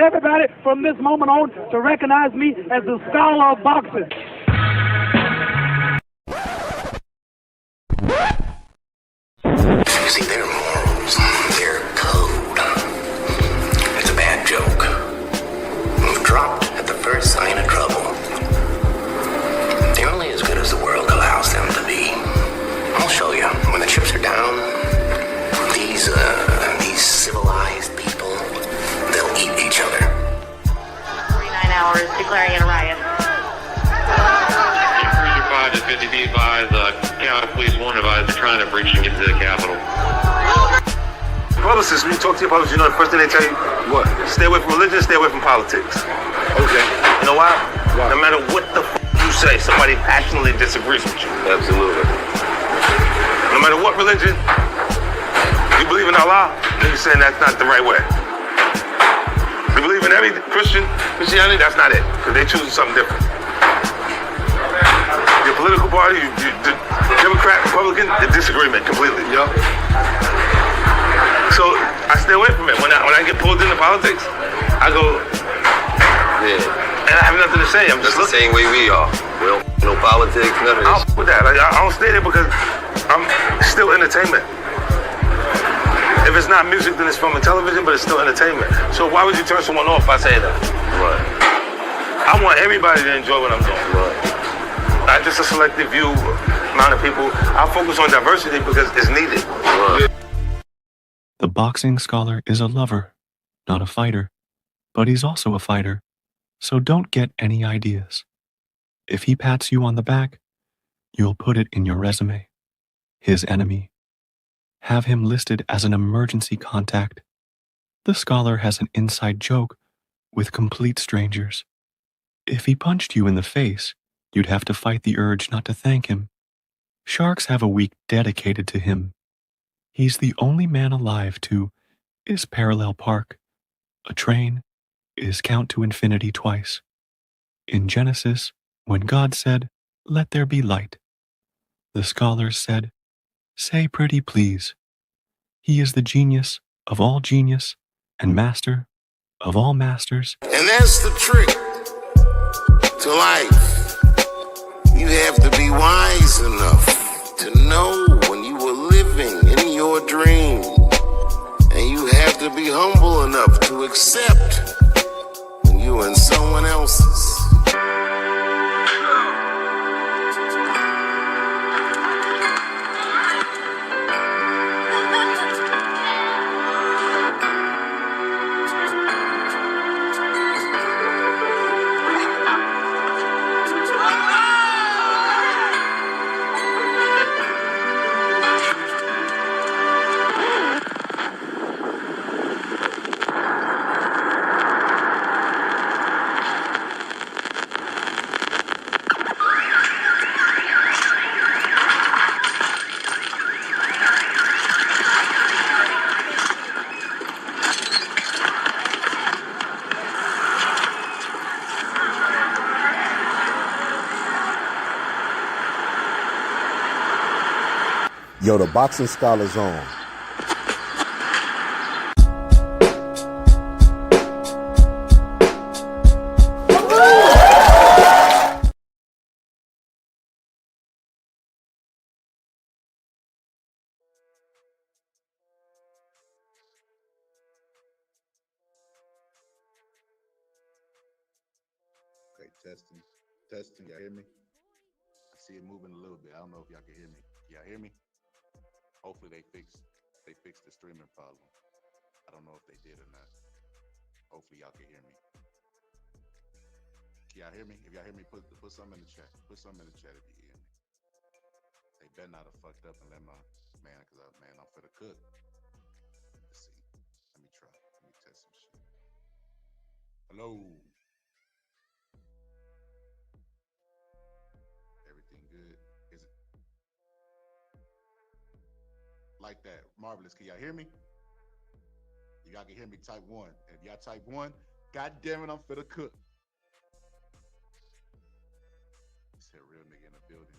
everybody from this moment on to recognize me as the scholar of boxing. You see, their morals, their code, it's a bad joke. It's dropped at the first sign of trouble. They're only as good as the world allows them to be. I'll show you. When the chips are down, these civilized people, they'll eat each other. 49 hours declaring it a riot. Cruiser 5 to 50 feet advised, County Police 1 advised trying to breach and get to the Capitol. Publicists, when you talk to your publicists, you know the first thing they tell you? What? Stay away from religion, stay away from politics. Okay. You know why? Why? No matter what the you say, somebody passionately disagrees with you. Absolutely. No matter what religion, you believe in Allah, then you're saying that's not the right way. You believe in every Christianity, that's not it, because they're choosing something different. Your political party, the Democrat, Republican, the disagreement completely. Yup. So I stay away from it. When I get pulled into politics, I go, Yeah. and I have nothing to say. I'm just That's the looking. same way we are. We don't no politics, none of I'll this. with that. Like, I don't stay there because I'm still entertainment. If it's not music, then it's film and television, but it's still entertainment. So why would you turn someone off by saying that? Right. I want everybody to enjoy what I'm doing. Right. Not just a selective few amount of people. I focus on diversity because it's needed. Right. The boxing scholar is a lover, not a fighter, but he's also a fighter, so don't get any ideas. If he pats you on the back, you'll put it in your resume. His enemy. Have him listed as an emergency contact. The scholar has an inside joke with complete strangers. If he punched you in the face, you'd have to fight the urge not to thank him. Sharks have a week dedicated to him. He's the only man alive to is parallel park. A train is count to infinity twice. In Genesis, when God said, "Let there be light," the scholars said, "Say pretty please." He is the genius of all genius and master of all masters. And that's the trick to life. You have to be wise enough to know when you were living in your dream. And you have to be humble enough to accept when you were in someone else's. Yo, the boxing scholar's on. Okay, testing. Testing, y'all hear me? I see it moving a little bit. I don't know if y'all can hear me. Y'all hear me? Hopefully they fixed the streaming problem. I don't know if they did or not. Hopefully y'all can hear me. Can y'all hear me? If y'all hear me, put something in the chat. Put something in the chat if you hear me. They better not have fucked up and let my man, cause I'm for the cook. Let's see. Let me try. Let me test some shit. Hello. Everything good? Is it like that? Marvelous. Can y'all hear me? If y'all can hear me, type 1. And if y'all type 1, God damn it, I'm for the cook. It's a real nigga in the building.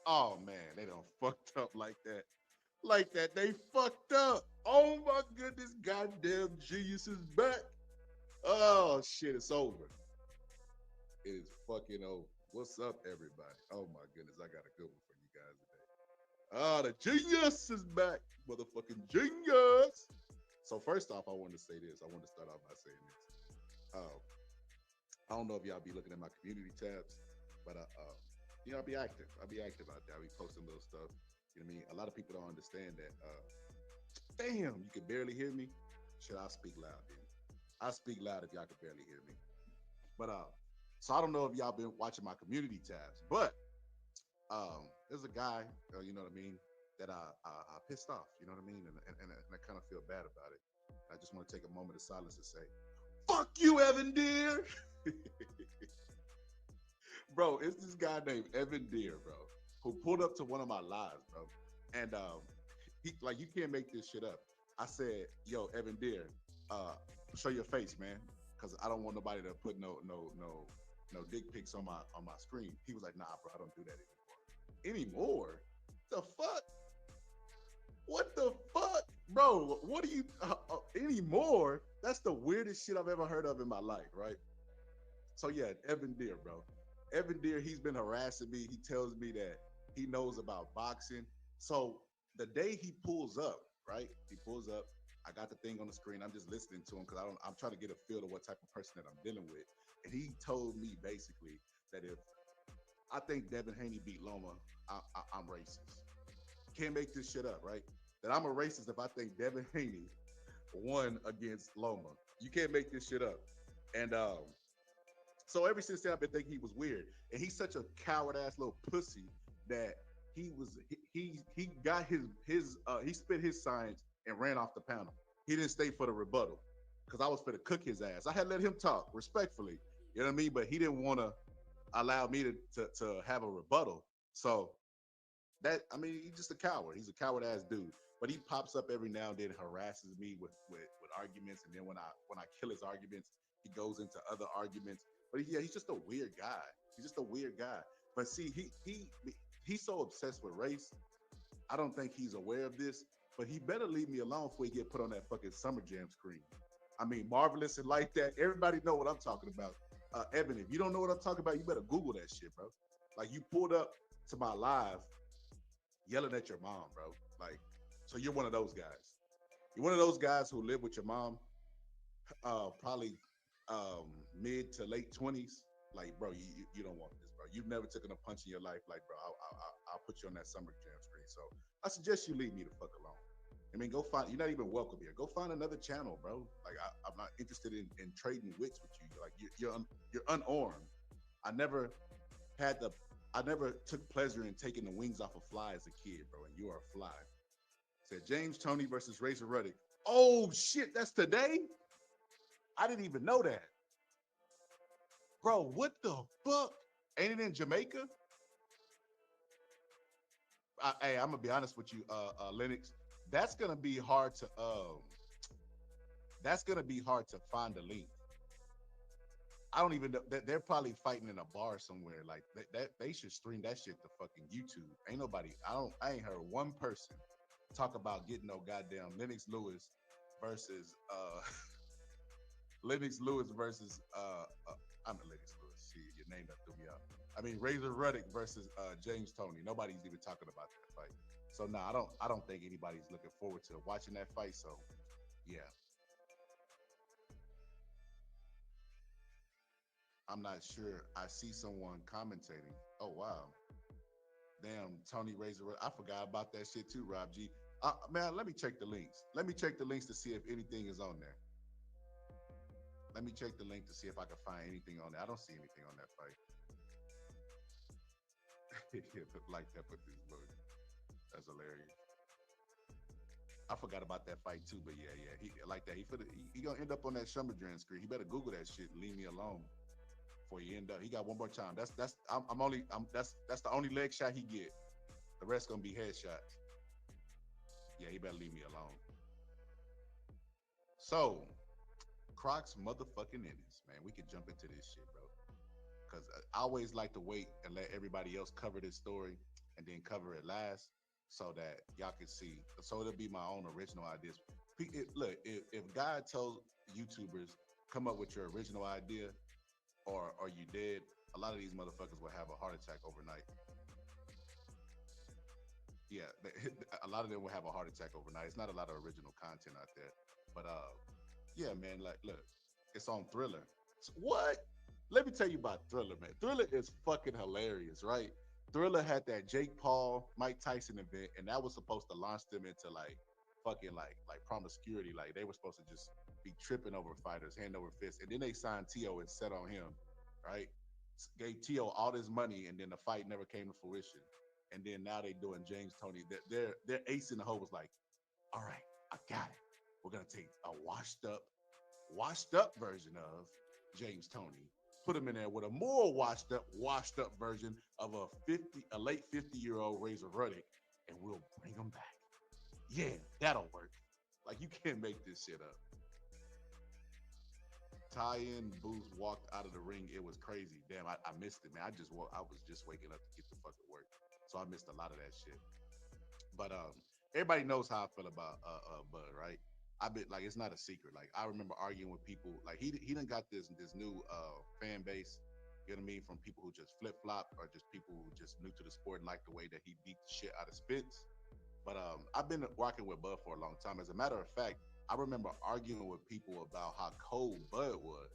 Oh man, they done fucked up like that. Like that, they fucked up. Oh my goodness, goddamn genius is back. Oh shit, it's over. It is fucking over. What's up, everybody? Oh my goodness, I got a good one for you guys today. Ah, the genius is back. Motherfucking genius. So first off, I want to say this. I want to start off by saying this. I don't know if y'all be looking at my community tabs, but I'll be active. I'll be active out there. I'll be posting little stuff. You know what I mean? A lot of people don't understand that. Damn, you can barely hear me. Shit, I'll speak loud, dude. I'll speak loud if y'all can barely hear me. But so I don't know if y'all been watching my community tabs, but there's a guy, you know what I mean, that I pissed off, you know what I mean, and I kind of feel bad about it. I just want to take a moment of silence and say, "Fuck you, Evan Deere." Bro, it's this guy named Evan Deere, bro, who pulled up to one of my lives, bro, and he like, you can't make this shit up. I said, "Yo, Evan Deere, show your face, man, because I don't want nobody to put no dick pics on my screen." He was like, "Nah, bro, I don't do that anymore." The fuck? What the fuck, bro? What do you anymore? That's the weirdest shit I've ever heard of in my life, right? So yeah, Evan Deere, bro. Evan Deere, he's been harassing me. He tells me that he knows about boxing. So the day he pulls up, right? He pulls up. I got the thing on the screen. I'm just listening to him because I'm trying to get a feel of what type of person that I'm dealing with. And he told me basically that if I think Devin Haney beat Loma, I'm racist. Can't make this shit up, right? That I'm a racist if I think Devin Haney won against Loma. You can't make this shit up. And so ever since then, I've been thinking he was weird. And he's such a coward ass little pussy that he got he spit his science and ran off the panel. He didn't stay for the rebuttal because I was for to cook his ass. I had let him talk respectfully, you know what I mean? But he didn't want to allow me to have a rebuttal. So that, I mean, he's just a coward. He's a coward ass dude. But he pops up every now and then, harasses me with arguments, and then when I kill his arguments, he goes into other arguments. But yeah, he's just a weird guy. He's just a weird guy. But see, he's so obsessed with race. I don't think he's aware of this. But he better leave me alone before he get put on that fucking Summer Jam screen. I mean, Marvelous and like that. Everybody know what I'm talking about. Evan, if you don't know what I'm talking about, you better Google that shit, bro. Like, you pulled up to my live yelling at your mom, bro. Like, so you're one of those guys. You're one of those guys who live with your mom, probably mid to late 20s. Like, bro, you don't want this, bro. You've never taken a punch in your life. Like, bro, I'll put you on that Summer Jam screen. So I suggest you leave me the fuck alone. I mean, go find, you're not even welcome here. Go find another channel, bro. Like, I'm not interested in trading wits with you. Like, you're unarmed. I never took pleasure in taking the wings off a fly as a kid, bro, and you are a fly. Said James Toney versus Razor Ruddock. Oh shit, that's today? I didn't even know that. Bro, what the fuck? Ain't it in Jamaica? Hey, I'm gonna be honest with you, Lennox. That's gonna be hard to find the link. I don't even know. They're probably fighting in a bar somewhere. Like that they should stream that shit to fucking YouTube. Ain't nobody. I ain't heard one person talk about getting no goddamn Lennox Lewis versus Lennox Lewis versus I'm a Lennox Lewis. See, your name that threw me out. I mean, Razor Ruddock versus James Toney. Nobody's even talking about that fight. So no, I don't think anybody's looking forward to watching that fight. So yeah. I'm not sure. I see someone commentating. Oh wow. Damn, Tony Razor. I forgot about that shit too, Rob G. Man, let me check the links. Let me check the links to see if anything is on there. Let me check the link to see if I can find anything on there. I don't see anything on that fight. Like that with this look. That's hilarious. I forgot about that fight too, but yeah. He like that. He gonna end up on that Summer Jam screen. He better Google that shit and leave me alone before you end up. He got one more time. That's the only leg shot he get. The rest gonna be headshots. Yeah, he better leave me alone. So, Crocs motherfucking Ennis, man. We could jump into this shit, bro. Because I always like to wait and let everybody else cover this story. and then cover it last so that y'all can see. So it'll be my own original ideas. Look, if God told YouTubers come up with your original idea, or you did, a lot of these motherfuckers will have a heart attack overnight. Yeah, a lot of them will have a heart attack overnight. It's not a lot of original content out there, but yeah, man. Like, look, it's on Thriller. What? Let me tell you about Thriller, man. Thriller is fucking hilarious, right? Thriller had that Jake Paul, Mike Tyson event, and that was supposed to launch them into like fucking like promiscuity. Like they were supposed to just be tripping over fighters, hand over fist, and then they signed T.O. and set on him, right? Gave T.O. all this money, and then the fight never came to fruition. And then now they doing James Toney. Their ace in the hole was like, all right, I got it. We're gonna take a washed up version of James Toney, put him in there with a more washed up version of a late 50-year-old Razor Ruddock, and we'll bring him back. Yeah, that'll work. Like, you can't make this shit up. Tie-in Booth walked out of the ring. It was crazy. Damn, I missed it, man. I was just waking up to get the fucking work, so I missed a lot of that shit. But everybody knows how I feel about Bud, right? I've been like, it's not a secret. Like, I remember arguing with people. Like, he done got this new fan base. You know what I mean? From people who just flip flop, or just people who just new to the sport and like the way that he beat the shit out of Spence. But I've been rocking with Bud for a long time. As a matter of fact, I remember arguing with people about how cold Bud was,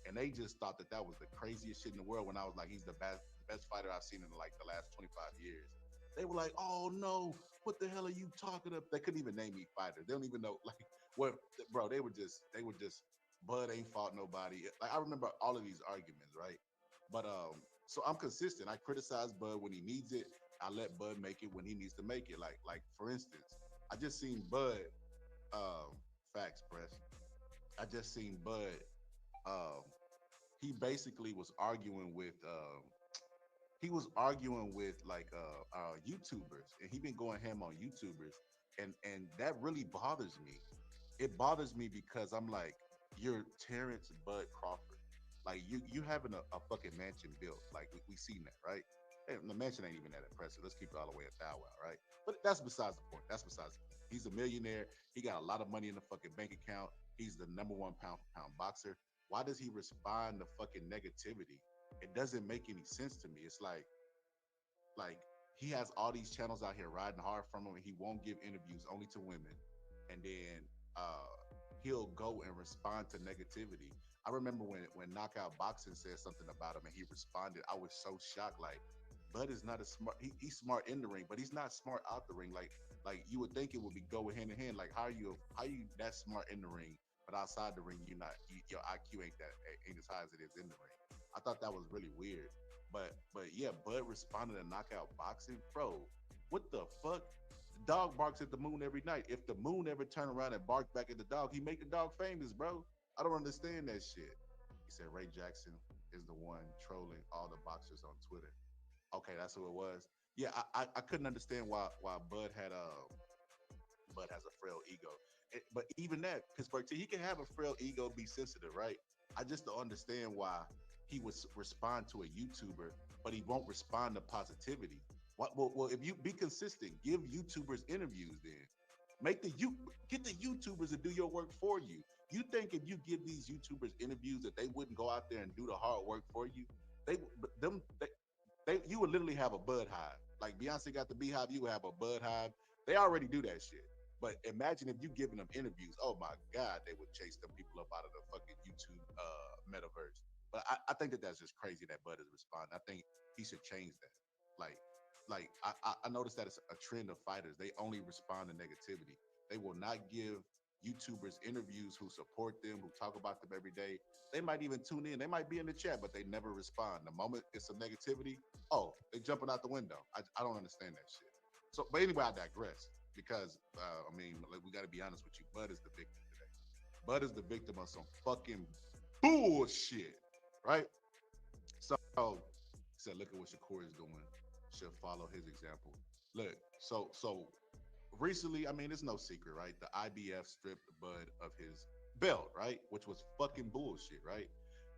and they just thought that was the craziest shit in the world. When I was like, he's the best fighter I've seen in like the last 25 years. They were like, oh no, what the hell are you talking about? They couldn't even name me fighters. They don't even know, like, what, bro. They were just Bud ain't fought nobody. Like, I remember all of these arguments, right? But so I'm consistent. I criticize Bud when he needs it. I let Bud make it when he needs to make it. Like for instance, I just seen Bud. Facts, press. I just seen Bud. Um, he basically was arguing with. He was arguing with like YouTubers, and he been going ham on YouTubers, and that really bothers me. It bothers me because I'm like, you're Terrence Bud Crawford. Like, you having a fucking mansion built. Like, we seen that, right? And the mansion ain't even that impressive. Let's keep it all the way at Thou Wow, right? But that's besides the point. That's besides the point. He's a millionaire. He got a lot of money in the fucking bank account. He's the number one pound for pound boxer. Why does he respond to fucking negativity? It doesn't make any sense to me. It's like he has all these channels out here riding hard from him, and he won't give interviews only to women. And then he'll go and respond to negativity. I remember when Knockout Boxing said something about him and he responded. I was so shocked. Like, Bud is not a smart. He's smart in the ring, but he's not smart out the ring. Like you would think it would be go hand in hand. Like, how are you that smart in the ring, but outside the ring your IQ ain't as high as it is in the ring. I thought that was really weird. But yeah, Bud responded to Knockout Boxing, bro. What the fuck? The dog barks at the moon every night. If the moon ever turn around and bark back at the dog, he make the dog famous, bro. I don't understand that shit. He said Ray Jackson is the one trolling all the boxers on Twitter. Okay, that's who it was. Yeah, I couldn't understand why Bud has a frail ego. But even that, Pittsburgh T, he can have a frail ego, be sensitive, right? I just don't understand why he would respond to a YouTuber, but he won't respond to positivity. Well, if you be consistent, give YouTubers interviews. Then get the YouTubers to do your work for you. You think if you give these YouTubers interviews that they wouldn't go out there and do the hard work for you? You would literally have a Bud Hive. Like Beyonce got the Beehive, you would have a Bud Hive. They already do that shit. But imagine if you giving them interviews. Oh my God, they would chase them people up out of the fucking YouTube metaverse. But I think that's just crazy that Bud is responding. I think he should change that. I noticed that it's a trend of fighters. They only respond to negativity. They will not give YouTubers interviews who support them, who talk about them every day. They might even tune in. They might be in the chat, but they never respond. The moment it's some negativity, oh, they jumping out the window. I don't understand that shit. So, but anyway, I digress because we got to be honest with you. Bud is the victim today. Bud is the victim of some fucking bullshit, right? So, he said, look at what Shakur is doing. Should follow his example. Look, so recently, it's no secret, right? The IBF stripped Bud of his belt, right? Which was fucking bullshit, right?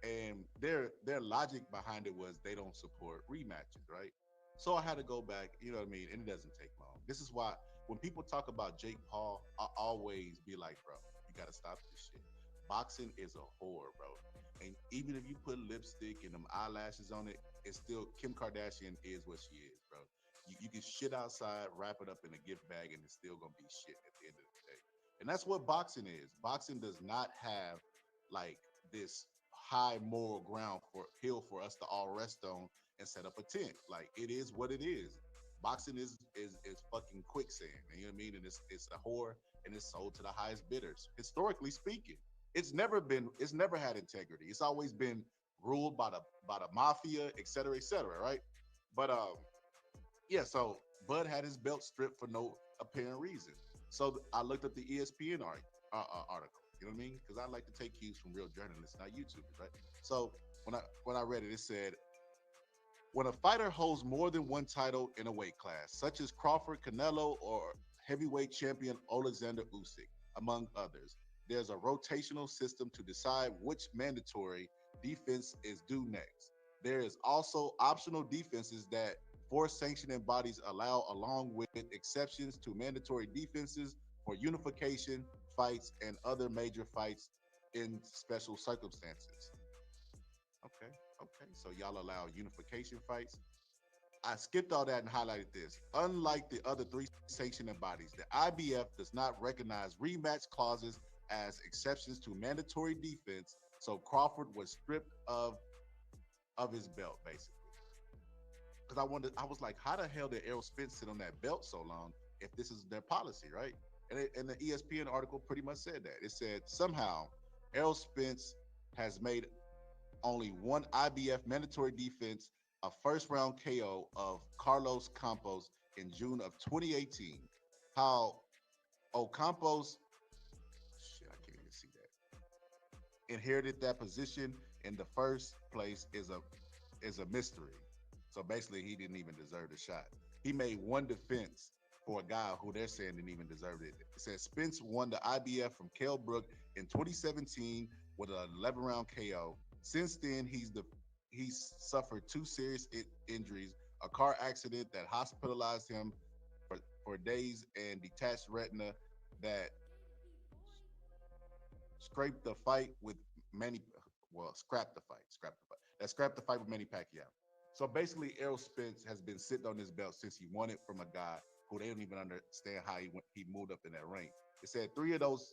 And their logic behind it was they don't support rematches, right? So I had to go back, you know what I mean? And it doesn't take long. This is why when people talk about Jake Paul, I always be like, bro, you gotta stop this shit. Boxing is a whore, bro. And even if you put lipstick and them eyelashes on it, it's still Kim Kardashian is what she is, bro. You can shit outside, wrap it up in a gift bag, and it's still gonna be shit at the end of the day. And that's what boxing is. Boxing does not have like this high moral ground for hill for us to all rest on and set up a tent. Like it is what it is. Boxing is fucking quicksand. You know what I mean? And it's a whore and it's sold to the highest bidders. Historically speaking, it's never had integrity. It's always been ruled by the mafia, et cetera, right? But yeah, so Bud had his belt stripped for no apparent reason. So I looked up the ESPN article. You know what I mean? Because I like to take cues from real journalists, not YouTubers, right? So when I read it, it said when a fighter holds more than one title in a weight class, such as Crawford, Canelo, or heavyweight champion Alexander Usyk, among others, there's a rotational system to decide which mandatory defense is due next. There is also optional defenses that four sanctioning bodies allow, along with exceptions to mandatory defenses for unification fights and other major fights in special circumstances. Okay, okay. So y'all allow unification fights. I skipped all that and highlighted this. Unlike the other three sanctioning bodies, the IBF does not recognize rematch clauses as exceptions to mandatory defense. So Crawford was stripped of his belt, basically. Because I was like, how the hell did Errol Spence sit on that belt so long if this is their policy, right? And the ESPN article pretty much said that. It said somehow Errol Spence has made only one IBF mandatory defense, a first round KO of Carlos Campos in June of 2018. How Ocampos, shit, I can't even see that, inherited that position in the first place is a mystery. So basically, he didn't even deserve the shot. He made one defense for a guy who they're saying didn't even deserve it. It says Spence won the IBF from Kell Brook in 2017 with an 11-round KO. Since then, he's suffered two serious injuries: a car accident that hospitalized him for days and detached retina that scraped the fight with Manny. Well, scrapped the fight. That scrapped the fight with Manny Pacquiao. So basically, Errol Spence has been sitting on this belt since he won it from a guy who they don't even understand how he moved up in that rank. It said three of those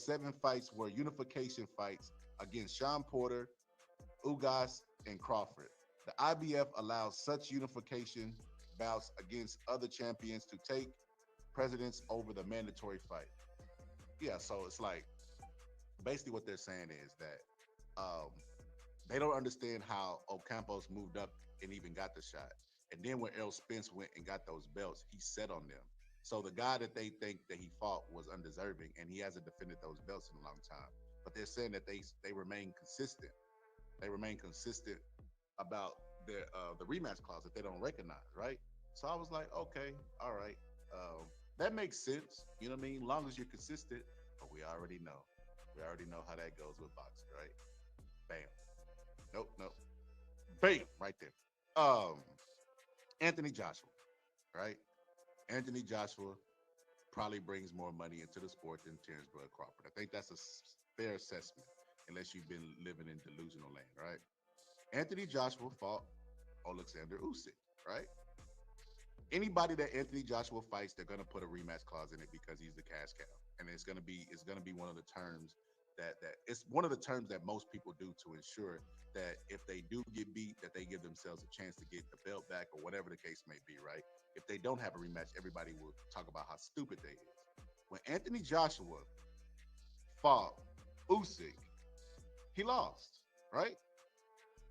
7 fights were unification fights against Sean Porter, Ugas, and Crawford. The IBF allows such unification bouts against other champions to take precedence over the mandatory fight. Yeah, so it's like basically what they're saying is that they don't understand how Ocampos moved up and even got the shot. And then when Errol Spence went and got those belts, he set on them. So the guy that they think that he fought was undeserving, and he hasn't defended those belts in a long time. But they're saying that they remain consistent. They remain consistent about the rematch clause that they don't recognize, right? So I was like, okay, all right, that makes sense. You know what I mean? As long as you're consistent. But we already know how that goes with boxing, right? Bam. Nope. Bam, right there. Anthony Joshua, right? Anthony Joshua probably brings more money into the sport than Terrence Bud Crawford. I think that's a fair assessment, unless you've been living in delusional land, right? Anthony Joshua fought Alexander Usyk, right? Anybody that Anthony Joshua fights, they're gonna put a rematch clause in it because he's the cash cow, and it's gonna be one of the terms that it's one of the terms that most people do to ensure that if they do get beat, that they give themselves a chance to get the belt back or whatever the case may be, right? If they don't have a rematch, everybody will talk about how stupid they is. When Anthony Joshua fought Usyk, he lost, right?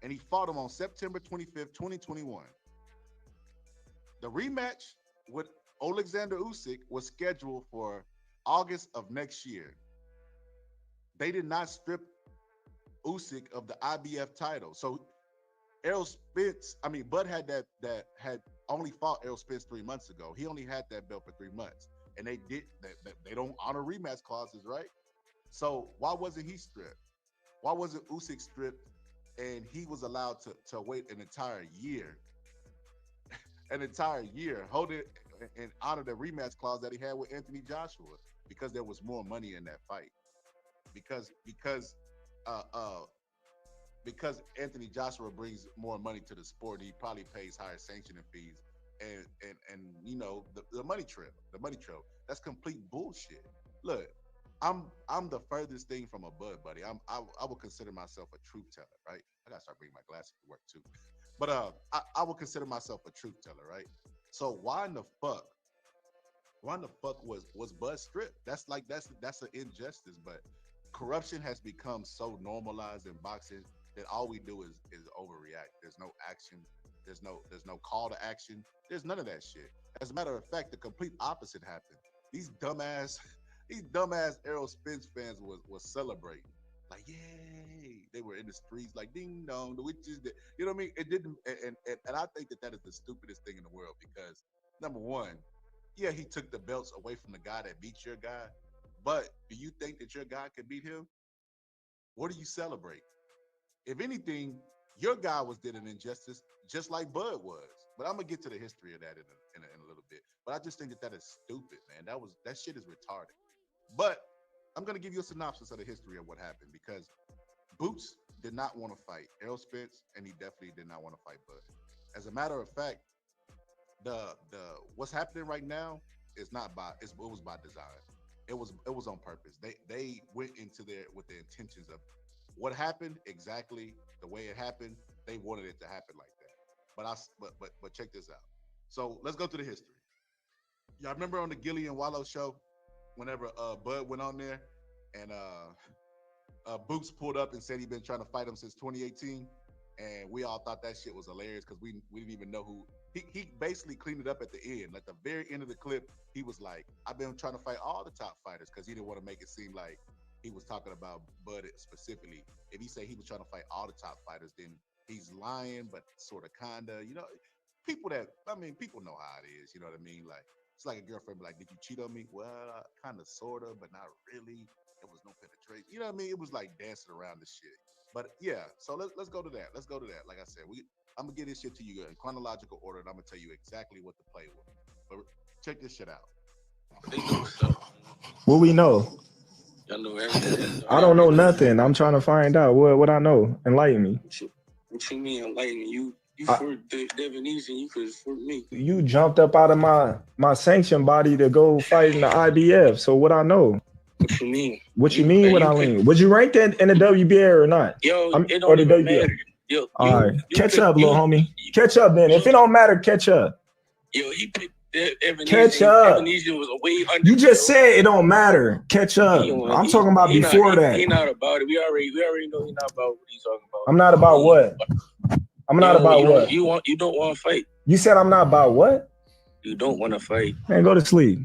And he fought him on September 25th, 2021. The rematch with Alexander Usyk was scheduled for August of next year. They did not strip Usyk of the IBF title. So Errol Spence, Bud had only fought Errol Spence 3 months ago. He only had that belt for 3 months. And they don't honor rematch clauses, right? So why wasn't he stripped? Why wasn't Usyk stripped and he was allowed to wait an entire year an entire year, hold it and honor the rematch clause that he had with Anthony Joshua because there was more money in that fight. Uh, uh, because Anthony Joshua brings more money to the sport, he probably pays higher sanctioning fees and you know the money trail. That's complete bullshit. Look, I'm the furthest thing from a bud, buddy. I would consider myself a truth teller, right? I gotta start bringing my glasses to work too. But I would consider myself a truth teller, right? So why in the fuck was Bud stripped? That's an injustice, but corruption has become so normalized in boxing that all we do is overreact. There's no action. There's no call to action. There's none of that shit. As a matter of fact, the complete opposite happened. These dumbass these dumbass Errol Spence fans was celebrating. Like, yay. They were in the streets like ding dong, the witches did. You know what I mean? It didn't and I think that is the stupidest thing in the world because number one, yeah, he took the belts away from the guy that beat your guy. But do you think that your guy could beat him? What do you celebrate? If anything, your guy was did an injustice just like Bud was. But I'm gonna get to the history of that in a little bit. But I just think that is stupid, man. That shit is retarded. But I'm gonna give you a synopsis of the history of what happened because Boots did not want to fight Errol Spence, and he definitely did not want to fight Bud. As a matter of fact, the what's happening right now is not it was by design. It was on purpose. They went into there with the intentions of what happened exactly the way it happened. They wanted it to happen like that. But check this out. So let's go through the history. Y'all remember on the Gilly and Wallow show, whenever Bud went on there and Boots pulled up and said he'd been trying to fight him since 2018, and we all thought that shit was hilarious because we didn't even know who. He basically cleaned it up at the end. Like the very end of the clip, he was like, "I've been trying to fight all the top fighters," because he didn't want to make it seem like he was talking about Bud specifically. If he said he was trying to fight all the top fighters, then he's lying, but sort of kinda. You know, people know how it is. You know what I mean? Like it's like a girlfriend be like, "Did you cheat on me?" Well, kind of, sort of, but not really. There was no penetration. You know what I mean? It was like dancing around the shit. But yeah, so let's go to that. Let's go to that. Like I said, I'm gonna get this shit to you in chronological order, and I'm gonna tell you exactly what the play was. But check this shit out. What we know? Y'all know everything. I don't know nothing. I'm trying to find out what I know. Enlighten me. What you mean enlighten me? You for Devanese and you could for me. You jumped up out of my sanction body to go fight in the IBF. So what I know? What you mean? What you mean? What I mean? Would you rank that in the WBA or not? Yo, it don't even matter. Yo, all right, catch up, little homie. Catch up, then. If it don't matter, catch up. Yo, he picked Evanesian. Catch up. Evanesian was way under. You just said it don't matter. Catch up. I'm talking about before that. He not about it. We already know he's not about what he's talking about. I'm not about what? I'm not about what? You don't want to fight. You said I'm not about what? You don't want to fight. Man, go to sleep.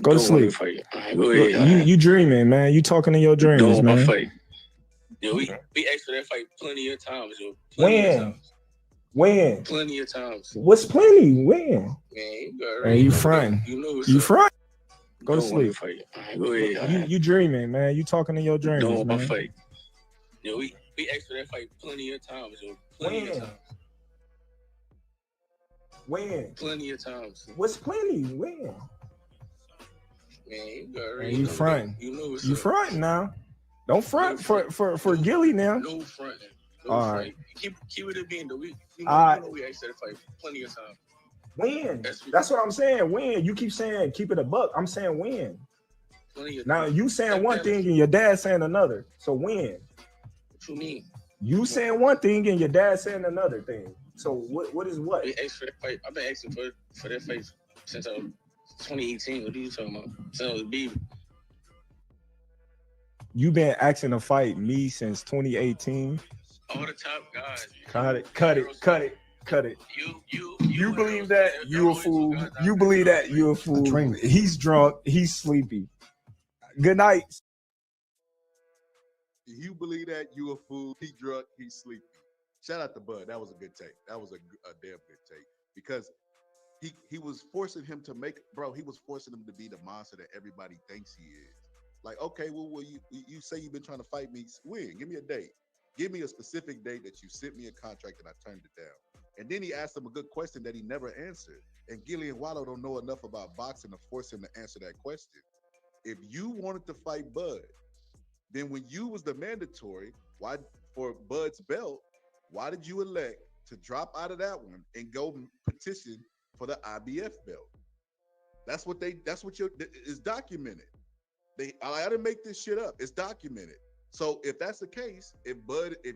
Go to sleep. Go ahead. You dreaming, man. You talking in your dreams, don't man. Want to fight. Yo, we asked for that fight plenty of times, yo. When? Plenty of times. What's plenty? When? Man, you front. You front. Go to sleep. Go ahead. You dreaming, man. You talking in your dreams, don't man. Want to fight. Yo, we asked for that fight plenty of times, yo. Plenty of times. When? Plenty of times. What's plenty? When? Man, you front. You front now. Don't front for Gilly now. No fronting. All right. Keep it being though. We asked for that fight plenty of times. When? That's what I'm saying. When? You keep saying keep it a buck. I'm saying when. Now you saying one thing and your dad saying another. So when? What you mean? You saying one thing and your dad saying another thing. So what is what? We asked for that fight. I've been asking for that fight since 2018. What are you talking about? Since I was a baby. You've been asking to fight me since 2018. All the top guys. Cut it. You believe that? You a fool. You believe that? You a fool. He's drunk. He's sleepy. Good night. You believe that? You a fool. He drunk. He's sleepy. Shout out to Bud. That was a good take. That was a damn good take because he was forcing him to he was forcing him to be the monster that everybody thinks he is. Like, okay, well, you say you've been trying to fight me. When? Give me a date. Give me a specific date that you sent me a contract and I turned it down. And then he asked him a good question that he never answered. And Gillian Wallow don't know enough about boxing to force him to answer that question. If you wanted to fight Bud, then when you was the mandatory, why for Bud's belt, why did you elect to drop out of that one and go petition for the IBF belt? That's what is documented. I didn't make this shit up. It's documented. So if that's the case, if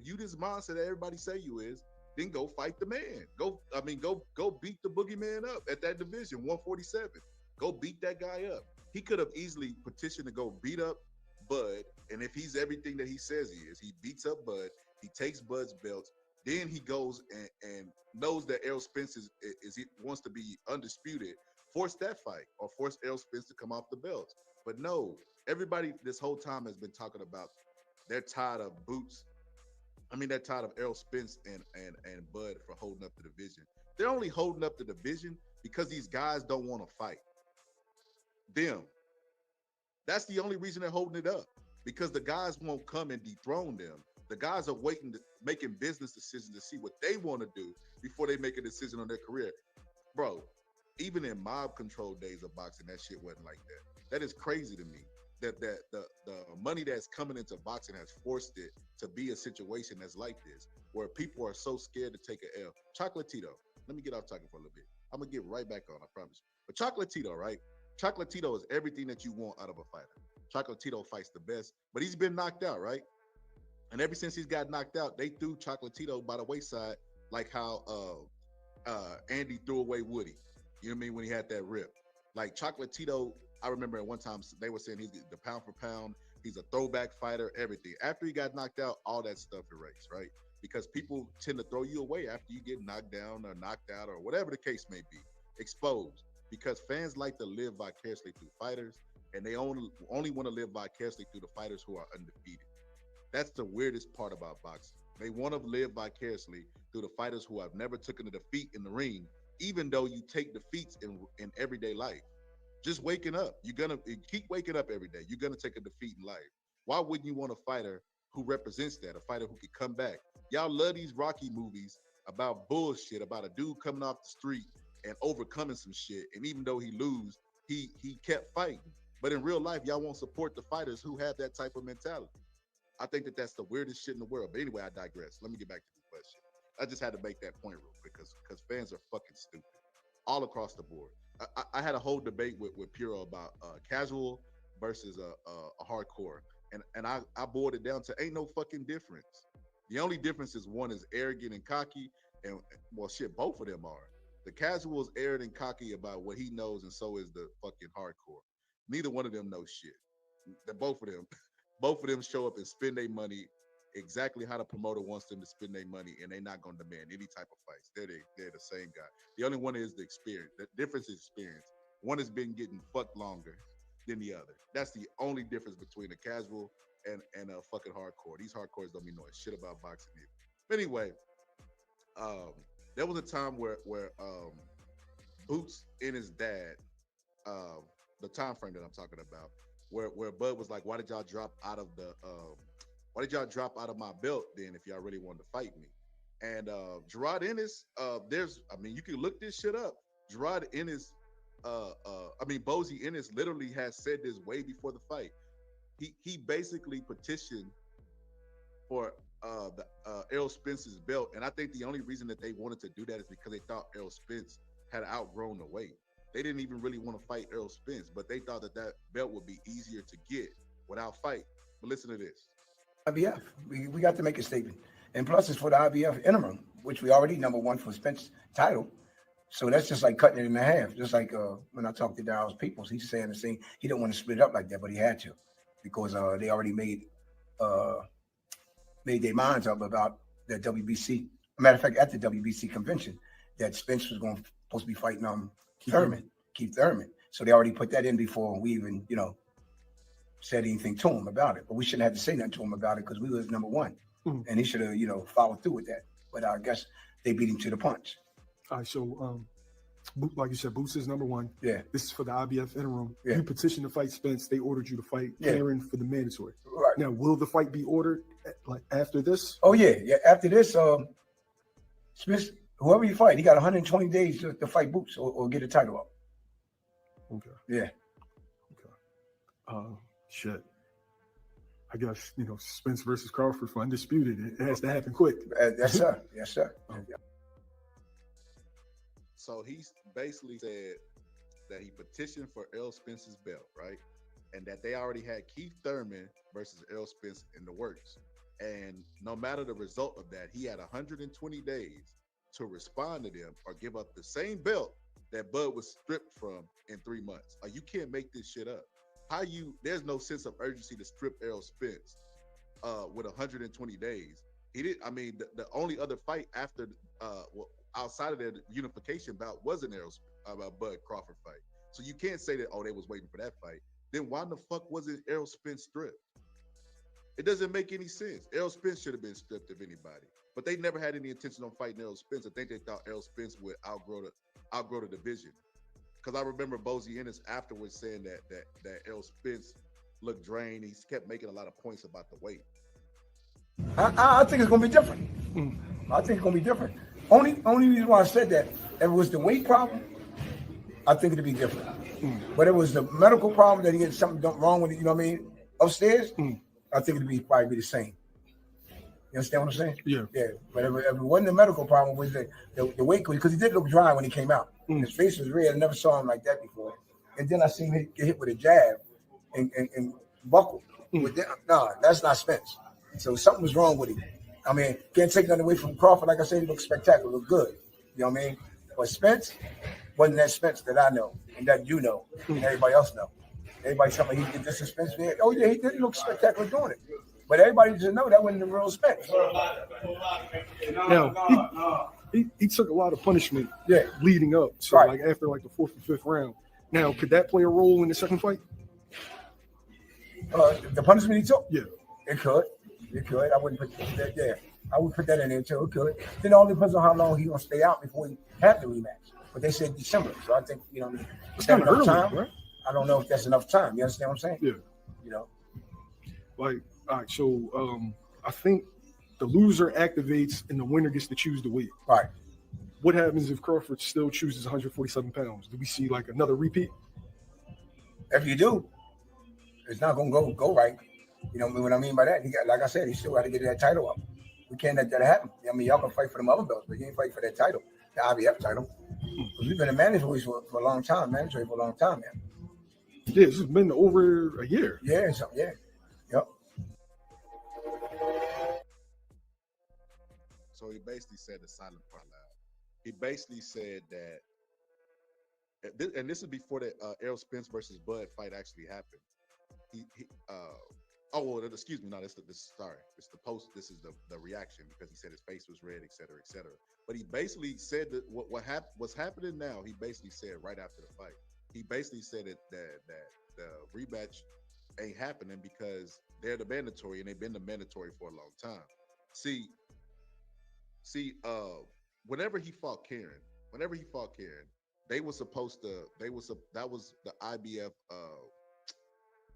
you this monster that everybody say you is, then go fight the man. Go beat the boogeyman up at that division, 147. Go beat that guy up. He could have easily petitioned to go beat up Bud, and if he's everything that he says he is, he beats up Bud, he takes Bud's belts, then he goes and knows that Errol Spence wants to be undisputed, force that fight or force Errol Spence to come off the belts. But no, everybody this whole time has been talking about they're tired of Boots. They're tired of Errol Spence and Bud for holding up the division. They're only holding up the division because these guys don't want to fight them. That's the only reason they're holding it up, because the guys won't come and dethrone them. The guys are making business decisions to see what they want to do before they make a decision on their career. Bro, even in mob control days of boxing, that shit wasn't like that. That is crazy to me. That the money that's coming into boxing has forced it to be a situation that's like this, where people are so scared to take an L. Chocolatito, let me get off talking for a little bit. I'm gonna get right back on, I promise. But Chocolatito, right? Chocolatito is everything that you want out of a fighter. Chocolatito fights the best, but he's been knocked out, right? And ever since he's got knocked out, they threw Chocolatito by the wayside, like how Andy threw away Woody. You know what I mean? When he had that rip. Like Chocolatito, I remember at one time they were saying he's the pound for pound, he's a throwback fighter, everything. After he got knocked out, all that stuff erased, right? Because people tend to throw you away after you get knocked down or knocked out or whatever the case may be, exposed. Because fans like to live vicariously through fighters, and they only want to live vicariously through the fighters who are undefeated. That's the weirdest part about boxing. They want to live vicariously through the fighters who have never taken a defeat in the ring, even though you take defeats in everyday life. Just waking up, you're gonna keep waking up every day. You're gonna take a defeat in life. Why wouldn't you want a fighter who represents that? A fighter who could come back. Y'all love these Rocky movies about bullshit, about a dude coming off the street and overcoming some shit, and even though he lose, he kept fighting. But in real life, y'all won't support the fighters who have that type of mentality. I think that's the weirdest shit in the world. But anyway, I digress. Let me get back to this question. I just had to make that point real quick because fans are fucking stupid all across the board. I had a whole debate with Puro about casual versus a hardcore, and I boiled it down to ain't no fucking difference. The only difference is one is arrogant and cocky, and well, shit, both of them are. The casual is arrogant and cocky about what he knows, and so is the fucking hardcore. Neither one of them knows shit. Both of them show up and spend their money exactly how the promoter wants them to spend their money, and they're not going to demand any type of fights. They're the same guy. The only one is the experience. The difference is experience. One has been getting fucked longer than the other. That's the only difference between a casual and a fucking hardcore. These hardcores don't be knowing shit about boxing either. But anyway, there was a time where Boots and his dad, the time frame that I'm talking about, where Bud was like, why did y'all drop out of my belt then if y'all really wanted to fight me? And Gerard Ennis, you can look this shit up. Gerard Ennis, Bozy Ennis literally has said this way before the fight. He basically petitioned for Errol Spence's belt, and I think the only reason that they wanted to do that is because they thought Errol Spence had outgrown the weight. They didn't even really want to fight Errol Spence, but they thought that belt would be easier to get without fight. But listen to this. IBF, we got to make a statement. And plus it's for the IBF interim, which we already #1 for Spence title. So that's just like cutting it in half. Just like when I talked to Daryl's Peoples, he's saying the same. He didn't want to split it up like that, but he had to because they already made their minds up about the WBC. Matter of fact, at the WBC convention, that Spence was supposed to be fighting Keith Thurman. So they already put that in before we even, said anything to him about it. But we shouldn't have to say nothing to him about it because we was #1. And he should have, followed through with that. But I guess they beat him to the punch. All right, so like you said, Boots is #1. Yeah. This is for the IBF interim. Yeah. You petitioned to fight Spence. They ordered you to fight Aaron for the mandatory. Right. Now, will the fight be ordered like after this? Oh yeah. After this, Spence Whoever you fight, he got 120 days to fight Boots or get a title up. Okay. Yeah. Okay. Shit. I guess, Spence versus Crawford for undisputed. It has to happen quick. Yes, sir. Yes, sir. So he basically said that he petitioned for Errol Spence's belt, right? And that they already had Keith Thurman versus Errol Spence in the works. And no matter the result of that, he had 120 days to respond to them or give up the same belt that Bud was stripped from in 3 months. You can't make this shit up. There's no sense of urgency to strip Errol Spence with 120 days. He did. I mean, the only other fight after outside of their unification bout was an Bud Crawford fight. So you can't say that, they was waiting for that fight. Then why the fuck wasn't Errol Spence stripped? It doesn't make any sense. Errol Spence should have been stripped of anybody, but they never had any intention on fighting Errol Spence. I think they thought Errol Spence would outgrow the division. Because I remember Bozy Ennis afterwards saying that Errol Spence looked drained. He kept making a lot of points about the weight. I think it's gonna be different. I think it's gonna be different. Only reason why I said that, if it was the weight problem, I think it'd be different. But it was the medical problem that he had something wrong with it, upstairs, I think it'd probably be the same. You understand what I'm saying? Yeah. Yeah. But if it wasn't the medical problem, it was the weight, because he did look dry when he came out. His face was red. I never saw him like that before. And then I seen him get hit with a jab and buckle. No, that's not Spence. So something was wrong with him. I mean, can't take nothing away from Crawford. Like I said, he looked spectacular, looked good. You know what I mean? But Spence wasn't that Spence that I know and that you know and everybody else know. Everybody tell me he did this to Spence. Oh yeah, he did. He looked spectacular doing it. But everybody just know that wasn't the real Spence. Now, he took a lot of punishment leading up. So like after like the 4th and 5th round. Now, could that play a role in the second fight? The punishment he took? Yeah. It could. I wouldn't put that there. I would put that in there too. It could. Then it all depends on how long he's gonna stay out before he had the rematch. But they said December. So I think, it's kind of early, time, right? I don't know if that's enough time. You understand what I'm saying? Yeah. Like, all right, so I think the loser activates and the winner gets to choose the weight. Right. What happens if Crawford still chooses 147 pounds? Do we see like another repeat? If you do, it's not gonna go right. You know what I mean by that? Like I said, he still got to get that title up. We can't let that happen. I mean, y'all can fight for the other belts, but you ain't fight for that title, the IBF title. We've been in mandatory for a long time, man. Yeah, this has been over a year. Yeah, Yep. So he basically said the silent part loud. He basically said that, and this is before the Errol Spence versus Bud fight actually happened. Excuse me, no, it's the post. This is the reaction, because he said his face was red, et cetera, et cetera. But he basically said that what's happening now. He basically said right after the fight. He basically said that the rematch ain't happening because they're the mandatory, and they've been the mandatory for a long time. See, whenever he fought Karen, that was the IBF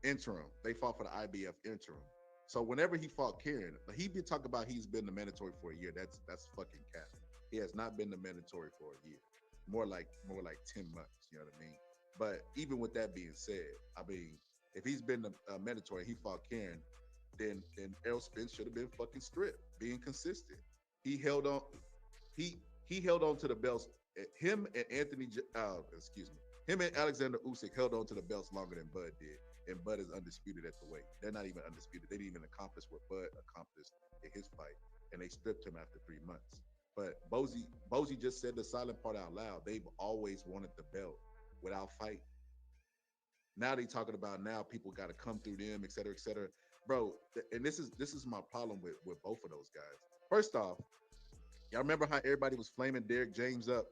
interim. They fought for the IBF interim. So whenever he fought Karen, he been talking about he's been the mandatory for a year. That's fucking cap. He has not been the mandatory for a year. More like 10 months. You know what I mean? But even with that being said, I mean, if he's been the mandatory, he fought Karen, then Errol Spence should have been fucking stripped, being consistent. He held on. He held on to the belts. Him and Alexander Usyk held on to the belts longer than Bud did. And Bud is undisputed at the weight. They're not even undisputed. They didn't even accomplish what Bud accomplished in his fight, and they stripped him after 3 months. But Bozy just said the silent part out loud. They've always wanted the belt without fight. Now they talking about people got to come through them, et cetera, et cetera. Bro, and this is my problem with both of those guys. First off, y'all remember how everybody was flaming Derek James up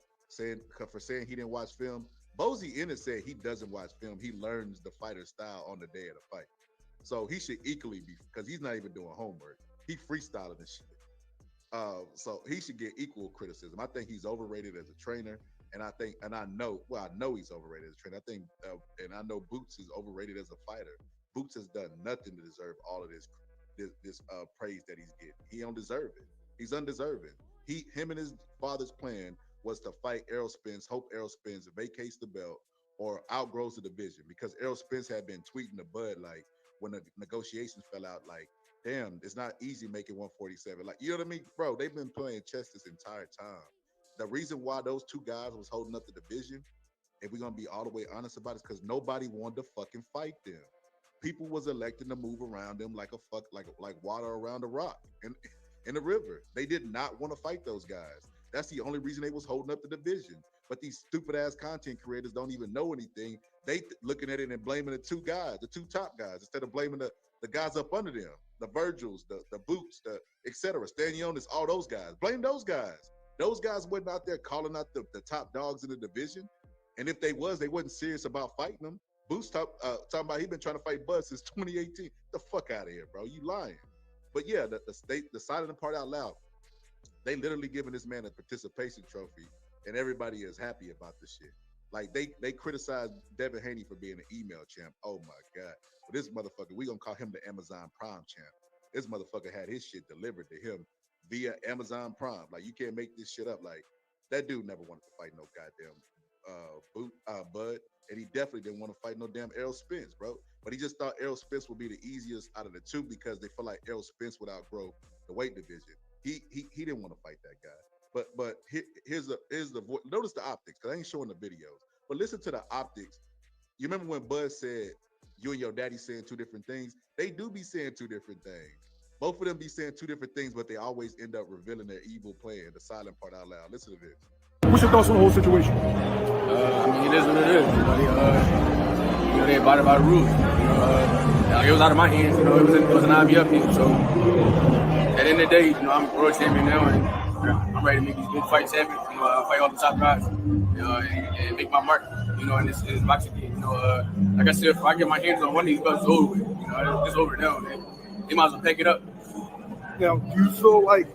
for saying he didn't watch film? Bozy Ennis said he doesn't watch film. He learns the fighter's style on the day of the fight. So he should equally be, because he's not even doing homework. He freestyling and shit. So he should get equal criticism. I think he's overrated as a trainer, and I know he's overrated as a trainer. I think, and I know Boots is overrated as a fighter. Boots has done nothing to deserve all of this praise that he's getting. He don't deserve it. He's undeserving. him and his father's plan was to fight Errol Spence, hope Errol Spence vacates the belt or outgrows the division, because Errol Spence had been tweeting to Bud like when the negotiations fell out, like, damn, it's not easy making 147. Like, you know what I mean? Bro, they've been playing chess this entire time. The reason why those two guys was holding up the division, if we're gonna be all the way honest about it, because nobody wanted to fucking fight them. People was electing to move around them like like water around a rock in the river. They did not want to fight those guys. That's the only reason they was holding up the division. But these stupid ass content creators don't even know anything. They looking at it and blaming the two guys, the two top guys, instead of blaming the guys up under them, the Virgils, the Boots, the etc. Stanionis, all those guys. Blame those guys. Those guys wasn't out there calling out the top dogs in the division. And if they wasn't serious about fighting them. Boots talking about he been trying to fight Bud since 2018. Get the fuck out of here, bro. You lying. But yeah, the silent part out loud, they literally giving this man a participation trophy, and everybody is happy about this shit. Like they criticized Devin Haney for being an email champ. Oh my God. But this motherfucker, we gonna call him the Amazon Prime champ. This motherfucker had his shit delivered to him via Amazon Prime. Like, you can't make this shit up. Like, that dude never wanted to fight no goddamn Bud, and he definitely didn't want to fight no damn Errol Spence, bro. But he just thought Errol Spence would be the easiest out of the two because they feel like Errol Spence would outgrow the weight division. He didn't want to fight that guy. But here's the notice the optics, because I ain't showing the videos, but listen to the optics. You remember when Bud said you and your daddy saying two different things? They do be saying two different things. Both of them be saying two different things, but they always end up revealing their evil plan, the silent part out loud. Listen to this. What's your thoughts on the whole situation? I mean, it is what it is. They abided by the rules. It was out of my hands. It was an IBF thing. So at the end of the day, I'm a world champion now, and I'm ready to make these big fights happen. Fight all the top guys, and make my mark. In this boxing game. Like I said, if I get my hands on one of these belts, it's over with. It's over now. They might as well pack it up. Now, do you feel like,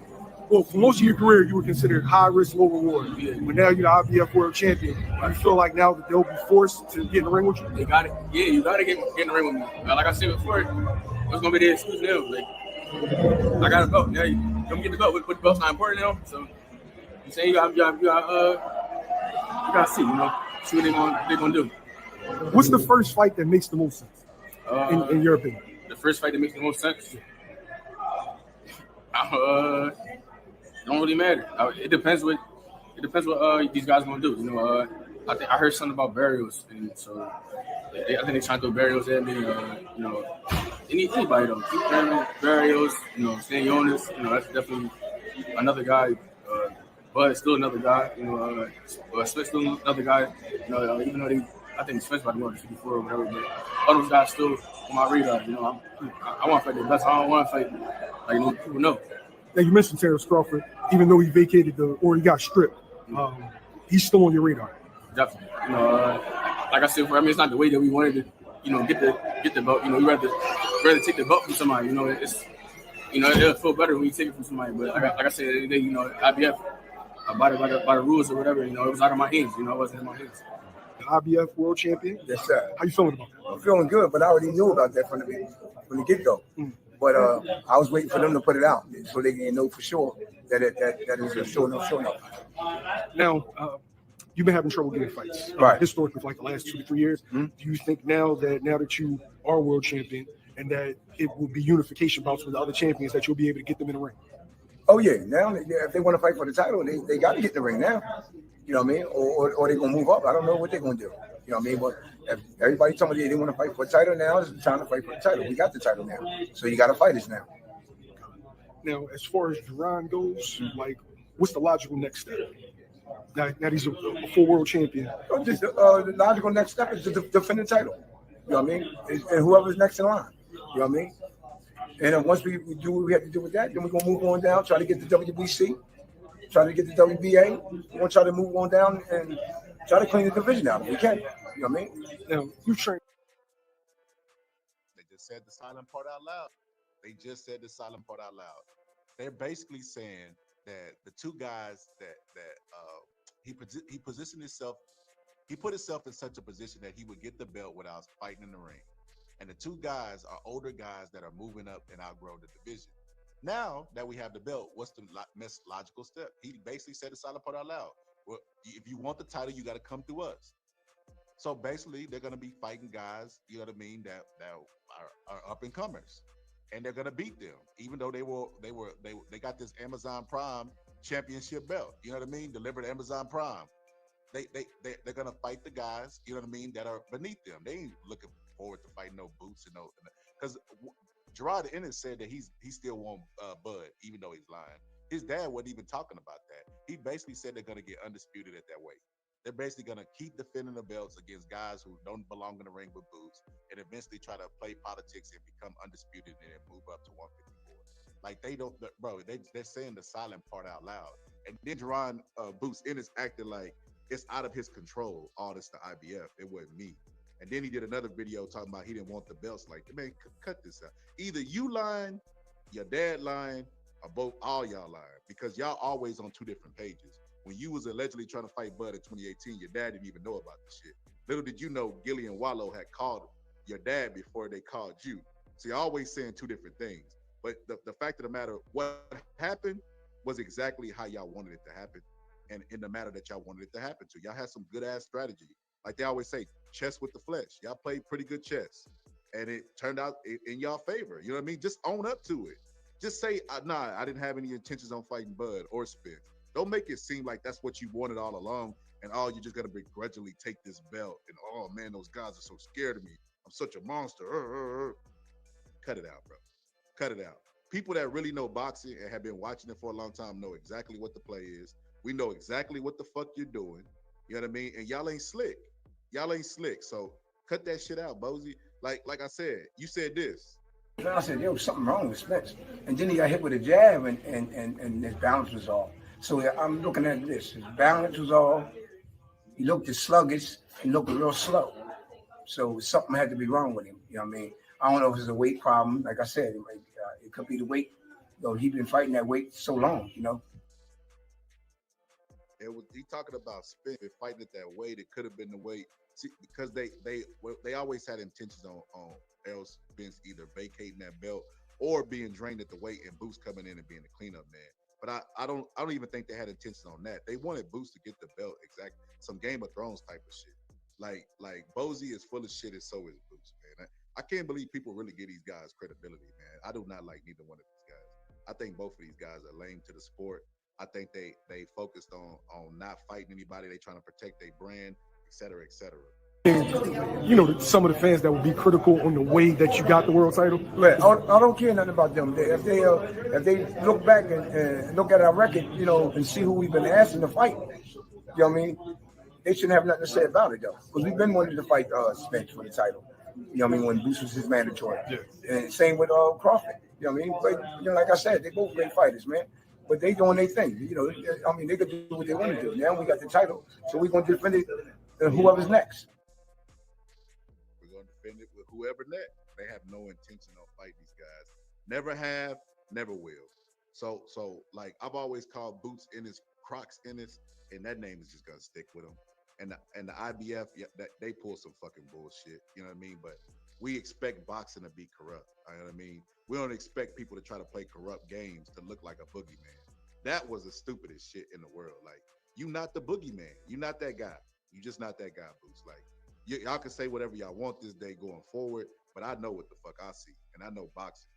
well, for most of your career, you were considered high risk, low reward. Yeah. But now you're the IBF world champion. Do you feel like now that they'll be forced to get in the ring with you? They got it. Yeah, you got to get in the ring with me. Like I said before, it's going to be the excuse now. Like, I got a belt. Now you don't get the belt. But the belt's not important now. So you say you got to see, see what they're going to do. What's the first fight that makes the most sense, in your opinion? The first fight that makes the most sense? Don't really matter. It depends what these guys gonna do. I heard something about burials, and so I think they're trying to throw burials at me. Anybody though, keep burials. Stanionis. That's definitely another guy. Bud still another guy. Smith still another guy. Even though I think Smith about to go to 54 or whatever, but all those guys still on my radar. I want to fight the best. I don't want to fight like people know. Now, you mentioned Terrence Crawford, even though he vacated or he got stripped, he's still on your radar. Definitely. Like I said, it's not the way that we wanted to, get the belt. You rather take the belt from somebody. It'll feel better when you take it from somebody. But like I said, the other day, IBF, abided by the rules or whatever. It was out of my hands. It wasn't in my hands. The IBF world champion. Yes, sir. How you feeling about that? I'm feeling good, but I already knew about that from the get-go. But I was waiting for them to put it out so they can know for sure that it was a sure enough. Now, you've been having trouble getting fights, right? Historically, for like the last 2 to 3 years. Do you think now that you are world champion and that it will be unification bouts with the other champions that you'll be able to get them in the ring? Oh yeah. Now, if they want to fight for the title, they got to get in the ring now. You know what I mean? Or they're gonna move up. I don't know what they're gonna do. You know what I mean? But if everybody told me they want to fight for a title now, it's time to fight for the title. We got the title now, so you got to fight us now. Now, as far as Duran goes, like, what's the logical next step? Now that he's a full world champion. The logical next step is to defend the title. You know what I mean? And whoever's next in line. You know what I mean? And then once we do what we have to do with that, then we're gonna move on down, try to get the WBC, try to get the WBA. We're gonna try to move on down and try to clean the division out if we can. You know what I mean? Now, you train. They just said the silent part out loud. They're basically saying that the two guys that he positioned himself, he put himself in such a position that he would get the belt without fighting in the ring. And the two guys are older guys that are moving up and outgrow the division. Now that we have the belt, what's the next logical step? He basically said the silent part out loud. Well, if you want the title, you got to come through us. So basically, they're gonna be fighting guys, you know what I mean, that are up and comers, and they're gonna beat them, even though they got this Amazon Prime championship belt. You know what I mean? Delivered Amazon Prime. They're gonna fight the guys, you know what I mean, that are beneath them. They ain't looking forward to fighting no Boots and no, because Gerard Ennis said that he still want Bud, even though he's lying. His dad wasn't even talking about that. He basically said they're gonna get undisputed at that weight. They're basically going to keep defending the belts against guys who don't belong in the ring with Boots, and eventually try to play politics and become undisputed and then move up to 154. Like they don't, bro. They're saying the silent part out loud, and then Jerron Boots Ennis acted like it's out of his control. All this to IBF. It wasn't me. And then he did another video talking about he didn't want the belts. Like, man, cut this out. Either you lying, your dad lying, or both all y'all lying, because y'all always on two different pages. When you was allegedly trying to fight Bud in 2018, your dad didn't even know about the shit. Little did you know Gillian Wallow had called your dad before they called you. So you're always saying two different things. But the fact of the matter, what happened was exactly how y'all wanted it to happen, and in the manner that y'all wanted it to happen to. Y'all had some good ass strategy. Like they always say, chess with the flesh. Y'all played pretty good chess, and it turned out in y'all favor. You know what I mean? Just own up to it. Just say, nah, I didn't have any intentions on fighting Bud or Spence. Don't make it seem like that's what you wanted all along, and you're just gonna begrudgingly take this belt. And oh man, those guys are so scared of me. I'm such a monster. Cut it out, bro. Cut it out. People that really know boxing and have been watching it for a long time know exactly what the play is. We know exactly what the fuck you're doing. You know what I mean? And y'all ain't slick. Y'all ain't slick. So cut that shit out, Bozy. Like I said, you said this. I said, there was something wrong with Spence. And then he got hit with a jab and his balance was off. So I'm looking at this. His balance was off. He looked as sluggish. He looked real slow. So something had to be wrong with him. You know what I mean? I don't know if it's a weight problem. Like I said, it could be the weight. He's been fighting that weight so long, you know. He talking about Spence fighting at that weight. It could have been the weight. See, because they always had intentions on Errol Spence either vacating that belt or being drained at the weight and Boots coming in and being the cleanup man. But I don't even think they had intentions on that. They wanted Boots to get the belt, exactly some Game of Thrones type of shit. Like Bozy is full of shit, and so is Boots, man. I can't believe people really give these guys credibility, man. I do not like neither one of these guys. I think both of these guys are lame to the sport. I think they focused on not fighting anybody. They trying to protect their brand, et cetera, et cetera. You know, some of the fans that would be critical on the way that you got the world title. Right. I don't care nothing about them. If they look back and look at our record, you know, and see who we've been asking to fight, you know what I mean? They shouldn't have nothing to say about it though, because we've been wanting to fight Spence for the title. You know what I mean? When Boots was his mandatory, and same with Crawford. You know what I mean? But you know, like I said, they both great fighters, man. But they doing their thing. You know, I mean, they could do what they want to do. Now we got the title, so we're gonna defend it. Whoever's next. We're gonna defend it with whoever next. They have no intention on fighting these guys. Never have, never will. So like I've always called Boots Ennis, Crocs Ennis, and that name is just gonna stick with them. And the IBF, that they pull some fucking bullshit. You know what I mean? But we expect boxing to be corrupt. You know what I mean? We don't expect people to try to play corrupt games to look like a boogeyman. That was the stupidest shit in the world. Like, you not the boogeyman. You not that guy. You just not that guy, Boots. Like, y'all can say whatever y'all want this day going forward, but I know what the fuck I see, and I know boxing.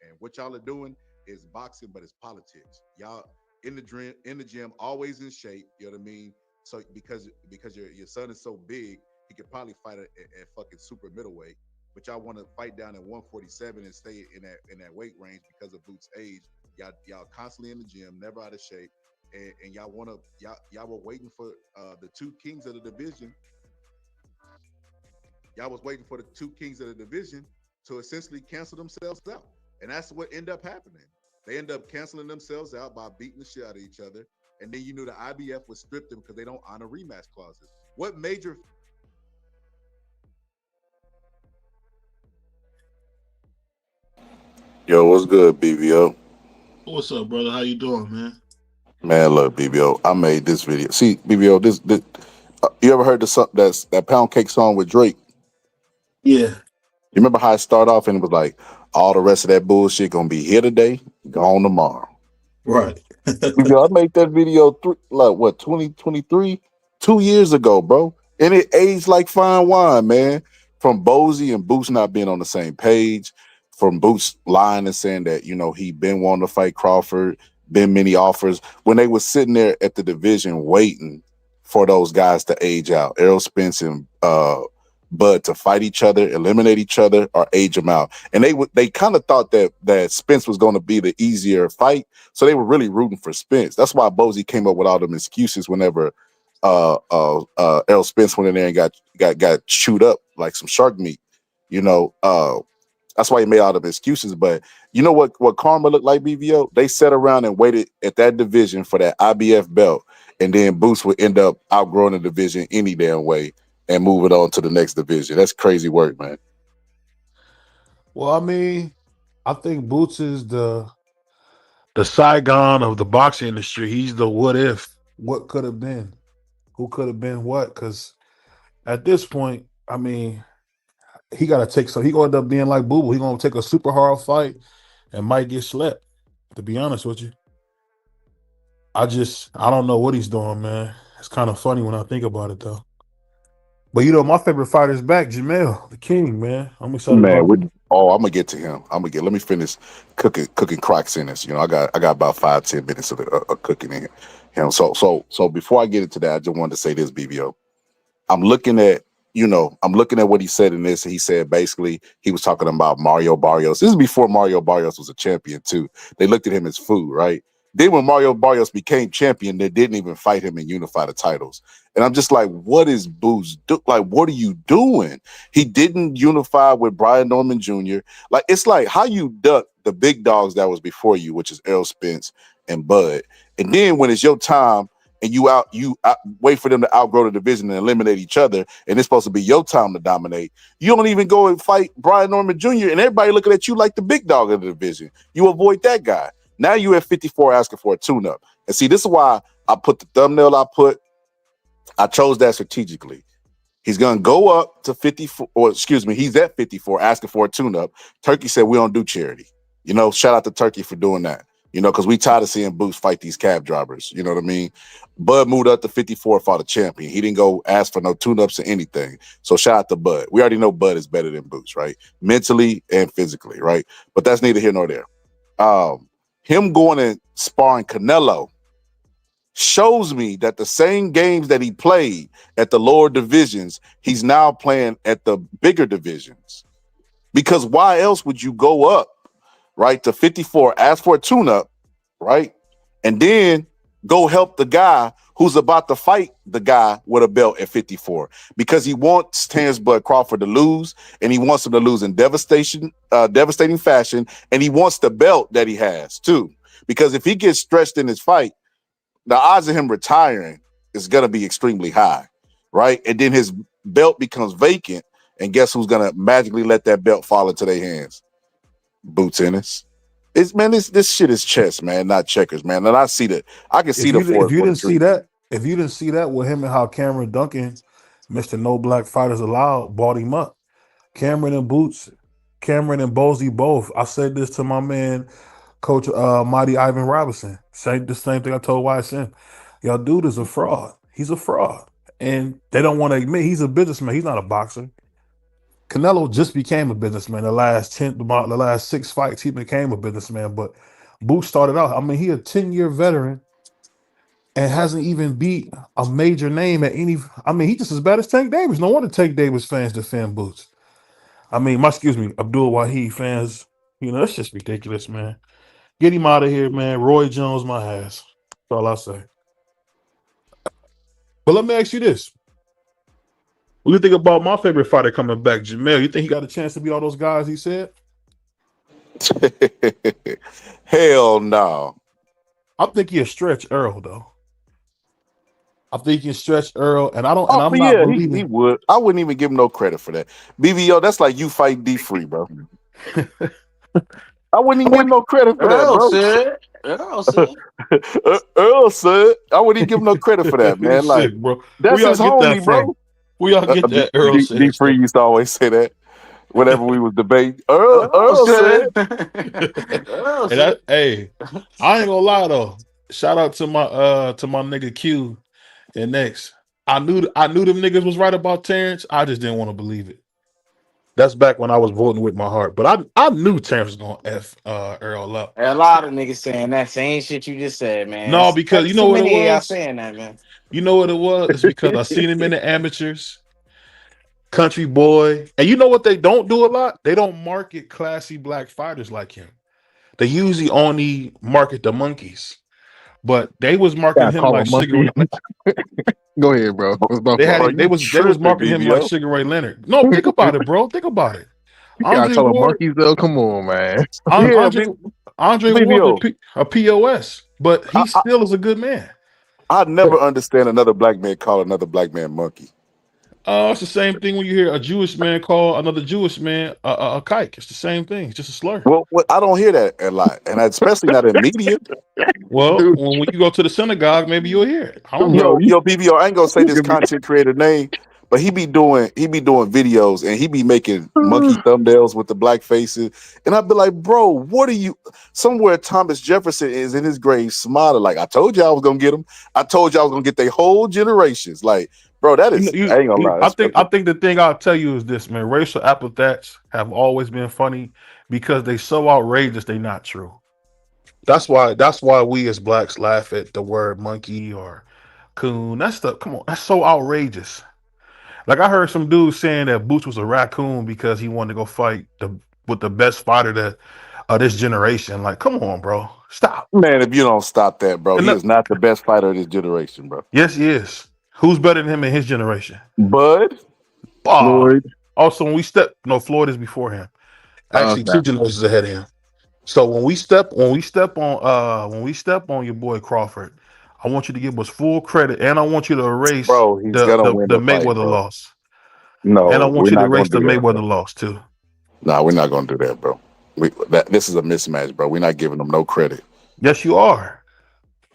And what y'all are doing is boxing, but it's politics. Y'all in the gym, always in shape. You know what I mean? So because your son is so big, he could probably fight at fucking super middleweight. But y'all want to fight down at 147 and stay in that weight range because of Boots' age. Y'all constantly in the gym, never out of shape, and y'all were waiting for the two kings of the division. Y'all was waiting for the two kings of the division to essentially cancel themselves out, and that's what ended up happening. They end up canceling themselves out by beating the shit out of each other, and then you knew the IBF would strip them because they don't honor rematch clauses. What major Yo, what's good, BBO? What's up, brother? How you doing, man? Man, look, BBO, I made this video. See, BBO, this you ever heard that Pound Cake song with Drake? Yeah. You remember how it started off and it was like, All the rest of that bullshit gonna be here today, gone tomorrow. Right. I made that video 2023, 2 years ago, bro. And it aged like fine wine, man. From Bozy and Boots not being on the same page, from Boots lying and saying that, he been wanting to fight Crawford, been many offers. When they was sitting there at the division waiting for those guys to age out, Errol Spence and Bud to fight each other, eliminate each other, or age them out. And they kind of thought that Spence was going to be the easier fight, so they were really rooting for Spence. That's why Bozy came up with all them excuses whenever Errol Spence went in there and got chewed up like some shark meat. That's why he made all them excuses. But you know what karma looked like, BVO? They sat around and waited at that division for that IBF belt, and then Boots would end up outgrowing the division any damn way and moving on to the next division. That's crazy work, man. Well, I mean, I think Boots is the Saigon of the boxing industry. He's the what if, what could have been, who could have been what. Because at this point, I mean, he got to take some. He going to end up being like Boo Boo. He going to take a super hard fight and might get slept, to be honest with you. I don't know what he's doing, man. It's kind of funny when I think about it, though. But my favorite fighter's back, Jamel, the King, man. I'm excited about him. I'm gonna get to him. Let me finish cooking Crocs in this. I got about 5-10 minutes of cooking in him. So before I get into that, I just wanted to say this, BBO. I'm looking at what he said in this. He said basically he was talking about Mario Barrios. This is before Mario Barrios was a champion too. They looked at him as food, right? Then when Mario Barrios became champion, they didn't even fight him and unify the titles. And I'm just like, what is Boots like? What are you doing? He didn't unify with Brian Norman Jr. Like, it's like how you duck the big dogs that was before you, which is Errol Spence and Bud. And then when it's your time and you wait for them to outgrow the division and eliminate each other, and it's supposed to be your time to dominate, you don't even go and fight Brian Norman Jr. and everybody looking at you like the big dog of the division. You avoid that guy. Now you at 54 asking for a tune-up. And see, this is why I put the thumbnail I chose that strategically. He's going to go up to 54, he's at 54 asking for a tune-up. Turkey said we don't do charity. Shout out to Turkey for doing that. Because we tired of seeing Boots fight these cab drivers. You know what I mean? Bud moved up to 54 for the champion. He didn't go ask for no tune-ups or anything. So shout out to Bud. We already know Bud is better than Boots, right? Mentally and physically, right? But that's neither here nor there. Him going and sparring Canelo shows me that the same games that he played at the lower divisions, he's now playing at the bigger divisions. Because why else would you go up, right, to 54, ask for a tune-up, right, and then go help the guy who's about to fight the guy with a belt at 54? Because he wants Terrence Bud Crawford to lose, and he wants him to lose in devastating fashion, and he wants the belt that he has too. Because if he gets stretched in his fight, the odds of him retiring is going to be extremely high, right? And then his belt becomes vacant, and guess who's going to magically let that belt fall into their hands? Boots Ennis. This shit is chess, man, not checkers, man. And I see that. I can see If you didn't see that with him and how Cameron Duncan, Mr. No Black Fighters Allowed, bought him up. Cameron and Bozy both. I said this to my man, Coach Mighty Ivan Robinson. The same thing I told YSM. Y'all dude is a fraud. He's a fraud. And they don't want to admit he's a businessman. He's not a boxer. Canelo just became a businessman. The last 6 fights, he became a businessman. But Boots started out. I mean, he a 10-year veteran and hasn't even beat a major name at any. I mean, he just as bad as Tank Davis. No wonder Tank Davis fans defend Boots. I mean, Abdul Wahid fans. That's just ridiculous, man. Get him out of here, man. Roy Jones, my ass. That's all I say. But let me ask you this. What do you think about my favorite fighter coming back, Jamel? You think he got a chance to beat all those guys he said? Hell no. I think he'll stretch Earl, though. I think he can stretch Earl, and I'm not believing he would. I wouldn't even give him no credit for that. BBO, that's like you fighting D Free, bro. I wouldn't even give him no credit for that, bro. Earl said, I wouldn't even give him no credit for that, man. Like, shit, bro. That's his homie, bro. Where y'all get that? Earl said D Free used to always say that. whenever we was debating. Earl said. Hey, I ain't gonna lie though. Shout out to my nigga Q and X. I knew them niggas was right about Terrence. I just didn't want to believe it. That's back when I was voting with my heart. But I knew Terrence was gonna F Earl up. A lot of niggas saying that same shit you just said, man. No, because you know too what it many of y'all was? saying that, man. You know what it was? It's because I seen him in the amateurs, country boy. And you know what they don't do a lot? They don't market classy black fighters like him. They usually only market the monkeys. But they was marketing Yeah, him call like him Sugar monkey. Ray Leonard. Go ahead, bro. It's my They had fault. him, they was marketing him like Sugar Ray Leonard. No, think about it, bro. Think about it. You gotta Andre call them Ward, monkeys though. Come on, man. Andre Ward's a POS, but he still is a good man. I never understand another black man call another black man monkey. It's the same thing when you hear a Jewish man call another Jewish man a kike. It's the same thing. It's just a slur. Well, I don't hear that a lot, and especially not in media. Well, when you go to the synagogue, maybe you'll hear it. I don't know. Yo, BBO, I ain't gonna say this content creator name, but he be doing videos and he be making monkey thumbnails with the black faces, and I'd be like, bro, what are you? Somewhere Thomas Jefferson is in his grave smiling like, I told you I was gonna get him. I told you I was gonna get their whole generations. Like, bro, that is I ain't gonna lie. I think the thing I'll tell you is this, man. Racial epithets have always been funny because they so outrageous they not true. That's why we as blacks laugh at the word monkey or coon. Come on, that's so outrageous. Like I heard some dude saying that Boots was a raccoon because he wanted to go fight with the best fighter of this generation. Like, come on, bro, stop. Man, if you don't stop that, bro, he is not the best fighter of this generation, bro. Yes, he is. Who's better than him in his generation? Bud, Floyd. Also, when we Floyd is before him. Actually, 2 generations ahead of him. So when we step on your boy Crawford, I want you to give us full credit, and I want you to erase he's gonna win the the fight, Mayweather bro. loss. No, And I want we're you to not erase the gonna do that, Mayweather loss too. No, we're not gonna do that, bro. This is a mismatch, bro. We're not giving them no credit. Yes, you are.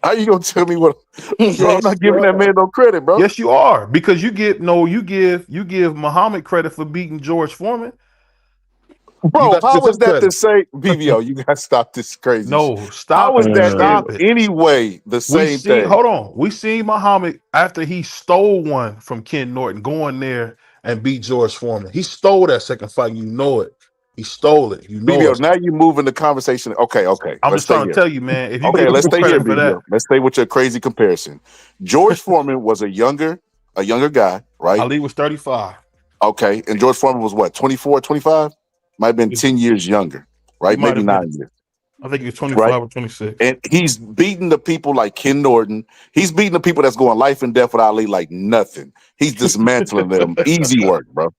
How you gonna tell me what? Bro, I'm not giving that man no credit, bro. Yes, you are, because you give Muhammad credit for beating George Foreman. Bro, how is that the same? BVO, you gotta stop this crazy shit. No, stop How is it. that Stop in it. any way the same thing? Hold on. We seen Muhammad after he stole one from Ken Norton go in there and beat George Foreman. He stole that second fight. You know it. He stole it. You know BVO, it. now you moving the conversation. Okay. I'm Let's just trying stay to here. tell you, man. If you Okay, give let's people stay here, credit for BVO. that, Let's stay with your crazy comparison. George Foreman was a younger guy, right? Ali was 35. Okay, and George Foreman was what, 24, 25? Might have been 10 years younger, right? Maybe 9 years. I think he was 25 right? or 26. And he's beating the people like Ken Norton. He's beating the people that's going life and death with Ali like nothing. He's dismantling them. Easy work, bro.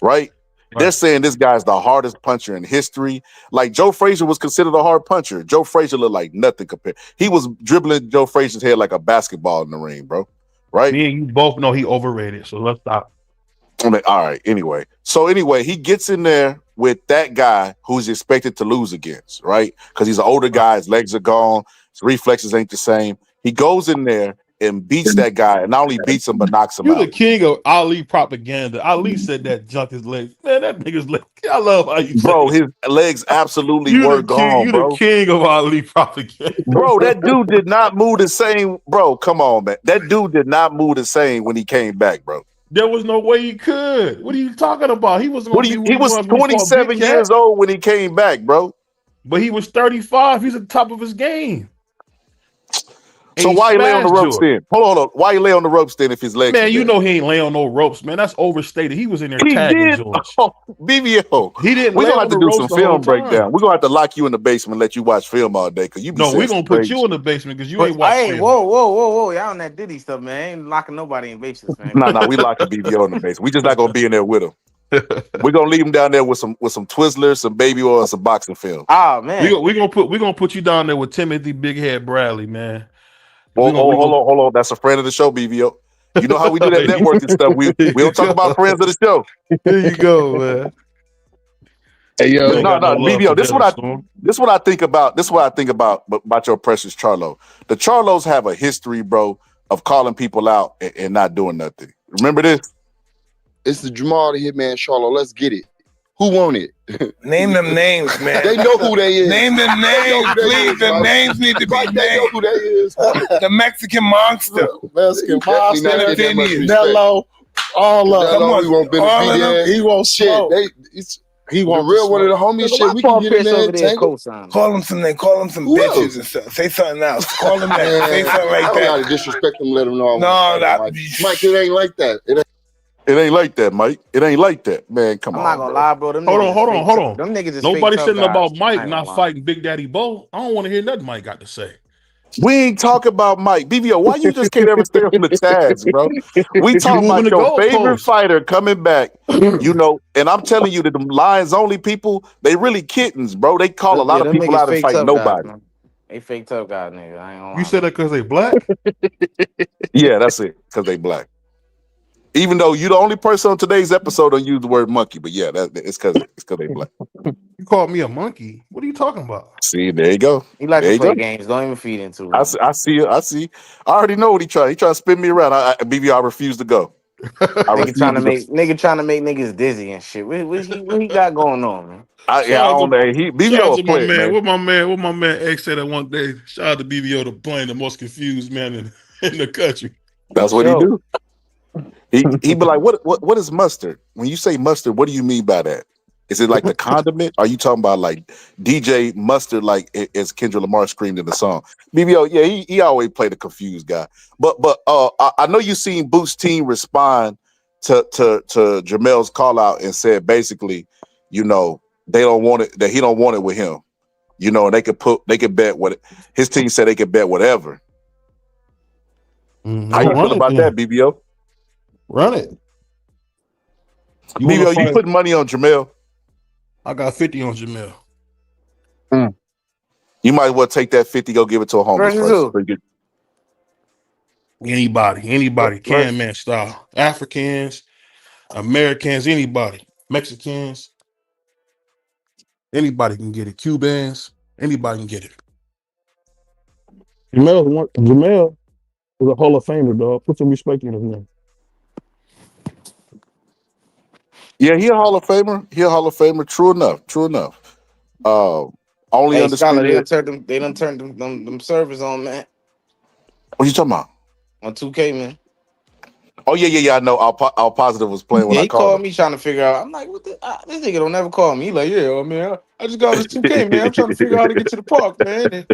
Right? They're saying this guy's the hardest puncher in history. Like Joe Frazier was considered a hard puncher. Joe Frazier looked like nothing compared. He was dribbling Joe Frazier's head like a basketball in the ring, bro. Right? Me and you both know he overrated. So let's stop. I mean, all right. Anyway, he gets in there with that guy who's expected to lose against, right? Because he's an older guy, his legs are gone, his reflexes ain't the same. He goes in there and beats that guy, and not only beats him but knocks him You out. the king of Ali propaganda. Ali said that junk his legs. Man, that nigga's leg. I love how you Bro, say his legs absolutely you were the king. gone, You bro. the king of Ali propaganda. Bro, that dude did not move the same. Bro, come on, man. That dude did not move the same when he came back, bro. There was no way he could. What are you talking about? He wasn't going to be where He was when he fought 27 Big Cat. years old when he came back, bro. But he was 35. He's at the top of his game. So And why he lay on the smashed ropes George. then? Hold on. Why he lay on the ropes then if his legs? Man, you know he ain't lay on no ropes, man. That's overstated. He was in there He tagging did. George. Oh, BBO. He didn't We're lay gonna on have to the do ropes some the whole film time. breakdown. We're gonna have to lock you in the basement and let you watch film all day because you be No, we're saying gonna some put crazy you in the shit. basement because you ain't watching. Hey, whoa. Y'all on that Diddy stuff, man. Ain't locking nobody in basements, man. No, we locking BBO in the basement. We just not gonna be in there with him. We're gonna leave him down there with some Twizzlers, some baby oil, and some boxing film. Oh man, we're gonna put you down there with Timothy Big Head Bradley, man. Hold on. That's a friend of the show, BBO. You know how we do that networking stuff. We don't talk about friends of the show. Here you go, man. Hey yo, No, BBO. This is what I think about. This is what I think about your precious Charlo. The Charlos have a history, bro, of calling people out and not doing nothing. Remember this? It's the Jamal the Hitman Charlo. Let's get it. Who won it? Name them names, man. They know who they is. Name them names, please. The names need to be named. They know who they is. The Mexican monster. Mexican monster. Canelo. All of them. Come on. He won't bend All the of them. He won't shit. He want real one of the homies shit. We can get in there and tangle. Call them some bitches and stuff. Say something else. Call them that. Say something like I that. don't gotta disrespect them. Let them know. Mike, it ain't like that. It ain't like that, Mike. It ain't like that, man. Come on. I'm not gonna lie, bro. Them Hold niggas on. Them niggas is Nobody fake said tough about guys. Mike not fighting Big Daddy Bo. I don't want to hear nothing Mike got to say. We ain't talking about Mike. BBO, why you just can't ever stay on the tags, bro? We talking about your favorite fighter coming back, and I'm telling you that the Lions only people, they really kittens, bro. They call a lot of them people niggas out and fake fight tough nobody. Guys, man. They fake tough guys, nigga. I ain't gonna lie. You said that because they black? Yeah, that's it. Because they black. Even though you the only person on today's episode don't use the word monkey, but yeah, it's because they black. You called me a monkey. What are you talking about? See, there you go. He like there to you play go. games. Don't even feed into it. I see. I already know what he tried. He tried to spin me around. BBO, I refuse to go. Nigga trying to make niggas dizzy and shit. What he got going on, man? I don't know. BBO a player, man. What my man X said that one day. Shout out to BBO to playing the most confused man in the country. That's what he do. He be like, what is mustard? When you say mustard, what do you mean by that? Is it like the condiment? Are you talking about like DJ Mustard, like as Kendrick Lamar screamed in the song? BBO, yeah, he always played a confused guy. But I know you seen Boots' team respond to Jamel's call out and said basically, they don't want it, that he don't want it with him. And they could bet what his team said they could bet whatever. How you feel about that, BBO? Run it. BBO, you putting money on Jamel? I got 50 on Jamel. You might as well take that 50, go give it to a homeless person. Anybody, can man style. Africans, Americans, anybody. Mexicans. Anybody can get it. Cubans, anybody can get it. Jamel is a Hall of Famer, dog. Put some respect in his name. Yeah, he a Hall of Famer. True enough. Only undisputed. They done turned them servers on, man. What you talking about? On 2K, man. Oh yeah. I know. Our positive was playing when I called. He called me trying to figure out. I'm like, what the? This nigga don't never call me. He like, yeah, man. I just got this 2K, man. I'm trying to figure out how to get to the park, man. And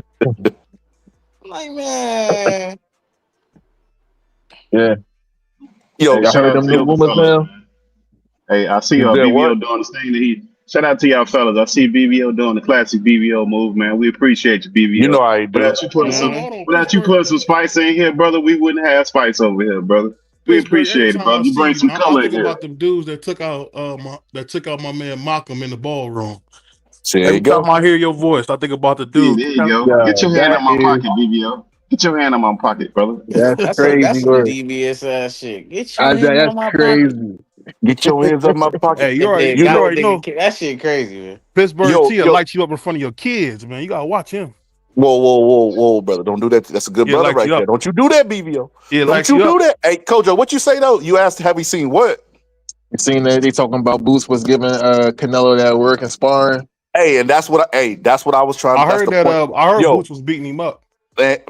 I'm like, man. Yeah. Yo, y'all heard them new rumors now? Hey, I see BBO doing this thing that he. Shout out to y'all fellas. I see BBO doing the classic BBO move, man. We appreciate you, BBO. You know I do. Without you putting some spice in here, brother, we wouldn't have spice over here, brother. We appreciate it, brother. You bring some color in here. I think about them dudes that took out my man Malcolm in the ballroom. Every time I hear your voice, I think about the dude. There you go. Get your hand in my pocket, BBO. Get your hand in my pocket, brother. That's crazy. That's some DBS ass shit. Get your hand in my crazy. pocket. Get your hands up my pocket. Hey, you already know that shit crazy, man. Pittsburgh Tia lights you up in front of your kids, man. You gotta watch him. Whoa, brother! Don't do that. That's a good brother right there. Don't you do that, BBO? Don't you do that? Hey, Kojo, what you say though? You asked, have we seen what? You seen that they talking about Boots was giving Canelo that work and sparring. Hey, and that's what I was trying. I heard that. I heard Boots was beating him up.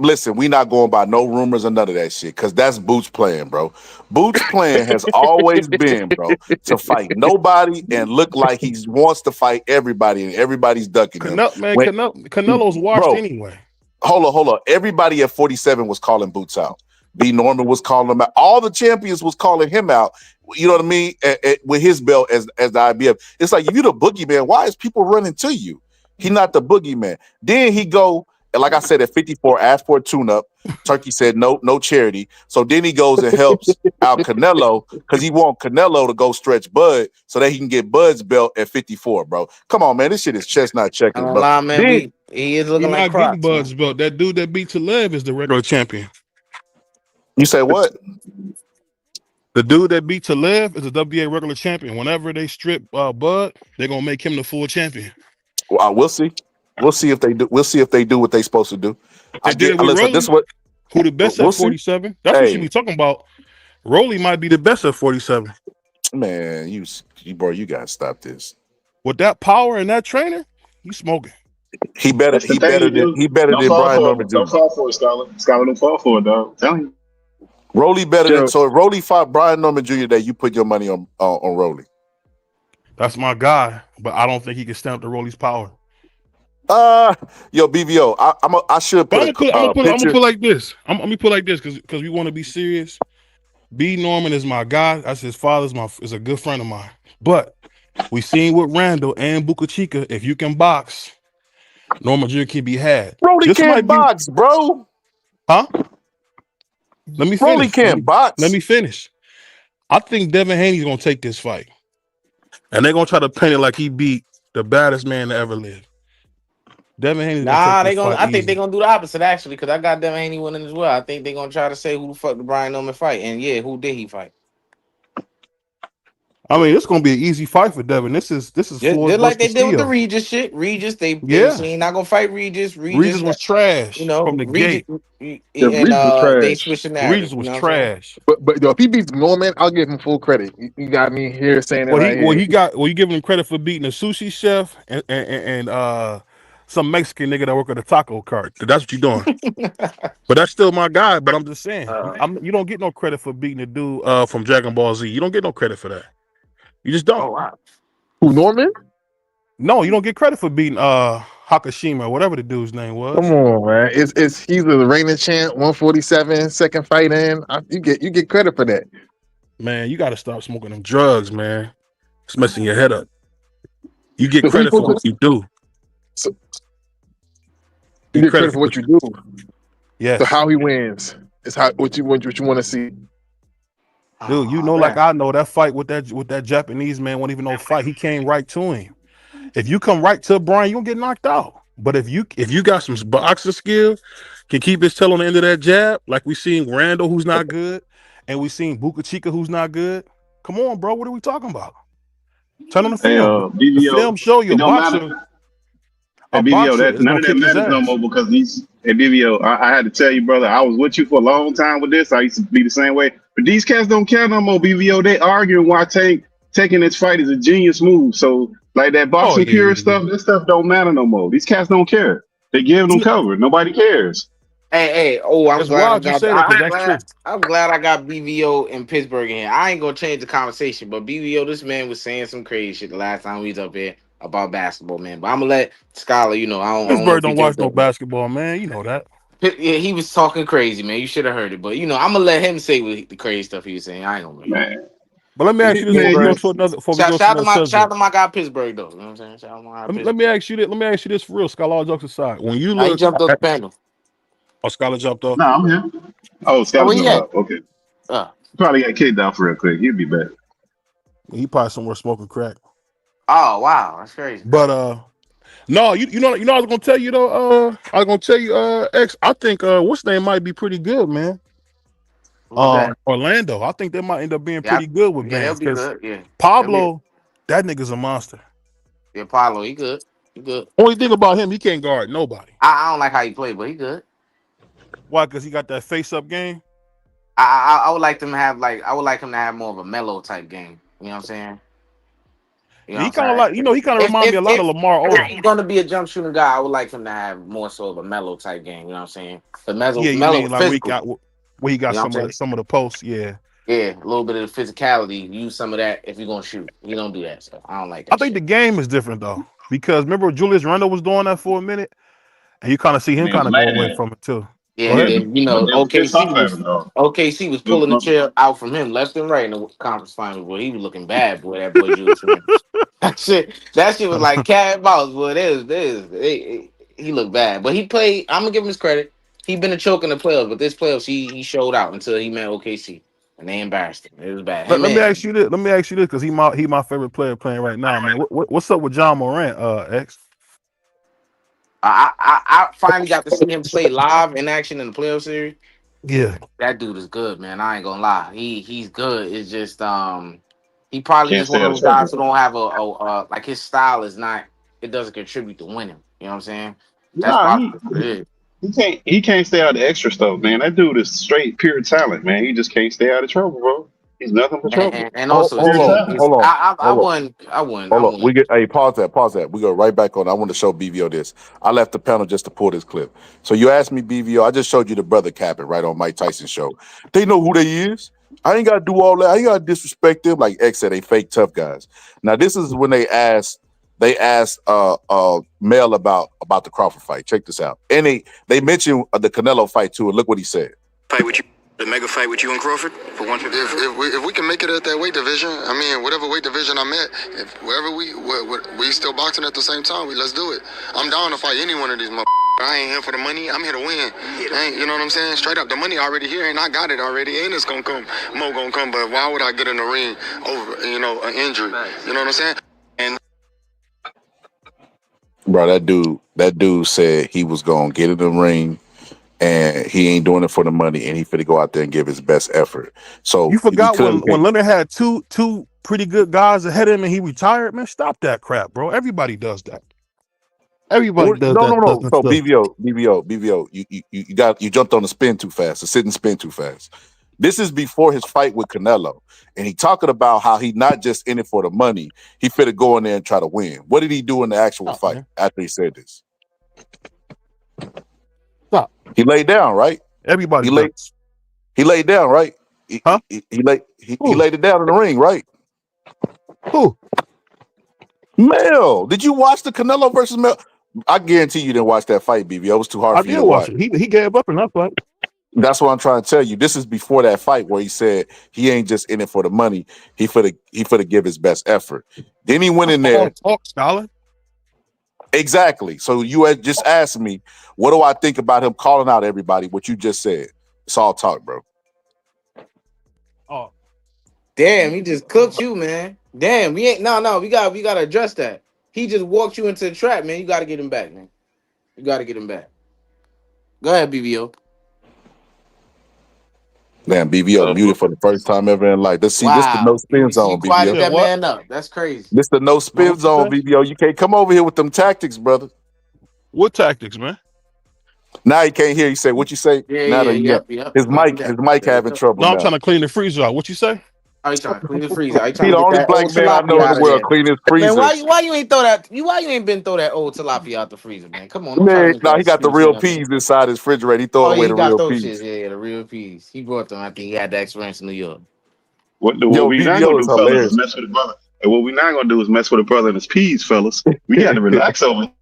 Listen, we not going by no rumors or none of that shit, because that's Boots' plan, bro. Boots' plan has always been, bro, to fight nobody and look like he wants to fight everybody, and everybody's ducking him. Canelo's washed anyway. Hold on. Everybody at 47 was calling Boots out. B. Norman was calling him out. All the champions was calling him out. You know what I mean? With his belt as the IBF. It's like, if you're the boogeyman, why is people running to you? He not the boogeyman. Then he go, and like I said, at 54, asked for a tune-up. Turkey said no charity. So then he goes and helps out Canelo because he want Canelo to go stretch Bud so that he can get Bud's belt at 54, bro. Come on, man. This shit is chestnut checkers, bro. Lie, man. He is looking like Crocs. Bud's belt. That dude that beat Taleb is the regular champion. You say what? The dude that beat Taleb is a WBA regular champion. Whenever they strip Bud, they're gonna make him the full champion. Well, we'll see. We'll see if they do. We'll see if they do what they're supposed to do. This is what who the best at 47. That's what you be talking about. Rolly might be the best at 47. Man, you bro, you gotta stop this. With that power and that trainer, you smoking. He better That's the thing, he dude. better Don't than fall Brian for Norman it. Don't Jr. fall for it, Scholar. Scholar, don't fall for it, dog. Tell you. Rolly better than Sure. so if Rolly fought Brian Norman Jr. that you put your money on Rolly. That's my guy, but I don't think he can stamp the Rolly's power. Yo, BVO, I should But put I'm a gonna picture. put like this. I'm gonna put like this because we want to be serious. B Norman is my guy. That's his father's is a good friend of mine. But we seen with Randall and Buka Chica, if you can box, Norman Jr. can be had. Rolly This might can't be, box, bro. huh? Let me Rolly finish. can't Let box. me finish. I think Devin Haney's gonna take this fight, and they're gonna try to paint it like he beat the baddest man to ever live. Devin Haney's gonna take Nah, this fight I think they're easy. gonna do the opposite actually, because I got them Haney winning as well. I think they're gonna try to say who the fuck the Brian Norman fight, and yeah, who did he fight? I mean, it's gonna be an easy fight for Devin. This is Floyd Just versus like they did with the Castillo. Regis shit. Regis, they was Yeah, saying not gonna fight Regis. Regis was You trash know, from the Regis, gate. Yeah, and Reeves was they trash. switched the narrative. Regis You was know what I'm saying? trash. But yo, if he beats Norman, I'll give him full credit. You got me here saying it Well, right here. you giving him credit for beating a sushi chef and some Mexican nigga that work at a taco cart. That's what you're doing. But that's still my guy. But I'm just saying, you don't get no credit for beating a dude from Dragon Ball Z. You don't get no credit for that. You just don't. Oh wow. Who, Norman? No, you don't get credit for beating Hakashima or whatever the dude's name was. Come on, man. He's the reigning champ, 147, second fight in. You get credit for that. Man, you got to stop smoking them drugs, man. It's messing your head up. You get So who you credit for what supposed to? you do. So you You get credit for what what you do. So Yes. how he wins is what you want to see. Dude, you know, like I know that fight with that Japanese man wasn't even no fight. He came right to him. If you come right to Brian, you gonna get knocked out. But if you got some boxing skill, can keep his tail on the end of that jab, like we seen Randall, who's not good, and we seen Buka Chica, who's not good. Come on, bro. What are we talking about? Turn on the Hey, film. The BBO, film show you it a don't matter. boxer. Hey, A BBO, boxer that is none gonna of that kick his matters no ass. more because these. Hey, BBO, I had to tell you, brother, I was with you for a long time with this. I used to be the same way, but these cats don't care no more. BBO, they arguing why taking this fight is a genius move. So, like that Oh boxing pure yeah. stuff, that stuff don't matter no more. These cats don't care. They give them cover. Nobody cares. Hey, oh, I'm It's glad I wild you got. say that because that's true. I'm glad I got BVO in Pittsburgh in here. I ain't gonna change the conversation, but BVO, this man was saying some crazy shit the last time we was up here about basketball, man. But I'm gonna let Scholar, I don't know Pittsburgh if he don't watch jumped no up. basketball, man. You know that. Yeah, he was talking crazy, man. You should have heard it, but I'm gonna let him say the crazy stuff he was saying. I ain't gonna. Man, But let me ask you this before man, we go you to another Shout out subject. to my guy Pittsburgh though. You know what I'm saying? Shout out to my guy Let Pittsburgh. me ask you this. Let me ask you this for real, Scholar. All jokes aside, when you Now he look jumped off the at panel. Scholar jumped off. no, I'm here. Oh, Oh, Scott where he jumped at? up. Okay, probably got kicked off real quick. He'll be back. He probably somewhere smoking crack. Oh wow, that's crazy. But no, you know I was gonna tell you though. I was gonna tell you, X. I think what's name might be pretty good, man. Who's that? Orlando. I think they might end up being Yeah, pretty good with they'll Vance be because good. Yeah, Pablo, that nigga's a monster. Yeah, Apollo, he good. He good. Only thing about him, he can't guard nobody. I don't like how he play, but he good. Why? Because he got that face up game. I would like them to have I would like him to have more of a mellow type game. You know what I'm saying? You know He what kind of I'm like, saying? he kind of remind me a lot of Lamar If Odom. he's gonna be a jump shooting guy, I would like him to have more so of a mellow type game. You know what I'm saying? The Yeah, you mellow mean like physical. where he got You know what I'm saying? some of the posts. Yeah, Yeah, a little bit of the physicality. Use some of that if you're gonna shoot. You don't do that, so I don't like I that think the shit. game is different though because remember Julius Randle was doing that for a minute, and you kind of see him And he kind was of go mad away at him. from it too. Go Yeah, and ahead. then But they was pissed off at him, though. OKC was pulling the chair out from him left and right in the conference finals. Boy, he was looking bad, boy. That boy Julius Randle. That shit was like cat and mouse, boy. He looked bad, but he played. I'm gonna give him his credit. He been a choke in the playoffs, but this playoffs he showed out until he met OKC, and they embarrassed him. It was bad. Hey Let me man, ask you this. Let me ask you this because he my favorite player playing right now, man. What's up with John Morant, X? I finally got to see him play live in action in the playoff series. Yeah, That dude is good, man. I ain't gonna lie. He's good. It's just he probably Can't just one stay of out of those guys trouble. who don't have like his style is not. It doesn't contribute to winning. You know what I'm saying? That's Nah, probably what it is. he can't stay out of the extra stuff, man. That dude is straight pure talent, man. He just can't stay out of trouble, bro. He's nothing but trouble. And Hold, also his hold team. on, hold on, I hold on. won. I won. I Hold on. We won. get pause that. We go right back on. I want to show BVO this. I left the panel just to pull this clip. So you asked me, BVO, I just showed you the brother capping right on Mike Tyson's show. They know who they is. I ain't gotta do all that. I ain't gotta disrespect them. Like X said, they fake tough guys. Now, this is when they asked Mel about the Crawford fight. Check this out. And they mentioned the Canelo fight too, and look what he said. Fight with you, the mega fight with you and Crawford for 150. If we can make it at that weight division, I mean, whatever weight division I'm at, if wherever we still boxing at the same time, let's do it. I'm down to fight any one of these motherfuckers. I ain't here for the money. I'm here to win. You know what I'm saying? Straight up, the money already here, and I got it already. And it's gonna come, Mo gonna come. But why would I get in the ring over, an injury? You know what I'm saying? And Bro, that dude said he was gonna get in the ring and he ain't doing it for the money and he finna go out there and give his best effort. So You we forgot clearly when Leonard had two pretty good guys ahead of him and he retired, man. Stop that crap, bro. Everybody does that. Everybody does no. that So stuff. BVO, you jumped on the spin too fast, the sit and spin too fast. This is before his fight with Canelo, and he talking about how he not just in it for the money. He finna go in there and try to win. What did he do in the actual fight man. after he said this? Stop. He laid down, right? Everybody He laid down, right? He laid it down in the ring, right? Who? Mel, did you watch the Canelo versus Mel? I guarantee you didn't watch that fight, BVO. It was too hard I for you did to watch watch. it. He gave up in that fight. That's what I'm trying to tell you. This is before that fight where he said he ain't just in it for the money. He for to give his best effort. Then he went in there. Talk, scholar. Exactly. So you had just asked me, what do I think about him calling out everybody? What you just said. It's all talk, bro. Oh, Damn, he just cooked you, man. Damn, we ain't. No. We gotta address that. He just walked you into the trap, man. You gotta get him back, man. You gotta get him back. Go ahead, BVO. Damn, BVO muted for the first time ever in life. Let's see, this the no Wow, spin you zone, quieted BVO. that man up. That's crazy. This the no spin What you zone, say? BVO. You can't come over here with them tactics, brother. What tactics, man? Now he can't hear you say what you say. Now that Yep. his Calm mic down. having trouble No, I'm trying now. to clean the freezer out. What you say? Are you trying to clean the freezer? Are you He trying the to get only that old black man I know tilapia in the out of world there? clean his Man, freezer. why you ain't throw that? Why you ain't been throw that old tilapia out the freezer, man? Come on, don't try to Man, make no, that he got the excuse, real man. peas inside his refrigerator. He throwing Oh yeah, away he the got real those peas. shits. Yeah, the real peas. He brought them. I think he had that experience in New York. What Yo, we not BBO gonna is do, fellas, is hilarious. mess with the brother. And what we not gonna do is mess with a brother and his peas, fellas. We got to relax over.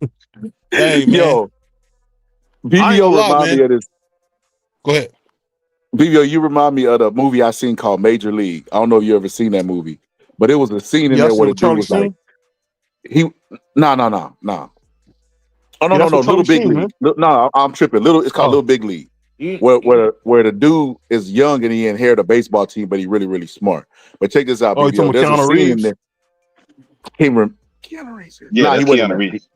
Hey, man. Yo, I ain't gonna BBO lie, remind man. me of this. Go ahead. BBO, you remind me of the movie I seen called Major League. I don't know if you ever seen that movie, but it was a scene in Yeah, I there see where the what dude Charlie was like, seen. no. Oh Yeah, no, that's what Little Charlie Big seen, League. man. No, I'm tripping. It's called Oh, Little Big League. You, Where the dude is young and he inherited a baseball team, but he really, really smart. But check this out, you talking BBO. about There's a Keanu scene in Reeves? there. Keanu Reeves. Yeah, Nah, he that's wasn't in Keanu that. Reeves.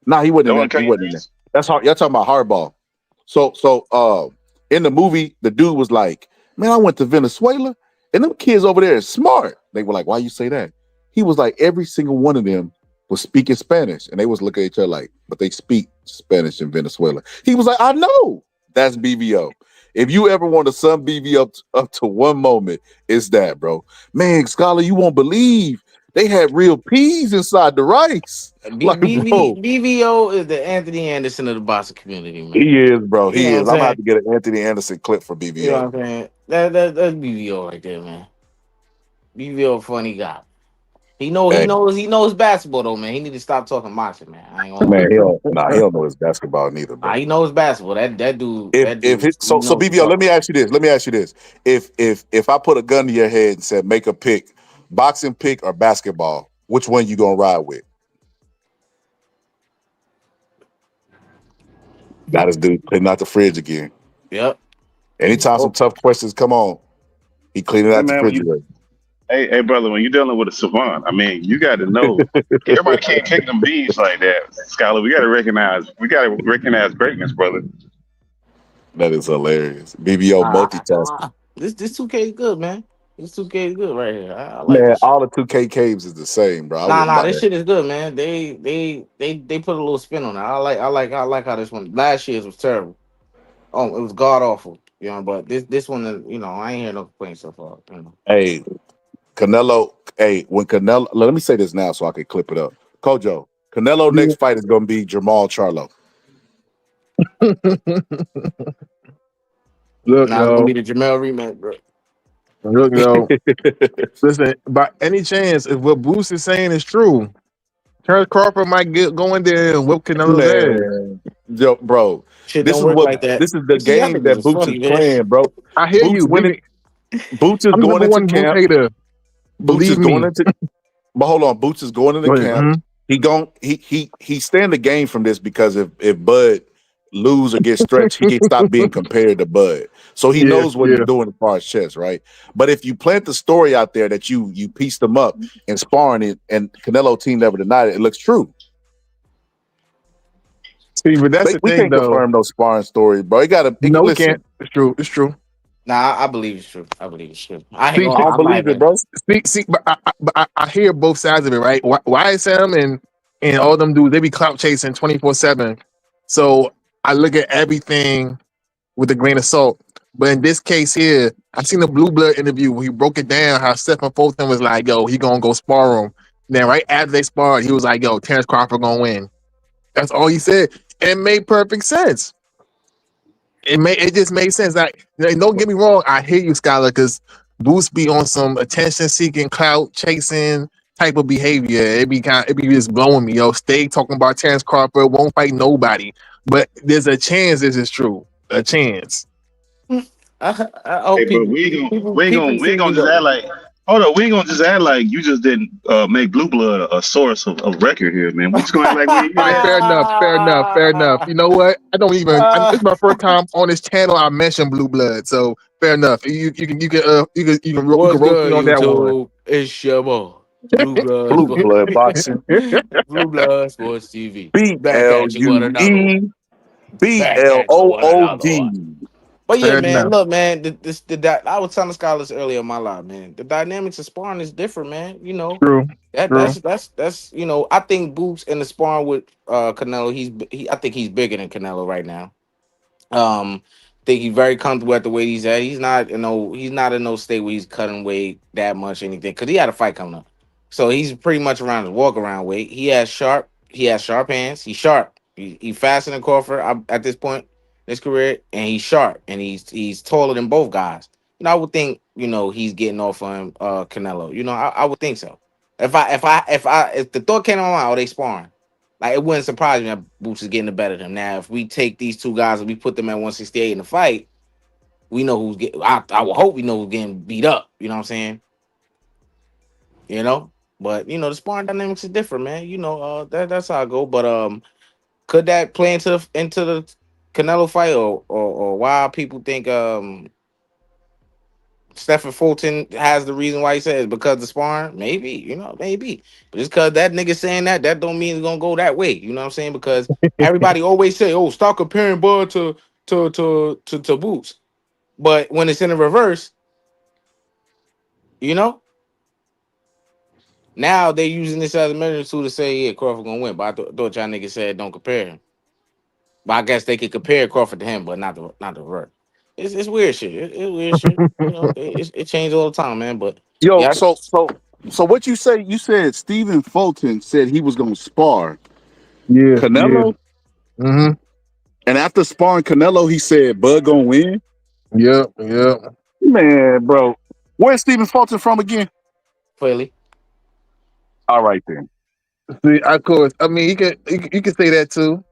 Nah, he wasn't That in one that. He Keanu wasn't in that. Reeves. That's hard. Y'all talking about hardball. So in the movie, the dude was like, "Man, I went to Venezuela, and them kids over there is smart." They were like, "Why you say that?" He was like, every single one of them was speaking Spanish, and they was looking at each other like, "But they speak Spanish in Venezuela." He was like, "I know." That's BVO. If you ever want to sum BV up to one moment, it's that, bro. Man, Scholar, you won't believe they had real peas inside the rice. Like, bro, BVO is the Anthony Anderson of the boxing community, man. he is, bro. You know He what I'm is. I'm gonna saying? have to get an Anthony Anderson clip for You know BVO. what I'm saying? That's BVO right there, man. BVO funny guy. He Hey, knows basketball though, man. He need to stop talking boxing, man. I ain't gonna lie. man, he don't know his basketball neither, Nah, bro. he knows basketball. That If dude, it, he so knows what he's BVO, let talking me about. ask you this. Let me ask you this. If I put a gun to your head and said make a pick, boxing pick or basketball, which one you gonna ride with? Got his dude cleaning out the fridge again. Yep. Anytime some tough questions come on, he cleaning Hey out the man, refrigerator. hey brother, when you're dealing with a savant, I mean, you got to know. Everybody can't pick them bees like that, Scholar. We got to recognize greatness, brother. That is hilarious. BBO I ain't gonna multitasking. lie. This 2K is good, man. This 2K is good right here. I like Man, this shit. all the 2K caves is the same, bro. I wouldn't Nah, buy this that. shit is good, man. They put a little spin on it. I like how this one last year's was terrible. Oh, it was god awful, you know. But this one, I ain't hear no complaints so far. You know. Hey, Canelo. Hey, when Canelo, let me say this now so I can clip it up. Kojo, Canelo Yeah. next fight is gonna be Jamal Charlo. Look, Now it's gonna be yo. the Jamel rematch, bro. Look, yo. Listen, by any chance, if what Boost is saying is true, Terrence Crawford might go in there and whip Canelo's ass. Man, yo, bro, Shit this don't is work what like that. this is the See, y'all game niggas that is Boots is funny, man. playing, bro. I hear you. Boots, Boots is I'm the going number into one Boost camp. hater. Boots is Believe going me. into. But hold on, Boots is going into Go ahead. camp. He stand to gain from this because if Bud lose or get stretched, he can stop being compared to Bud. So he Yeah, knows what he's yeah. doing as far as chess, right? But if you plant the story out there that you pieced them up and sparring it, and Canelo team never denied it, it looks true. See, but that's the We thing, can't though. confirm those sparring stories, bro. No, we Listen. can't. It's true. It's true. Nah, I believe it's true. I believe it's true. I ain't See, gonna. I don't I'm not believe it, even. bro. see, but I hear both sides of it, right? YSM and all them dudes, they be clout chasing 24/7. So I look at everything with a grain of salt. But in this case here, I seen the Blue Blood interview where he broke it down how Stephen Fulton was like, yo, he gonna go spar him. Then right after they sparred, he was like, yo, Terrence Crawford gonna win. That's all he said. And it made perfect sense. It just made sense. Like, don't get me wrong, I hear you, Skylar, because Boost be on some attention seeking, clout chasing type of behavior. It be just blowing me. Yo, stay talking about Terrence Crawford, won't fight nobody. But there's a chance this is true. A chance. I hope Hey, bro, people, people we ain't see me gonna just though. act like. Hold on, we ain't gonna just act like you just didn't make Blue Blood a source of record here, man. We just gonna act like we ain't hear All right, that. fair enough. You know what? I don't even. It's my first time on this channel. I mentioned Blue Blood, so fair enough. You What's can roast me good, on that one. YouTube? It's your boy, Blue Blood, Blue blood boxing. Blue Blood Sports TV. B Back L at you with U another one. E B Back L at you O with O another one. D. But yeah, Fair man, enough. look, man, I was telling scholars earlier in my life, man, the dynamics of sparring is different, man. You know, True. True. that's you know, I think Boots in the sparring with Canelo, I think he's bigger than Canelo right now. Think he's very comfortable at the weight he's at. He's not in no state where he's cutting weight that much or anything because he had a fight coming up. So he's pretty much around his walk around weight. He has sharp hands. He's sharp. He faster than Crawford at this point in his career, and he's sharp and he's taller than both guys. I would think he's getting off on Canelo. I would think so. If the thought came to my mind, oh, they sparring. Like it wouldn't surprise me that Boots is getting the better of him. Now, if we take these two guys and we put them at 168 in the fight, we know who's getting. I would hope we know who's getting beat up. You know what I'm saying? You know, but the sparring dynamics is different, man. That's how I go. But could that play into the Canelo fight, or why people think Stephen Fulton has the reason why he says because the sparring? Maybe, maybe. But just because that nigga saying that don't mean it's gonna go that way. You know what I'm saying? Because everybody always say, "Oh, stop comparing Bud to Boots." But when it's in the reverse, you know, now they're using this as a measuring tool to say, "Yeah, Crawford gonna win." But I thought y'all niggas said don't compare him. But I guess they could compare Crawford to him, but not the reverse. It's weird shit. It's weird shit. It changes all the time, man. But Yo, yeah, so what you say? You said Stephen Fulton said he was gonna spar Yeah. Yeah. Canelo, Mm-hmm. and after sparring Canelo, he said Bud gonna win. Yep. Yep. Man, bro, where's Stephen Fulton from again? Philly. All right then. See, of course. I mean, you can say that too,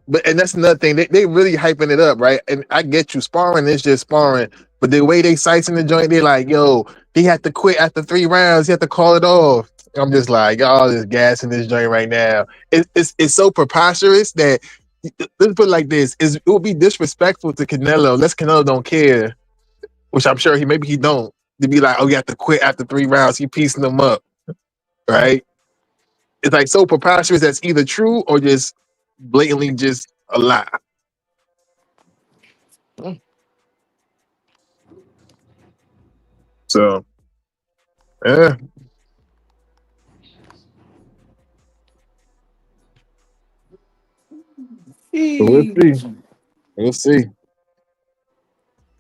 but and that's another thing. They really hyping it up, right? And I get you. Sparring is just sparring, but the way they slicing the joint, they're like, "Yo, he had to quit after 3 rounds. He had to call it off." I'm just like, y'all is gas in this joint right now. It's so preposterous that let's put it like this: it would be disrespectful to Canelo unless Canelo don't care, which I'm sure maybe he don't. To be like, "Oh, you have to quit after 3 rounds." He piecing them up, right? It's like so preposterous that's either true or just blatantly just a lie. So yeah, we'll see. We'll see.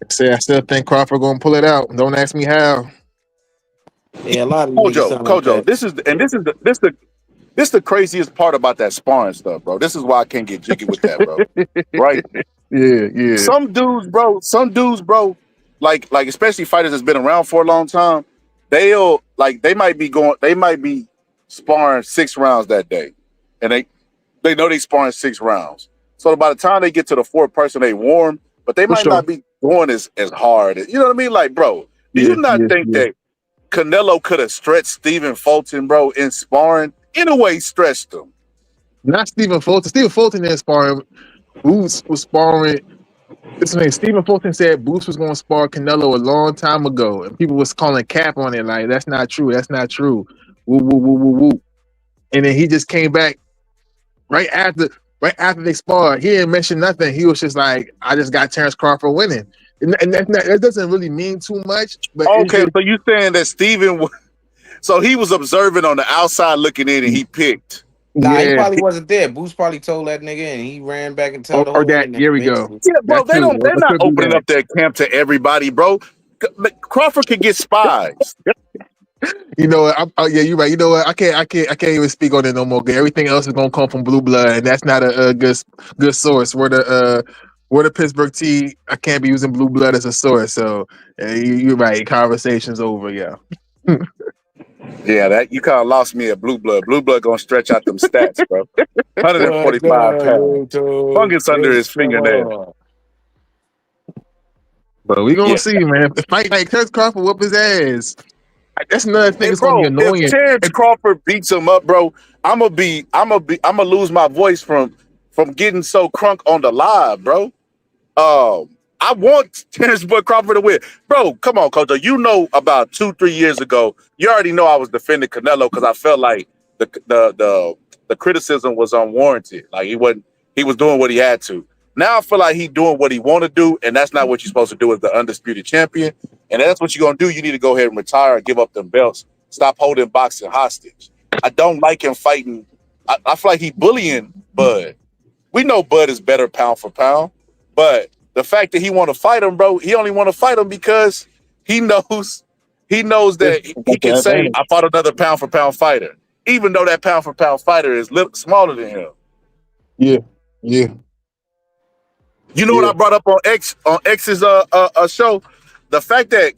I still think Crawford gonna pull it out. Don't ask me how. Yeah, a lot of niggas sound like Kojo, that. this the craziest part about that sparring stuff, bro. This is why I can't get jiggy with that, bro. Right? Yeah. Some dudes, bro, like especially fighters that's been around for a long time, they might be sparring 6 rounds that day. And they know they sparring 6 rounds. So by the time they get to the fourth person, they warm, but they For might sure. not be going as hard. You know what I mean? Like, bro, do you not think Yeah. that Canelo could have stretched Stephen Fulton, bro, in sparring? In a way, stretched him. Not Stephen Fulton. Stephen Fulton didn't sparring. Boots was sparring. This name, Stephen Fulton said Boots was going to spar Canelo a long time ago, and people was calling cap on it, like that's not true. That's not true. Woo woo woo woo woo. And then he just came back right after they sparred. He didn't mention nothing. He was just like, I just got Terrence Crawford winning, and that doesn't really mean too much. But it's Okay, just so you saying that so he was observing on the outside looking in and he picked. Nah, he probably wasn't there. Boost probably told that nigga, and he ran back and told the or whole that. internet, Here we go. basically. Yeah, bro, That too. they're It not could be opening that. up their camp to everybody, bro. Crawford could get spies. You know what? Yeah, you're right. You know what? I can't even speak on it no more. Everything else is gonna come from Blue Blood, and that's not a good source. We're the Pittsburgh Tea. I can't be using Blue Blood as a source. So you're right. Conversation's over. Yeah. Yeah, that you kind of lost me at Blue Blood. Blue Blood gonna stretch out them stats, bro. What 145 the pounds. YouTube? Fungus under his fingernail. But we gonna Yeah. see, man. If fight like Terrence Crawford whoop his ass. That's another thing. Hey, It's gonna be bro, if annoying. Terrence Crawford beats him up, bro, I'm gonna lose my voice from getting so crunk on the live, bro. I want Terrence Boy Crawford to win. Bro, come on, Coach. You know about 2-3 years ago, you already know I was defending Canelo because I felt like the criticism was unwarranted. Like he was doing what he had to. Now I feel like he's doing what he want to do, and that's not what you're supposed to do as the undisputed champion. And that's what you're gonna do. You need to go ahead and retire and give up them belts. Stop holding boxing hostage. I don't like him fighting. I feel like he bullying Bud. We know Bud is better pound for pound, but the fact that he want to fight him, bro, he only want to fight him because he knows that he can say, I fought another pound for pound fighter, even though that pound for pound fighter is little smaller than him. Yeah. You know what I brought up on X's show? The fact that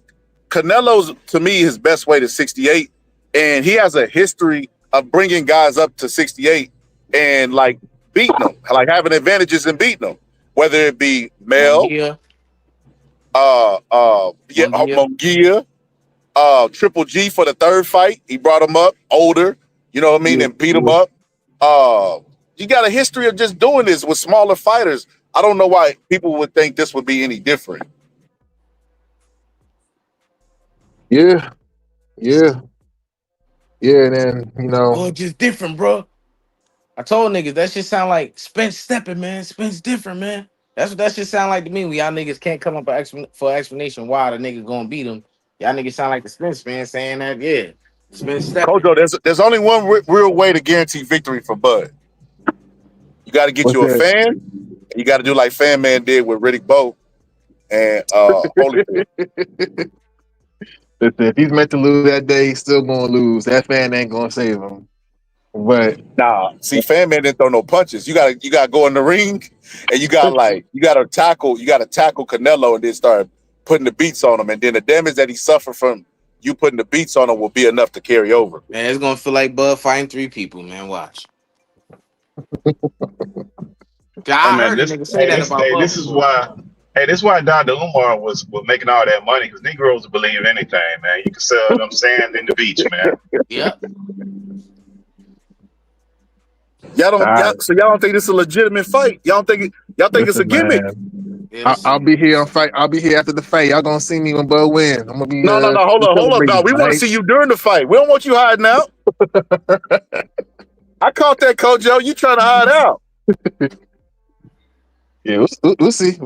Canelo's, to me, his best weight is 68, and he has a history of bringing guys up to 68 and like beating them, like having advantages in beating them, whether it be Mel, Munguia. Munguia, Triple G for the third fight. He brought him up older, you know what I mean, and beat him up. You got a history of just doing this with smaller fighters. I don't know why people would think this would be any different. Yeah. And then Oh, just different, bro. I told niggas that shit sound like Spence stepping, man. Spence different, man. That's what that shit sound like to me. When y'all niggas can't come up for explanation why the nigga gonna beat him. Y'all niggas sound like the Spence man saying that, yeah. Spence stepping. Kojo, there's only one real way to guarantee victory for Bud. You got to get What's you a that? fan. And you got to do like Fan Man did with Riddick Bowe and Holyfield. If he's meant to lose that day, he's still gonna lose. That fan ain't gonna save him. But nah, see, Fan Man didn't throw no punches. You gotta go in the ring and you gotta tackle Canelo and then start putting the beats on him, and then the damage that he suffered from you putting the beats on him will be enough to carry over. Man, it's gonna feel like Bud fighting 3 people, man. Watch. I heard a nigga say that about Bud. This is why Dr. Umar was making all that money, because Negroes believe anything, man. You can sell them sand in the beach, man. Yep. Y'all don't think this is a legitimate fight? Y'all think it's a gimmick? I'll be here on fight. I'll be here after the fight. Y'all gonna see me when Bud wins. I'm gonna be. No, hold up. No, we want to see you during the fight. We don't want you hiding out. I caught that, Kojo. You trying to hide out? Yeah, we'll see.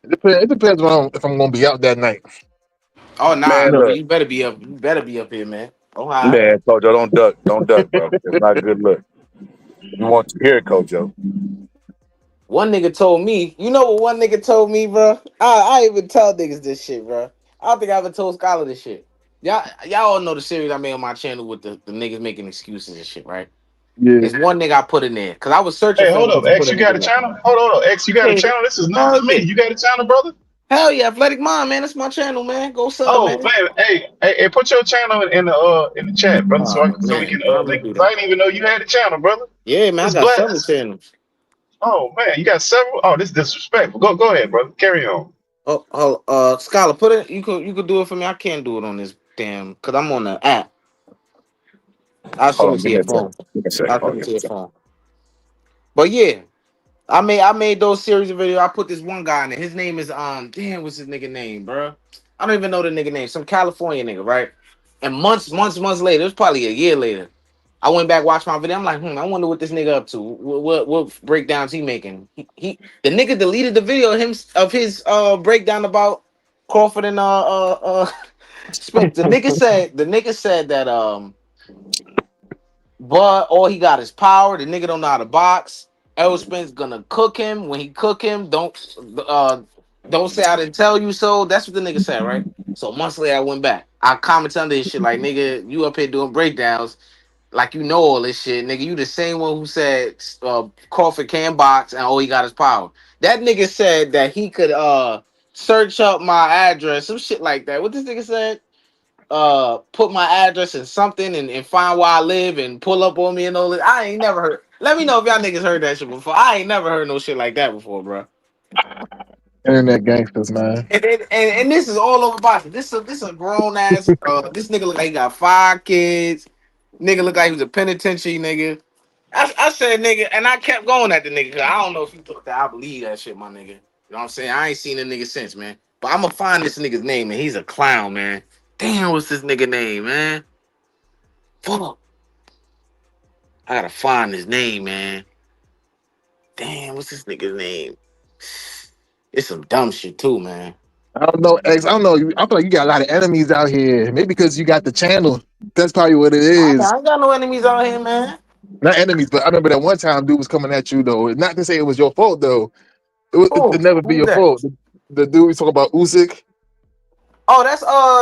It depends on if I'm gonna be out that night. Oh nah, Man, bro, you better be up. You better be up here, man. Don't hide. Man, Kojo, don't duck, bro. It's not a good look. You want to hear it, Kojo. One nigga told me, you know what one nigga told me, bro? I even tell niggas this shit, bro. I don't think I ever told Scholar this shit. y'all all know the series I made on my channel with the niggas making excuses and shit, right? Yeah. It's one nigga I put in there because I was searching Hey, for hold niggas up, to put X. a You got a nigga up. channel? Hold on, X. You got a Yeah, channel? This is news hell to me. yeah, You got a channel, brother? hell yeah, Athletic Mind, man. That's my channel, man. Go sub, Oh man. man, hey, put your channel in the chat, brother, so Oh so we man, can I'm gonna link. do 'Cause I that. didn't even know you had a channel, brother. Yeah, man, I It's got several blessed. channels. Oh man, you got several. Oh, this is disrespectful. Go ahead, brother. Carry on. Scholar, put it. You could do it for me. I can't do it on this damn because I'm on the app. I'll Hold send on, it to give me your a second. phone. Give me a second. I'll Hold send on, it give to me a your second. phone. But yeah, I made those series of videos. I put this one guy in it. His name is damn, what's his nigga name, bro? I don't even know the nigga name. Some California nigga, right? And months later, it was probably a year later. I went back watched my video. I'm like, I wonder what this nigga up to. What breakdowns he making? The nigga deleted the video of his breakdown about Crawford and Spence. The nigga said that but all he got is power. The nigga don't know how to box. Errol Spence gonna cook him. When he cook him, don't say I didn't tell you so. That's what the nigga said, right? So months later, I went back. I commented under his shit like, nigga, you up here doing breakdowns like you know all this shit, nigga. You the same one who said Crawford can box and all he got is power. That nigga said that he could search up my address, some shit like that. What this nigga said? Put my address in something and find where I live and pull up on me and all that. I ain't never heard. Let me know if y'all niggas heard that shit before. I ain't never heard no shit like that before, bro. Internet gangsters, man. And this is all over boxing. This a grown ass. This nigga look like he got 5 kids. Nigga look like he was a penitentiary nigga. I said nigga, and I kept going at the nigga. Cause I don't know if you thought that I believe that shit, my nigga. You know what I'm saying? I ain't seen the nigga since, man. But I'm gonna find this nigga's name, man. He's a clown, man. Damn, what's this nigga name, man? Fuck. I gotta find his name, man. Damn, what's this nigga's name? It's some dumb shit too, man. I don't know, X. I don't know. I feel like you got a lot of enemies out here. Maybe because you got the channel. That's probably what it is. I ain't got no enemies out here, man. Not enemies, but I remember that one time dude was coming at you though. Not to say it was your fault though. It Oh, never be who's your that? fault. The dude we talk about Usyk. Oh,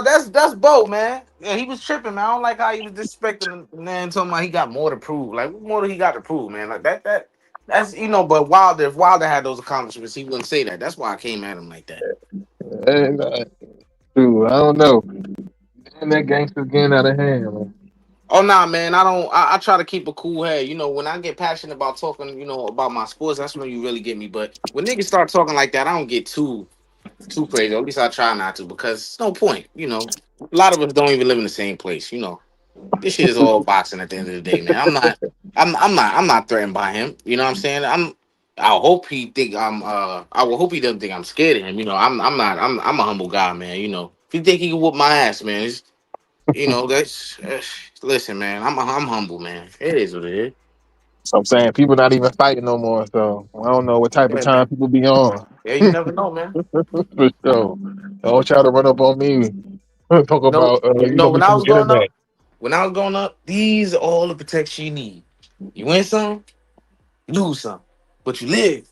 that's Bo, man. Yeah, he was tripping, man. I don't like how he was disrespecting the man, talking about he got more to prove. Like, what more do he got to prove, man? Like that's but Wilder, if Wilder had those accomplishments, he wouldn't say that. That's why I came at him like that. And dude, I don't know. And that gangster's getting out of hand, man. Oh nah, man. I try to keep a cool head. When I get passionate about talking, about my sports, that's when you really get me. But when niggas start talking like that, I don't get too crazy. Or at least I try not to, because it's no point. A lot of us don't even live in the same place. This shit is all boxing at the end of the day, man. I'm not threatened by him. You know what I'm saying? I hope he think I will hope he doesn't think I'm scared of him. I'm not I'm a humble guy, man. If you think he can whoop my ass, man, that's listen, man. I'm humble, man. It is what it is. So I'm saying people not even fighting no more. So I don't know what type of Yeah, time man. people be on. Yeah, you never know, man. For sure. Don't try to run up on me. Talk No, about you know me when I from was the growing up, internet. these are all the protection you need. You win some, you lose some, but you live.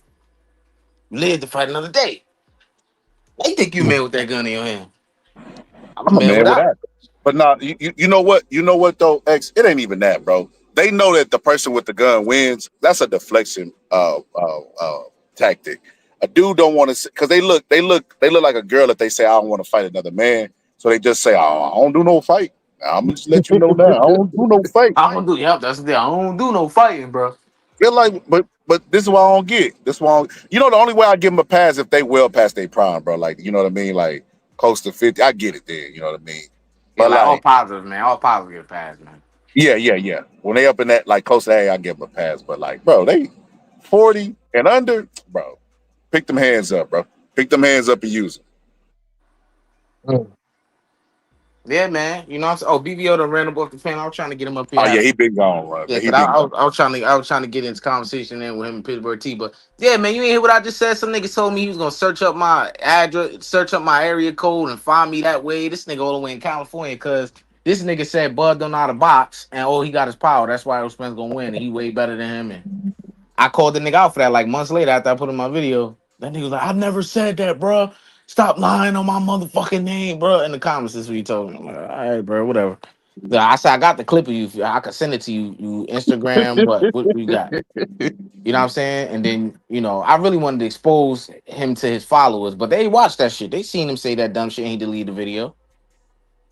You live to fight another day. They think you man with that gun in your hand. I'm a I'm a man man with without. that. But no, you know what? You know what though, X? It ain't even that, bro. They know that the person with the gun wins. That's a deflection tactic. A dude don't want to because they look like a girl if they say I don't want to fight another man. So they just say, oh, I don't do no fight. I'm gonna just let you know now. I don't do no fight. I don't do. Yep, that's the thing. I don't do no fighting, bro. They're like, but this is what I don't get. This one, the only way I give them a pass if they well past their prime, bro. Like, you know what I mean? Like close to 50. I get it there, you know what I mean? Yeah, But like all like, positive, man. All positive get passed, man. yeah. When they up in that like close to A, I give them a pass. But like, bro, they 40 and under, bro. Pick them hands up, bro. Pick them hands up and use them. Yeah, man. You know what I'm saying? Oh, BBO done ran above the fan. I was trying to get him up Oh here. yeah, he been gone, bro. Yeah, He cause been gone. I was trying to get into conversation there with him and Pittsburgh T. But yeah, man, you ain't hear what I just said. Some niggas told me he was gonna search up my address, search up my area code, and find me that way. This nigga all the way in California, cause this nigga said Bud don't know how to box, and all he got is power. That's why Spence gonna win, and he way better than him. And I called the nigga out for that like months later after I put in my video. That nigga was like, I never said that, bro. Stop lying on my motherfucking name, bro. In the comments, this is what he told me. I'm like, all right, bro, whatever. So I said, I got the clip of you. I could send it to you. You Instagram, what we got? You know what I'm saying? And then, I really wanted to expose him to his followers, but they watched that shit. They seen him say that dumb shit and he deleted the video.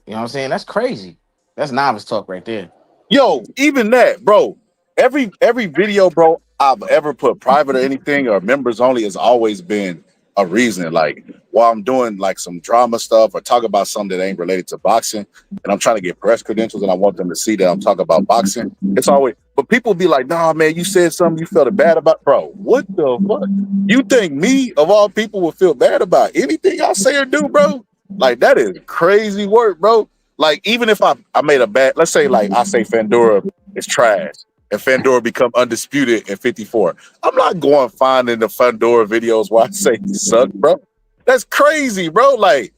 You know what I'm saying? That's crazy. That's novice talk right there. Yo, even that, bro. Every video, bro, I've ever put private or anything or members only has always been a reason. Like while I'm doing like some drama stuff or talk about something that ain't related to boxing, and I'm trying to get press credentials and I want them to see that I'm talking about boxing. It's always, but people be like, nah, man, you said something you felt bad about, bro. What the fuck? You think me of all people would feel bad about anything I say or do, bro? Like that is crazy work, bro. Like, even if I made a bad, let's say like I say Fandora is trash and Fandora become undisputed in 54. I'm not going finding the Fandora videos where I say he suck, bro. That's crazy, bro. Like,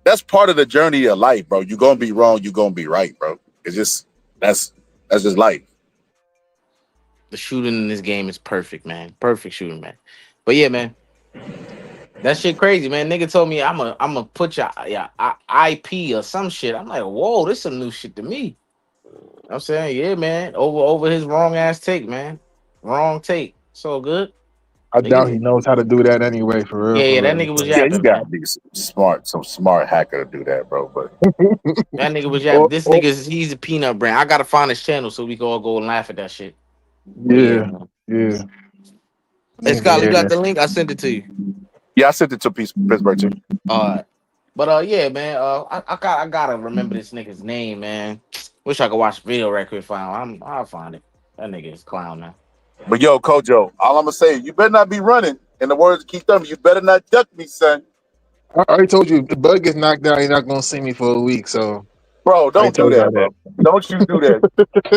that's part of the journey of life, bro. You're gonna be wrong, you're gonna be right, bro. It's just that's just life. The shooting in this game is perfect, man. Perfect shooting, man. But yeah, man. That shit crazy, man. Nigga told me I'm a put your IP or some shit. I'm like, whoa, this some new shit to me. I'm saying, yeah, man. Over his wrong ass take, man. Wrong take. So good. I doubt he Nigga, knows how to do that anyway. For real, yeah, for that real. nigga was Yeah, you yapping, gotta man. be some smart hacker to do that, bro. But That nigga was yapping. This he's a peanut brand. I gotta find his channel so we can all go and laugh at that shit. But yeah, yeah, man. yeah. Hey, Scott, you Yeah. got the link? I sent it to you. yeah, I sent it to Pittsburgh too. All right. But yeah, man. I gotta remember this nigga's name, man. Wish I could watch the video record file. I'll find it. That nigga is clown, man. But yo, Kojo, all I'm gonna say, you better not be running. In the words of Keith Thurman, you better not duck me, son. I already told you if the bug gets knocked out, you're not gonna see me for a week. So Bro, I already don't do told y'all that, bro. Don't you do that.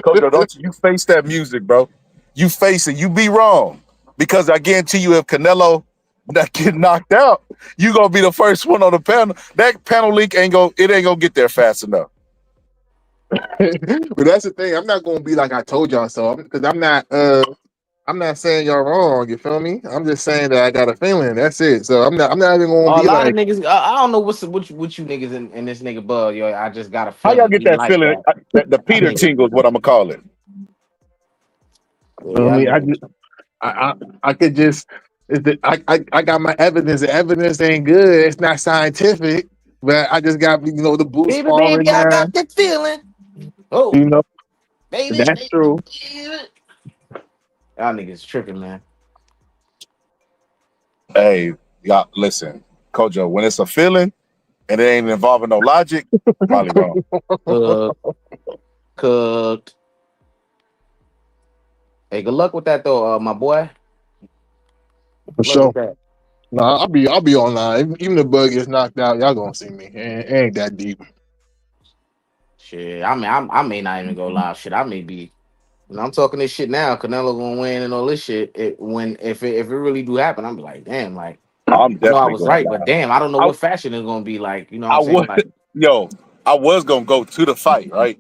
Kojo, don't you face that music, bro. You face it. You be wrong. Because I guarantee you, if Canelo not get knocked out, you gonna be the first one on the panel. That panel link ain't gonna get there fast enough. but that's the thing. I'm not gonna be like I told y'all so because I'm not saying y'all wrong. You feel me? I'm just saying that I got a feeling. That's it. So I'm not even gonna A be lot of like, niggas. I don't know what you niggas in this nigga bug. Yo, I just got a How y'all feeling. get He that like feeling? that. The That Peter nigga. tingle is what I'm gonna call it. I Yeah, mean, nigga. I could just I got my evidence. The evidence ain't good. It's not scientific, but I just got the boost Baby, baby, sparring I now. got that feeling. Oh, You know baby, that's true. baby. Y'all niggas tripping, man. Hey, y'all, listen, Kojo, when it's a feeling and it ain't involving no logic, probably wrong. Cooked. Hey, good luck with that though, my boy. For Good luck with sure. that. Nah, I'll be online. Even the bug gets knocked out, y'all gonna see me. It ain't that deep. Shit, I mean, I may not even go live. Shit, I may be. I'm talking this shit now. Canelo gonna win and all this shit. If it really do happen, I'm like, damn, like I'm I know I definitely was going right, but live. damn, I don't know what fashion it's gonna be like. You know what I I'm saying? was, Like, I was gonna go to the fight, right?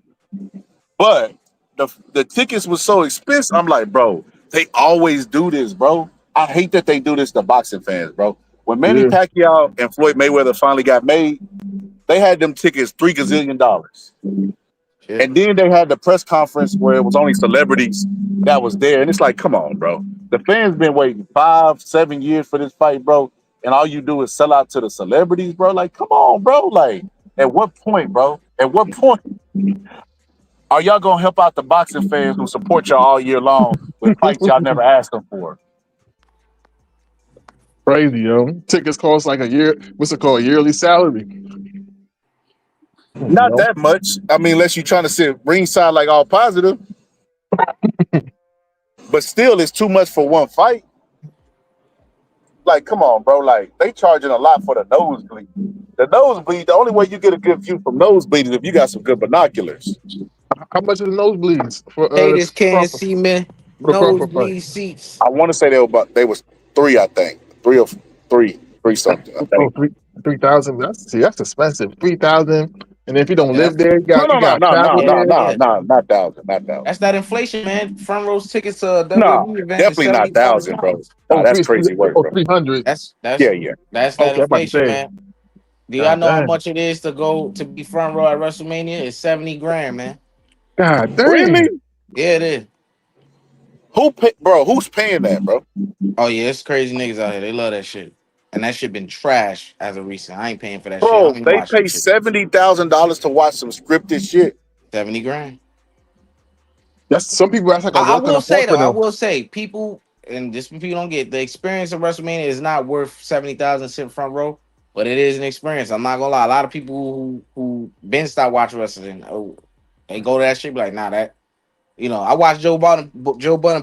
But the tickets were so expensive. I'm like, bro, they always do this, bro. I hate that they do this to boxing fans, bro. When Manny Yeah. Pacquiao and Floyd Mayweather finally got made, they had them tickets $3 gazillion. shit. And then they had the press conference where it was only celebrities that was there. And it's like, come on, bro. The fans been waiting 5-7 years for this fight, bro. And all you do is sell out to the celebrities, bro. Like, come on, bro. Like, at what point, bro? At what point are y'all gonna help out the boxing fans who support y'all all year long with fights y'all never asked them for? Crazy, yo. Tickets cost like a year. What's it called? Yearly salary. Not that much. I mean, unless you're trying to sit ringside like all positive. But still, it's too much for one fight. Like, come on, bro. Like, they charging a lot for the nosebleed. The nosebleed, the only way you get a good view from nosebleed is if you got some good binoculars. How much are the nosebleeds for Haters can't Crawford? see me. For the Crawford fight? Nosebleed seats. I want to say they was three, I think. Three something, I Oh, think. 3,000. That's expensive. 3,000. And if you don't Yeah, live that's there, you got travel yeah, there. yeah. not thousand, not thousand. That's that inflation, man. Front rows tickets to a No, WWE event is definitely not thousand, bro. $70,000. Nah, that's crazy work, bro. 300. That's Yeah, yeah. that's that Okay, I'm about to inflation, say. man. Do y'all know how much it is to go to be front row at WrestleMania? It's 70 grand, man. God Really? damn. Yeah, it is. Bro, who's paying that, bro? Oh yeah, it's crazy niggas out here. They love that shit. And that shit been trash as of recent. I ain't paying for that shit. I don't Bro, even they watch pay that shit. $70,000 to watch some scripted shit. 70 grand. That's some people. That's like a I walk in will the park say for though, I them. will say people, and this people don't get the experience of WrestleMania is not worth 70,000 sitting front row, but it is an experience. I'm not gonna lie. A lot of people who been start watching wrestling, oh, they go to that shit be like, nah, that I watch Joe Budden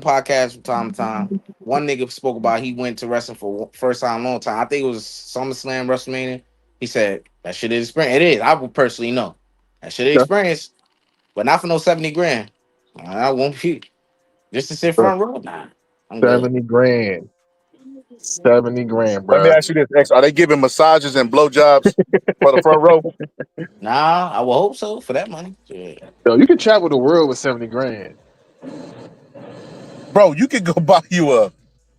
podcast from time to time. One nigga spoke about he went to wrestling for first time in a long time. I think it was SummerSlam, WrestleMania. He said that shit is experience. It is. I would personally know that shit is Okay. experience, but not for no 70 grand. I won't be just to sit front row. Nah, I'm good. 70 grand. 70 grand, Let me bro. ask you this, X. Are they giving massages and blowjobs for the front row? Nah, I will hope so for that money. Shit. Yo, you can travel the world with 70 grand. Bro, you could go buy you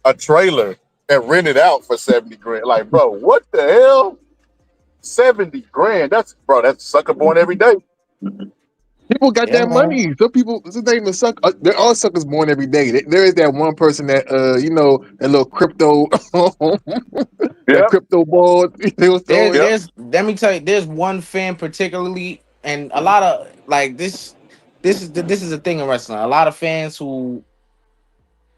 a trailer and rent it out for 70 grand. Like, bro, what the hell? 70 grand. That's sucker born every day. People got Yeah, that man. money. Some people, this ain't a suck. There are suckers born every day. There is that one person that, that little crypto, that Yep. crypto ball they was throwing. Yep. There's let me tell you, there's one fan particularly, and a lot of like this. This is a thing in wrestling. A lot of fans who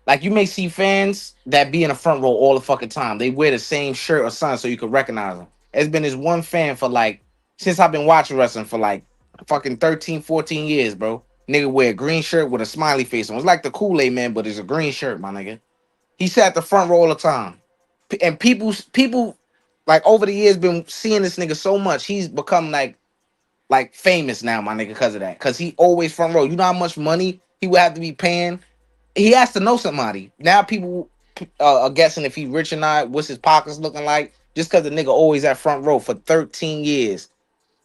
like you may see fans that be in the front row all the fucking time. They wear the same shirt or something so you can recognize them. There's been this one fan for like since I've been watching wrestling for like fucking 13, 14 years, bro. Nigga wear a green shirt with a smiley face on. It's like the Kool-Aid man, but it's a green shirt, my nigga. He sat at the front row all the time. And people like over the years been seeing this nigga so much. He's become like famous now, my nigga, because of that. Cause he always front row. You know how much money he would have to be paying? He has to know somebody. Now people are guessing if he rich or not, what's his pockets looking like. Just cause the nigga always at front row for 13 years.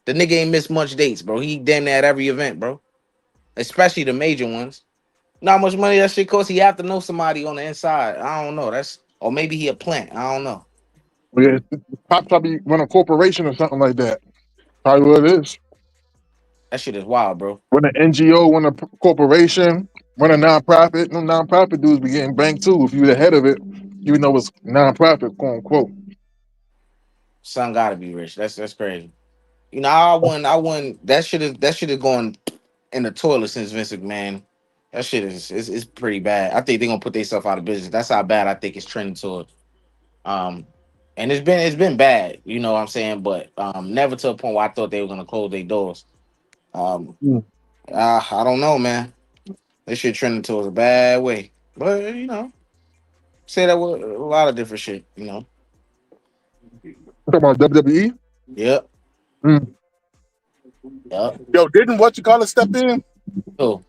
The nigga ain't missed much dates, bro. He damn near at every event, bro. Especially the major ones. Not much money that shit costs. He have to know somebody on the inside. I don't know. Or maybe he a plant. I don't know. Yeah, probably run a corporation or something like that. Probably what it is. That shit is wild, bro. Run an NGO, run a corporation, run a nonprofit. No nonprofit dudes be getting banked too. If you're the head of it, even though it's nonprofit, quote unquote. Son gotta be rich. That's crazy. I wouldn't that shit is going in the toilet since Vince McMahon. That shit is pretty bad. I think they're gonna put themselves out of business. That's how bad I think it's trending toward. Um and it's been bad, you know what I'm saying? But never to a point where I thought they were gonna close their doors. Um I don't know, man. This shit trending towards a bad way. But say that with a lot of different shit. Talking about WWE. Yep. Mm. Yep. Yo, didn't what you call it step in? Oh.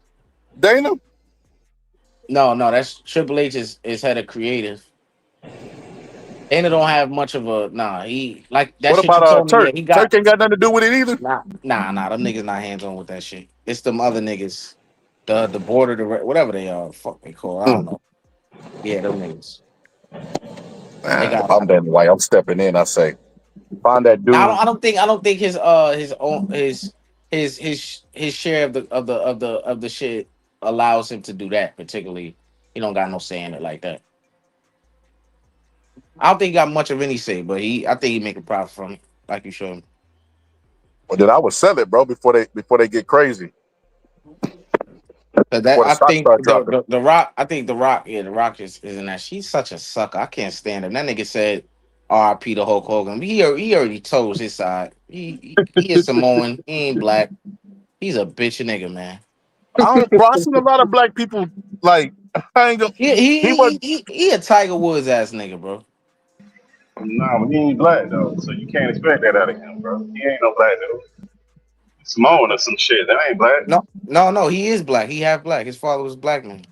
Dana? No, that's Triple H is head of creative. Dana don't have much of a he like that What shit you about told me. Yeah, Turk? he Turk got ain't got nothing to do with it either. nah. Them niggas not hands on with that shit. It's them other niggas, the border, whatever they are. Fuck they call. I don't know. Yeah, them niggas. They If got. I'm Dana White, I'm stepping in. I say, find that Now, dude. I don't think his own his share of the shit allows him to do that. Particularly, he don't got no say in it like that. I don't think he got much of any say, but I think he make a profit from it, like you showed him. Well, then I would sell it, bro, before they get crazy. Cause Before the I stock think start dropping. the Rock, I think the Rock, yeah, the Rock is in that. She's such a sucker. I can't stand him. That nigga said R.I.P. to Hulk Hogan. He already told his side. He is Samoan. He ain't black. He's a bitch nigga, man. Bro, I seen a lot of black people like I ain't gonna, He he was he a Tiger Woods ass nigga, bro. Nah, but he ain't black though, so you can't expect that out of him, bro. He ain't no black dude. Samoan or some shit. That ain't black. No. He is black. He half black. His father was black man.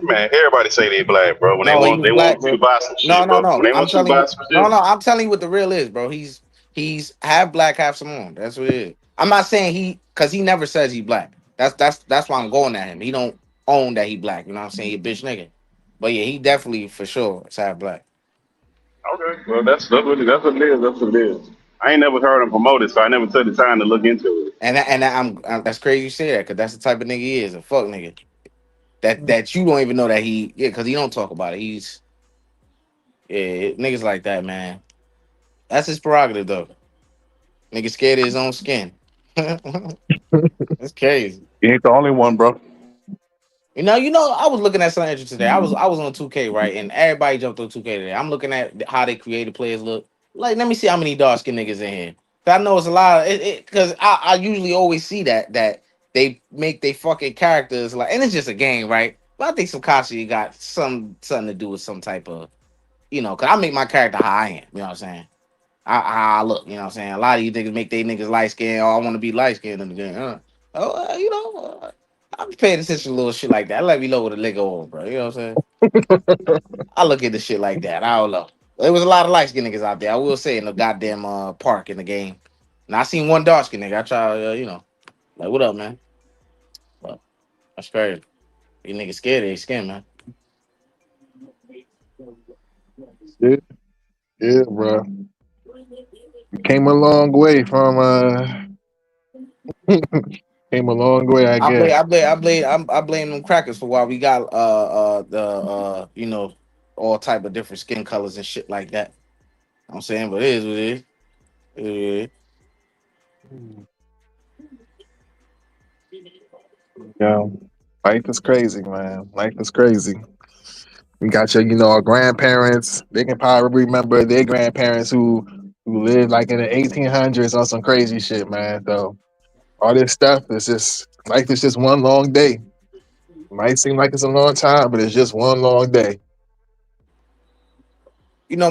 Man, everybody say they black, bro. When they No, he want was they black, want you to bro. buy some No, shit, no, bro. When no. they I'm want you to telling buy you. some No, shit. no. I'm telling you what the real is, bro. He's half black, half Samoan. That's what it is. I'm not saying because he never says he black. That's why I'm going at him. He don't own that he black. You know what I'm saying? He a bitch nigga. But yeah, he definitely for sure is half black. Okay, well that's what it is. That's what it is. I ain't never heard him promoted, so I never took the time to look into it. And I'm that's crazy you say that because that's the type of nigga he is, a fuck nigga. That you don't even know that because he don't talk about it. Niggas like that, man. That's his prerogative though. Nigga scared of his own skin. That's crazy. You ain't the only one, bro. I was looking at something interesting today. I was on 2K, right? And everybody jumped on 2K today. I'm looking at how they created players look. Like, let me see how many dark skinned niggas in here. 'Cause I know it's a lot of it because I usually always see that they make their fucking characters like, and it's just a game, right? But I think Sakashi got something to do with some type of, because I make my character how I am. You know what I'm saying? How I look. You know what I'm saying? A lot of you niggas make they niggas light skinned. Oh, I want to be light skinned in the game. I'm paying attention to little shit like that. Let me know what a nigga on, bro. You know what I'm saying? I look at the shit like that. I don't know. There was a lot of light skinned niggas out there. I will say in the goddamn park in the game. And I seen one dark skinned nigga. I try, like, what up, man? But that's crazy. These niggas scared of their skin, man. Yeah, yeah, bro. We came a long way from came a long way, I guess. I blame them crackers for why we got all type of different skin colors and shit like that. I'm saying, but it is what it is. Yeah. Life is crazy, man. Life is crazy. We got our grandparents. They can probably remember their grandparents who lived like in the 1800s on some crazy shit, man. So all this stuff is just life is just one long day. Might seem like it's a long time, but it's just one long day.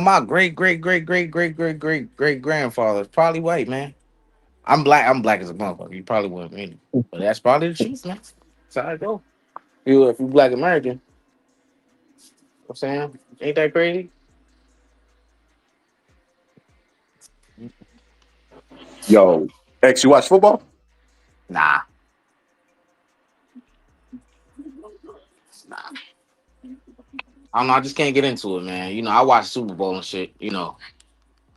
My great grandfather is probably white, man. I'm black. I'm black as a motherfucker. You probably wouldn't mean it, but that's probably the truth, man. That's how I go. If you black American, you know what I'm saying, ain't that crazy? Yo, X, you watch football? Nah. I don't know. I just can't get into it, man. I watch Super Bowl and shit.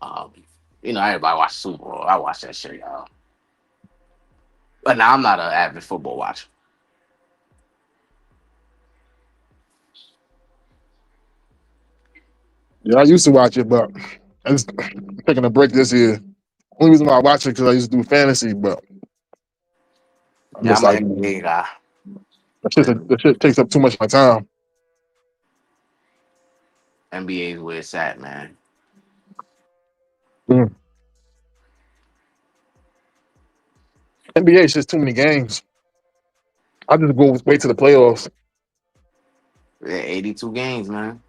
Um, everybody watch Super Bowl. I watch that shit, y'all. But now I'm not an avid football watcher. Yeah, I used to watch it, but I just taking a break this year. Only reason why I watch it because I used to do fantasy, but I'm Yeah, just I'm an like NBA guy. that shit takes up too much of my time. NBA is where it's at, man. Mm. NBA is just too many games. I just go wait to the playoffs. Yeah, 82 games, man.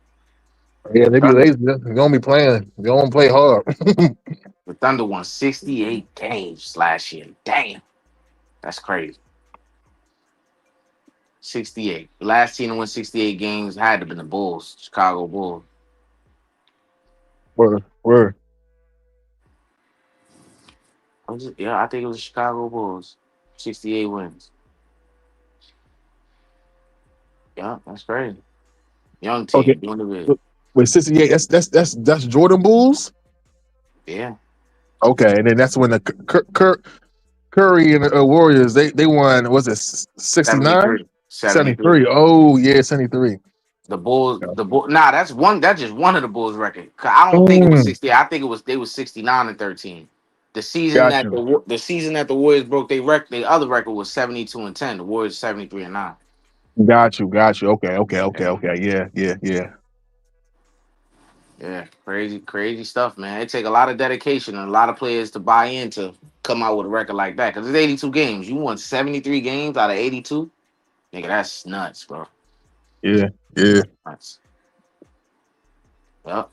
Yeah, they be Thunder, lazy. They don't be playing. They don't play hard. the Thunder won 68 games last year. Damn, that's crazy. 68. The last team to win 68 games had to have been the Bulls, Chicago Bulls. Word. I think it was the Chicago Bulls. 68 wins. Yeah, that's crazy. Young Okay. team doing the big. Wait, 68. That's Jordan Bulls. Yeah, Okay, and then that's when the Curry and the Warriors they won. Was it 69? 73. 73. 73. Oh yeah, 73. The Bulls, Nah, that's one. That's just one of the Bulls' record. 'Cause I don't think it was Mm, 60. I think they was 69-13. The season got that you. the season that the Warriors broke their record, the other record was 72-10. The Warriors 73-9. Got you. Okay. Yeah, Yeah. yeah, crazy stuff, man. It take a lot of dedication and a lot of players to buy in to come out with a record like that. Because it's 82 games. You won 73 games out of 82. Nigga, that's nuts, bro. Yeah. Nuts. Yep.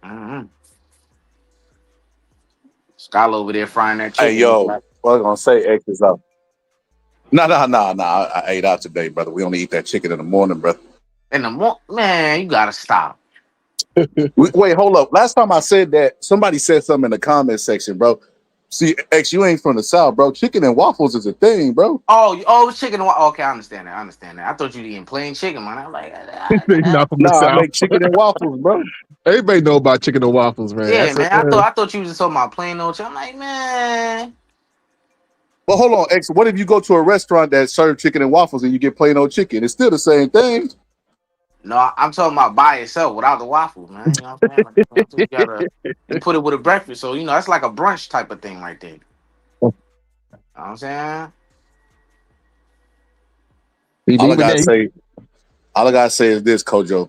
Mm-hmm. Scott over there frying that Hey, chicken. yo, what I was gonna say, X is up. No. I ate out today, brother. We only eat that chicken in the morning, brother. In the man, you gotta stop. Wait, hold up. Last time I said that, somebody said something in the comment section, bro. See, X, you ain't from the South, bro. Chicken and waffles is a thing, bro. Oh, chicken. Okay, I understand that. I thought you eating plain chicken, man. I'm like, You're not from the Nah, I South. make chicken and waffles, bro. Everybody know about chicken and waffles, man. Yeah, That's man. I thought you was just talking about plain old chicken. I'm like, man. But hold on, X. What if you go to a restaurant that serves chicken and waffles and you get plain old chicken? It's still the same thing. No, I'm talking about by itself without the waffles, man. You know what I'm saying? Like, you put it with a breakfast, so that's like a brunch type of thing right there. You know what I'm saying? All I gotta say is this, Kojo.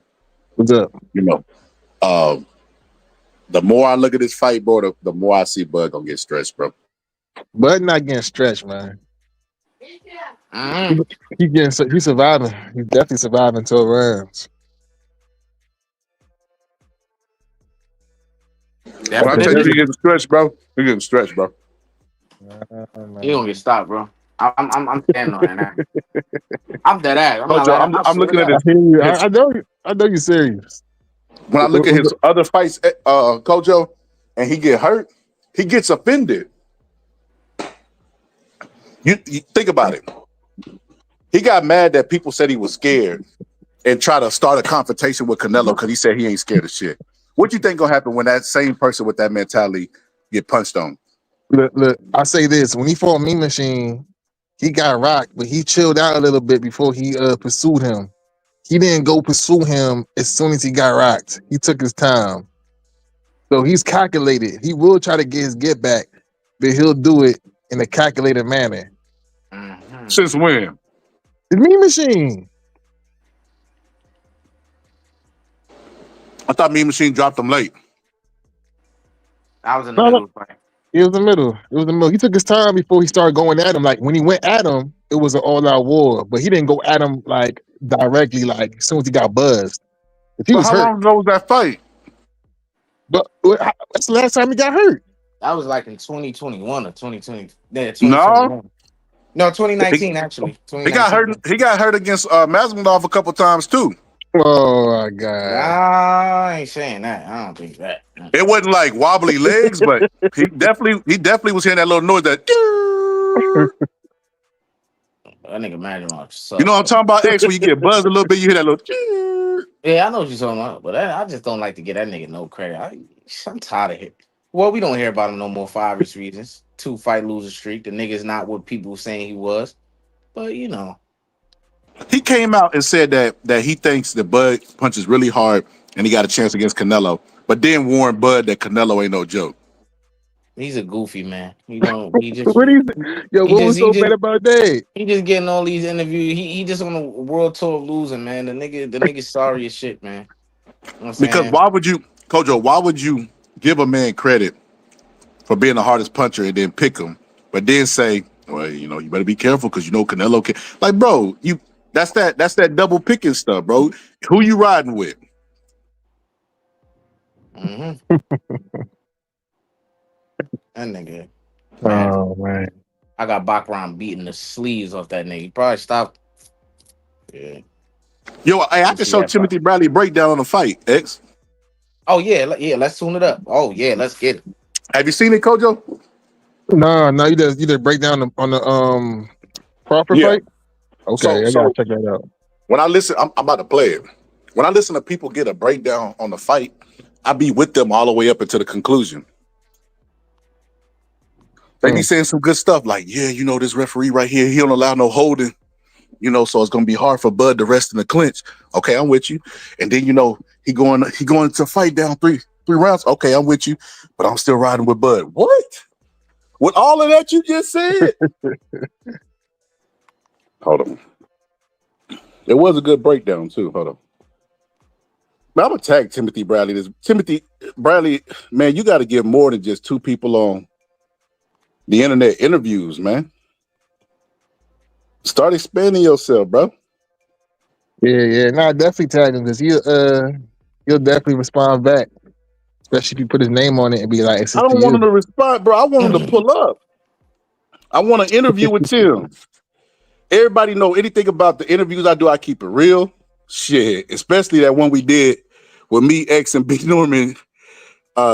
What's up? The more I look at this fight, bro, the more I see Bud gonna get stretched, bro. Bud not getting stretched, man. Mm-hmm. He's surviving. He's definitely surviving 12 rounds. When I tell you he getting stretched, bro, he getting stretched, bro. He gonna get stopped, bro. I'm standing on that. I'm dead ass. I'm not Kojo, lying. I'm looking at I hear you. I know you're serious. When I look at his other fights, Kojo, and he get hurt, he gets offended. You think about it. He got mad that people said he was scared and try to start a confrontation with Canelo because he said he ain't scared of shit. What you think gonna happen when that same person with that mentality get punched on? Look, I say this: when he fought Mean Machine, he got rocked, but he chilled out a little bit before he pursued him. He didn't go pursue him as soon as he got rocked. He took his time. So he's calculated. He will try to get his get back, but he'll do it in a calculated manner. Mm-hmm. Since when? The Mean Machine. I thought Mean Machine dropped him late. I was in the middle of the fight. It was the middle. He took his time before he started going at him. Like when he went at him, it was an all-out war. But he didn't go at him like directly, like as soon as he got buzzed. If he was how hurt, long ago was that fight? But that's the last time he got hurt. That was like in 2021 or 2020. Yeah, No. 2021. No, 2019 actually. He got hurt. He got hurt against Mazmudov a couple times too. Oh my god! Nah, I ain't saying that. I don't think that. It wasn't like wobbly legs, but he definitely was hearing that little noise that. That nigga Mazmudov sucks. You know what I'm talking about, X? When you get buzzed a little bit, you hear that little. Yeah, I know what you're talking about, but I just don't like to get that nigga no credit. I'm tired of it. Well, we don't hear about him no more for obvious reasons. 2 fight loser streak. The nigga's not what people were saying he was, but He came out and said that he thinks that Bud punches really hard and he got a chance against Canelo, but then warned Bud that Canelo ain't no joke. He's a goofy man. He just What was so bad about that? He just getting all these interviews. He just on a world tour of losing, man. The nigga's sorry as shit, man. You know what I'm Because saying? why would you give a man credit for being the hardest puncher and then pick him, but then say, well, you better be careful because Canelo can. Like, bro, that's that double picking stuff, bro. Who you riding with? Mm-hmm. That nigga. Man. Oh man. I got Baccarat beating the sleeves off that nigga. He probably stopped. Yeah. Yo, I can show Timothy Bradley breakdown on the fight, X. Oh yeah, let's tune it up. Oh yeah, let's get it. Have you seen it, Kojo? No, you just break down on the Crawford fight. Okay, I gotta check that out. When I listen, I'm about to play it. When I listen to people get a breakdown on the fight, I be with them all the way up into the conclusion. They be saying some good stuff like, yeah, this referee right here, he don't allow no holding, so it's gonna be hard for Bud to rest in the clinch. Okay, I'm with you. And then he going to fight down three rounds. Okay, I'm with you, but I'm still riding with Bud. What? With all of that you just said? Hold on. It was a good breakdown too. Hold on. But I'm gonna tag Timothy Bradley. Timothy Bradley, man, you got to give more than just 2 people on the internet interviews, man. Start expanding yourself, bro. Yeah. No, definitely tag him because he'll definitely respond back, especially if you put his name on it and be like, "It's I don't want him to respond, bro. I want him to pull up. I want an interview with Tim. Everybody know anything about the interviews I do. I keep it real. Shit, especially that one we did with me, X, and Big Norman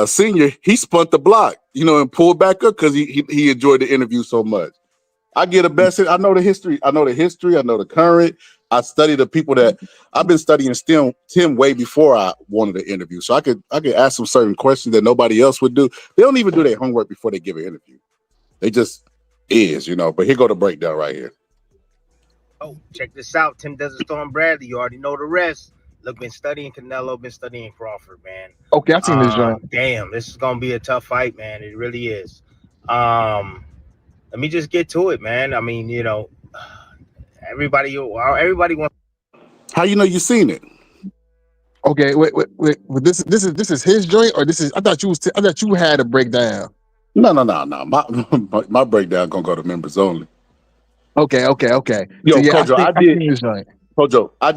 Senior. He spun the block, and pulled back up because he enjoyed the interview so much. I get a best. I know the history. I know the history. I know the current. I study the people that I've been studying Tim way before I wanted to interview. So I could ask them certain questions that nobody else would do. They don't even do their homework before they give an interview. They just is, But here go the breakdown right here. Oh, check this out. Tim Desert Storm Bradley. You already know the rest. Look, been studying Canelo, been studying Crawford, man. Okay, I seen this joint. Damn, this is gonna be a tough fight, man. It really is. Let me just get to it, man. I mean, everybody wants. How you know you seen it? Okay, wait. This is his joint, or this is? I thought you had a breakdown. No. My breakdown gonna go to members only. Okay. Yo, So yeah, Kojo, I seen this joint. Kojo, I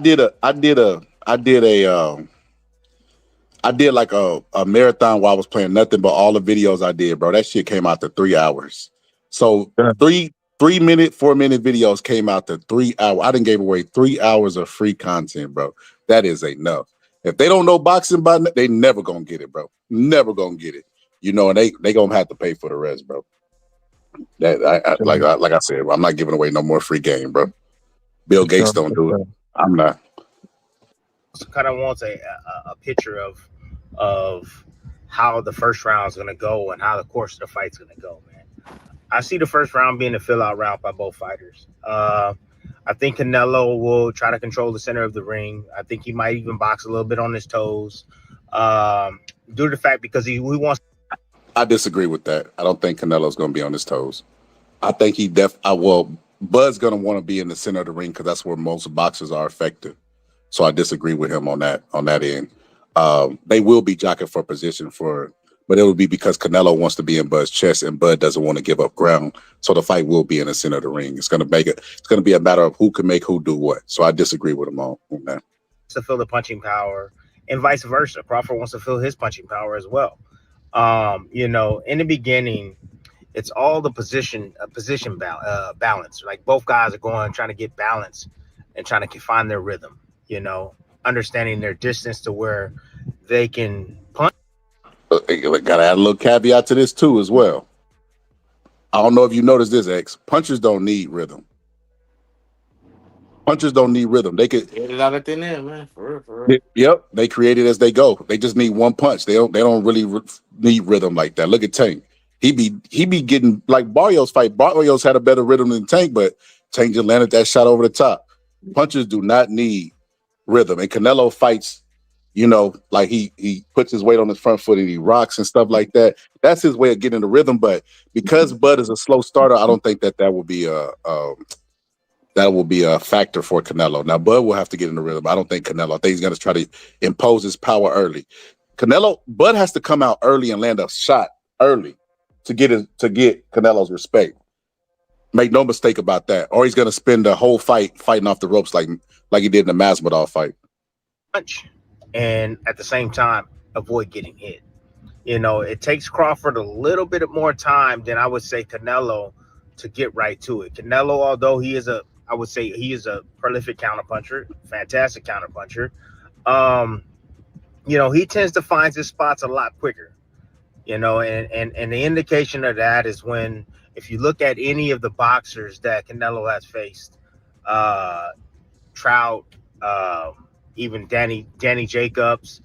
did like a marathon while I was playing nothing but all the videos I did, bro. That shit came out to 3 hours. So 3-minute, 4-minute videos came out to 3 hours. I done gave away 3 hours of free content, bro. That is enough. If they don't know boxing by they never gonna get it, bro. Never gonna get it. And they gonna have to pay for the rest, bro. Like I said, I'm not giving away no more free game, bro. Bill Gates don't do it. I'm not. Kind of wants a picture of how the first round is going to go and how the course of the fight's going to go, man. I see the first round being a fill-out round by both fighters. I think Canelo will try to control the center of the ring. I think he might even box a little bit on his toes, due to the fact because he wants. I disagree with that. I don't think Canelo's going to be on his toes. I think Bud's going to want to be in the center of the ring because that's where most boxers are effective. So I disagree with him on that end. They will be jockeying for position but it will be because Canelo wants to be in Bud's chest and Bud doesn't want to give up ground. So the fight will be in the center of the ring. It's going to be a matter of who can make who do what. So I disagree with him on that. To feel the punching power and vice versa. Crawford wants to feel his punching power as well. In the beginning, it's all the position balance. Like both guys are trying to get balance and trying to find their rhythm. Understanding their distance to where they can punch. Gotta add a little caveat to this too as well. I don't know if you noticed this, X. Punchers don't need rhythm. Punchers don't need rhythm. They could get it out of thin air, man. For real. Yep, they create it as they go. They just need one punch. They don't really need rhythm like that. Look at Tank. He be getting like Barrios fight. Barrios had a better rhythm than Tank, but Tank just landed that shot over the top. Punchers do not need rhythm, and Canelo fights. Like he puts his weight on his front foot and he rocks and stuff like that. That's his way of getting the rhythm. But because Bud is a slow starter, I don't think that will be a factor for Canelo. Now, Bud will have to get in the rhythm. I don't think Canelo. I think he's going to try to impose his power early. Bud has to come out early and land a shot early to get Canelo's respect. Make no mistake about that. Or he's going to spend the whole fight fighting off the ropes like he did in the Masvidal fight. Punch, and at the same time, avoid getting hit. It takes Crawford a little bit more time than I would say Canelo to get right to it. Canelo, although he is a prolific counterpuncher, fantastic counterpuncher. He tends to find his spots a lot quicker. And the indication of that is when, if you look at any of the boxers that Canelo has faced, Trout, even Danny Jacobs,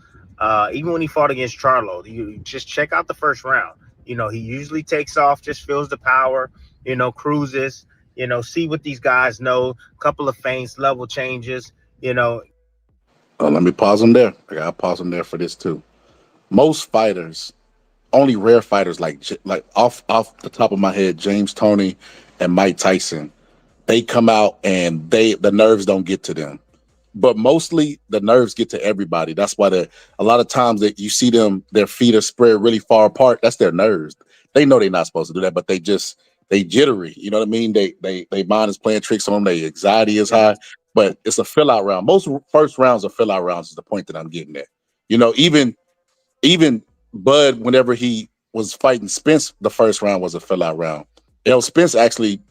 even when he fought against Charlo, you just check out the first round. He usually takes off, just feels the power, cruises, see what these guys know, couple of feints, level changes, Let me pause him there. I gotta pause him there for this too. Most fighters, only rare fighters like off the top of my head, James Toney and Mike Tyson, they come out and the nerves don't get to them. But mostly the nerves get to everybody. That's why a lot of times that you see them, their feet are spread really far apart. That's their nerves. They know they're not supposed to do that, but they jittery. You know what I mean? They mind is playing tricks on them. Their anxiety is high, but it's a fill out round. Most first rounds are fill out rounds is the point that I'm getting at. Even Bud, whenever he was fighting Spence, the first round was a fill out round. Spence actually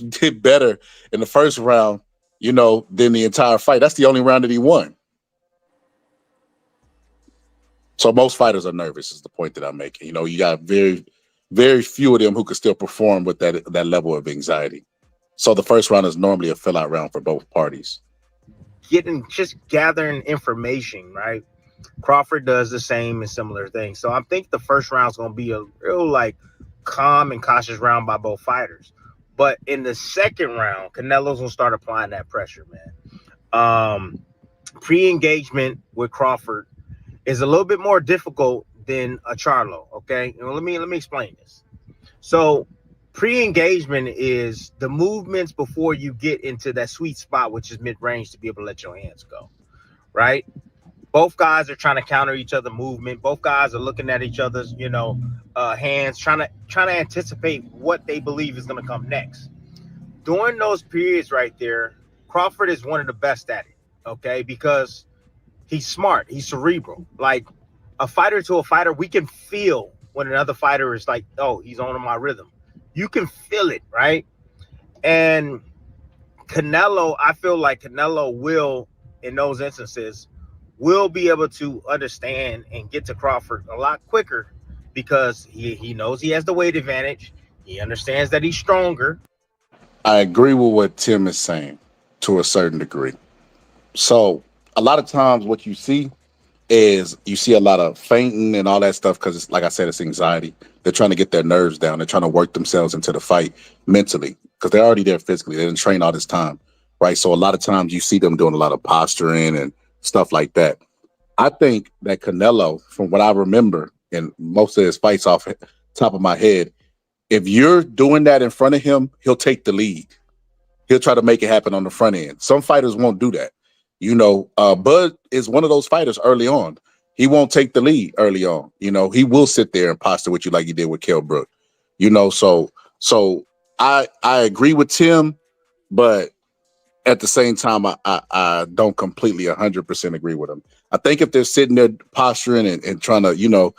did better in the first round, than the entire fight. That's the only round that he won. So most fighters are nervous is the point that I'm making. You got very, very few of them who can still perform with that level of anxiety. So the first round is normally a fill out round for both parties. Gathering information, right? Crawford does the same and similar things. So I think the first round is going to be a real like calm and cautious round by both fighters. But in the second round, Canelo's going to start applying that pressure, man. Pre-engagement with Crawford is a little bit more difficult than a Charlo. Okay, let me explain this. So pre-engagement is the movements before you get into that sweet spot, which is mid-range, to be able to let your hands go, right? Both guys are trying to counter each other movement. Both guys are looking at each other's, hands, trying to anticipate what they believe is going to come next. During those periods right there, Crawford is one of the best at it, okay? Because he's smart. He's cerebral. Like a fighter to a fighter, we can feel when another fighter is like, oh, he's on my rhythm. You can feel it, right? And Canelo, I feel like Canelo will, in those instances, will be able to understand and get to Crawford a lot quicker because he knows he has the weight advantage. He understands that he's stronger. I agree with what Tim is saying to a certain degree. So a lot of times what you see is you see a lot of fainting and all that stuff because it's like I said, it's anxiety. They're trying to get their nerves down. They're trying to work themselves into the fight mentally because they're already there physically. They didn't train all this time, right? So a lot of times you see them doing a lot of posturing and stuff like that. I think that Canelo, from what I remember in most of his fights off the top of my head, if you're doing that in front of him, he'll take the lead. He'll try to make it happen on the front end. Some fighters won't do that. Bud is one of those fighters early on. He won't take the lead early on. He will sit there and posture with you like he did with Kell Brook. So I agree with Tim, but at the same time, I don't completely 100% agree with him. I think if they're sitting there posturing and trying to,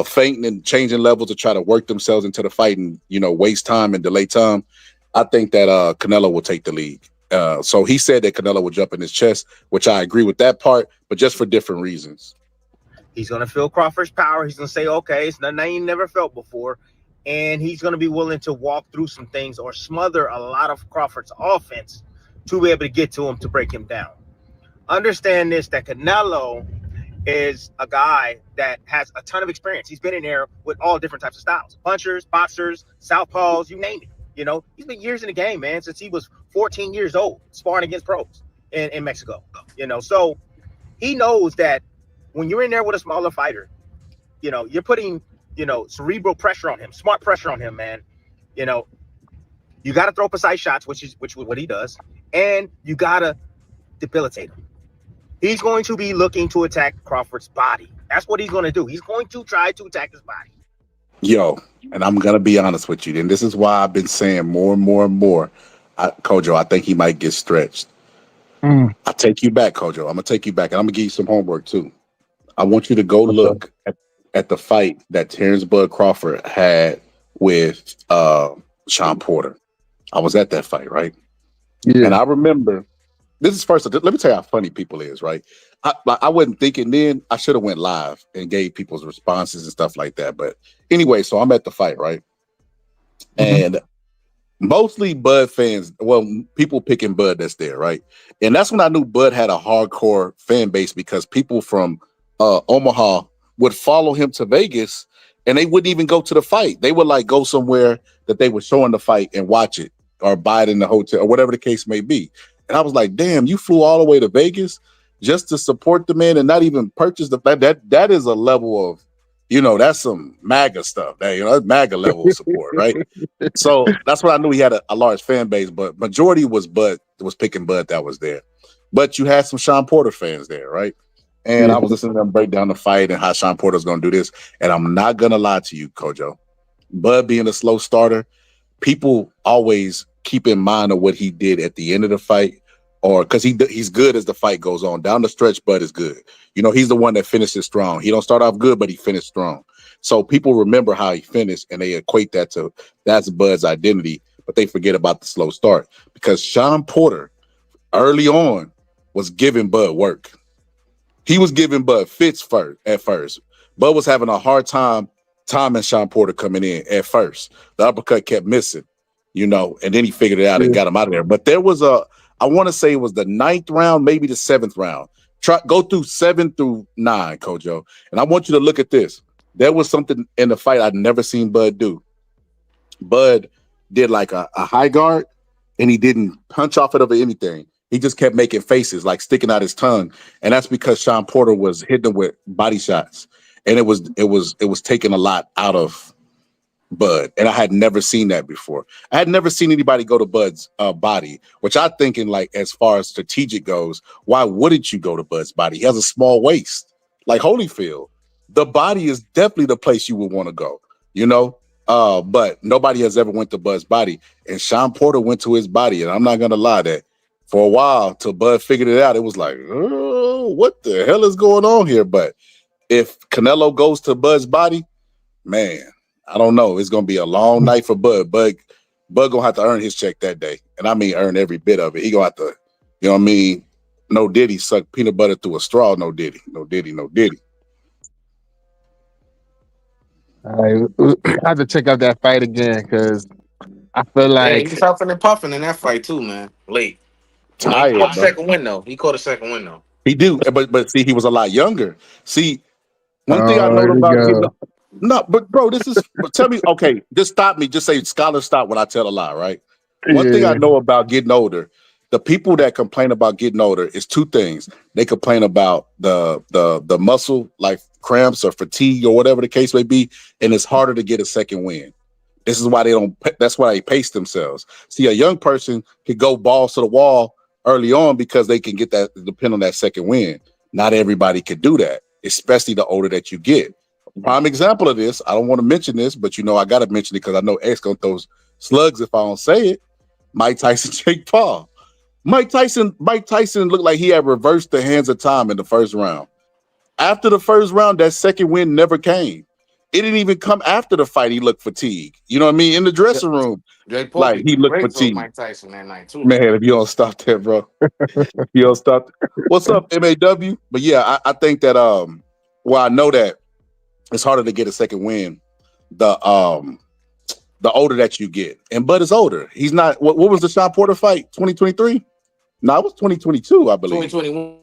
fainting and changing levels to try to work themselves into the fight and, waste time and delay time, I think that Canelo will take the lead. So he said that Canelo would jump in his chest, which I agree with that part, but just for different reasons. He's going to feel Crawford's power. He's going to say, okay, it's nothing I ain't never felt before. And he's going to be willing to walk through some things or smother a lot of Crawford's offense to be able to get to him to break him down. Understand this, that Canelo is a guy that has a ton of experience. He's been in there with all different types of styles. Punchers, boxers, southpaws, you name it. He's been years in the game, man, since he was 14 years old, sparring against pros in Mexico. So he knows that when you're in there with a smaller fighter, you're putting, cerebral pressure on him, smart pressure on him, man. You got to throw precise shots, which is what he does, and you got to debilitate him. He's going to be looking to attack Crawford's body. That's what he's going to do. He's going to try to attack his body. And I'm going to be honest with you, and this is why I've been saying more and more and more, Kojo, I think he might get stretched. I take you back, Kojo. I'm going to take you back, and I'm going to give you some homework, too. I want you to go look at the fight that Terrence Bud Crawford had with Sean Porter. I was at that fight, right? Yeah. And I remember, this is first, let me tell you how funny people is, right? I wasn't thinking then. I should have went live and gave people's responses and stuff like that. But anyway, so I'm at the fight, right? And mostly Bud fans, people picking Bud that's there, right? And that's when I knew Bud had a hardcore fan base because people from Omaha would follow him to Vegas and they wouldn't even go to the fight. They would like go somewhere that they were showing the fight and watch it or buy it in the hotel or whatever the case may be. And I was like, damn, you flew all the way to Vegas just to support the man and not even purchase the fight. That is a level of, that's some MAGA stuff. That's MAGA level of support, right? So that's what I knew he had a large fan base, but majority was picking Bud that was there. But you had some Sean Porter fans there, right? And I was listening to them break down the fight and how Sean Porter's going to do this. And I'm not going to lie to you, Kojo. Bud being a slow starter, people always keep in mind of what he did at the end of the fight, or because he's good as the fight goes on. Down the stretch, Bud is good. He's the one that finishes strong. He don't start off good, but he finished strong. So people remember how he finished, and they equate that's Bud's identity, but they forget about the slow start because Sean Porter early on was giving Bud work. He was giving Bud fits at first. Bud was having a hard time timing Sean Porter coming in at first. The uppercut kept missing. you know, and then he figured it out and got him out of there. But there was I want to say it was the 9th round, maybe the 7th round. Go through 7 through 9, Kojo, and I want you to look at this. There was something in the fight I'd never seen Bud do. Bud did like a high guard, and he didn't punch off it or anything. He just kept making faces, like sticking out his tongue, and that's because Sean Porter was hitting him with body shots, and it was taking a lot out of Bud, and I had never seen that before. I had never seen anybody go to Bud's body, which I thinking like as far as strategic goes, why wouldn't you go to Bud's body? He has a small waist, like Holyfield. The body is definitely the place you would want to go, you know. But nobody has ever went to Bud's body, and Sean Porter went to his body, and I'm not gonna lie that for a while till Bud figured it out, it was like, oh, what the hell is going on here? But if Canelo goes to Bud's body, man, I don't know. It's gonna be a long night for Bud. Bud gonna have to earn his check that day, and I mean earn every bit of it. He gonna have to, you know what I mean? No Diddy suck peanut butter through a straw. No Diddy. I have to check out that fight again because I feel Yeah, he like was huffing and puffing in that fight too, man. Late. You know, he Tired, caught the bro. second win though. He caught a second win though. He do, but see, he was a lot younger. See, one thing I oh, know here we about getting go. no, but bro, this is tell me, okay, just stop me. Just say scholar stop when I tell a lie, right? One thing I Yeah. know about getting older, the people that complain about getting older is two things. They complain about the muscle like cramps or fatigue or whatever the case may be, and it's harder to get a second win. This is why they don't. That's why they pace themselves. See, a young person could go balls to the wall early on because they can get that depend on that second win. Not everybody can do that, especially the older that you get. Prime example of this. I don't want to mention this, but you know I got to mention it because I know X gonna throw slugs if I don't say it. Mike Tyson, Jake Paul. Mike Tyson looked like he had reversed the hands of time in the first round. After the first round, that second win never came. It didn't even come after the fight. He looked fatigued. You know what I mean? In the dressing room, Jake Paul like beat he the looked brakes off fatigued. Mike Tyson that night too. Man, if you don't stop that, bro, you don't stop. What's up, MAW? But yeah, I think that well, I know that it's harder to get a second win. The older that you get, and Bud is older. He's not. What was the Sean Porter fight? 2023? No, it was 2022, I believe. 2021.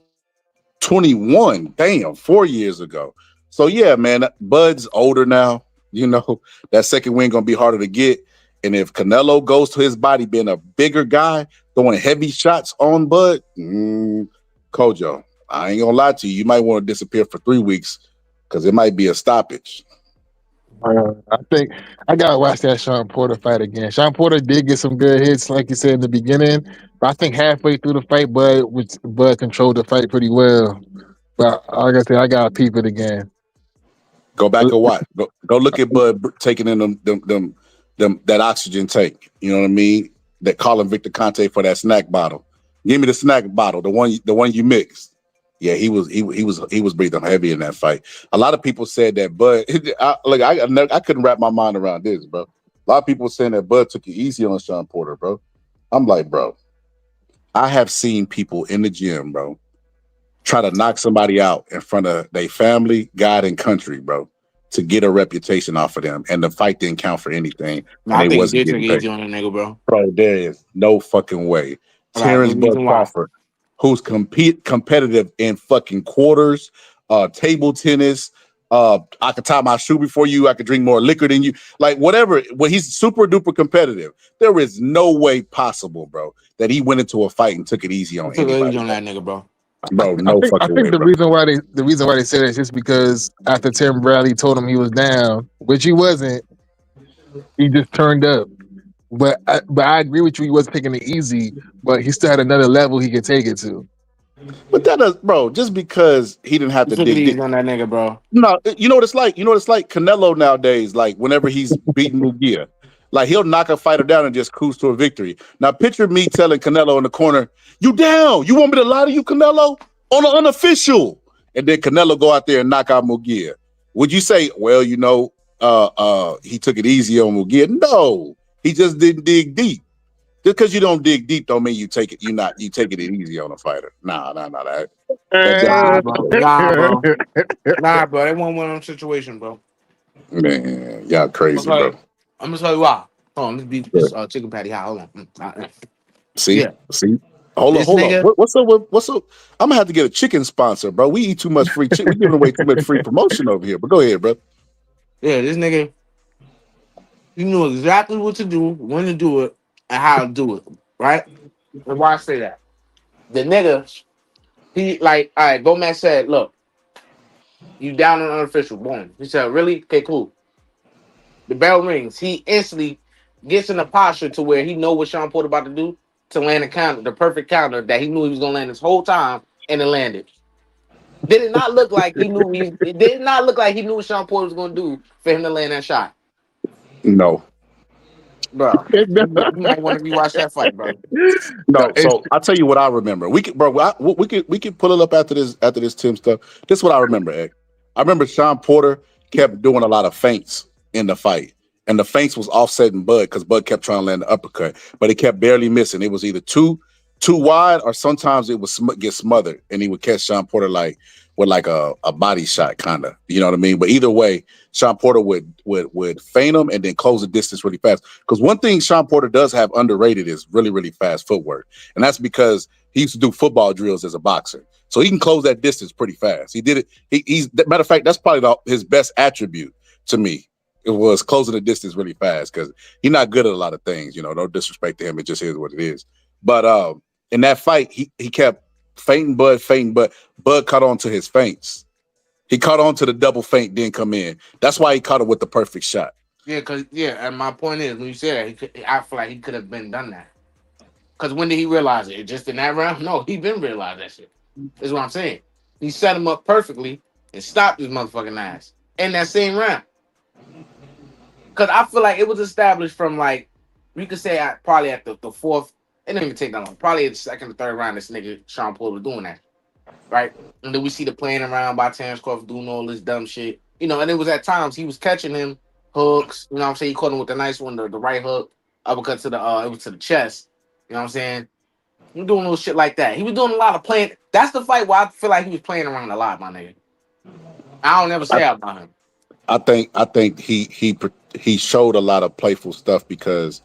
21. Damn, 4 years ago. So yeah, man, Bud's older now. You know that second win gonna be harder to get. And if Canelo goes to his body, being a bigger guy, throwing heavy shots on Bud, Kojo, I ain't gonna lie to you. You might want to disappear for 3 weeks because it might be a stoppage. I think I gotta watch that Sean Porter fight again. Sean Porter did get some good hits, like you said in the beginning, but I think halfway through the fight, Bud controlled the fight pretty well. But like I said, I gotta peep it again. Go back and watch. Go look at Bud taking in them that oxygen tank. You know what I mean? That calling Victor Conte for that snack bottle. Give me the snack bottle, the one you mixed. Yeah, he was breathing heavy in that fight. A lot of people said that Bud. I couldn't wrap my mind around this, bro. A lot of people saying that Bud took it easy on Sean Porter, bro. I'm like, bro, I have seen people in the gym, bro, try to knock somebody out in front of their family, God, and country, bro, to get a reputation off of them. And the fight didn't count for anything. Nah, And I they think he wasn't did take getting it paid. easy on that nigga, bro. Bro, there is no fucking way. I got a Terrence good Bud reason why. Crawford, who's competitive in fucking quarters, table tennis. I could tie my shoe before you. I could drink more liquor than you. Like whatever. Well, he's super duper competitive. There is no way possible, bro, that he went into a fight and took it easy on Took it anybody. easy on that nigga, bro. Bro, no I fucking think way, the bro. reason why they said it is just because after Tim Bradley told him he was down, which he wasn't, he just turned up. But I agree with you. He was taking it easy, but he still had another level he could take it to. But that is, bro, just because he didn't have He to took it dig easy deep. on that nigga, bro. No, you know what it's like? You know what it's like? Canelo nowadays, like whenever he's beating Mugia, like he'll knock a fighter down and just cruise to a victory. Now picture me telling Canelo in the corner, you down. You want me to lie to you, Canelo? On an unofficial. And then Canelo go out there and knock out Mugia. Would you say, well, you know, he took it easy on Mugia? No, he just didn't dig deep. Just because you don't dig deep don't mean you take it taking it easy on a fighter. Nah. That Nah, definitely bro. Nah, bro. Nah, bro. They won't win on situation, bro. man, y'all crazy, bro. I'm gonna tell you why. Hold on, this chicken patty hot. Hold on. See, Yeah. see. Hold This up. nigga. What's up? What's up? I'm gonna have to get a chicken sponsor, bro. We eat too much free chicken. We giving away too much free promotion over here. But go ahead, bro. Yeah, this nigga. He knew exactly what to do, when to do it, and how to do it. Right? And why I say that? The nigga, he like, all right, Gomez said, look, you down on unofficial. Boom. He said, really? Okay, cool. The bell rings. He instantly gets in a posture to where he know what Sean Porter about to do to land a counter, the perfect counter that he knew he was gonna land this whole time, and it landed. Did it not look like he knew it did not look like he knew what Sean Porter was gonna do for him to land that shot? No. Bro. You might want to rewatch that fight, bro. No, so I'll tell you what I remember. We could, bro. We could pull it up after this Tim stuff. This is what I remember. Ed. I remember Sean Porter kept doing a lot of feints in the fight, and the feints was offsetting Bud because Bud kept trying to land the uppercut, but he kept barely missing. It was either too wide, or sometimes it would get smothered, and he would catch Sean Porter like with like a body shot, kind of. You know what I mean? But either way, Sean Porter would feint him and then close the distance really fast. Because one thing Sean Porter does have underrated is really, really fast footwork. And that's because he used to do football drills as a boxer. So he can close that distance pretty fast. He did it. He's matter of fact, that's probably his best attribute to me. It was closing the distance really fast because he's not good at a lot of things. You know, no disrespect to him. It just is what it is. But in that fight, he kept feinting Bud. Bud caught on to his feints. He caught on to the double feint, didn't come in. That's why he caught it with the perfect shot. Yeah, and my point is, when you say that, I feel like he could have been done that. Because when did he realize it? Just in that round? No, he been realized that shit. Is what I'm saying. He set him up perfectly and stopped his motherfucking ass in that same round. Because I feel like it was established from like, we could say probably at the fourth, it didn't even take that long. Probably at the second or third round, this nigga Sean Paul was doing that. Right? And then we see the playing around by Terrence Crawford doing all this dumb shit. You know, and it was at times he was catching him hooks. You know what I'm saying? He caught him with the nice one, the right hook, uppercut to it was to the chest. You know what I'm saying? He was doing little shit like that. He was doing a lot of playing. That's the fight where I feel like he was playing around a lot, my nigga. I don't never say that about him. I think he showed a lot of playful stuff because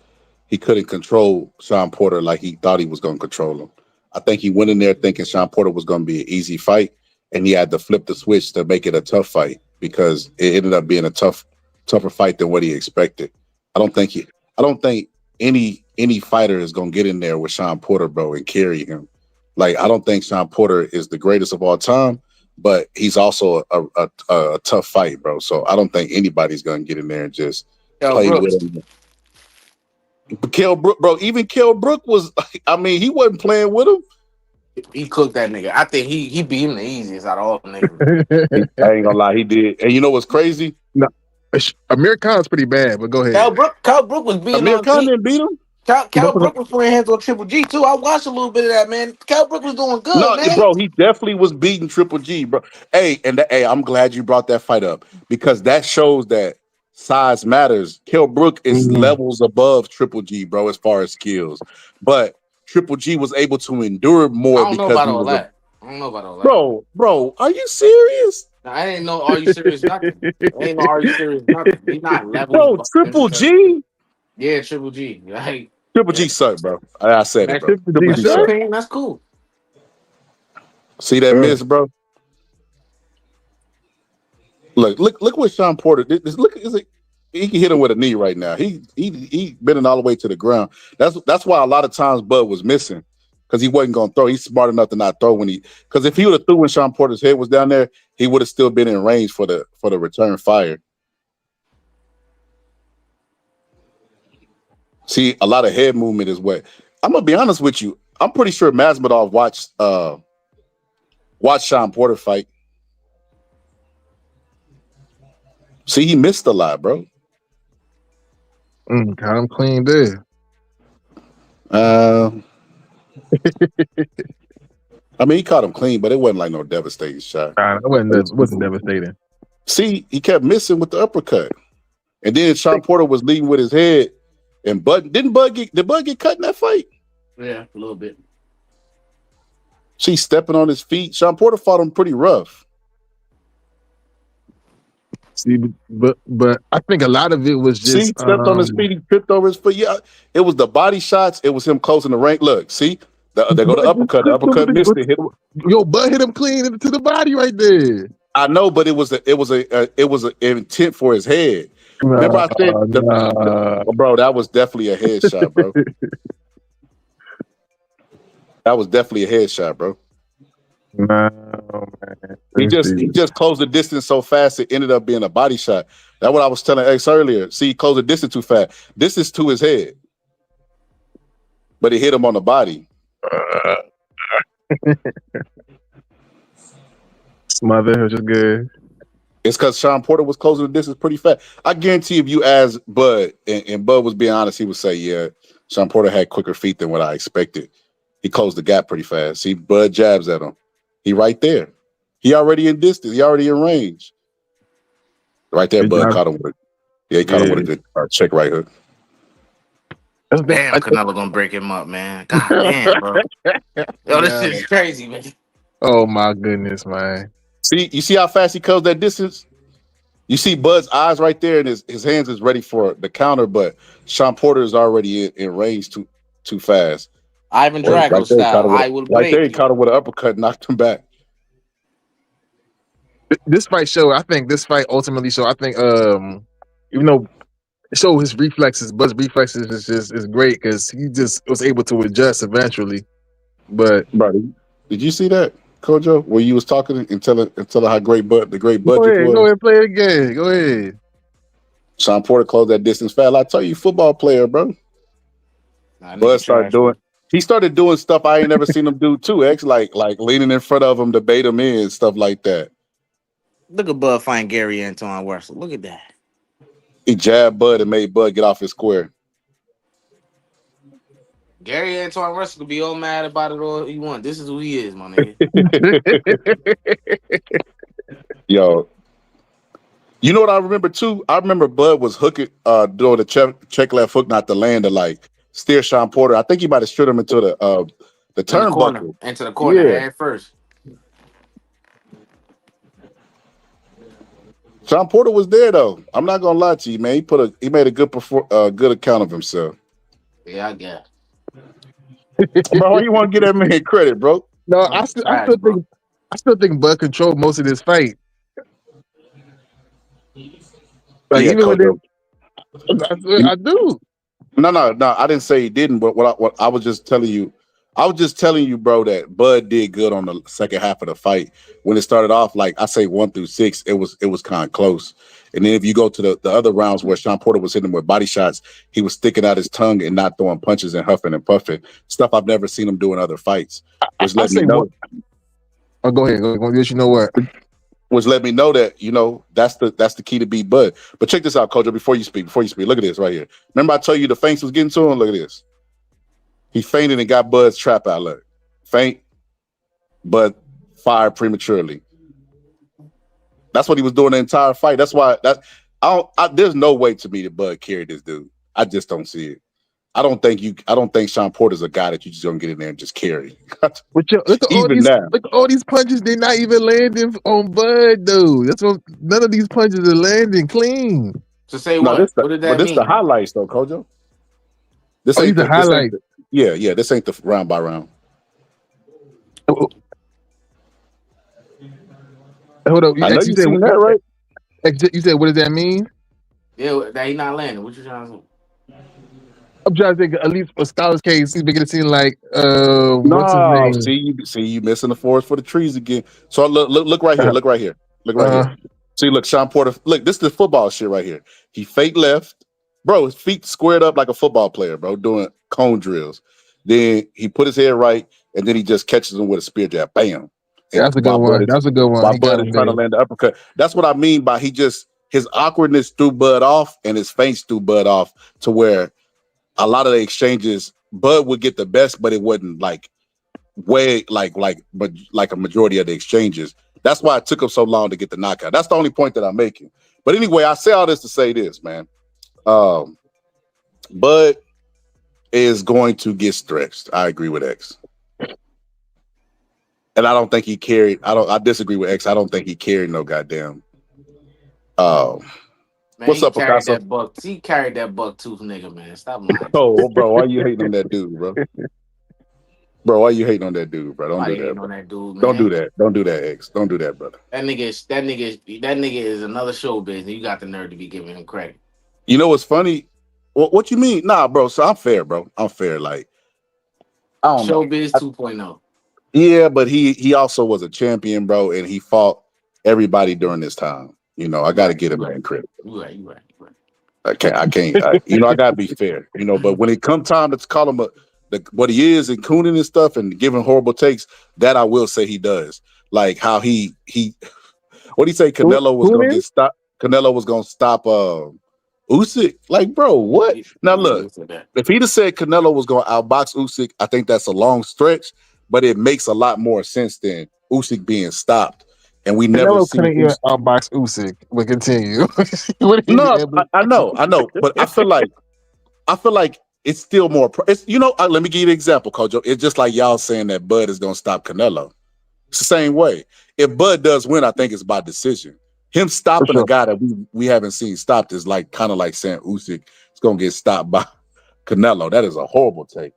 he couldn't control Sean Porter like he thought he was going to control him. I think he went in there thinking Sean Porter was going to be an easy fight, and he had to flip the switch to make it a tough fight because it ended up being a tougher fight than what he expected. I don't think any fighter is going to get in there with Sean Porter, bro, and carry him. Like, I don't think Sean Porter is the greatest of all time, but he's also a tough fight, bro. So I don't think anybody's going to get in there and just play with him. But Kell Brook, bro, even Kell Brook was, I mean, he wasn't playing with him. He cooked that nigga. I think he beat him the easiest out of all the niggas. I ain't gonna lie, he did. And you know what's crazy? No, Amir Khan's pretty bad, but go ahead. Kel Brook was beating Amir Khan didn't beat him. Kel Brook was playing hands on Triple G too. I watched a little bit of that, man. Kel Brook was doing good, No, man. bro, he definitely was beating Triple G, bro. Hey, I'm glad you brought that fight up because that shows that size matters. Kell Brook is levels above Triple G, bro, as far as skills. But Triple G was able to endure more I don't know because about he all was that. I don't know about all that. Bro, are you serious? I ain't know. Are you serious? Nothing. I ain't no. Are you serious? Nothing. He's not levels. Bro, Triple G. Yeah, Triple G. Like Triple G sucked, bro. I said it, bro. Triple G That's your sucked. opinion. That's cool. See that miss, bro? Look what Sean Porter did. Look, he can hit him with a knee right now. He bending all the way to the ground. That's why a lot of times Bud was missing because he wasn't gonna throw. He's smart enough to not throw because if he would have threw when Sean Porter's head was down there, he would have still been in range for the return fire. See, a lot of head movement is what I'm gonna be honest with you. I'm pretty sure Masvidal watched Sean Porter fight. See, he missed a lot, bro. Got him clean there. I mean, he caught him clean, but it wasn't like no devastating shot. It wasn't devastating. See, he kept missing with the uppercut, and then Sean Porter was leading with his head. And did Bud get cut in that fight? Yeah, a little bit. She's stepping on his feet. Sean Porter fought him pretty rough. See, but I think a lot of it was See, just stepped on his feet, he tripped over his foot. Yeah, it was the body shots. It was him closing the rank. Look, see, they go to Bud just uppercut. The tripped over uppercut missed it. Hit. yo, Bud hit him clean to the body right there. I know, but it was an intent for his head. Remember, I said, bro, that was definitely a headshot, bro. That was definitely a headshot, bro. No, man. He just closed the distance so fast it ended up being a body shot. That's what I was telling X earlier. See, he closed the distance too fast. This is to his head, but it hit him on the body. Smother, which is good. It's because Sean Porter was closing the distance pretty fast. I guarantee if you ask Bud, and Bud was being honest, he would say, yeah, Sean Porter had quicker feet than what I expected. He closed the gap pretty fast. See, Bud jabs at him. He right there. He already in distance. He already in range. Right there, Bud caught him with it. Yeah, he caught him with a good check right hook. Damn, Canelo gonna break him up, man. God damn, bro. Yo, this shit's crazy, man. Oh my goodness, man. See, you see how fast he closed that distance? You see Bud's eyes right there, and his hands is ready for the counter, but Sean Porter is already in range too fast. Ivan Drago style. I will break. Right there, he caught him with an uppercut, knocked him back. This fight show, I think this fight ultimately show, I think even though it showed his reflexes, Bud's reflexes is great because he just was able to adjust eventually. But did you see that, Kojo, where you was talking and telling how great Bud you was? Go ahead, play it again. Go ahead. Sean Porter closed that distance fast. I tell you, football player, bro. Bud started doing stuff I ain't never seen him do too. Like leaning in front of him to bait him in, stuff like that. Look at Bud find Gary Antoine Russell. Look at that. He jabbed Bud and made Bud get off his square. Gary Antoine Russell could be all mad about it all he want. This is who he is, my nigga. Yo. You know what I remember too? I remember Bud was hooking, doing the check left hook, not to land to like steer Sean Porter. I think he might have stood him into the turnbuckle. Into the corner head first. Sean Porter was there though. I'm not gonna lie to you, man. He made a good account of himself. Yeah, I guess. Bro, you want to give that man credit, bro? No, I still think Bud controlled most of this fight. Like Yeah, even when I do. No, I didn't say he didn't. But what I was just telling you, bro, that Bud did good on the second half of the fight. When it started off, like I say 1 through 6, it was kind of close. And then if you go to the other rounds where Sean Porter was hitting him with body shots, he was sticking out his tongue and not throwing punches and huffing and puffing. Stuff I've never seen him do in other fights. Which let me know. Oh, go ahead. You know what? Which let me know that, that's the key to beat Bud. But check this out, Kojo, before you speak. Look at this right here. Remember I told you the feints was getting to him? Look at this. He fainted and got Bud's trap out. Look. Faint, but fired prematurely. That's what he was doing the entire fight. That's why there's no way to me that Bud carried this dude. I just don't see it. I don't think Sean Porter's a guy that you just gonna get in there and just carry. Look at all these punches. They're not even landing on Bud, though. That's what none of these punches are landing clean. To say what? What did that mean? This the highlights though, Kojo. This ain't the highlight. Yeah. This ain't the round by round. Hold up. I know you seen that, right? You said, what does that mean? Yeah, that he not landing. What you trying to say? I'm trying to think, at least for Scholar's case, he's making it seem like what's his name? See you missing the forest for the trees again. So look right here. Look right here. See, look, Sean Porter. Look, this is the football shit right here. He fake left, bro. His feet squared up like a football player, bro, doing cone drills. Then he put his head right, and then he just catches him with a spear jab. Bam. That's a good one. That's a good one. While Bud is trying to land the uppercut. That's what I mean by his awkwardness threw Bud off, and his feints threw Bud off to where a lot of the exchanges, Bud would get the best, but it wasn't like a majority of the exchanges. That's why it took him so long to get the knockout. That's the only point that I'm making. But anyway, I say all this to say this, man. Bud is going to get stretched. I agree with X. And I don't think he carried. I disagree with X. I don't think he carried no goddamn Man, What's he up, carried Picasso? that buck. He carried that buck tooth nigga, man. Stop lying to Oh, us. bro, why you hating on that dude, bro? Bro, why you hating on that dude, bro? Don't do Nobody that, hating bro. on that dude, Don't do man. that. Don't do that, X. Don't do that, brother. That nigga is another showbiz. And you got the nerve to be giving him credit. You know what's funny? What you mean? Nah, bro. So I'm fair, bro. I'm fair. Like, I don't know. Showbiz 2.0. Yeah, but he also was a champion, bro, and he fought everybody during this time. You know, I got to get him that credit. You right. I can't. I got to be fair. You know, but when it come time to call him what he is and cooning and stuff and giving horrible takes, that I will say he does. Like how he what do you say? Canelo was gonna get stopped. Canelo was gonna stop Usyk. Like, bro, what? Now look, if he'd have said Canelo was gonna outbox Usyk, I think that's a long stretch, but it makes a lot more sense than Usyk being stopped. And we never Canelo seen couldn't even outbox Usyk. But continue. What he No, able- I know, but I feel like it's still more. It's let me give you an example, Kojo. It's just like y'all saying that Bud is gonna stop Canelo. It's the same way. If Bud does win, I think it's by decision. Him stopping a guy that we haven't seen stopped is like kind of like saying Usyk is gonna get stopped by Canelo. That is a horrible take,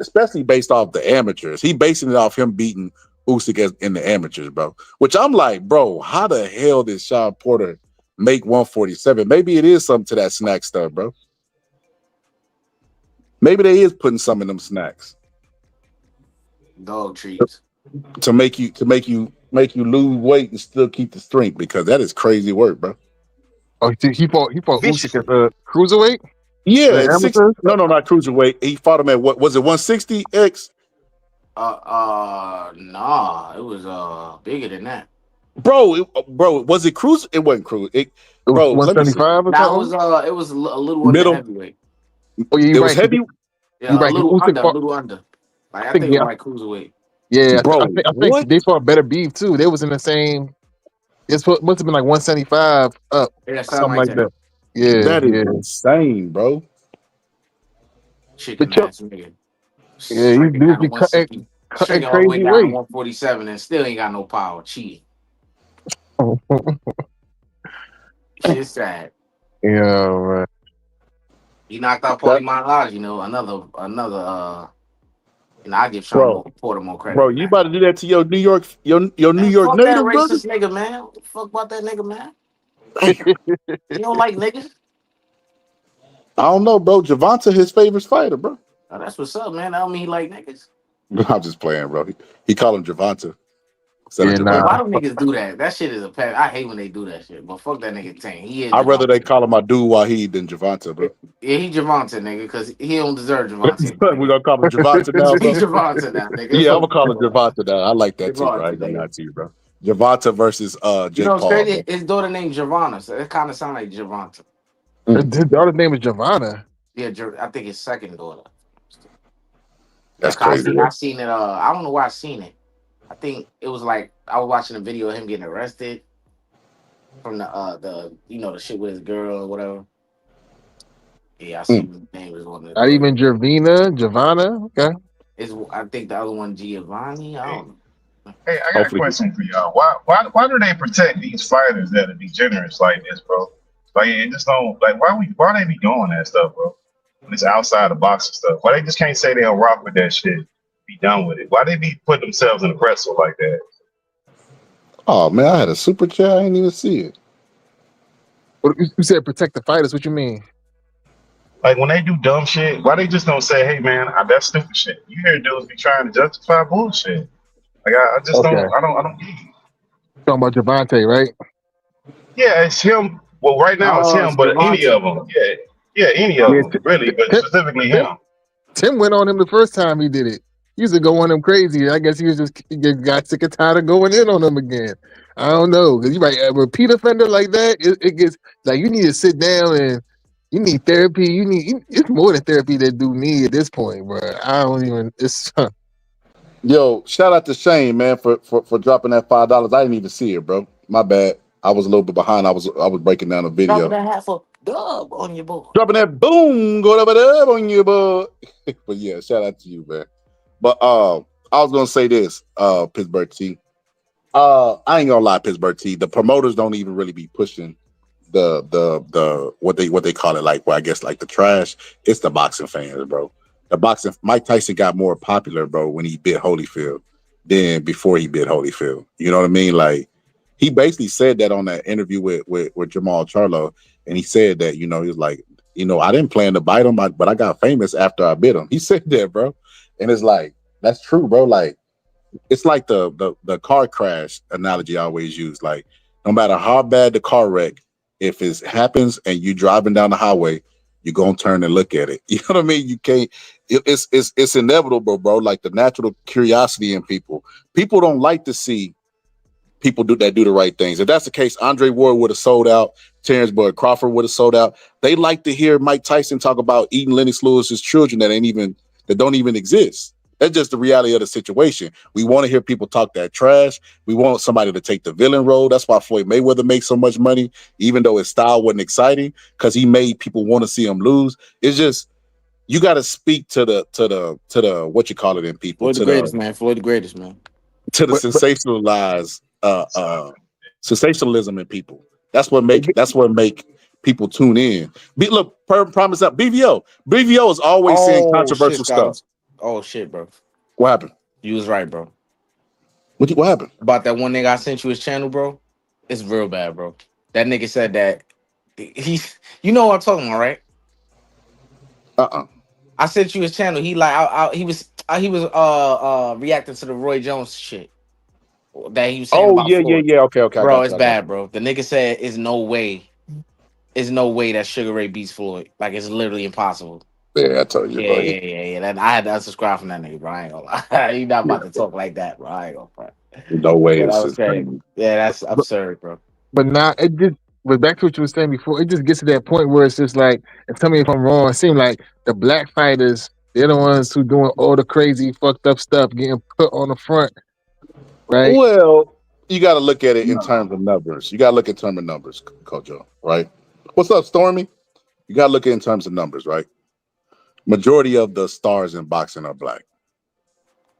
especially based off the amateurs. He basing it off him beating Usyk in the amateurs, bro. Which I'm like, bro, how the hell did Sean Porter make 147? Maybe it is something to that snack stuff, bro. Maybe they is putting some in them snacks Dog treats. to make you lose weight and still keep the strength, because that is crazy work, bro. Oh, he fought Usyk at cruiserweight? Yeah, The it's six. amateurs? No, not cruiserweight. He fought him at what was it? 160 X. Nah, it was bigger than that. Bro, was it cruise? It wasn't cruise. It was Bro, let me see. 175 or Now something? it was a little under Middle. heavyweight. Oh, yeah, It you're was right. heavy. Yeah, You're right. Usyk a fought. little under. Like I I think, think it was yeah, like cruiserweight. yeah. Bro, I think what? they fought better beef too. They was in the same. Must have been like 175 up, Yeah, something something like like that. that. Yeah, That is yeah. insane, bro. Chicken But ass nigga. yeah, these Striking dudes down to be 160. cutting Striking all the way crazy down to weight. 147 and still ain't got no power. Cheating. Shit's sad. Yeah, right. He knocked out That, Paulie Malignaggi, another I give bro, Porter more credit than you that. about to do that to your New York, your New Man, York fuck that native brother? racist nigga, man. What the fuck about that nigga, man? Damn. You don't like niggas? I don't know, bro. Javante his favorite fighter, bro. Oh, that's what's up, man. That don't mean he like niggas. I'm just playing, bro. He called him Javante instead of Yeah, Yeah, nah. why Javante. do niggas do that? That shit is a pet. I hate when they do that shit. But fuck that nigga Tank. He is I'd rather they Javante. call him my dude Wahid than Javante, bro. Yeah, he Javante, nigga, because he don't deserve Javante, my We're nigga. gonna call him Javante now, He bro. Javante now, nigga. Yeah, I'm Fuck gonna call him you, Javante now. I like that too, bro. I Javante, ain't gonna lie nigga. to you, bro. Javante versus You know Jake what's Paul, crazy? bro. His daughter named Javana, so it kind of sounds like Javante. His daughter's name is Giovanna. Yeah, I think his second daughter. Yeah, That's 'cause crazy, I bro. seen it. I don't know where I seen it. I think it was like I was watching a video of him getting arrested from the shit with his girl or whatever. Yeah, I Mm. seen the name was on the Not daughter. even Giovanna. Okay. I think the other one Giovanni. I don't know. Hey, I got a Hopefully, question for y'all. Why do they protect these fighters that are degenerates like this, bro? Like it just don't like why they be doing that stuff, bro? When it's outside of boxing stuff. Why they just can't say they'll rock with that shit? Be done with it. Why they be putting themselves in a pretzel like that? oh man, I had a super chat. I didn't even see it. What you said protect the fighters? What you mean? Like when they do dumb shit, why they just don't say, "Hey man, that's stupid shit." You hear dudes be trying to justify bullshit. Like I just Okay. don't get it. Talking about Javante, right? Yeah, it's him. Well, right now it's Oh, it's him, but any Javante. of them, yeah, any of Yeah. them, really, but Tim, specifically Tim, him. Tim went on him the first time he did it. He used to go on him crazy. I guess he just got sick and tired of going in on him again. I don't know, because you right, a repeat offender like that, it gets like you need to sit down and you need therapy. It's more than therapy that do need at this point, bro. I don't even. It's Yo, shout out to Shane, man, for dropping that $5. I didn't even see it, bro. My bad. I was a little bit behind. I was breaking down a Dropping video. that half a dub on your boy. Dropping that boom, go up on you, boy. But yeah, shout out to you, man. But I was gonna say this, Pittsburgh team. I ain't gonna lie, Pittsburgh T. The promoters don't even really be pushing the what they call it, like, well, I guess like the trash. It's the boxing fans, bro. The boxing Mike Tyson got more popular, bro, when he bit Holyfield than before he bit Holyfield. You know what I mean? Like he basically said that on that interview with Jamal Charlo, and he said that, he was like, I didn't plan to bite him, but I got famous after I bit him. He said that, bro. And it's like, that's true, bro. Like, it's like the car crash analogy I always use. Like, no matter how bad the car wreck, if it happens and you driving down the highway, you're gonna turn and look at it. You know what I mean? You can't. It's inevitable, bro. Like the natural curiosity in people. People don't like to see people do the right things. If that's the case, Andre Ward would have sold out. Terrence Bud Crawford would have sold out. They like to hear Mike Tyson talk about eating Lennox Lewis's children that don't even exist. That's just the reality of the situation. We want to hear people talk that trash. We want somebody to take the villain role. That's why Floyd Mayweather makes so much money, even though his style wasn't exciting, because he made people want to see him lose. It's just, you got to speak to the what you call it in people, Floyd the greatest, man. Floyd the greatest, man. to the sensationalized sensationalism in people. That's what make people tune in. Look, promise up BVO is always saying Oh shit, controversial Scott. stuff. Oh shit, bro. What happened? You was right, bro. What happened? About that one nigga I sent you his channel, bro. It's real bad, bro. That nigga said that you know what I'm talking about, right? I sent you his channel. He like he was reacting to the Roy Jones shit that he was saying Oh about yeah. Floyd. Okay. I Bro, got it's you. bad, bro. The nigga said it's no way that Sugar Ray beats Floyd. Like it's literally impossible. Yeah, I told you, bro. Yeah. That I had to unsubscribe from that nigga, bro. I ain't gonna lie. You not about to talk like that, bro. I ain't gonna front. No way. Yeah, that It's was crazy. insane. Yeah, that's absurd, bro. But now it just, but back to what you were saying before, it just gets to that point where it's just like, and tell me if I'm wrong, it seems like the black fighters, they're the ones who doing all the crazy, fucked up stuff, getting put on the front, right? Well, you got to look at it in terms of numbers. You got to look in terms of numbers, Kojo, right? What's up, Stormy? You got to look at it in terms of numbers, right? Majority of the stars in boxing are black,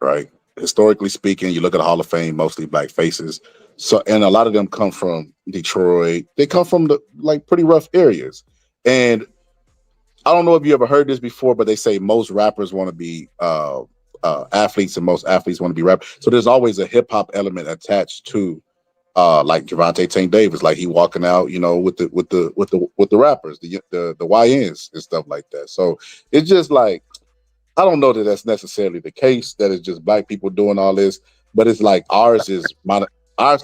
right? Historically speaking, you look at the Hall of Fame, mostly black faces. So, and a lot of them come from Detroit. They come from the pretty rough areas. And I don't know if you ever heard this before, but they say most rappers want to be athletes, and most athletes want to be rappers. So there's always a hip hop element attached to like Javante Tank Davis, like he walking out, with the rappers, the YNs and stuff like that. So it's just like, I don't know that that's necessarily the case, that it's just black people doing all this, but it's like ours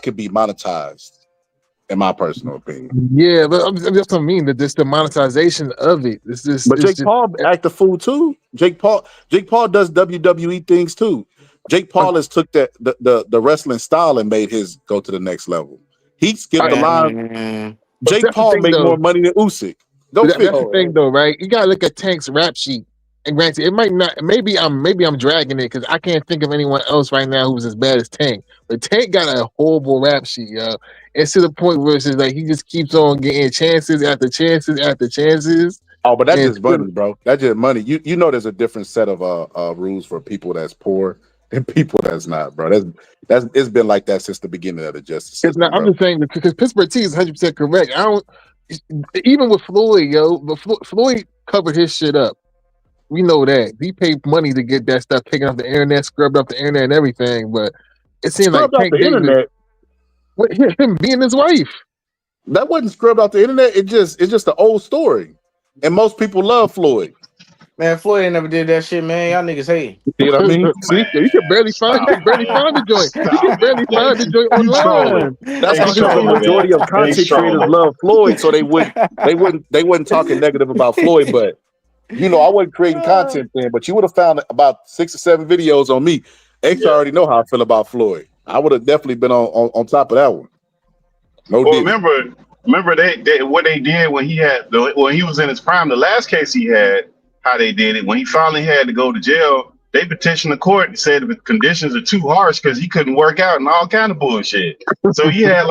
could be monetized, in my personal opinion. Yeah, but that's what I mean. That this the monetization of it. But Jake Paul act the fool too. Jake Paul does WWE things too. Jake Paul has took the wrestling style and made his go to the next level. He skipped the line. Jake Paul made more money than Usyk. That's the thing, though, right? You gotta look at Tank's rap sheet. And granted, it might not. Maybe I'm dragging it because I can't think of anyone else right now who's as bad as Tank. But Tank got a horrible rap sheet, yo. It's to the point where it's just like he just keeps on getting chances after chances after chances. Oh, but that's just money, bro. That's just money. You know, there's a different set of rules for people that's poor and people that's not, bro. That's it's been like that since the beginning of the justice system. Now, I'm just saying because Pittsburgh T is 100% correct. I don't even with Floyd, yo. But Floyd covered his shit up. We know that he paid money to get that stuff taken off the internet, scrubbed off the internet, and everything. But it seemed scrubbed like off the internet. Him being his wife. That wasn't scrubbed off the internet. It's just an old story, and most people love Floyd. Man, Floyd ain't never did that shit, man. Y'all niggas hate. You know what I mean? See, you can barely find the joint. You can barely find the joint online. That's because the majority of content creators love Floyd, so they wasn't talking negative about Floyd. But I wasn't creating content then. But you would have found about 6 or 7 videos on me. X already know how I feel about Floyd. I would have definitely been on top of that one. Remember they what they did when he was in his prime. The last case he had, how they did it when he finally had to go to jail. They petitioned the court and said the conditions are too harsh because he couldn't work out and all kind of bullshit. So he had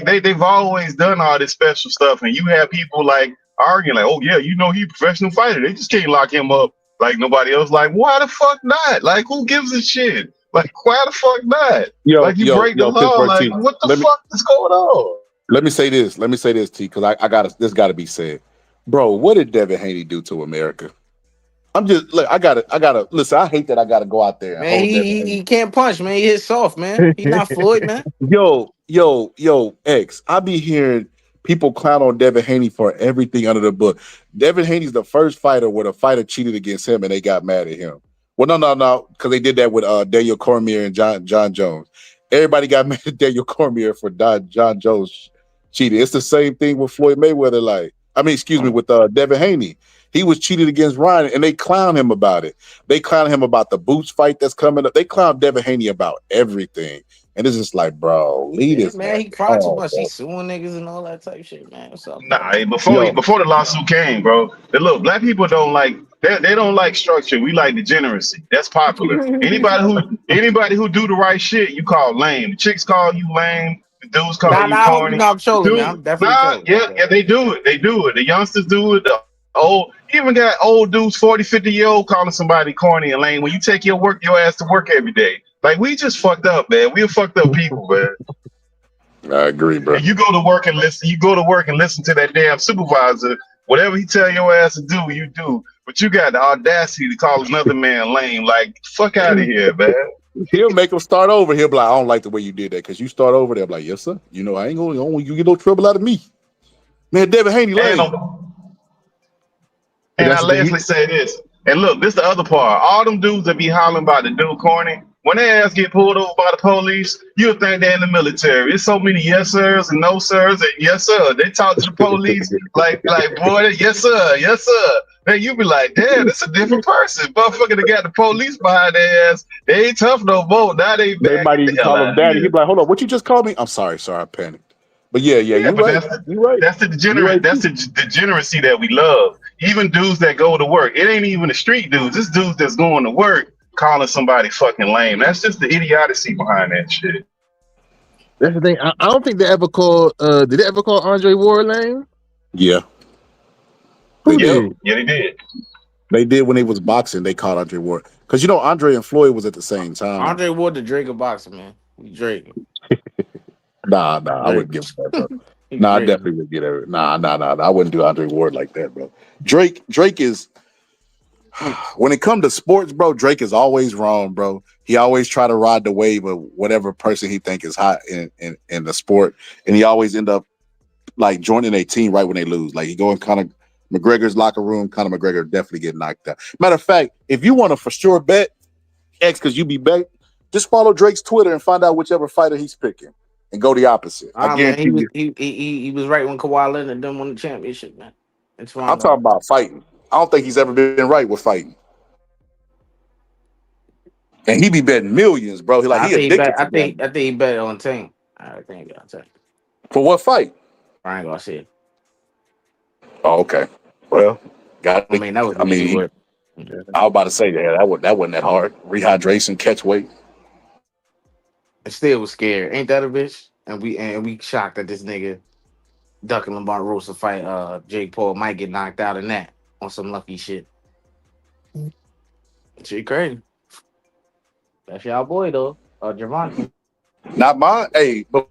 they've always done all this special stuff, and you have people arguing oh yeah, he's a professional fighter. They just can't lock him up like nobody else. Like why the fuck not? Like who gives a shit? Like, why the fuck not? Yo, Like, you break the law. Pittsburgh Like, T. what the fuck is going on? Let me say this, T, because I got this got to be said, bro. What did Devin Haney do to America? I'm just look. I gotta listen. I hate that I gotta go out there and Man, hold Devin he Haney. can't punch, man. He hits soft, man. He not Floyd, man. Yo, X. I be hearing people clown on Devin Haney for everything under the book. Devin Haney's the first fighter where the fighter cheated against him and they got mad at him. Well, no, because they did that with Daniel Cormier and John Jones. Everybody got mad at Daniel Cormier for John Jones cheating. It's the same thing with Floyd Mayweather. With Devin Haney. He was cheated against Ryan, and they clown him about it. They clown him about the Boots fight that's coming up. They clown Devin Haney about everything. And it's just like, bro, lead Yeah, this man, man. he cried too much. He suing niggas and all that type shit, man. What's up, Nah, man? before the lawsuit came, bro. Look, black people don't like they don't like structure. We like degeneracy. That's popular. Anybody who do the right shit, you call lame. The chicks call you lame. The dudes call Nah, you I hope you corny. know I'm trolling, man. I'm definitely trolling. Yeah, they do it. They do it. The youngsters do it. The old, even got old dudes, 40, 50-year-old calling somebody corny and lame when you take your ass to work every day. Like, we just fucked up, man. We're fucked up people, man. I agree, bro. And you go to work and listen. You go to work and listen to that damn supervisor. Whatever he tell your ass to do, you do. But you got the audacity to call another man lame. Like, fuck out of here, man. He'll make him start over. He'll be like, I don't like the way you did that because you start over there. I'm like, yes, sir. You know, I ain't gonna you get no trouble out of me. Man, Devin Haney lame. And I lastly say this. And look, this the other part. All them dudes that be hollering about the dude corny, when their ass get pulled over by the police, you'll think they're in the military. It's so many yes sirs and no sirs and yes sir. They talk to the police like boy, yes sir, yes sir. Then you be like, damn, this a different person. Motherfucker that got the police behind their ass. They ain't tough no more. Now they might even call him daddy. He'd be like, hold on, what you just called me? I'm sorry, I panicked. But yeah, you're right. That's the degeneracy that we love. Even dudes that go to work, it ain't even the street dudes. It's dudes that's going to work calling somebody fucking lame. That's just the idiocy behind that shit. That's the thing. I don't think they ever called. Did they ever call Andre Ward lame? Yeah. Who did? Yeah, they did. They did when they was boxing. They called Andre Ward because Andre and Floyd was at the same time. Andre Ward, the Drake of boxing, man. Drake. Nah, I wouldn't give him that, bro. I definitely would get it. Nah. I wouldn't do Andre Ward like that, bro. Drake is when it comes to sports, bro. Drake is always wrong, bro. He always try to ride the wave of whatever person he think is hot in the sport, and he always end up like joining a team right when they lose. Like he go in Conor McGregor's locker room. Conor McGregor definitely get knocked out. Matter of fact, if you want to for sure bet X because you be bet, just follow Drake's Twitter and find out whichever fighter he's picking. And go the opposite. I guarantee man, he was right when Kawhi Leonard done won the championship, man. It's fine. I'm talking about fighting. I don't think he's ever been right with fighting. And he be betting millions, bro. I think he bet on Tank. I think he bet on Tank. For what fight? Brian Garcia. Oh, okay. Well, that was easy work. I was about to say that wasn't that hard. Rehydration, catch weight. It still was scared. Ain't that a bitch? And we shocked that this nigga ducking Barbarossa fight Jake Paul might get knocked out in that on some lucky shit. Shit crazy. That's y'all boy though. Javante. Not mine. Hey, but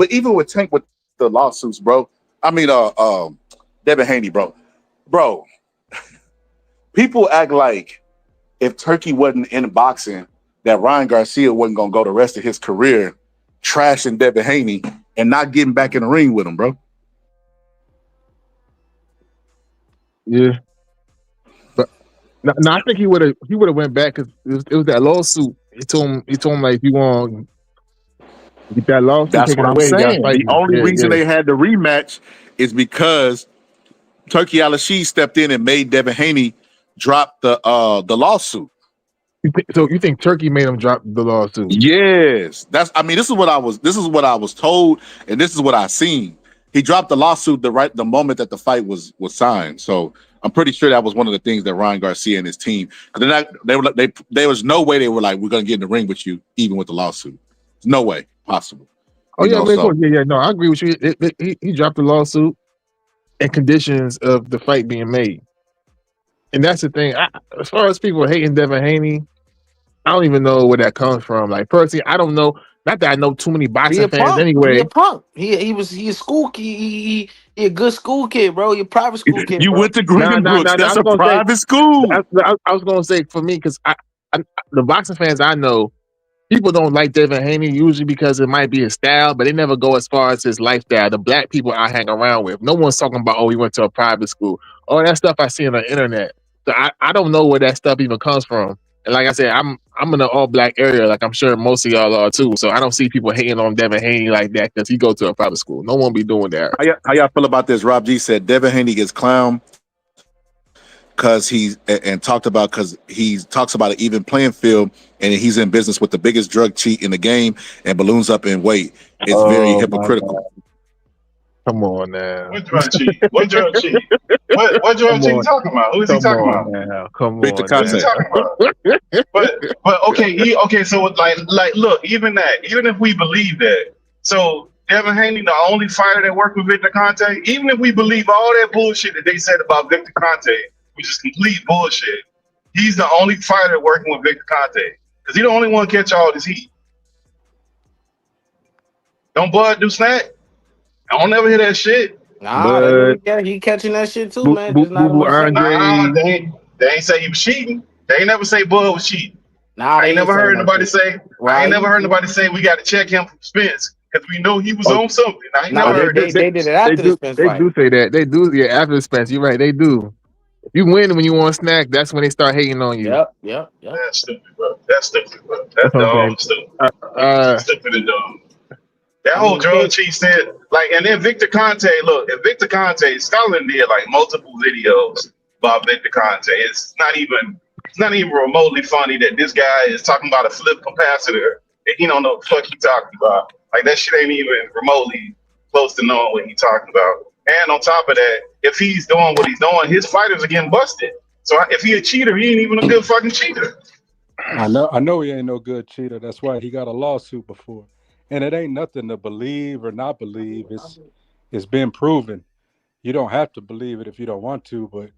even with Tank with the lawsuits, bro. I mean Devin Haney, bro. Bro. People act like if Turkey wasn't in boxing, that Ryan Garcia wasn't gonna go the rest of his career trashing Devin Haney and not getting back in the ring with him, bro. Yeah, but no, I think he would have went back because it was that lawsuit. He told him like if you want to get that lawsuit That's taken what I'm away, saying. The only reason they had the rematch is because Turkey Al-Rashid stepped in and made Devin Haney drop the lawsuit. So you think Turkey made him drop the lawsuit? Yes, this is what I was told, and this is what I seen. He dropped the lawsuit the moment that the fight was signed. So I'm pretty sure that was one of the things that Ryan Garcia and his team, because there was no way they were like, we're gonna get in the ring with you, even with the lawsuit. No way possible. Oh yeah, of course. Yeah. No, I agree with you. He dropped the lawsuit and conditions of the fight being made, and that's the thing. As far as people hating Devin Haney, I don't even know where that comes from. Like personally, I don't know. Not that I know too many Be boxing a fans punk. Be a anyway. punk. He a school kid. He a good school kid, bro. He a private school kid, You bro. went to No, no, Greenbrooks. no, no. I That's was a gonna say. private school. I was gonna say for me because I the boxing fans I know. People don't like Devin Haney usually because it might be his style, but they never go as far as his lifestyle. The black people I hang around with, no one's talking about, oh, he went to a private school. All that stuff I see on the internet. So I don't know where that stuff even comes from. And like I said, I'm in an all black area, like I'm sure most of y'all are too. So I don't see people hating on Devin Haney like that because he go to a private school. No one be doing that. How y'all feel about this? Rob G said Devin Haney gets clown because he talks about an even playing field and he's in business with the biggest drug cheat in the game and balloons up in weight. It's very Oh my hypocritical. God. Come on now. What drug cheat? What drug cheat? What drug cheat he talking about? Who is he talking about? Now. Come Victor on. Who's he Conte. talking about? But okay, so like look, even if we believe that, so Devin Haney, the only fighter that worked with Victor Conte, even if we believe all that bullshit that they said about Victor Conte, which is complete bullshit, he's the only fighter working with Victor Conte because he's the only one catch all this heat. Don't Bud do snack? I don't never hear that shit. Nah, But he catching that shit too, Boo man. Boo Just not Boo as Boo much as him. Andre. Nah, they ain't say he was cheating. They ain't never say Bud was cheating. Nah, I ain't they ain't never saying heard that nobody shit. say. I ain't never heard nobody say we got to check him for Spence because we know he was Oh, on something. I ain't Nah, never oh, heard that. they did it after the Spence they fight. do say that. They do, yeah, after the Spence. You're right, they do. If you win when you want snack, that's when they start hating on you. Yep. That's stupid, bro. That's stupid, bro. That's That's what I'm dumb, saying. stupid. Uh, Stupid and dumb. That I whole mean, drug cheat said, like, and then Victor Conte, look, if Victor Conte, Scotland did like multiple videos about Victor Conte. It's not even remotely funny that this guy is talking about a flip capacitor and he don't know what the fuck he talking about. Like that shit ain't even remotely close to knowing what he talking about. And on top of that, if he's doing what he's doing, his fighters are getting busted. So if he a cheater, he ain't even a good fucking cheater. I know he ain't no good cheater. That's why he got a lawsuit before. And it ain't nothing to believe or not believe. It's been proven. You don't have to believe it if you don't want to, but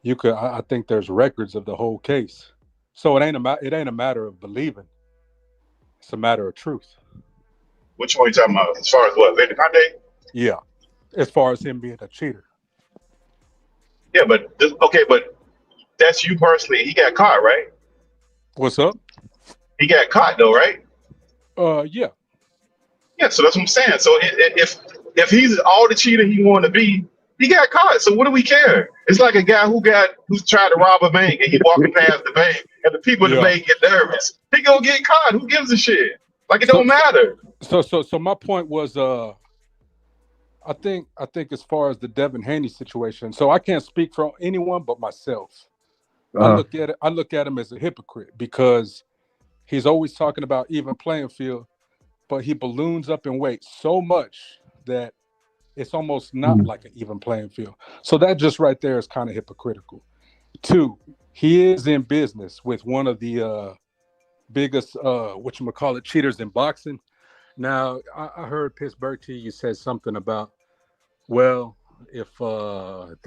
you could. I think there's records of the whole case. So it ain't a matter of believing. It's a matter of truth. Which one you talking about? As far as what, Victor Conte? Yeah. As far as him being a cheater. Yeah, but that's you personally. He got caught, right? What's up? He got caught though, right? Yeah. Yeah, so that's what I'm saying. So if he's all the cheater he wanted to be, he got caught. So what do we care? It's like a guy who's tried to rob a bank and he walking past the bank and the people in the Yeah. bank get nervous. He gonna get caught. Who gives a shit? Like it So- don't matter. So my point was I think as far as the Devin Haney situation, so I can't speak for anyone but myself. I look at him as a hypocrite because he's always talking about even playing field, but he balloons up in weight so much that it's almost not like an even playing field. So that just right there is kind of hypocritical. 2, he is in business with one of the biggest whatchamacallit cheaters in boxing. Now, I heard Pittsburgh T, you said something about, well, if what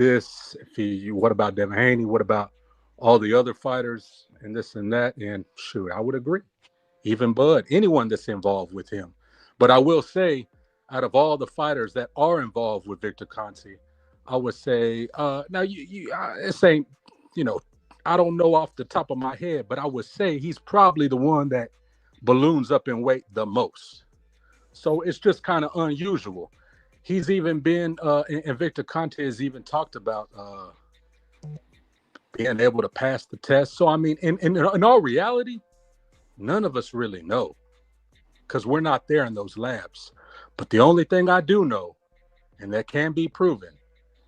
about Devin Haney? What about all the other fighters and this and that? And shoot, I would agree. Even Bud, anyone that's involved with him. But I will say, out of all the fighters that are involved with Victor Conte, I would say, now it's ain't, I don't know off the top of my head, but I would say he's probably the one that balloons up in weight the most. So it's just kind of unusual. He's even been, and Victor Conte has even talked about being able to pass the test. So, I mean, in all reality, none of us really know because we're not there in those labs. But the only thing I do know, and that can be proven,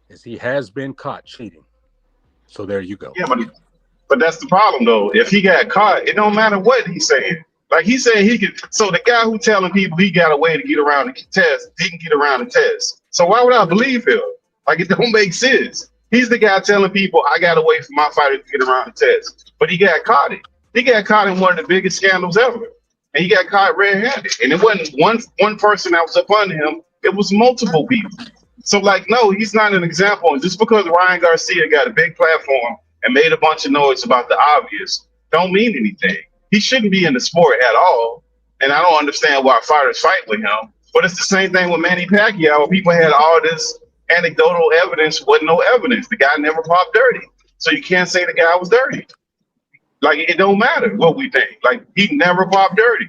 is he has been caught cheating. So there you go. Yeah, but that's the problem though. If he got caught, it don't matter what he's saying. Like he said he could. So the guy who telling people he got a way to get around the test, he can get around the test. So why would I believe him? Like it don't make sense. He's the guy telling people I got a way for my fighter to get around the test, but he got caught it. He got caught in one of the biggest scandals ever, and he got caught red-handed. And it wasn't one person that was up under him; it was multiple people. So like, no, he's not an example. And just because Ryan Garcia got a big platform and made a bunch of noise about the obvious, don't mean anything. he shouldn't be in the sport at all. And I don't understand why fighters fight with him. But it's the same thing with Manny Pacquiao. People had all this anecdotal evidence, wasn't no evidence. The guy never popped dirty. So you can't say the guy was dirty. Like, it don't matter what we think. Like, he never popped dirty.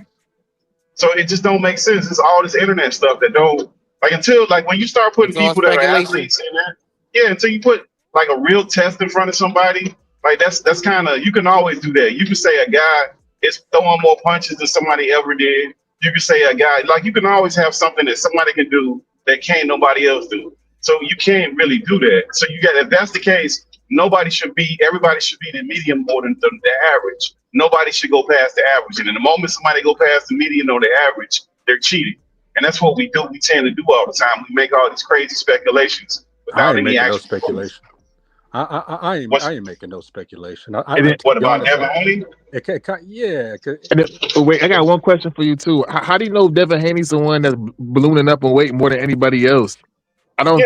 So it just don't make sense. It's all this internet stuff that don't, like, until, like, when you start putting It's all people that are speculation. athletes in that, yeah, until you put like a real test in front of somebody, like that's kind of, you can always do that. You can say a guy is throwing more punches than somebody ever did. You can say a guy, like, you can always have something that somebody can do that can't nobody else do. So you can't really do that. So you got, if that's the case, everybody should be the medium more than the average. Nobody should go past the average. And in the moment somebody go past the median or the average, they're cheating. And that's what we do. We tend to do all the time. We make all these crazy speculations I without ain't any making no actual proof. speculation. I ain't making no speculation. What about Devin Haney? Wait, I got one question for you too. How do you know Devin Haney's the one that's ballooning up in weight more than anybody else? I don't.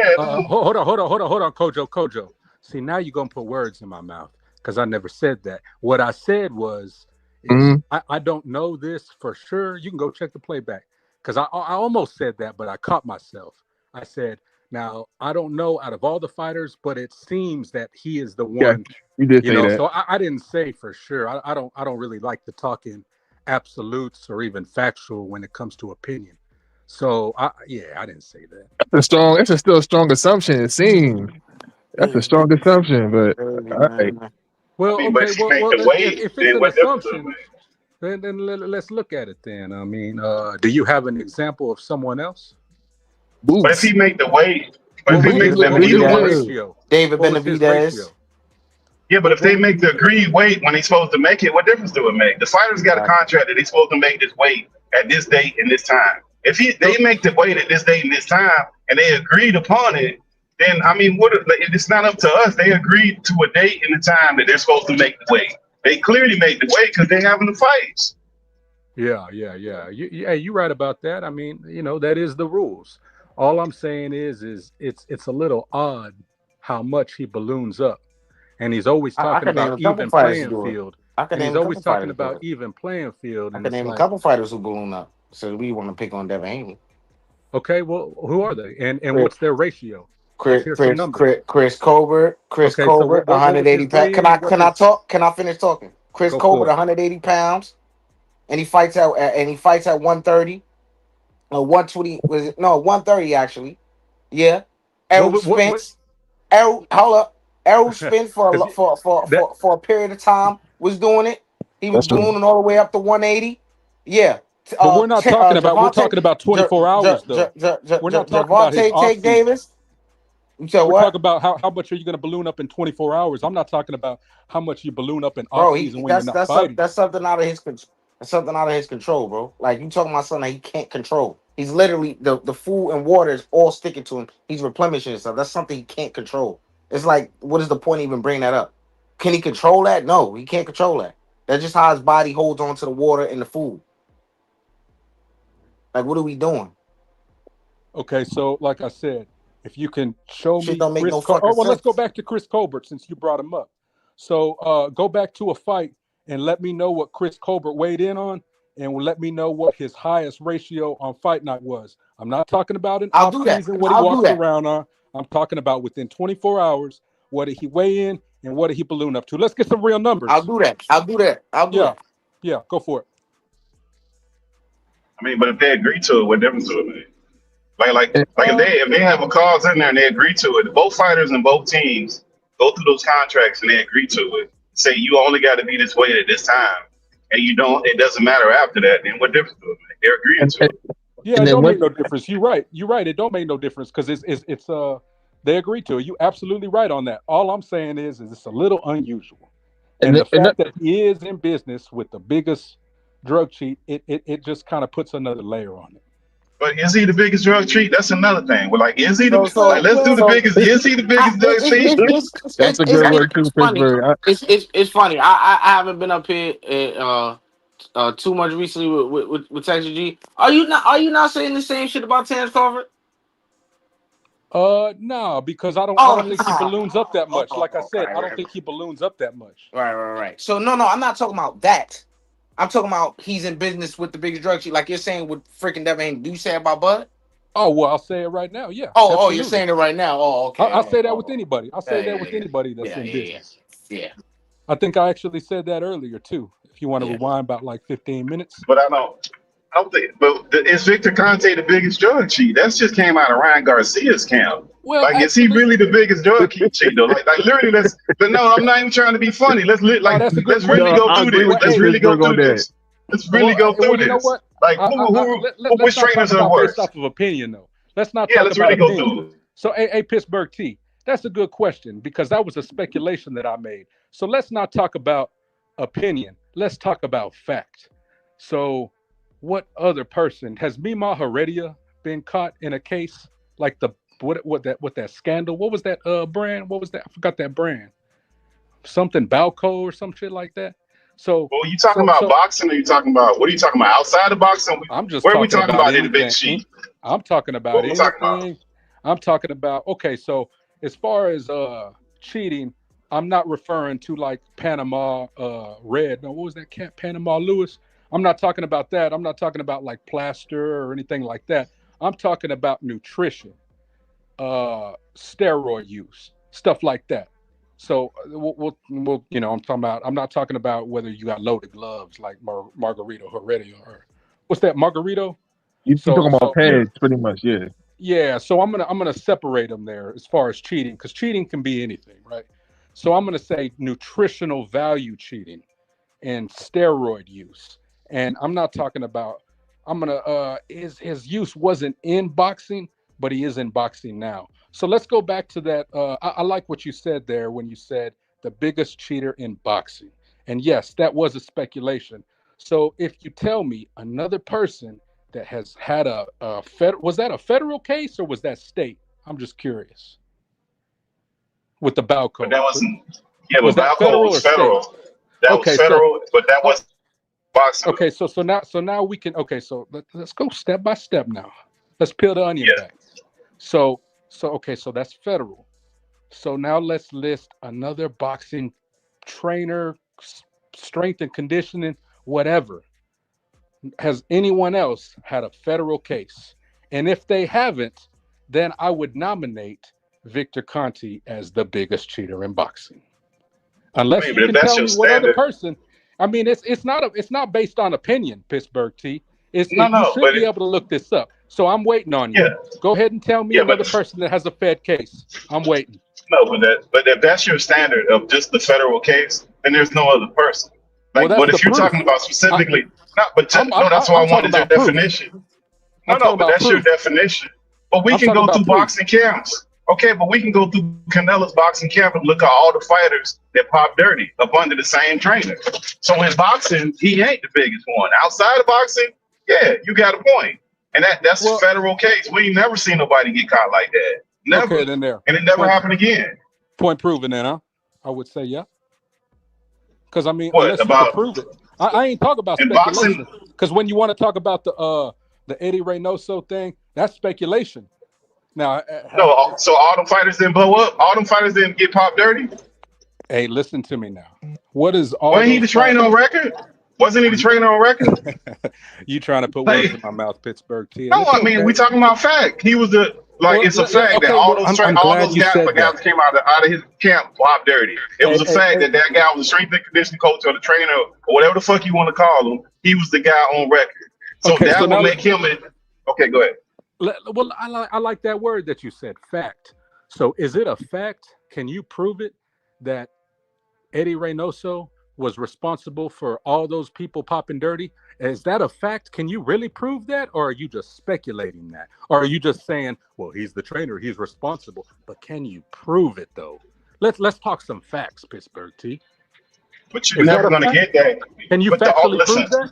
Hold on, Kojo. See, now you're gonna put words in my mouth because I never said that. What I said was, I don't know this for sure. You can go check the playback because I almost said that, but I caught myself. I said, now I don't know out of all the fighters, but it seems that he is the one. You did say that. So I didn't say for sure. I don't really like to talk in absolutes or even factual when it comes to opinion. So I didn't say that. That's still a strong assumption. It seems that's a strong assumption, but all right. Well, I mean, okay. but if If it's an assumption, then let's look at it. Then I mean, do you have an example of someone else? But if he make the weight, What was his ratio? David What was his Benavidez. ratio? Yeah, but if they make the agreed weight when he's supposed to make it, what difference do it make? The fighter's got a contract that he's supposed to make this weight at this date and this time. If they make the weight at this date and this time, and they agreed upon it, then I mean, it's not up to us. They agreed to a date and a time that they're supposed to make the weight. They clearly made the weight because they're having the fights. Yeah. You're right about that. I mean, that is the rules. All I'm saying is it's a little odd how much he balloons up, and he's always talking about even playing field. And he's always talking about even playing field. I can name a couple fighters who balloon up. So we want to pick on Devin Haney. Okay, well, who are they, and what's their ratio? Chris Colbert. Chris Colbert, 180 pounds. Can I finish talking? Chris Colbert, 180 pounds, and he fights at 130. 120 was it? No, 130 actually. Yeah. Errol Spence. Errol Spence for a period of time was doing it. He was ballooning all the way up to 180. Yeah. But we're not talking about. We're talking about 24 hours though. We're not talking about his off Davis. So we're talking about how much are you going to balloon up in 24 hours? I'm not talking about how much you balloon up in off season when you're not fighting. That's something out of his control. That's something out of his control, bro. Like, you talking about something that he can't control. He's literally the food and water is all sticking to him. He's replenishing himself. That's something he can't control. It's like, what is the point of even bringing that up? Can he control that? No, he can't control that. That's just how his body holds on to the water and the food. Like, what are we doing? Okay, so like I said, if you can show me don't make Chris no fucking well, let's sense. go back to Chris Colbert since you brought him up. So go back to a fight and let me know what Chris Colbert weighed in on, and let me know what his highest ratio on fight night was. I'm not talking about an off season what he walks around on. I'm talking about within 24 hours. What did he weigh in and what did he balloon up to? Let's get some real numbers. I'll do that. Yeah, go for it. I mean, but if they agree to it, what difference do it make? Like if they have a clause in there and they agree to it, both fighters and both teams go through those contracts and they agree to it. Say you only got to be this weight at this time, and you don't. It doesn't matter after that. Then what difference do it make? They're agreeing to it. Yeah, it don't make no difference. You're right. It don't make no difference because it's they agree to it. You absolutely right on that. All I'm saying is it's a little unusual, and the fact that he is in business with the biggest drug cheat, it just kind of puts another layer on it. But is he the biggest drug cheat? That's another thing. We're like, is he the let's do the biggest? Is he the biggest drug cheat? That's a good word too, Pittsburgh. It's funny. I haven't been up here too much recently with Texas G. Are you not saying the same shit about Terrence Crawford? No, because I don't think he balloons up that much. Like I said, I don't think he balloons up that much. Right. So no, I'm not talking about that. I'm talking about he's in business with the biggest drug cheater. Like you're saying with freaking Devin Haney. Do you say about Bud? Oh, well, I'll say it right now. Yeah. Oh, you're saying it right now. Oh, okay. I'll say that with anybody. I'll say that with anybody that's in business. Yeah. I think I actually said that earlier too. If you want to rewind about like 15 minutes. But I don't think. But is Victor Conte the biggest drug cheat? That's just came out of Ryan Garcia's camp. Well, like, is he really the biggest drug cheater? Like literally, no. I'm not even trying to be funny. Let's really go through this. Let's really go through this. Let's really go through this. You know what? Like, which trainers are worse? Based off of opinion, though. Let's not. Yeah, let's really go through it. So, hey, Pittsburgh T, that's a good question because that was a speculation that I made. So let's not talk about opinion. Let's talk about fact. So, what other person has Mima Heredia been caught in a case like what that scandal? What was that brand? What was that? I forgot that brand. Something Balco or some shit like that. So, well, you talking about boxing, or you talking about what are you talking about outside of boxing? I'm just. Where are we talking about in the big sheet? I'm talking about anything. I'm talking about, okay, so as far as cheating, I'm not referring to like Panama Red. No, what was that cat? Panama Lewis. I'm not talking about that. I'm not talking about like plaster or anything like that. I'm talking about nutrition, steroid use, stuff like that. So we'll I'm not talking about whether you got loaded gloves like Margarito Heredia or what's that, Margarito? You're talking about pads, pretty much, yeah. Yeah, so I'm gonna separate them there as far as cheating, because cheating can be anything, right? So I'm gonna say nutritional value cheating and steroid use, and I'm not talking about. His use wasn't in boxing, but he is in boxing now. So let's go back to that. I like what you said there when you said the biggest cheater in boxing, and yes, that was a speculation. So if you tell me another person that has had was that a federal case or was that state? I'm just curious. With the Balco. But that wasn't. Yeah, was but Balco was federal. State? That was federal, but that was boxing. Okay, so now we can. Okay, so let's go step by step now. Let's peel the onion back. So that's federal. So now let's list another boxing trainer, strength and conditioning, whatever. Has anyone else had a federal case? And if they haven't, then I would nominate Victor Conte as the biggest cheater in boxing. Unless you can tell me what other person. I mean, it's not based on opinion, Pittsburgh T. You should be able to look this up. So I'm waiting on you. Go ahead and tell me another person that has a Fed case. I'm waiting. No, but if that's your standard of just the federal case, then there's no other person. Like, but if you're talking about specifically, that's why I wanted your definition. No, but that's your definition. But we can go through boxing camps. Okay, but we can go through Canelo's boxing camp and look at all the fighters that pop dirty up under the same trainer. So in boxing, he ain't the biggest one. Outside of boxing, yeah, you got a point. And that's a federal case. We ain't never seen nobody get caught like that. Never. Okay, then there. And it never happened again. Point proven then, huh? I would say, yeah. Because I mean, unless you can prove it. I ain't talking about speculation. Because when you want to talk about the Eddie Reynoso thing, that's speculation. Now, so all them fighters didn't blow up. All them fighters didn't get popped dirty. Hey, listen to me now. What is all? Wasn't he the trainer on record? Wasn't he the trainer on record? You trying to put words in my mouth, Pittsburgh T? No, I mean we talking about fact. He was the it's a fact that all those guys came out of his camp popped dirty. It was a fact that guy was a strength and conditioning coach or the trainer or whatever the fuck you want to call him. He was the guy on record. So that would make him. Okay, go ahead. Well, I like that word that you said, fact. So is it a fact? Can you prove it that Eddie Reynoso was responsible for all those people popping dirty? Is that a fact? Can you really prove that? Or are you just speculating that? Or are you just saying, well, he's the trainer, he's responsible. But can you prove it though? Let's talk some facts, Pittsburgh T. But you're never going to get that. Can you factually prove that?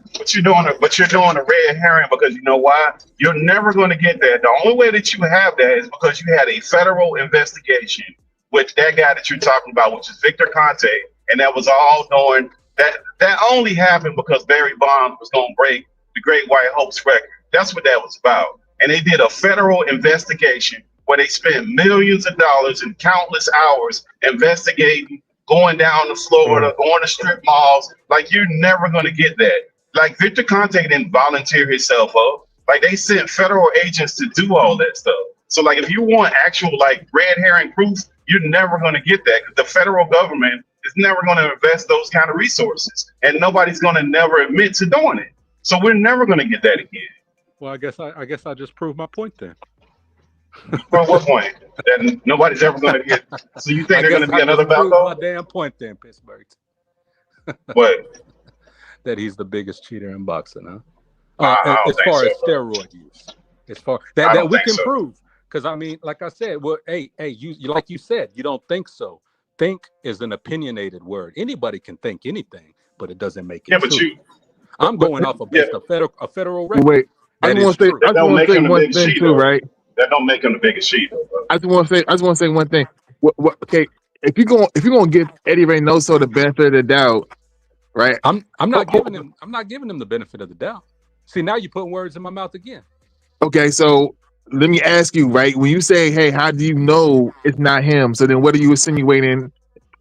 But you're doing a red herring because you know why? You're never going to get that. The only way that you have that is because you had a federal investigation with that guy that you're talking about, which is Victor Conte, and that was all knowing that only happened because Barry Bonds was going to break the Great White Hope's record. That's what that was about. And they did a federal investigation where they spent millions of dollars and countless hours investigating, going down to Florida, going to strip malls. Like, you're never going to get that. Like Victor Conte didn't volunteer himself up. Like they sent federal agents to do all that stuff. So like if you want actual like red herring proof, you're never going to get that. The federal government is never going to invest those kind of resources, and nobody's going to never admit to doing it. So we're never going to get that again. Well, I guess I just proved my point then. From what point? That nobody's ever going to get. So you think I there's going guess to be I another just proved bout? my damn point then, Pittsburgh. What? That he's the biggest cheater in boxing, huh? I don't As think far so, as bro. steroid use, as far I that don't we think can so. prove. Because I mean, like I said, well, hey, you like you said, you don't think so. Think is an opinionated word. Anybody can think anything, but it doesn't make it Yeah, but true. you. I'm going off of Yeah, based a federal record. Wait, I That just is want to say, true. I that just don't want make to say him the one biggest thing cheater. too, right? That don't make him the biggest cheater, bro. I just want to say one thing. Okay, if you're gonna give Eddie Reynoso the benefit of the doubt, right? I'm not giving him the benefit of the doubt. See, now you put words in my mouth again. Okay, so let me ask you, right? When you say, "Hey, how do you know it's not him?" So then, what are you insinuating?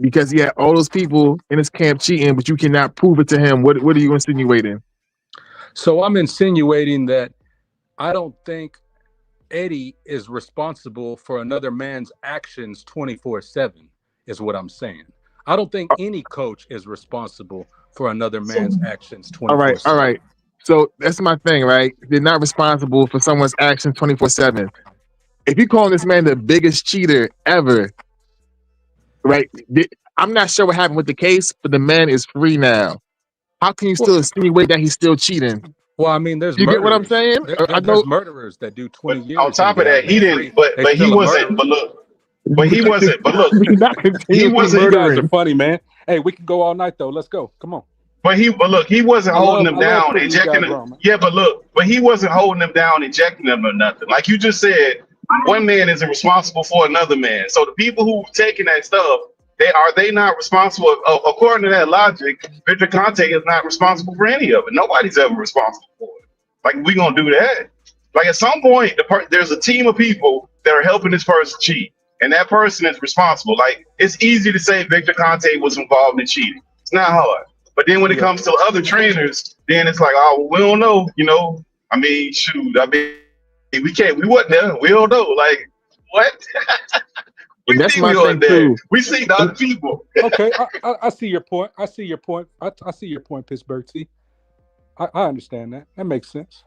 Because he had all those people in his camp cheating, but you cannot prove it to him. What are you insinuating? So I'm insinuating that I don't think Eddie is responsible for another man's actions 24/7 is what I'm saying. I don't think any coach is responsible for another man's actions All 24/7. right. So that's my thing, right? They're not responsible for someone's actions 24/7. If you call this man the biggest cheater ever, right? I'm not sure what happened with the case, but the man is free now. How can you still insinuate that he's still cheating? Well, I mean, there's You get what I'm murderers. saying? I There's know. murderers that do 20 On years and top of get out that, and they he free. didn't. But They he still a wasn't. murderer. But he wasn't. But look, You're not he continuously wasn't. You guys are murdering. funny, man. Hey, we can go all night though. Let's go. Come on. But look, he wasn't holding them I love down, proving you injecting guys them. wrong, man. Yeah, but he wasn't holding them down, injecting them or nothing. Like you just said, one man isn't responsible for another man. So the people who taking that stuff, they not responsible? According to that logic, Victor Conte is not responsible for any of it. Nobody's ever responsible for it. Like we gonna do that? Like at some point, there's a team of people that are helping this person cheat, and that person is responsible. Like it's easy to say Victor Conte was involved in cheating. It's not hard. But then when it comes to other trainers, then it's like, oh, well, we don't know. You know, I mean, shoot, I mean, we wasn't there. We don't know. Like what? And that's my We thing wasn't there. too. We see the other people. Okay, I see your point. I see your point. I see your point, Pittsburgh T. I understand that. That makes sense.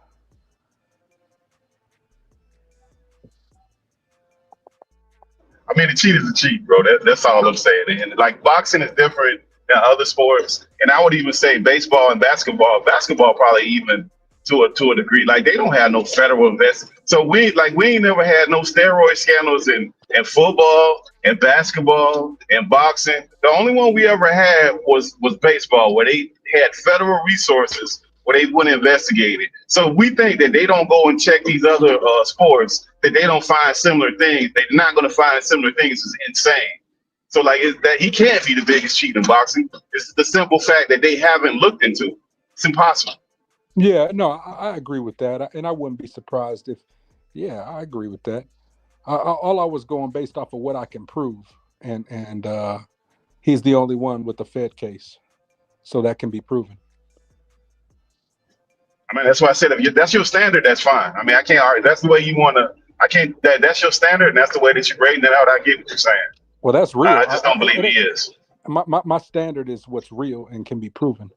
I mean, the cheat is a cheat, bro. That's all I'm saying. And like boxing is different than other sports, and I would even say baseball and basketball. Basketball probably even to a degree. Like they don't have no federal investment. So we ain't never had no steroid scandals in football and basketball and boxing. The only one we ever had was baseball, where they had federal resources where they wouldn't investigate it. So we think that they don't go and check these other sports, that they don't find similar things. They're not going to find similar things. Is insane. So like that he can't be the biggest cheat in boxing. It's the simple fact that they haven't looked into it. It's impossible. Yeah, no, I agree with that, and I wouldn't be surprised if. Yeah, I agree with that. All I was going based off of what I can prove, and he's the only one with the Fed case, so that can be proven. I mean, that's why I said if that's your standard, that's fine. I mean, I can't argue. That's the way you want to. I can't. That's your standard, and that's the way that you're grading it out. I get what you're saying. Well, that's real. I just don't believe he is. My standard is what's real and can be proven.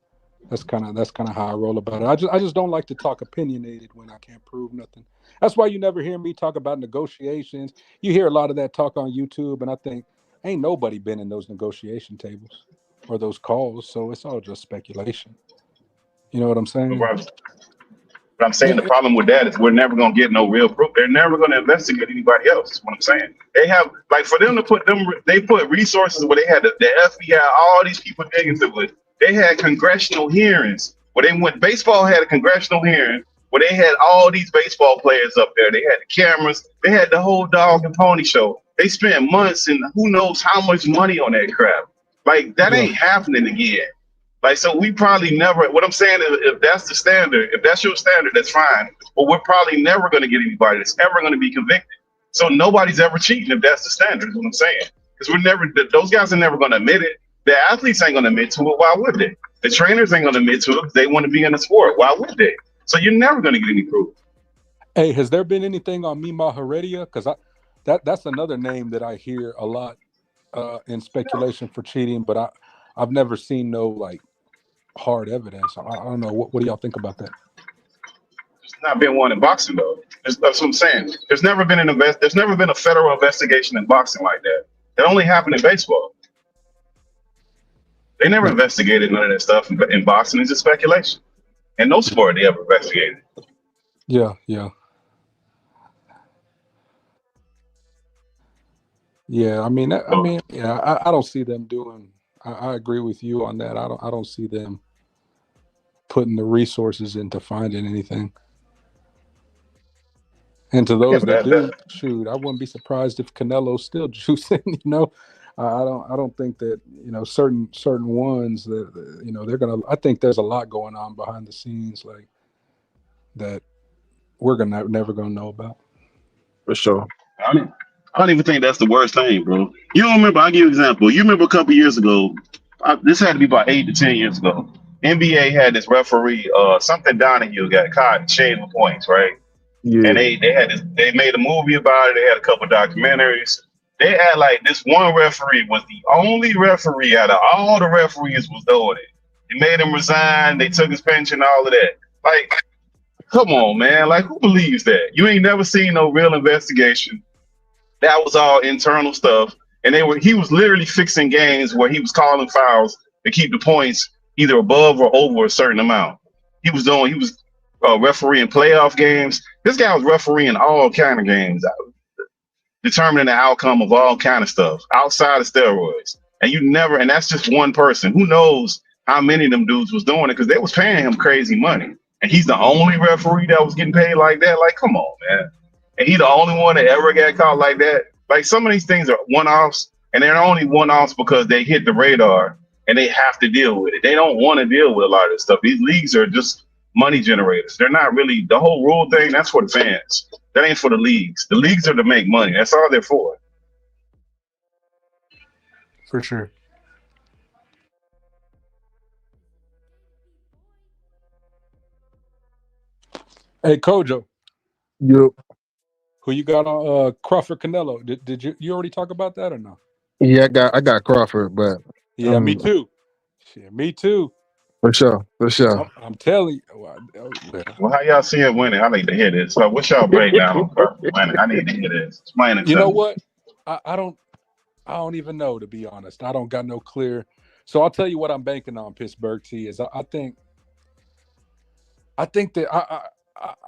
That's kind of how I roll about it. I just don't like to talk opinionated when I can't prove nothing. That's why you never hear me talk about negotiations. You hear a lot of that talk on YouTube, and I think ain't nobody been in those negotiation tables or those calls, so it's all just speculation. You know what I'm saying? But I'm saying the problem with that is we're never going to get no real proof. They're never going to investigate anybody else. Is what I'm saying. They have, like, for them to put them, they put resources where they had the FBI, all these people digging into it. They had congressional hearings where they went. Baseball had a congressional hearing where they had all these baseball players up there. They had the cameras. They had the whole dog and pony show. They spent months and who knows how much money on that crap. Like that ain't happening again. Like, so we probably never, what I'm saying is if that's the standard, if that's your standard, that's fine. But we're probably never going to get anybody that's ever going to be convicted. So nobody's ever cheating if that's the standard, is what I'm saying. Because those guys are never going to admit it. The athletes ain't going to admit to it. Why would they? The trainers ain't gonna admit to it. They want to be in the sport. Why would they? So you're never gonna get any proof. Hey, has there been anything on Mima Heredia? Because that's another name that I hear a lot in speculation for cheating, but I've never seen no like hard evidence. I don't know. What do y'all think about that? There's not been one in boxing though. That's what I'm saying. There's never been There's never been a federal investigation in boxing like that. It only happened in baseball. They never investigated none of that stuff in boxing. It's just speculation. And no sport they ever investigated. Yeah. I mean, I don't see them doing. I agree with you on that. I don't see them putting the resources into finding anything. And to those that do, shoot, I wouldn't be surprised if Canelo's still juicing. I don't think that certain ones that they're gonna. I think there's a lot going on behind the scenes like that we're never gonna know about. For sure. I don't even think that's the worst thing, bro. You don't remember? I'll give you an example. You remember a couple years ago? This had to be about 8 to 10 years ago. NBA had this referee, something Donahue got caught shaving points, right? Yeah. And they had this. They made a movie about it. They had a couple documentaries. They had like this one referee was the only referee out of all the referees was doing it. They made him resign. They took his pension, all of that. Like, come on, man. Like, who believes that? You ain't never seen no real investigation. That was all internal stuff. And he was literally fixing games where he was calling fouls to keep the points either above or over a certain amount. He was refereeing playoff games. This guy was refereeing all kind of games, determining the outcome of all kind of stuff outside of steroids. And that's just one person. Who knows how many of them dudes was doing it because they was paying him crazy money. And he's the only referee that was getting paid like that. Like, come on, man. And he the only one that ever got caught like that. Like, some of these things are one-offs, and they're only one-offs because they hit the radar and they have to deal with it. They don't want to deal with a lot of this stuff. These leagues are just money generators. They're not really the whole rule thing. That's for the fans. That ain't for the leagues. The leagues are to make money. That's all they're for. For sure. Hey, Kojo. Yep. Who you got on Crawford Canelo? Did you already talk about that or no? Yeah, I got Crawford, but yeah, me too. Shit, me too. For sure. I'm telling you. Well, how y'all see it winning? I need to hear this. So, what's y'all breakdown on Crawford winning? I need to hear this. Explain it. You know what? I don't even know, to be honest. I don't got no clear. So I'll tell you what I'm banking on. Pittsburgh T is I think that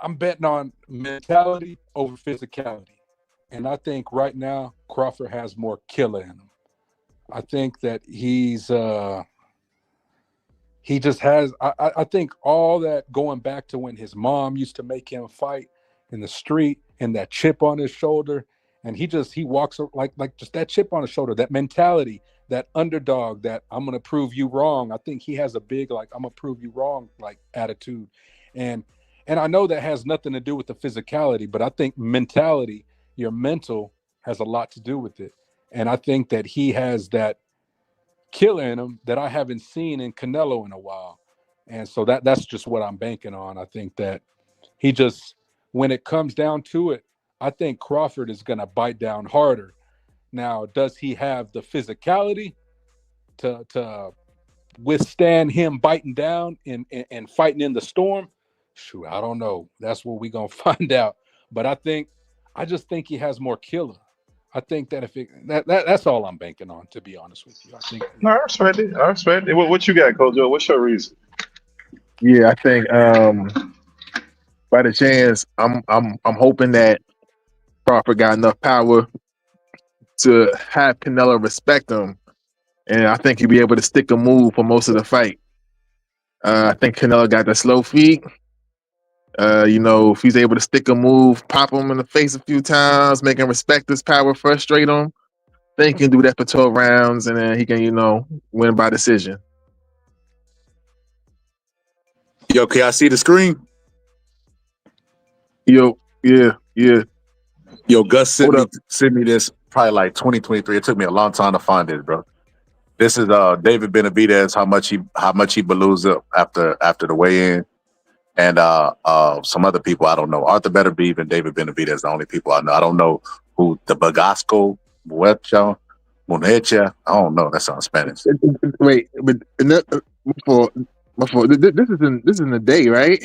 I'm betting on mentality over physicality, and I think right now Crawford has more killer in him. I think that he just has. I think all that going back to when his mom used to make him fight in the street and that chip on his shoulder, and he walks like just that chip on his shoulder, that mentality, that underdog, that I'm gonna prove you wrong. I think he has a big like I'm gonna prove you wrong like attitude, and I know that has nothing to do with the physicality, but I think mentality, your mental, has a lot to do with it, and I think that he has that killer in him that I haven't seen in Canelo in a while. And so that's just what I'm banking on. I think that he just, when it comes down to it, I think Crawford is going to bite down harder. Now, does he have the physicality to withstand him biting down and fighting in the storm? Shoot, I don't know. That's what we're going to find out. But I just think he has more killer. I think that that's all I'm banking on, to be honest with you. I think. No, I respect it. What you got, Kojo? What's your reason? Yeah, I think by the chance, I'm hoping that Crawford got enough power to have Canelo respect him, and I think he'll be able to stick a move for most of the fight. I think Canelo got the slow feet. If he's able to stick a move, pop him in the face a few times, make him respect his power, frustrate him, then he can do that for 12 rounds, and then he can, win by decision. Yo, can I see the screen? Yo, yeah. Yo, Gus sent me this probably like 2023. It took me a long time to find it, bro. This is David Benavidez. How much he balloons up after the weigh-in, and some other people I don't know. Arthur Beterbiev and David Benavidez, the only people I know. I don't know who the Bagasco Muecha. I don't know. That sounds Spanish. Wait, but before this is in the day, right?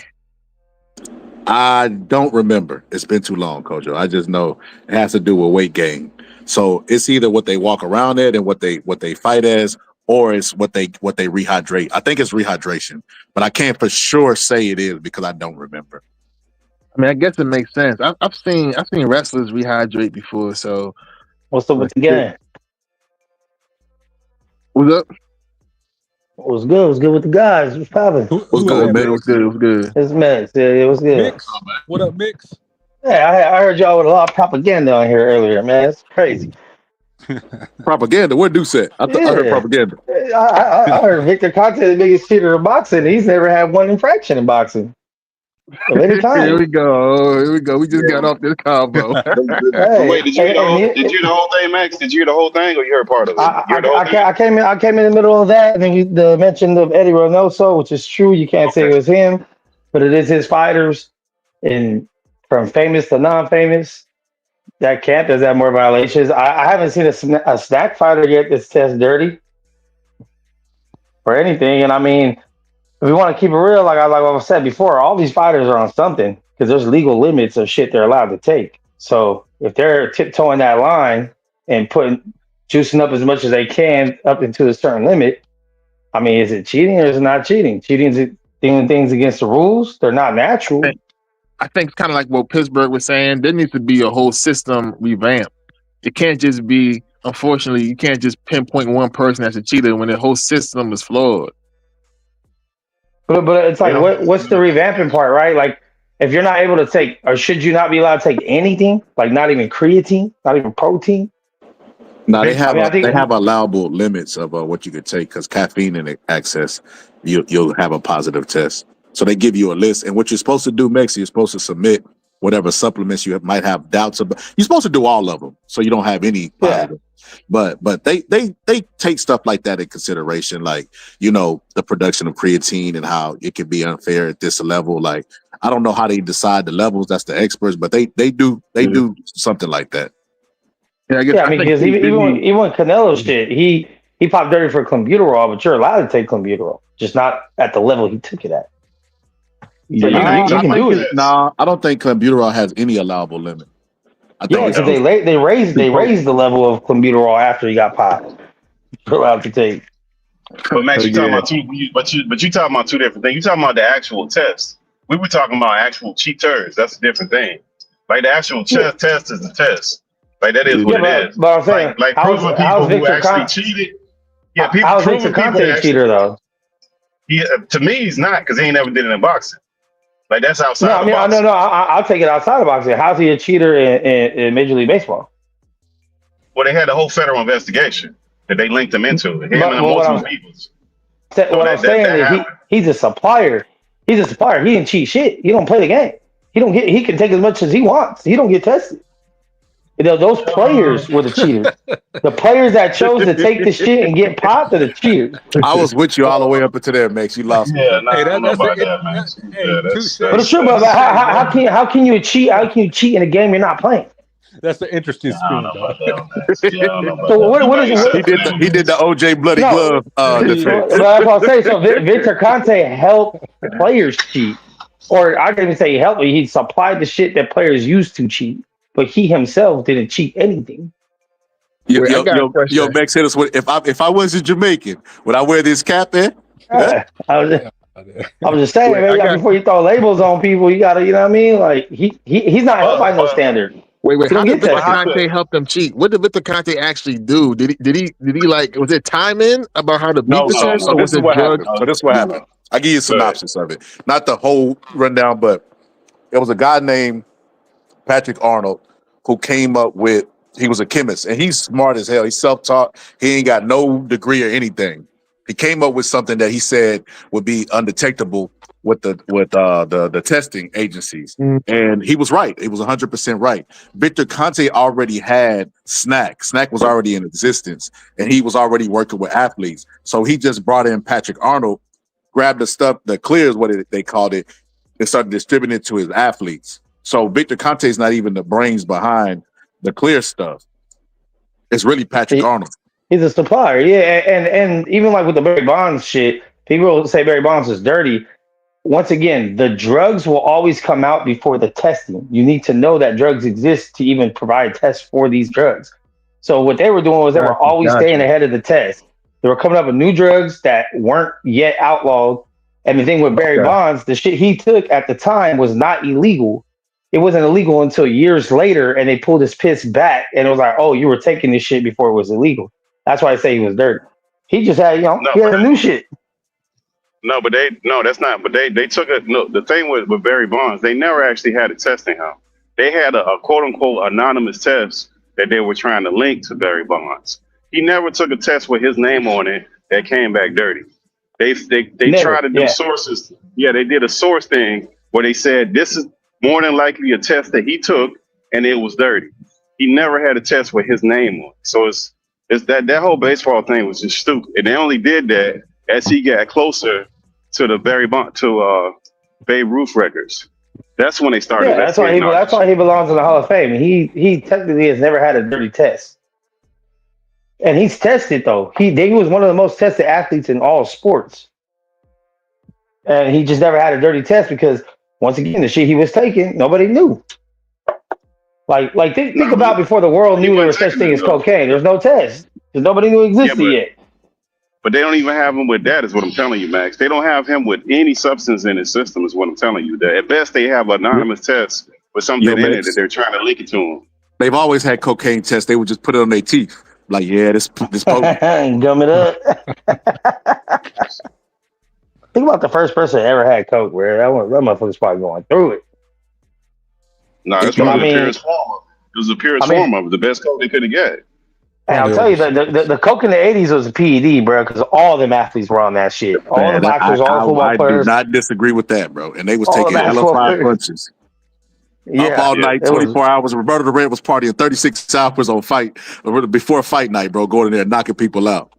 I don't remember. It's been too long, Kojo. I just know it has to do with weight gain. So it's either what they walk around at and what they fight as, or it's what they rehydrate. I think it's rehydration, but I can't for sure say it is because I don't remember. I mean, I guess it makes sense. I've seen wrestlers rehydrate before. So what's up with the game? What's up? What's good? What's good with the guys? What's poppin'? What's good, man? What's good? What's good? It's Mix. Yeah, it was good. Mix. What up, Mix? Yeah, I heard y'all with a lot of propaganda on here earlier, man. It's crazy. Propaganda? What do say? I heard propaganda. I heard Victor Conte, the biggest cheater in boxing. He's never had one infraction in boxing of any kind. Here we go. We just got off this combo. Wait, did you hear the whole thing, Max? Did you hear the whole thing, or you heard part of it? I came in the middle of that, and then the mention of Eddie Reynoso, which is true. You can't say it was him, but it is his fighters, and from famous to non-famous, that camp does have more violations. I haven't seen a snack fighter yet that's test dirty or anything, and I mean, if we want to keep it real, like I said before, all these fighters are on something because there's legal limits of shit they're allowed to take. So if they're tiptoeing that line and juicing up as much as they can up into a certain limit, I mean, is it cheating or is it not cheating? Cheating is doing things against the rules. They're not natural. I think it's kind of like what Pittsburgh was saying. There needs to be a whole system revamp. It can't just be, unfortunately, you can't just pinpoint one person as a cheater when the whole system is flawed. But it's like, what's the revamping part, right? Like, if you're not able to take, or should you not be allowed to take anything, like not even creatine, not even protein? No, they have allowable limits of what you could take because caffeine in excess, you'll have a positive test. So they give you a list, and what you're supposed to do, Max, you're supposed to submit whatever supplements you might have doubts about. You're supposed to do all of them, so you don't have any positive. But they take stuff like that in consideration, like the production of creatine and how it can be unfair at this level. Like I don't know how they decide the levels. That's the experts, but they do something like that. Yeah, I mean, because even when Canelo shit, he popped dirty for clenbuterol, but you're allowed to take clenbuterol, just not at the level he took it at. You can do it. No, I don't think clenbuterol has any allowable limit. Because they raised the level of clenbuterol after he got popped. You're allowed to take. But Max, you're talking about you talking about two different things. You're talking about the actual test. We were talking about actual cheaters. That's a different thing. Like the actual test is the test. Like that is what it is. But I'm saying, like proving people who actually cheated. Yeah, people how's proving Victor people Conte a cheater though? Yeah, to me, he's not because he ain't never did it in boxing. Like that's outside. No, I'll take it outside of boxing. How's he a cheater in Major League Baseball? Well, they had a whole federal investigation that they linked him into. Him and multiple people. What I'm saying is he's a supplier. He's a supplier. He didn't cheat shit. He don't play the game. He can take as much as he wants. He don't get tested. Those players were the cheaters. The players that chose to take the shit and get popped are the cheaters. I was with you all the way up into there, Max. You lost me. Yeah, I don't know about that, Max. But it's true, but how can you cheat? How can you cheat in a game you're not playing? That's an interesting spin, though. So what is he did the OJ bloody glove defense. That's what I'm saying. So Victor Conte helped players cheat, or I can even say he helped. He supplied the shit that players used to cheat, but he himself didn't cheat anything. Yo, Max, hit us with if I wasn't Jamaican, would I wear this cap in? I was just saying, man, before you throw labels on people, you gotta, you know what I mean? Like he's not held by no standard. Wait, how did Victor Conte help them cheat? What did Victor Conte actually do? Did he like, was it timing about how to beat the test? So this is what happened. So this is what happened. I'll give you a synopsis of it. Not the whole rundown, but it was a guy named Patrick Arnold who came up with, he was a chemist and he's smart as hell. He's self-taught. He ain't got no degree or anything. He came up with something that he said would be undetectable with the testing agencies, and he was right. He was 100% right. Victor Conte already had SNAC. SNAC was already in existence, and he was already working with athletes. So he just brought in Patrick Arnold, grabbed the stuff, the clear is what they called it, and started distributing it to his athletes. So Victor Conte is not even the brains behind the clear stuff. It's really Patrick Arnold. He's a supplier, yeah, and even like with the Barry Bonds shit, people say Barry Bonds is dirty. Once again, the drugs will always come out before the testing. You need to know that drugs exist to even provide tests for these drugs. So what they were doing was they were always staying ahead of the test. They were coming up with new drugs that weren't yet outlawed. And the thing with Barry Bonds, the shit he took at the time was not illegal. It wasn't illegal until years later, and they pulled his piss back, and it was like, oh, you were taking this shit before it was illegal. That's why I say he was dirty. He just had, he had some new shit. No, but that's not. But they took it. No, the thing with Barry Bonds, they never actually had a testing him. They had a quote unquote anonymous test that they were trying to link to Barry Bonds. He never took a test with his name on it that came back dirty. They tried to do sources. Yeah, they did a source thing where they said this is more than likely a test that he took and it was dirty. He never had a test with his name on it. So it's that whole baseball thing was just stupid. And they only did that as he got closer to the Babe Ruth records. That's when they started. Yeah, that's why he belongs in the Hall of Fame. He technically has never had a dirty test. And he's tested though. He was one of the most tested athletes in all sports. And he just never had a dirty test because once again, the shit he was taking, nobody knew. Like think about before the world knew there was such thing as cocaine. There's no test. Because nobody knew it existed yet. But they don't even have him with that, is what I'm telling you, Max. They don't have him with any substance in his system, is what I'm telling you. At best, they have an anonymous test with something in it that they're trying to link it to him. They've always had cocaine tests. They would just put it on their teeth. Like, yeah, this potent. Gum it up. Think about the first person that ever had coke, where that motherfucker's probably going through it. No, that's one of the purest form of it. It was the purest form of it. The best coke they could have got. Hey, I'll tell you, the coke in the 80s was a PED, bro, because all them athletes were on that shit. All the boxers, all the football players. I do not disagree with that, bro. And they was taking hella 5 punches. Up all night, 24 hours. Roberto the Red was partying 36 hours on before fight night, bro, going in there and knocking people out.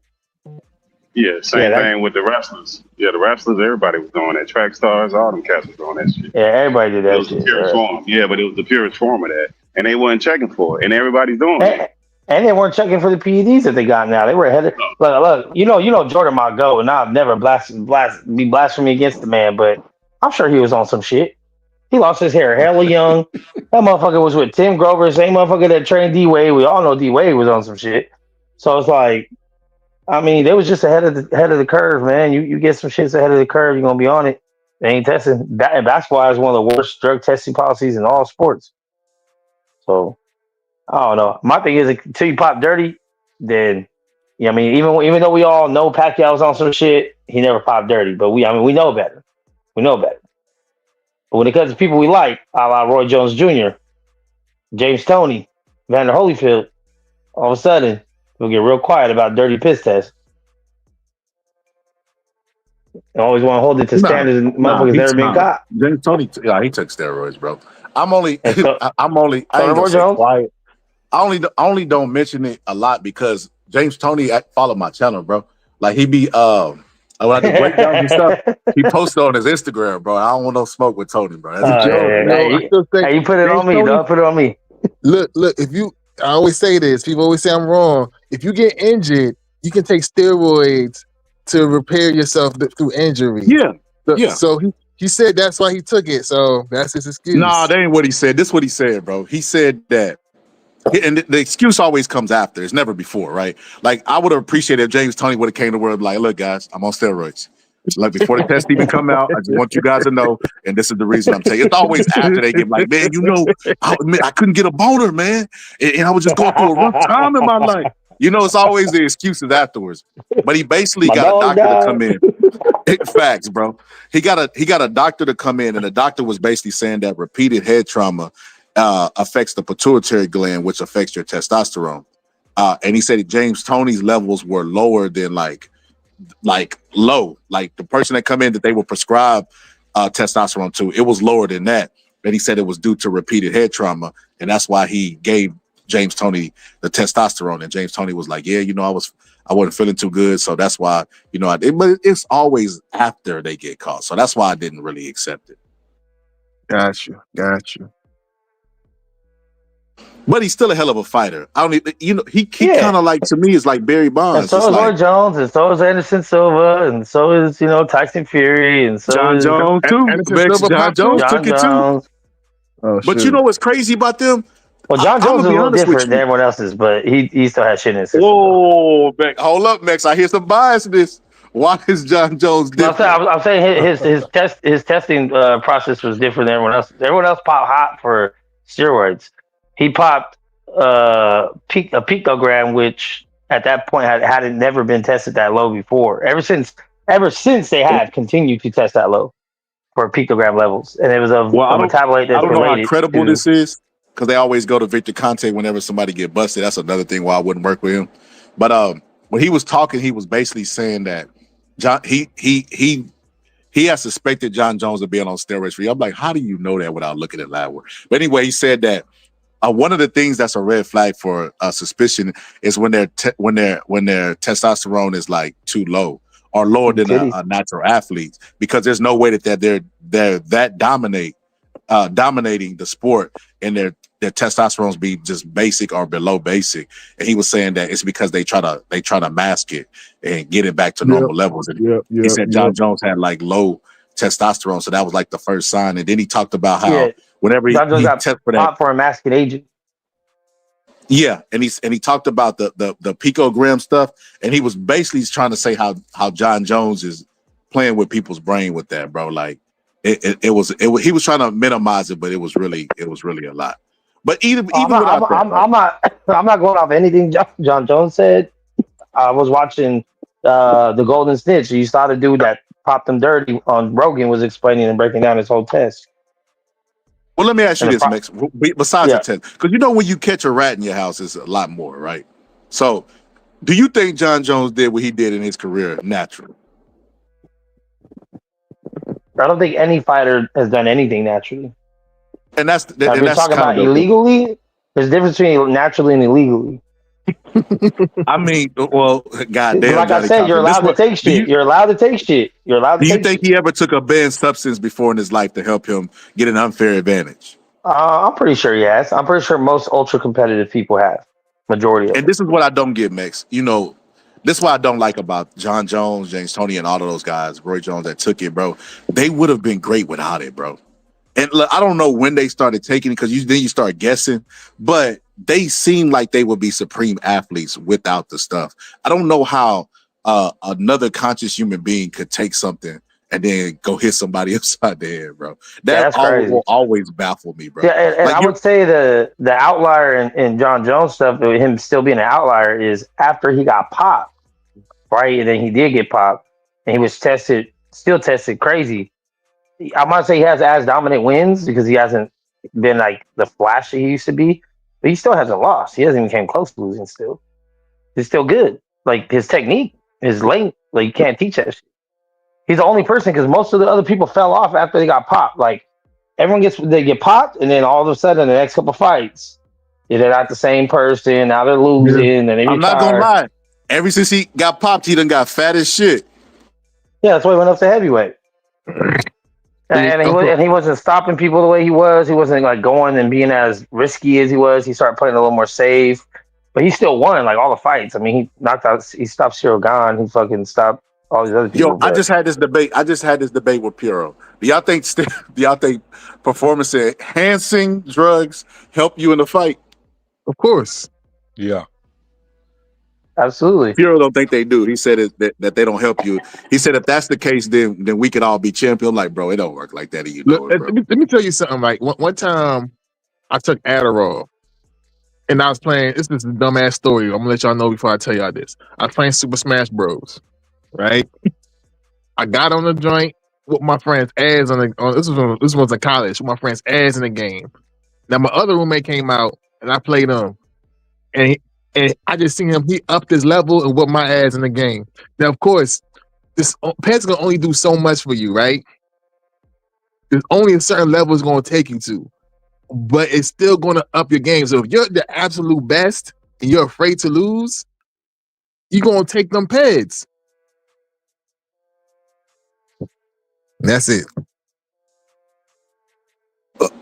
Yeah, same thing with the wrestlers. Yeah, the wrestlers, everybody was doing that. Track stars, all them cats was doing that shit. Yeah, everybody did that it was shit. The purest form. Yeah, but it was the purest form of that. And they wasn't checking for it. And everybody's doing it. And they weren't checking for the PEDs that they got now. They were ahead of look, you know Jordan might go, and I've never be blasphemy against the man, but I'm sure he was on some shit. He lost his hair hella young. That motherfucker was with Tim Grover, same motherfucker that trained D-Wade. We all know D-Wade was on some shit. So it's like, I mean, they was just ahead of the curve, man. You get some shits ahead of the curve, you're gonna be on it. They ain't testing. And basketball is one of the worst drug testing policies in all sports. So I don't know. My thing is, until you pop dirty, then I mean, even though we all know Pacquiao was on some shit, he never popped dirty. But we know better. We know better. But when it comes to people we like, a la Roy Jones Jr., James Toney, Vander Holyfield, all of a sudden we'll get real quiet about dirty piss tests. I always want to hold it to standards and motherfuckers never been caught. James Toney, he took steroids, bro. I ain't gonna say quiet. I only don't mention it a lot because James Toney follow my channel, bro. Like he be when I do breakdowns and stuff, he posted on his Instagram, bro. I don't want no smoke with Tony, bro. That's a joke. Hey, you put it on me, dog. Put it on me. Look, I always say this. People always say I'm wrong. If you get injured, you can take steroids to repair yourself through injury. Yeah. So he said that's why he took it. So that's his excuse. Nah, that ain't what he said. This is what he said, bro. He said that, and the excuse always comes after. It's never before, right? Like I would have appreciated if James Toney would have came to word like, look, guys, I'm on steroids. Like before the test even come out, I just want you guys to know, and this is the reason I'm taking. It's always after they get like, man, I couldn't get a boner, man, and I was just going through a rough time in my life. It's always the excuses afterwards. But he basically got a doctor to come in. Facts, bro. He got a doctor to come in, and the doctor was basically saying that repeated head trauma affects the pituitary gland, which affects your testosterone. And he said James Toney's levels were lower than like like low. Like the person that come in that they would prescribe testosterone to, it was lower than that. And he said it was due to repeated head trauma, and that's why he gave James Toney the testosterone. And James Toney was like, "Yeah, I wasn't feeling too good, so that's why I did." But it's always after they get caught, so that's why I didn't really accept it. Got you. But he's still a hell of a fighter. I don't even, he kind of like, to me, is like Barry Bonds. And so it's is like Roy Jones, and so is Anderson Silva, and so is Tyson Fury, and so John is Jones too. Anderson Bex, Silva John pop too? Jones John took it too. Jones. Oh, But shit. you know what's crazy about them? Well, John I'm Jones is gonna a be little honest with different than you. everyone else's, but he still has shit in his system. Whoa, Beck, hold up, Max. I hear some biasness. Why is John Jones different? I'm saying his testing process was different than everyone else. Everyone else popped hot for steroids. He popped a picogram, which at that point hadn't never been tested that low before. Ever since they had continued to test that low for picogram levels, and it was a metabolite I that's don't know how related credible to. this is, because they always go to Victor Conte whenever somebody get busted. That's another thing why I wouldn't work with him. But when he was talking, he was basically saying that he has suspected John Jones of being on steroids for you. I'm like, how do you know that without looking at lab work? But anyway, he said that one of the things that's a red flag for suspicion is when their testosterone is like too low or lower than a natural athlete, because there's no way that they're that dominating the sport, and their testosterones be just basic or below basic. And he was saying that it's because they try to mask it and get it back to normal levels. And he said John Jones had like low testosterone, so that was like the first sign. And then he talked about how whenever he tests for that, popped for a masking agent. yeah, and he talked about the picogram stuff, and he was basically trying to say how John Jones is playing with people's brain with that, bro. Like it was he was trying to minimize it, but it was really a lot. But even without that, I'm not going off anything John Jones said. I was watching the Golden Snitch. You saw the dude that popped him dirty on Rogan was explaining and breaking down his whole test. well, let me ask you this, Max. Besides the test, because when you catch a rat in your house, it's a lot more, right? So, do you think John Jones did what he did in his career naturally? I don't think any fighter has done anything naturally. And that's now, if you're talking about illegally, there's a difference between naturally and illegally. I mean, well, goddamn. Like I said, you're allowed to take shit. You're allowed to take shit. You're allowed to. Do you think he ever took a banned substance before in his life to help him get an unfair advantage? I'm pretty sure he has. I'm pretty sure most ultra competitive people have. Majority of them. And this is what I don't get, Max. This is what I don't like about John Jones, James Toney, and all of those guys, Roy Jones that took it, bro. They would have been great without it, bro. And look, I don't know when they started taking it, because then you start guessing, but they seem like they would be supreme athletes without the stuff. I don't know how another conscious human being could take something and then go hit somebody upside the head, bro. That will always baffle me, bro. Yeah, and I would say the outlier in John Jones stuff, him still being an outlier, is after he got popped, right? And then he did get popped, and he was still tested crazy. I'm not saying he has as dominant wins, because he hasn't been like the flash that he used to be, but he still hasn't lost. He hasn't even came close to losing still. He's still good. Like his technique, his length, like you can't teach that shit. He's the only person, because most of the other people fell off after they got popped. Like everyone they get popped, and then all of a sudden the next couple fights, they're not the same person. Now they're losing, and they retire. I'm not gonna lie. Ever since he got popped, he done got fat as shit. Yeah, that's why he went up to heavyweight. And he wasn't stopping people the way he was. He wasn't like going and being as risky as he was. He started playing a little more safe, but he still won like all the fights. I mean, he stopped Cyril Gane. He fucking stopped all these other people. I just had this debate with Piero. Do y'all think performance enhancing drugs help you in the fight? Of course. Yeah. Absolutely. Piero don't think they do. He said that they don't help you. He said if that's the case, then we could all be champion. I'm like, bro, it don't work like that. Let me tell you something. Like one time, I took Adderall, and I was playing. This is a dumbass story. I'm gonna let y'all know before I tell y'all this. I was playing Super Smash Bros. Right? I got on the joint with my friend's ass this was in college. With my friend's ass in the game. Now my other roommate came out, and I played him, and And I just seen him, he upped his level and whooped my ass in the game. Now, of course, this pads gonna only do so much for you, right? There's only a certain level it's gonna take you to, but it's still gonna up your game. So if you're the absolute best and you're afraid to lose, you're gonna take them pads. That's it.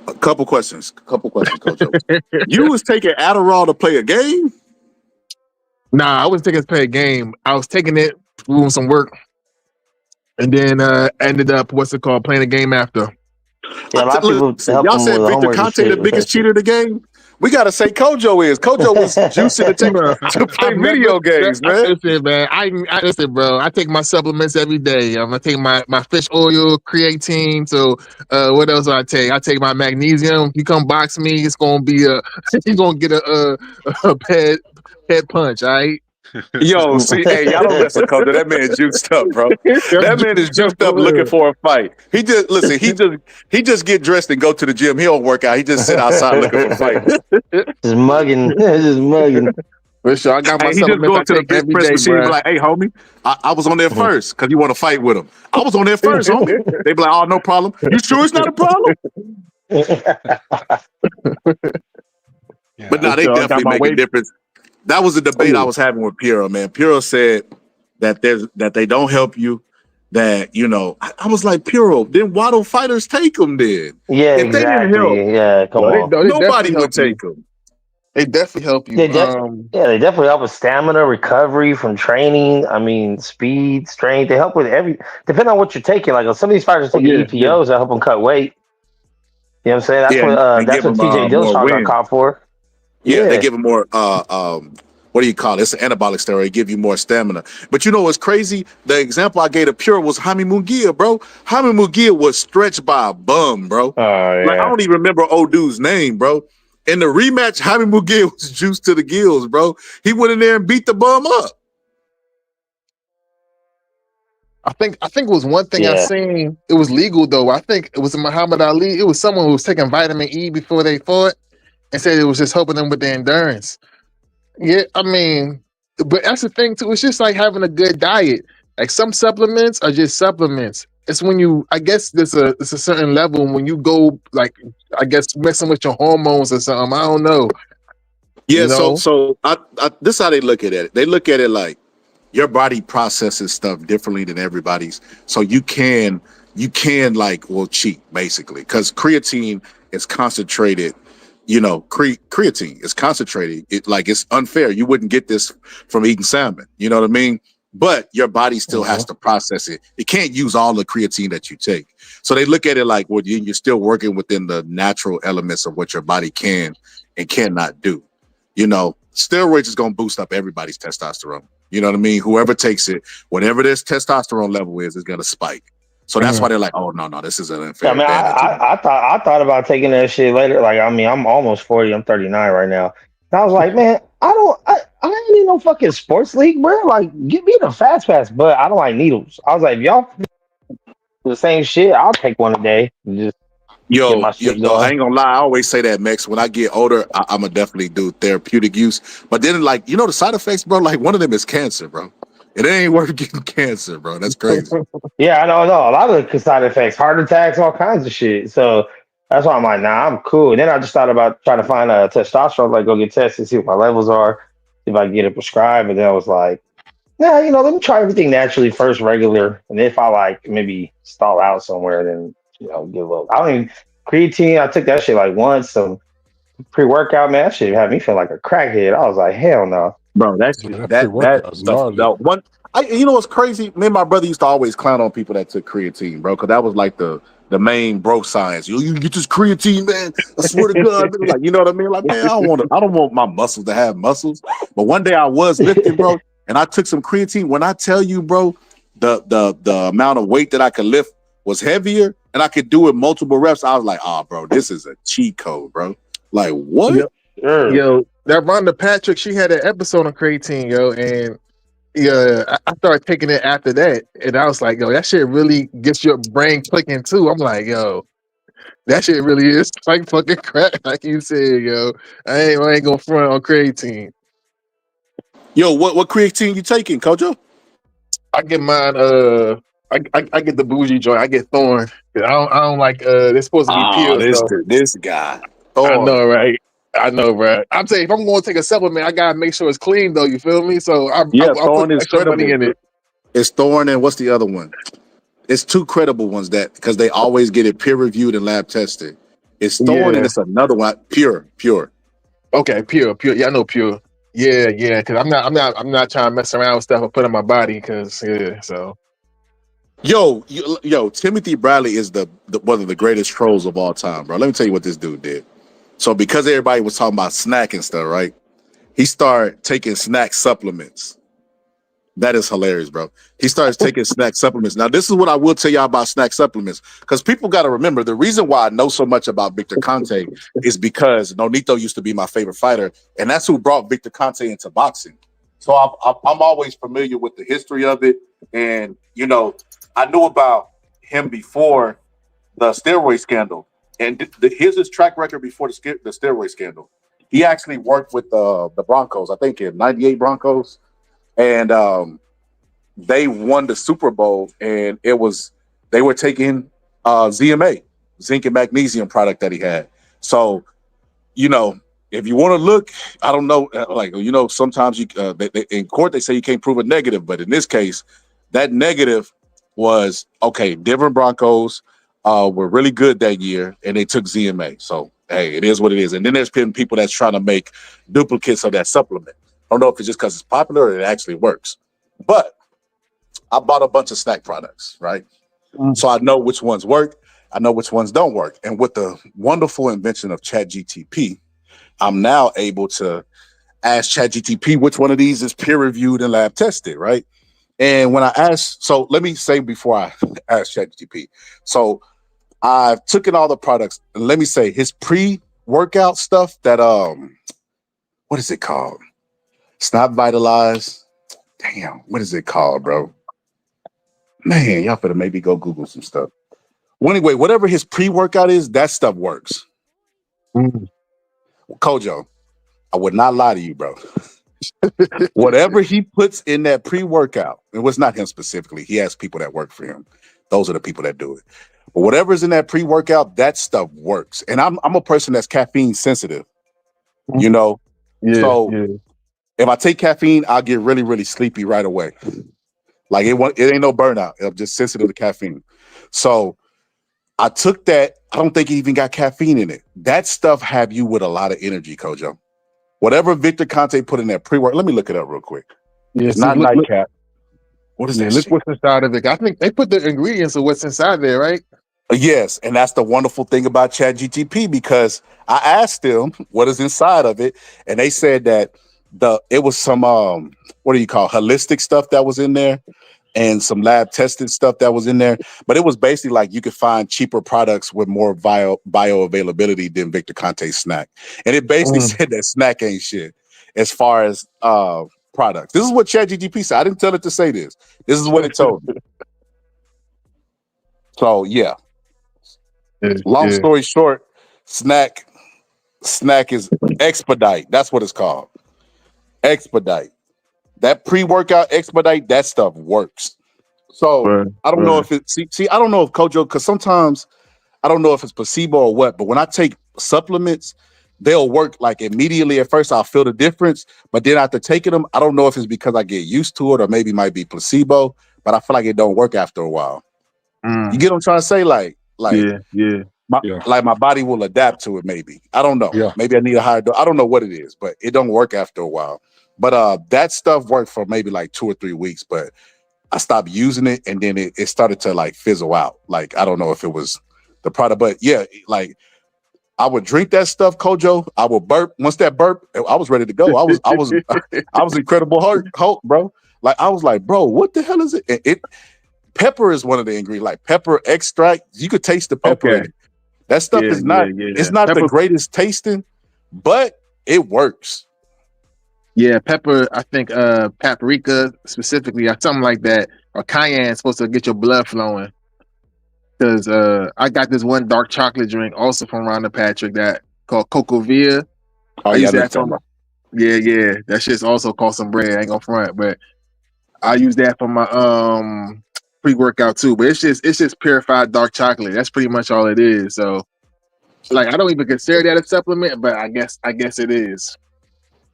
A couple questions, Coach O. You was taking Adderall to play a game? Nah, I wasn't taking it to play a game. I was taking it doing some work, and then ended up playing a game after. Yeah, a lot of people Listen, help y'all them said with Victor homework and Conte the shit with that biggest shit. cheater of the game. We gotta say Kojo is. Kojo was juicing to play video games, man. Listen, man. I listen, bro. I take my supplements every day. I'm gonna take my fish oil, creatine. So, what else do I take? I take my magnesium. If you come box me, it's gonna be you gonna get a pet punch. All right. Yo, see, hey, y'all don't mess with Kojo. That man juiced up, bro. That man is juiced up looking for a fight. He just listen. He just get dressed and go to the gym. He don't work out. He just sit outside looking for fights. Just mugging, just mugging. For sure, I got my Hey, he just supplements go I up to the take bench every press day, machine and be bro. like, "Hey, homie, I was on there first because you want to fight with him. I was on there first, homie." They be like, "Oh, no problem. You sure it's not a problem?" But nah, they So I got definitely my make a weight. difference. That was a debate I was having with Piero, man. Piero said that they don't help you. That I was like, Piero, then why don't fighters take them then? Yeah, If they didn't help, exactly. Yeah, come No, on. they nobody definitely would help you. take them. They definitely help you. They definitely help with stamina, recovery from training. I mean, speed, strength. They help with depending on what you're taking. Like some of these fighters are taking EPOs that help them cut weight. You know what I'm saying? Yeah, and That's give what them TJ more Dillashaw got wins. caught for. Yeah, they Yeah. give them more. What do you call it? It's an anabolic steroid. Give you more stamina. But you know what's crazy? The example I gave to Pure was Jaime Munguia, bro. Jaime Munguia was stretched by a bum, bro. Oh Like I yeah. don't even remember old dude's name, bro. In the rematch, Jaime Munguia was juiced to the gills, bro. He went in there and beat the bum up. I think it was one thing I Yeah. seen. It was legal though. I think it was Muhammad Ali. It was someone who was taking vitamin E before they fought and said it was just helping them with their endurance. Yeah, I mean, but that's the thing too. It's just like having a good diet. Like some supplements are just supplements. It's when I guess it's a certain level when you go like I guess messing with your hormones or something. I don't know. Yeah, You know? so I this is how they look at it. They look at it like your body processes stuff differently than everybody's. So you can cheat basically because creatine is concentrated. Creatine is concentrated. It's unfair. You wouldn't get this from eating salmon. You know what I mean? But your body still has to process it. It can't use all the creatine that you take. So they look at it like, well, you're still working within the natural elements of what your body can and cannot do. Steroids is going to boost up everybody's testosterone. You know what I mean? Whoever takes it, whatever this testosterone level is going to spike. So that's why they're like, oh, no, this is an unfair I mean, advantage. I thought about taking that shit later. Like, I mean, I'm almost 40. I'm 39 right now. And I was like, man, I ain't in no fucking sports league, bro. Like, give me the fast pass, but I don't like needles. I was like, if y'all the same shit, I'll take one a day and just get my shit I going. ain't gonna lie. I always say that, Max. When I get older, I'm gonna definitely do therapeutic use. But then, the side effects, bro. Like one of them is cancer, bro. It ain't worth getting cancer, bro. That's crazy. Yeah, I know. A lot of the side effects, heart attacks, all kinds of shit. So that's why I'm like, nah, I'm cool. And then I just thought about trying to find a testosterone, like go get tested, see what my levels are, see if I can get it prescribed. And then I was like, nah, let me try everything naturally first, regular. And if I like maybe stall out somewhere, then get a little. I don't even creatine. I took that shit like once. Some pre-workout, man, that shit had me feel like a crackhead. I was like, hell no. Bro, that pre-workout is stuff. gnarly. What's crazy? Me and my brother used to always clown on people that took creatine, bro, because that was like the main bro science. You get this creatine, man. I swear to God, like you know what I mean? Like, man, I don't want my muscles to have muscles. But one day I was lifting, bro, and I took some creatine. When I tell you, bro, the amount of weight that I could lift was heavier, and I could do it multiple reps. I was like, bro, this is a cheat code, bro. Like what? Yo, that Rhonda Patrick, she had an episode on creatine, yo, and I started taking it after that, and I was like, yo, that shit really gets your brain clicking too. I'm like, yo, that shit really is like fucking crack, like you said, yo. I ain't gonna front on creatine. Yo, what creatine you taking, Kojo? I get mine. I get the bougie joint. I get Thorn. I don't like. They're supposed to be Ah, pure. So this guy. I Thor. know, right? I know, bro. I'm saying if I'm going to take a supplement, I gotta make sure it's clean, though. You feel me? So Yeah, I'll put Thorn is extra money credible. in it. It's Thorn and what's the other one? It's two credible ones that because they always get it peer reviewed and lab tested. It's Thorn and Yeah. it's another one. Pure. Okay. Pure. Yeah, I know pure. Yeah. Because I'm not trying to mess around with stuff I put in my body. Because yeah. So Yo, Timothy Bradley is one of the greatest trolls of all time, bro. Let me tell you what this dude did. So because everybody was talking about snack and stuff, right? He started taking snack supplements. That is hilarious, bro. He starts taking snack supplements. Now, this is what I will tell y'all about snack supplements, because people got to remember the reason why I know so much about Victor Conte is because Nonito used to be my favorite fighter, and that's who brought Victor Conte into boxing. So I'm always familiar with the history of it, and I knew about him before the steroid scandal, and here's his track record before the steroid scandal. He actually worked with the Broncos, I think in '98 Broncos, and they won the Super Bowl, and they were taking ZMA, zinc and magnesium product that he had. So, if you want to look, I don't know, sometimes in court they say you can't prove a negative, but in this case, that negative was okay. Denver Broncos were really good that year, and they took ZMA. So, hey, it is what it is. And then there's been people that's trying to make duplicates of that supplement. I don't know if it's just because it's popular or it actually works, but I bought a bunch of snack products, right? So I know which ones work. I know which ones don't work. And with the wonderful invention of ChatGTP, I'm now able to ask ChatGTP which one of these is peer reviewed and lab tested, right? And when I asked, so let me say before I ask ChatGTP, so I've taken all the products, and let me say his pre-workout stuff that what is it called? It's not Vitalize. Damn, what is it called, bro? Man, y'all better maybe go Google some stuff. Well, anyway, whatever his pre-workout is, that stuff works. Kojo, I would not lie to you, bro. Whatever he puts in that pre-workout, it was not him specifically. He has people that work for him. Those are the people that do it. But whatever's in that pre-workout, that stuff works. And I'm a person that's caffeine sensitive, Yeah. So Yeah. if I take caffeine, I'll get really, really sleepy right away. Like it ain't no burnout. I'm just sensitive to caffeine. So I took that. I don't think it even got caffeine in it. That stuff have you with a lot of energy, Kojo. Whatever Victor Conte put in that pre-work, let me look it up real quick. Yeah. It's See, not look. nightcap. What is that Look shit? what's inside of it. I think they put the ingredients of what's inside there, right? Yes, and that's the wonderful thing about ChatGTP, because I asked them what is inside of it, and they said that it was some what do you call holistic stuff that was in there, and some lab tested stuff that was in there. But it was basically like you could find cheaper products with more bioavailability than Victor Conte's snack. And it basically said that snack ain't shit as far as products. This is what ChatGPT said. I didn't tell it to say this. This is what it told me. So yeah. Long story short, snack is expedite. That's what it's called. Expedite. That pre-workout expedite, that stuff works. So I don't know if it I don't know if Kojo, because sometimes I don't know if it's placebo or what, but when I take supplements, they'll work like immediately. At first, I'll feel the difference, but then after taking them, I don't know if it's because I get used to it or maybe it might be placebo, but I feel like it don't work after a while. You get what I'm trying to say? Like yeah. My body will adapt to it. Maybe I don't know. Yeah. Maybe I need a higher dose. I don't know what it is, but it don't work after a while. But that stuff worked for maybe like 2 or 3 weeks, but I stopped using it, and then it started to like fizzle out. Like I don't know if it was the product, but yeah, like I would drink that stuff, Kojo. I would burp. Once that burp, I was ready to go. I was Incredible Hulk, bro. Like I was like, bro, what the hell is it? Pepper is one of the ingredients, like pepper extract. You could taste the pepper in it. That stuff is not. It's not the greatest tasting, but it works. Yeah, pepper. I think paprika specifically, or something like that, or cayenne is supposed to get your blood flowing. Because I got this one dark chocolate drink also from Rhonda Patrick that called Coco Via. Oh I yeah, used I know to what have you're talking some. about. Yeah. That shit's also cost some bread. I ain't gonna front, but I use that for my pre-workout too. But it's just purified dark chocolate. That's pretty much all it is. So like I don't even consider that a supplement, but I guess it is.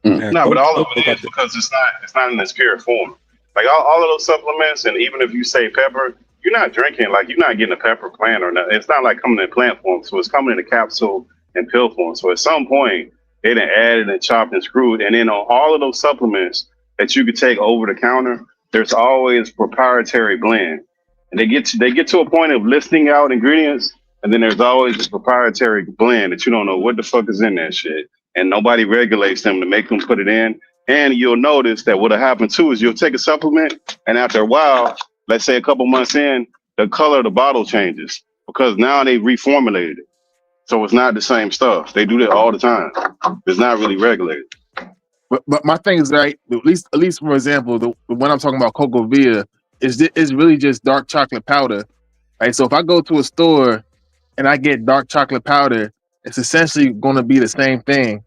No, but all of it is because it's not in its pure form. Like all of those supplements, and even if you say pepper, you're not drinking like you're not getting a pepper plant or nothing. It's not like coming in plant form, so it's coming in a capsule and pill form. So at some point they done added and chopped and screwed, and then on all of those supplements that you could take over the counter, there's always proprietary blend, and they get to a point of listing out ingredients, and then there's always this proprietary blend that you don't know what the fuck is in that shit and nobody regulates them to make them put it in. And you'll notice that what'll happen too is you'll take a supplement, and after a while, let's say a couple months in, the color of the bottle changes because now they reformulated it. So it's not the same stuff. They do that all the time. It's not really regulated. But my thing is right. At least for example, the one I'm talking about, Cocoa Via, is really just dark chocolate powder. Right. So if I go to a store and I get dark chocolate powder, it's essentially going to be the same thing.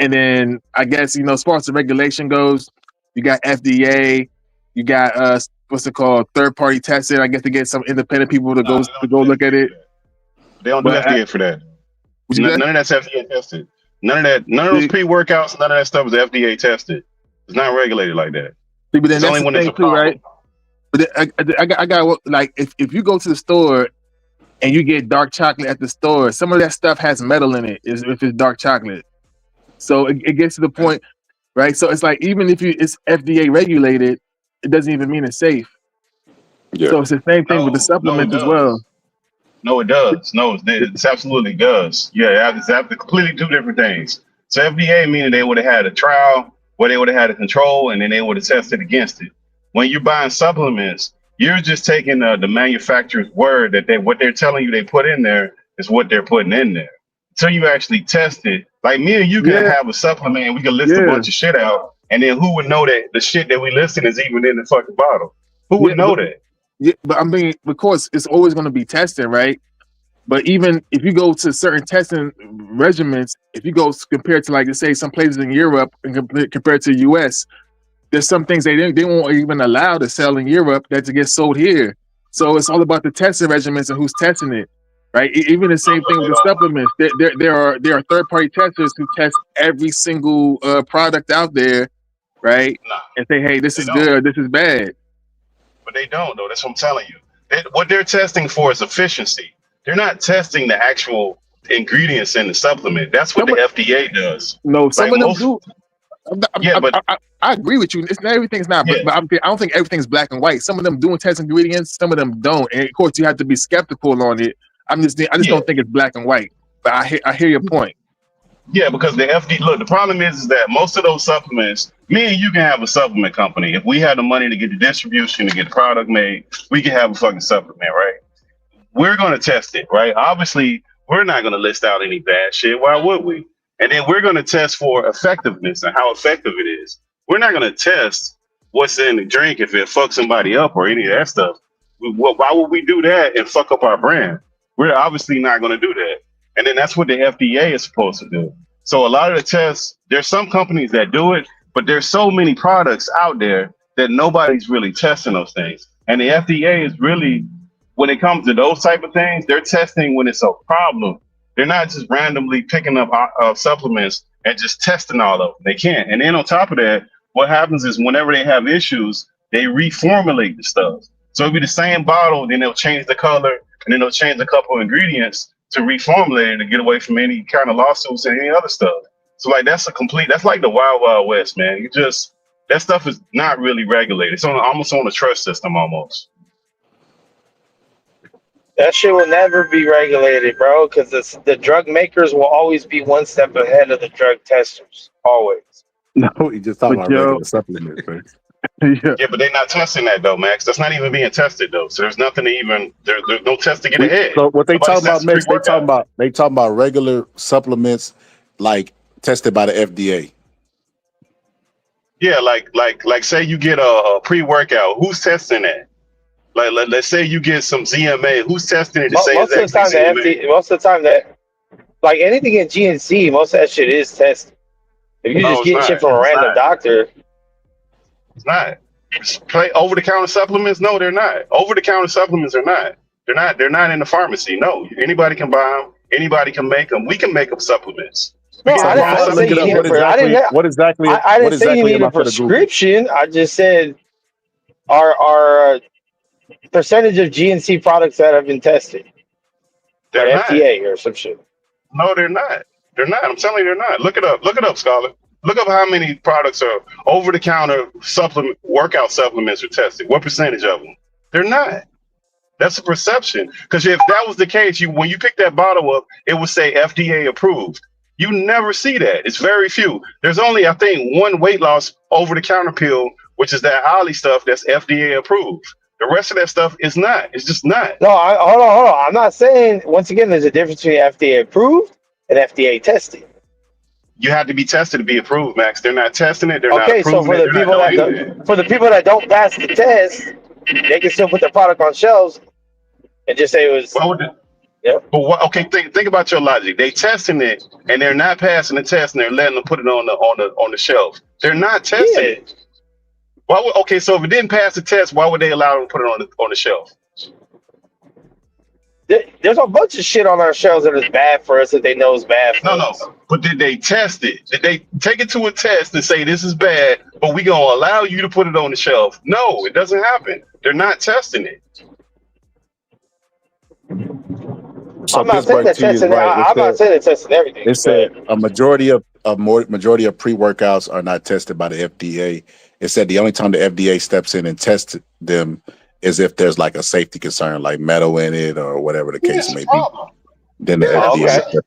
And then I guess, as far as the regulation goes, you got FDA, you got what's it called, third party testing. I guess to get some independent people to go look at it. They don't do FDA for that. None of that's FDA tested. None of those pre-workouts, none of that stuff is FDA tested. It's not regulated like that. See, but then it's that's only the when thing it's a too, problem. right? But I got like if you go to the store and you get dark chocolate at the store, some of that stuff has metal in it. If it's dark chocolate. So it gets to the point, right? So it's like even if it's FDA regulated, it doesn't even mean it's safe. Yeah. So it's the same thing with the supplements as well. No, it does. No, it absolutely does. Yeah, it's completely two different things. So FDA meaning they would have had a trial where they would have had a control and then they would have tested against it. When you're buying supplements, you're just taking the manufacturer's word that what they're telling you they put in there is what they're putting in there. Until you actually test it, like me and you can have a supplement and we can list a bunch of shit out, and then who would know that the shit that we listed is even in the fucking bottle? Who would know that? Yeah, but I mean, of course, it's always going to be tested, right? But even if you go to certain testing regimens, if you go compared to, like, let's say, some places in Europe and compared to the US, there's some things they won't even allow to sell in Europe that to get sold here. So it's all about the testing regimens and who's testing it, right? Even the same thing with the supplements. There are third party testers who test every single product out there, right? And say, hey, this is good, this is bad. But they don't, though. That's what I'm telling you. What they're testing for is efficiency. They're not testing the actual ingredients in the supplement. That's what the FDA does. No, some of them do. I agree with you. It's not everything's not, but I don't think everything's black and white. Some of them doing test ingredients, some of them don't. And of course, you have to be skeptical on it. I just don't think it's black and white. But I hear your point. Yeah, because the FDA, look, the problem is that most of those supplements, me and you can have a supplement company. If we had the money to get the distribution, to get the product made, we can have a fucking supplement, right? We're going to test it, right? Obviously, we're not going to list out any bad shit. Why would we? And then we're going to test for effectiveness and how effective it is. We're not going to test what's in the drink if it fucks somebody up or any of that stuff. Why would we do that and fuck up our brand? We're obviously not going to do that. And then that's what the FDA is supposed to do. So a lot of the tests, there's some companies that do it, but there's so many products out there that nobody's really testing those things. And the FDA is really, when it comes to those type of things, they're testing when it's a problem. They're not just randomly picking up supplements and just testing all of them. They can't. And then on top of that, what happens is whenever they have issues, they reformulate the stuff. So it'll be the same bottle, then they'll change the color, and then they'll change a couple of ingredients to reformulate it to get away from any kind of lawsuits and any other stuff. So like that's like the Wild Wild West, man. That stuff is not really regulated. It's almost on a trust system almost. That shit will never be regulated, bro, because the drug makers will always be one step ahead of the drug testers. Always. No, he just talking about regular supplements, man. Yeah, but they're not testing that though, Max. That's not even being tested though. So there's nothing to even there's no test to get ahead. So what they talking about, Max? Pre-workout. They talking about regular supplements like tested by the FDA. Yeah, like say you get a pre-workout. Who's testing that? Like let's say you get some ZMA. Who's testing it to say most of the time, most of the time that like anything in GNC, most of that shit is tested. If you No, just it's get shit not. from a It's random not. doctor, It's not. Play over the counter supplements? No, they're not. Over the counter supplements are not. They're not in the pharmacy. No, anybody can buy them. Anybody can make them. We can make up supplements. We no, can So have our own I before I didn't say look it you supplements up, need. here. I what didn't say you exactly need am a I for the Google? prescription. I just said our percentage of GNC products that have been tested by They're the not. FDA or some shit. No, they're not. They're not. I'm telling you, they're not. Look it up. Look it up, Scholar. Look up how many products are over the counter supplement workout supplements are tested. What percentage of them? They're not. That's a perception. Because if that was the case, you when you pick that bottle up, it would say FDA approved. You never see that. It's very few. There's only, I think, one weight loss over the counter pill, which is that Ollie stuff that's FDA approved. The rest of that stuff is not. It's just not. No, hold on. I'm not saying. Once again, there's a difference between FDA approved and FDA tested. You have to be tested to be approved, Max. They're not testing it. They're not Okay, so approving it. They're not doing any of that. for the people that don't pass the test, they can still put their product on shelves and just say it was. Why would it? Yeah. But what? Okay, think about your logic. They testing it and they're not passing the test, and they're letting them put it on the shelf. They're not testing Yeah. it. Why would? Okay, so if it didn't pass the test, why would they allow them to put it on the shelf? There's a bunch of shit on our shelves that is bad for us that they know is bad for No. us. But did they test it? Did they take it to a test and say this is bad, but we gonna allow you to put it on the shelf? No, it doesn't happen. They're not testing it. So I'm not saying Pittsburgh they're T is testing. right. I'm not saying they're testing everything. It said a majority of pre-workouts are not tested by the FDA. It said the only time the FDA steps in and tests them is if there's like a safety concern, like metal in it or whatever the case may be. Then the FDA. Okay.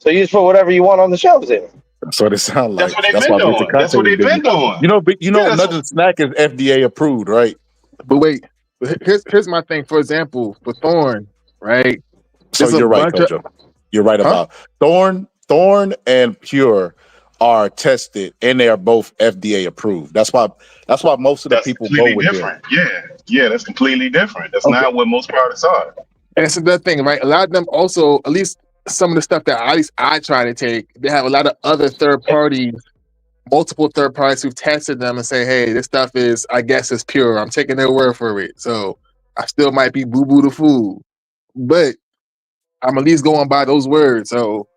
So you just put whatever you want on the shelves in. That's what it sounds That's like. what they've That's been why Mr. doing. That's Conte what was they've doing. been doing. You know, Yeah, another snack is FDA approved, right? But wait, here's my thing. For example, for Thorn, right? So There's a you're right, bunch of Kojo. You're right huh? about Thorn and Pure are tested and they are both FDA approved. That's why most of the That's people go completely with them. different. Yeah, that's completely different. That's Okay. not what most products are. And it's another thing, right? A lot of them also, at least some of the stuff that at least I try to take, they have a lot of other third parties, multiple third parties who've tested them and say, hey, this stuff is, I guess, it's pure. I'm taking their word for it. So I still might be boo-boo the fool. But I'm at least going by those words. So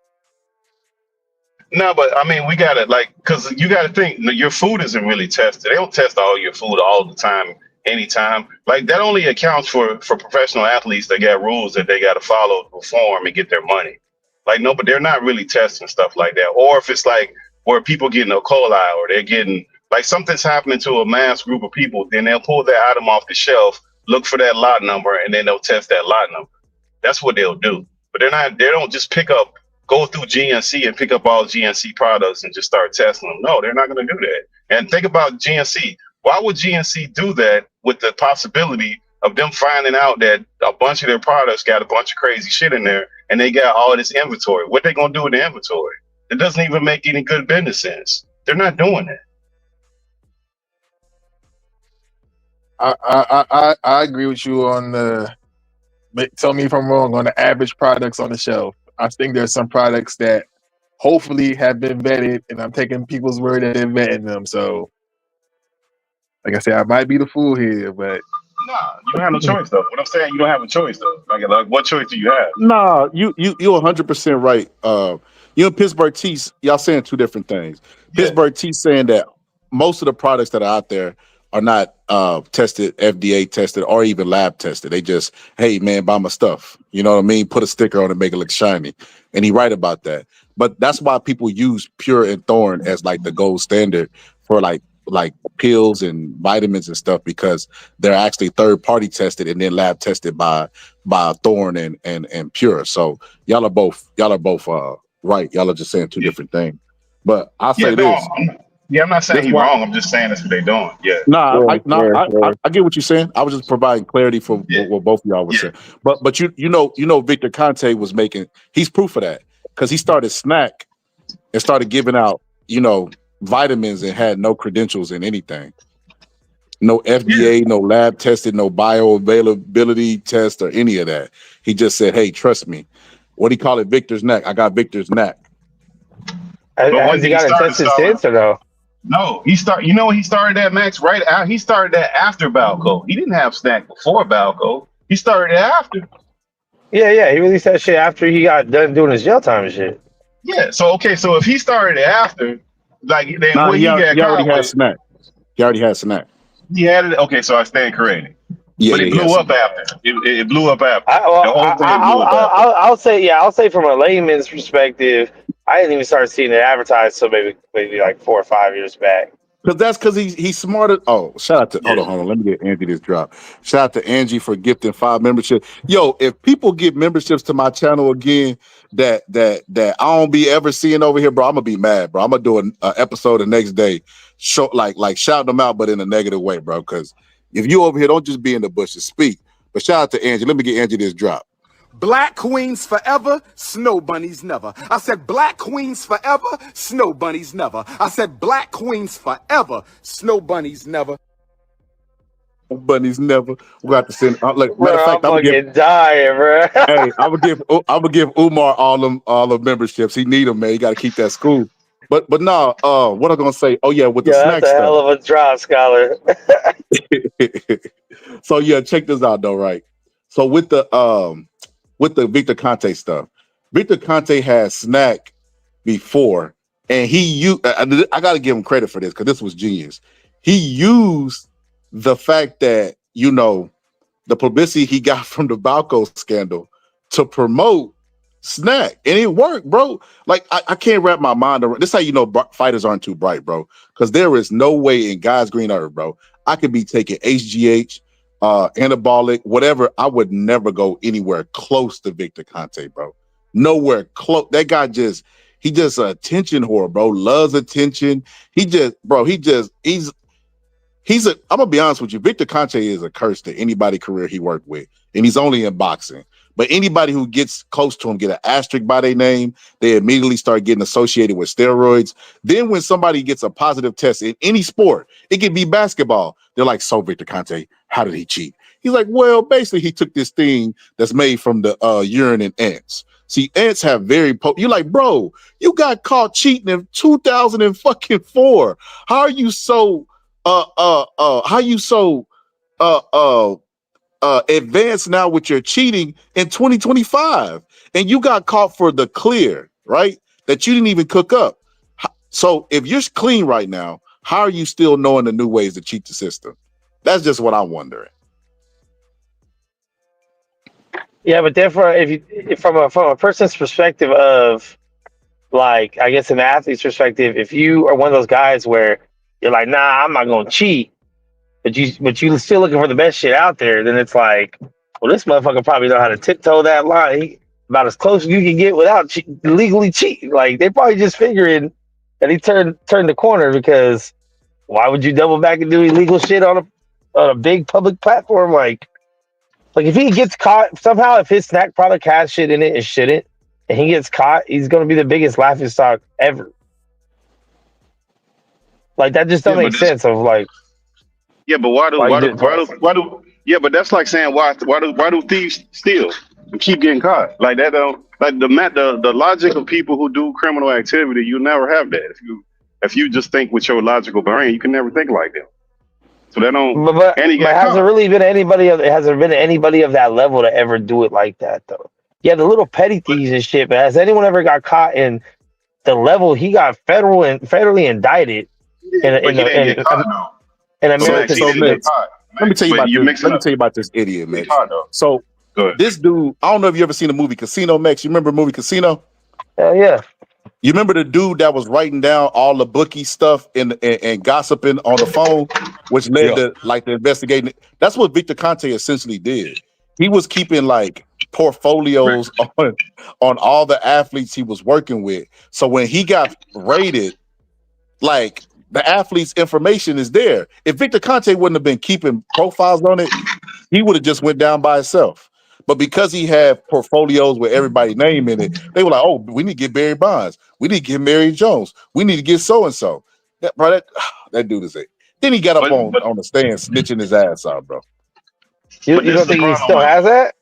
No, but I mean, we gotta because you gotta think your food isn't really tested. They don't test all your food all the time, anytime. Like that only accounts for professional athletes that got rules that they got to follow to perform and get their money. Like no, but they're not really testing stuff like that. Or if it's like where people getting E. coli or they're getting like something's happening to a mass group of people, then they'll pull that item off the shelf, look for that lot number, and then they'll test that lot number. That's what they'll do. But they don't just go through GNC and pick up all GNC products and just start testing them. No, they're not going to do that. And think about GNC. Why would GNC do that with the possibility of them finding out that a bunch of their products got a bunch of crazy shit in there and they got all this inventory? What they going to do with the inventory? It doesn't even make any good business sense. They're not doing that. I agree with you on the, tell me if I'm wrong, on the average products on the shelf. I think there's some products that hopefully have been vetted, and I'm taking people's word that they're vetting them. So, like I said, I might be the fool here, but Nah, you don't have no choice though. What I'm saying, you don't have a choice though. Like what choice do you have? No, you're 100% right. You and Pittsburgh T, y'all saying two different things. Pittsburgh T saying that most of the products that are out there are not tested, FDA tested, or even lab tested. They just, hey man, buy my stuff. You know what I mean? Put a sticker on it, make it look shiny. And he right about that. But that's why people use Pure and Thorn as like the gold standard for like pills and vitamins and stuff, because they're actually third party tested and then lab tested by Thorn and Pure. So y'all are both right. Y'all are just saying two different things. But I'll say this. I'm not saying That's he's why. wrong. I'm just saying that's what they're doing. Yeah. I get what you're saying. I was just providing clarity for what both of y'all were saying. But you know Victor Conte was making, he's proof of that, because he started Snack and started giving out vitamins and had no credentials in anything. No FDA, no lab tested, no bioavailability test or any of that. He just said, hey, trust me. What do you call it? Victor's Neck. I got Victor's Neck. But when Has he did he got it start the tested scholar? since or no? No, he start. You know when he started that, Max? Right out. He started that after Balco. He didn't have snack before Balco. He started it after. Yeah. He released that shit after he got done doing his jail time and shit. Yeah. So okay. So if he started it after, like then Nah, what he got he already caught had with, snack. He already had snack. he had it. Okay. So I stand corrected. Yeah, But it he had blew up snack. after. It blew up after. The whole thing blew up after. I'll say I'll say from a layman's perspective, I didn't even start seeing it advertised so maybe like 4 or 5 years back. Because he's smarter. Oh, shout out to Yeah. hold on. Let me get Angie this drop. Shout out to Angie for gifting 5 memberships. Yo, if people give memberships to my channel again that I don't be ever seeing over here, bro, I'm gonna be mad, bro. I'm gonna do an episode the next day, show like shout them out, but in a negative way, bro. Because if you over here, don't just be in the bushes, speak. But shout out to Angie. Let me get Angie this drop. Black queens forever, snow bunnies never. I said black queens forever, snow bunnies never. I said black queens forever, snow bunnies never. Bunnies never. We got to send. Like matter of Bro, I'm fact, I'm gonna give. fucking dying, bro. Hey, I'm gonna give Umar all them memberships. He need them, man. You got to keep that school. But no, what I'm gonna say? Oh yeah, with the Yeah, that's snack a stuff. hell of a drop, scholar. So yeah, check this out though, right? So with the Victor Conte stuff, Victor Conte had snack before, and he used. I got to give him credit for this because this was genius. He used the fact that the publicity he got from the Balco scandal to promote snack, and it worked, bro. Like I can't wrap my mind around this. How you know fighters aren't too bright, bro? Because there is no way in God's green earth, bro, I could be taking HGH, anabolic, whatever. I would never go anywhere close to Victor Conte, bro. Nowhere close. That guy he just a attention whore, bro. Loves attention. I'm gonna be honest with you. Victor Conte is a curse to anybody career he worked with, and he's only in boxing. But anybody who gets close to him get an asterisk by their name. They immediately start getting associated with steroids. Then when somebody gets a positive test in any sport, it could be basketball. They're like, "So Victor Conte, how did he cheat?" He's like, "Well, basically, he took this thing that's made from the urine and ants." See, ants have very you're like, bro, you got caught cheating in 2004. How are you so advanced now with your cheating in 2025, and you got caught for the clear, right? That you didn't even cook up. So if you're clean right now, how are you still knowing the new ways to cheat the system? That's just what I'm wondering. Yeah, but therefore, from a person's perspective of, like, I guess an athlete's perspective, if you are one of those guys where you're like, nah, I'm not gonna cheat, but you still looking for the best shit out there, then it's like, well, this motherfucker probably know how to tiptoe that line. About as close as you can get without legally cheating. Like, they probably just figuring that he turned the corner, because why would you double back and do illegal shit on a big public platform? Like if he gets caught somehow, if his snack product has shit in it and shouldn't, and he gets caught, he's gonna be the biggest laughing stock ever. Like, that just don't make sense. Of like, Yeah, but why do? Yeah, but that's like saying why do thieves steal and keep getting caught? Like that don't like the logic of people who do criminal activity. You never have that. If you just think with your logical brain, you can never think like them. So they don't. But And he got hasn't caught. really been anybody of that level to ever do it like that, though. Yeah, the little petty thieves and shit. But has anyone ever got caught in the level he got federally indicted But he didn't get caught though. in So Max, American he didn't get states? caught. Let me tell you But about you this. mix it Let me up. tell you about this idiot, He Max. caught though. So this dude, I don't know if you ever seen the movie Casino, Max. You remember the movie Casino? Hell yeah. You remember the dude that was writing down all the bookie stuff and gossiping on the phone, which led to like the investigating. That's what Victor Conte essentially did. He was keeping like portfolios on all the athletes he was working with. So when he got raided, like the athlete's information is there. If Victor Conte wouldn't have been keeping profiles on it, he would have just went down by himself. But because he had portfolios with everybody's name in it, they were like, "Oh, we need to get Barry Bonds. We need to get Mary Jones. We need to get so and so." That dude is it. Then he got up on the stand snitching his ass out, bro. You don't think he still has that?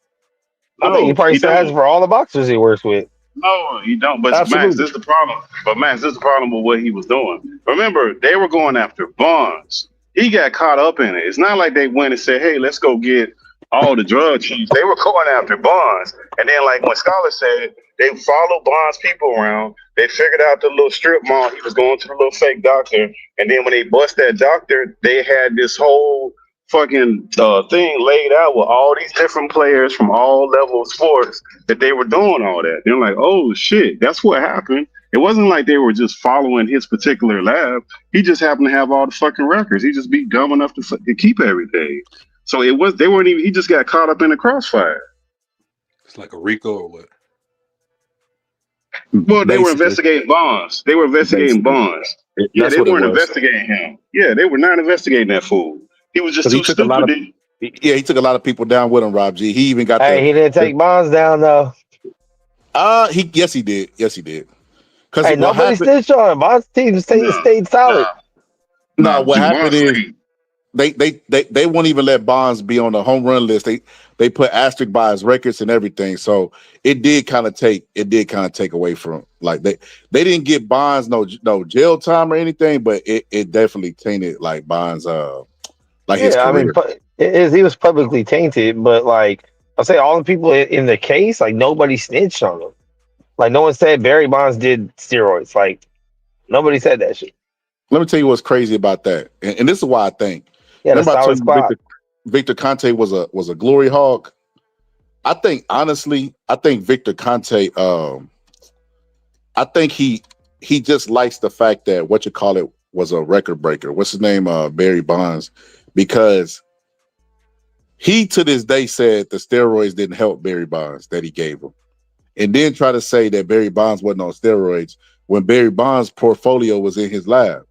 I think he probably still has it for all the boxers he works with. No, you don't. But Max, Absolutely. this is the problem. But Max, this is the problem with what he was doing. Remember, they were going after Bonds. He got caught up in it. It's not like they went and said, "Hey, let's go get all the drug chiefs." They were going after Bonds. And then, like when Scholar said, they followed Bonds' people around. They figured out the little strip mall. He was going to the little fake doctor. And then when they bust that doctor, they had this whole fucking thing laid out with all these different players from all levels of sports that they were doing all that. They're like, oh shit, that's what happened. It wasn't like they were just following his particular lab. He just happened to have all the fucking records. He just be dumb enough to keep everything. So it was they weren't even. He just got caught up in the crossfire. It's like a Rico or what? Well, they were Basically. investigating Bonds. They were investigating Basically. Bonds. Yeah, That's they what it weren't was. investigating him. Yeah, they were not investigating that fool. He was just Because he too took a lot stupid. of he took a lot of people down with him, Rob G. He even got Hey, he didn't take Bonds down though. he yes he did. Yes he did. Because Hey, what nobody happened snitched on him. Bonds' team stayed solid. no, what happened Bonds is stayed. they won't even let Bonds be on the home run list. They put asterisk by his records and everything. So it did kind of take away from like they didn't get Bonds no jail time or anything, but it definitely tainted like Bonds like his Yeah, I mean, career. he was publicly tainted, but like I'll say, all the people in the case, like nobody snitched on him. Like no one said Barry Bonds did steroids. Like nobody said that shit. Let me tell you what's crazy about that, and this is why I think. He had a Remember, I told solid you squad. Victor Conte was a glory hog. I think honestly, Victor Conte. I think he just likes the fact that what you call it was a record breaker. What's his name? Barry Bonds, because he to this day said the steroids didn't help Barry Bonds that he gave him, and then try to say that Barry Bonds wasn't on steroids when Barry Bonds' portfolio was in his lab.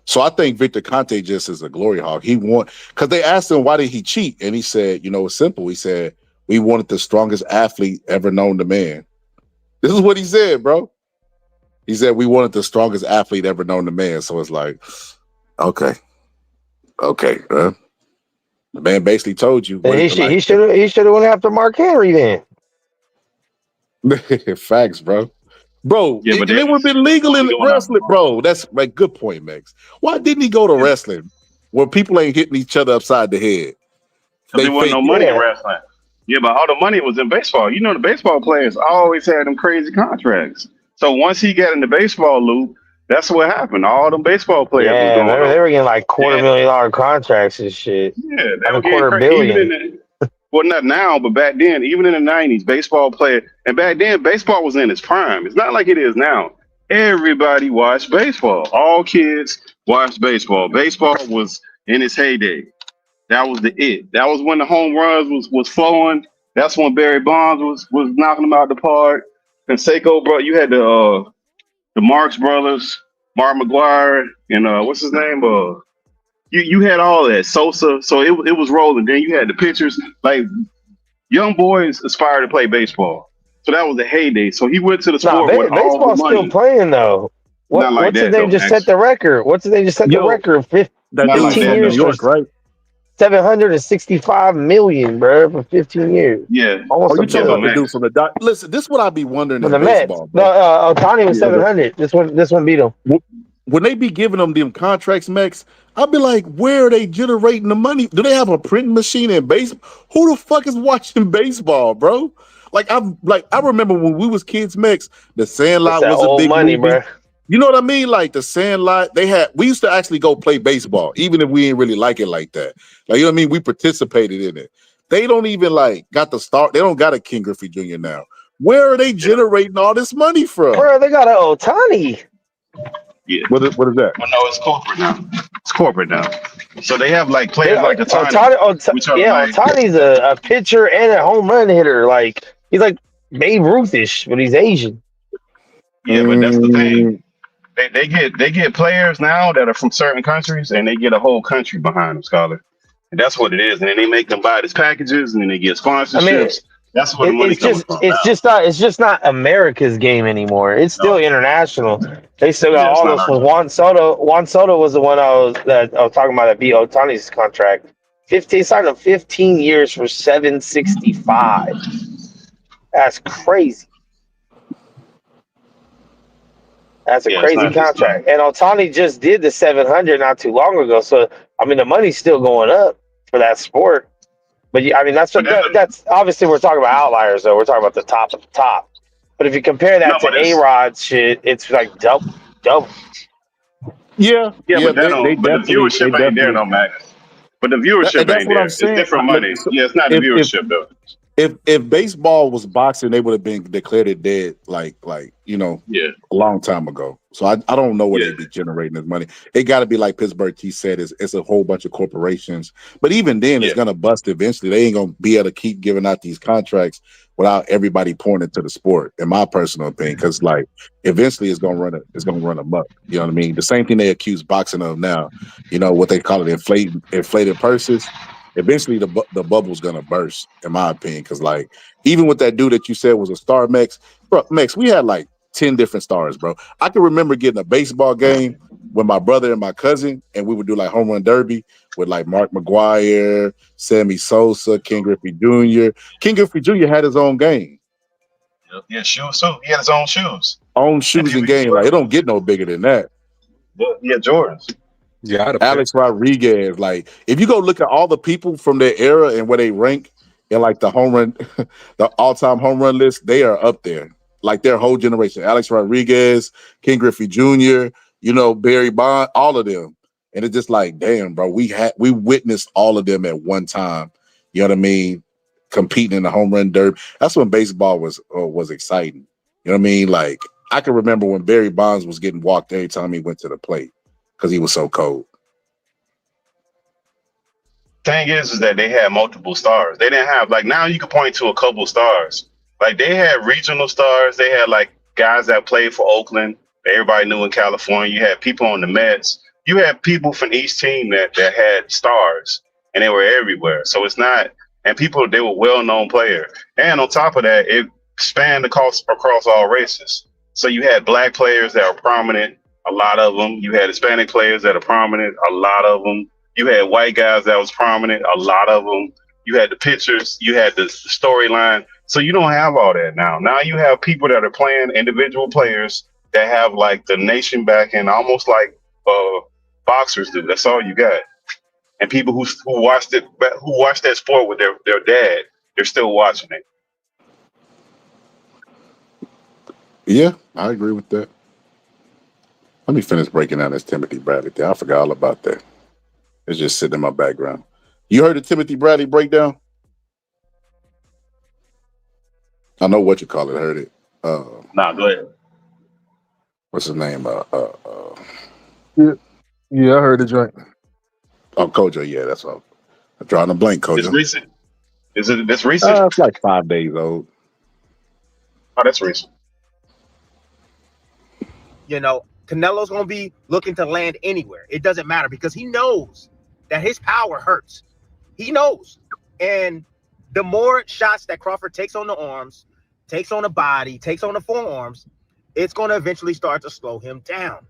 So I think Victor Conte just is a glory hog. He because they asked him why did he cheat, and he said, it's simple. He said we wanted the strongest athlete ever known to man. This is what he said, bro. He said we wanted the strongest athlete ever known to man. So it's like, okay, the man basically told you what He it like. should have went after Mark Henry then. Facts, bro. Bro, Yeah, but and they it would have been legal in going after wrestling, bro. That's like good point, Max. Why didn't he go to wrestling where people ain't hitting each other upside the head? because there wasn't no money in wrestling. Yeah, but all the money was in baseball. You know, the baseball players always had them crazy contracts. So once he got in the baseball loop, that's what happened. All them baseball players was Yeah, going remember over. they were getting like $250,000 contracts and shit. Yeah, they I were mean, getting quarter crazy. Even in billion. well, not now, but back then, even in the '90s, baseball player, and back then, baseball was in its prime. It's not like it is now. Everybody watched baseball. All kids watched baseball. Baseball was in its heyday. That was the it. That was when the home runs was flowing. That's when Barry Bonds was knocking them out the park. And Seiko, bro, you had the Marx brothers, Mark McGuire, and what's his name? You had all that Sosa. So it was rolling. Then you had the pitchers. Like young boys aspire to play baseball. So that was the heyday. So he went to the Nah, sport with all the baseball's still money. playing though. Not like What's his that name though, just set Max. the record? What's his name just set the record of That Not dude like 15 that from New years though. for York, right? 765 million, bro, for 15 years. Yeah. Oh, Almost a you talking Yeah, but about the billion. dude Max. from the dot? Listen, this is what I be wondering For in the Mets. baseball, No, bro. Otani was 700. This one beat him. When they be giving them contracts, Max, I'll be like, where are they generating the money? Do they have a printing machine in baseball? Who the fuck is watching baseball, bro? I remember when we was kids, Max, The It's Sandlot that was a old big money, movie. bro. You know what I mean? Like The Sandlot, we used to actually go play baseball, even if we didn't really like it like that. Like, you know what I mean? We participated in it. They don't even got the start. They don't got a King Griffey Jr. now. Where are they generating all this money from? Bro, they got an Otani. Yeah. What is that? Well, no, it's corporate now. It's corporate now. So they have like They players like Otani, which are like Otani's a pitcher and a home run hitter. Like he's like Babe Ruthish, but he's Asian. yeah, but that's the thing. They get players now that are from certain countries, and they get a whole country behind them, Scholar. And that's what it is. And then they make them buy these packages, and then they get I mean, sponsorships. That's where the money coming from now. it's just not America's game anymore. It's still No, international. They still got yeah, it's all not those our for game. Juan Soto. Juan Soto was the one I was talking about that beat Otani's contract. 15 signed him 15 years for 765. That's crazy. That's a Yeah, it's crazy not. It's not. contract. And Otani just did the 700 not too long ago. So I mean, the money's still going up for that sport. But I mean, But that's obviously we're talking about outliers though. We're talking about the top of the top. But if you compare no, that to but A it's Rod shit, it's like double. Yeah, yeah, yeah, but that they don't. But the they viewership ain't there, definitely. though, Max. But the And viewership that's ain't what I'm there. It's saying. different Look, money. so Yeah, it's not the if viewership though. if baseball was boxing, they would have been declared it dead, like Yeah, a long time ago. So I don't know where yeah, they be generating this money. It got to be like Pittsburgh T said, it's a whole bunch of corporations. But even then, it's yeah. gonna bust eventually. They ain't gonna be able to keep giving out these contracts without everybody pouring into the sport. In my personal opinion, because like eventually it's gonna run amok. You know what I mean? The same thing they accuse boxing of now. You know what they call it, inflated purses. Eventually, the bubble's gonna burst, in my opinion, because like even with that dude that you said was a star, Mex, we had like 10 different stars, bro. I can remember getting a baseball game with my brother and my cousin, and we would do like home run derby with like Mark McGuire, Sammy Sosa, Ken Griffey Jr. Ken Griffey Jr. had his own game, Yeah, shoes too. He had his own shoes. own And shoes and game. Like it don't get no bigger than that. yeah, Jordans. Yeah, I had a pair. Alex Rodriguez. Like, if you go look at all the people from their era and where they rank in like the home run, the all-time home run list, they are up there. Like their whole generation. Alex Rodriguez, Ken Griffey Jr., Barry Bond, all of them. And it's just like, damn, bro, we witnessed all of them at one time. You know what I mean? Competing in the home run derby. That's when baseball was exciting. You know what I mean? Like, I can remember when Barry Bonds was getting walked every time he went to the plate because he was so cold. Thing is that they had multiple stars. They didn't have like now you can point to a couple stars. Like they had regional stars. They had like guys that played for Oakland that everybody knew in California. You had people on the Mets. You had people from each team that had stars and they were everywhere. So it's not and people they were well known players. And on top of that, it spanned across all races. So you had black players that were prominent, a lot of them. You had Hispanic players that are prominent, a lot of them. You had white guys that was prominent, a lot of them. You had the pictures, you had the storyline. So you don't have all that now. Now you have people that are playing individual players that have like the nation backing, almost like boxers do. That's all you got. And people who watched that sport with their dad, they're still watching it. Yeah, I agree with that. Let me finish breaking down this Timothy Bradley thing. I forgot all about that. It's just sitting in my background. You heard the Timothy Bradley breakdown? I know what you call it. Heard it. Nah, go ahead. What's his name? Yeah, yeah, I heard the joint. Oh, Kojo. Yeah, that's all. I'm drawing a blank, It's Kojo. recent. Is it this recent? It's like 5 days old. Oh, that's recent. Canelo's gonna be looking to land anywhere. It doesn't matter because he knows that his power hurts. He knows. And the more shots that Crawford takes on the arms, takes on the body, takes on the forearms, it's going to eventually start to slow him down.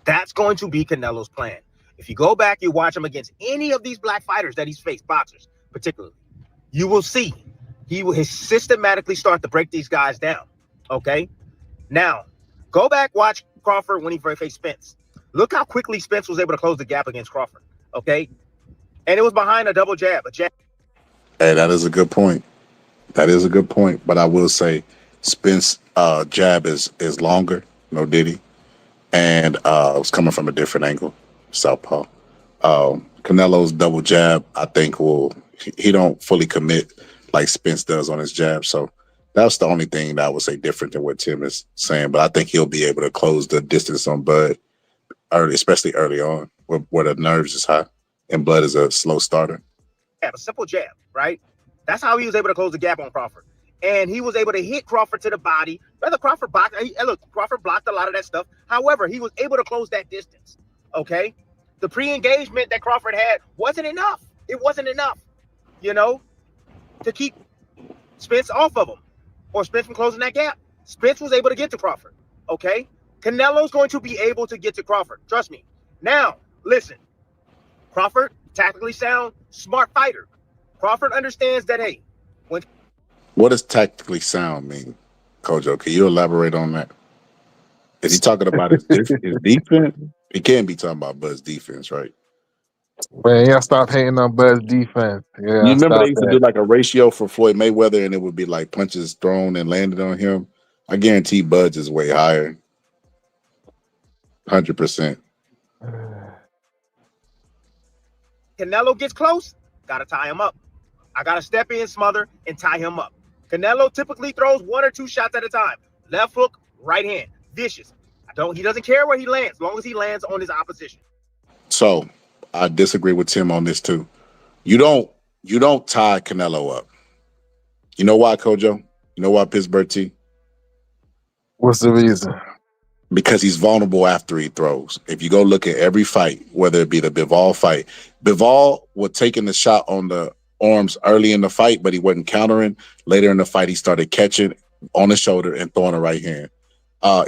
That's going to be Canelo's plan. If you go back, you watch him against any of these black fighters that he's faced, boxers particularly, you will see he will systematically start to break these guys down. Okay? Now, go back, watch Crawford when he faced Spence. Look how quickly Spence was able to close the gap against Crawford. Okay? And it was behind a double jab, a jab. Hey, that is a good point. That is a good point. But I will say, Spence jab is longer. No Diddy, and it was coming from a different angle, southpaw. Canelo's double jab, I think, he don't fully commit like Spence does on his jab. So that's the only thing that I would say different than what Tim is saying. But I think he'll be able to close the distance on Bud early, especially early on, where the nerves is high and Bud is a slow starter. A simple jab, right? That's how he was able to close the gap on Crawford. And he was able to hit Crawford to the body. Whether Crawford blocked, Crawford blocked a lot of that stuff. However, he was able to close that distance. Okay? The pre-engagement that Crawford had wasn't enough. It wasn't enough, to keep Spence off of him or Spence from closing that gap. Spence was able to get to Crawford. Okay? Canelo's going to be able to get to Crawford. Trust me. Now, listen. Crawford, tactically sound, smart fighter. Crawford understands that, hey, when What does tactically sound mean, Kojo? Can you elaborate on that? Is he talking about his defense? He can't be talking about Bud's defense, right? Man, y'all stop hating on Bud's defense. You Yeah, remember they stop used to do that. like a ratio for Floyd Mayweather, and it would be like punches thrown and landed on him. I guarantee Bud's is way higher, 100%. Canelo gets close, gotta tie him up. I gotta step in, smother, and tie him up. Canelo typically throws 1 or 2 shots at a time. Left hook, right hand, vicious. He doesn't care where he lands, as long as he lands on his opposition. So I disagree with Tim on this too. You don't tie Canelo up. You know why, Kojo? You know why, Pittsburgh T? What's the reason? Because he's vulnerable after he throws. If you go look at every fight, whether it be the Bivol fight, Bivol was taking the shot on the arms early in the fight, but he wasn't countering. Later in the fight, he started catching on the shoulder and throwing a right hand.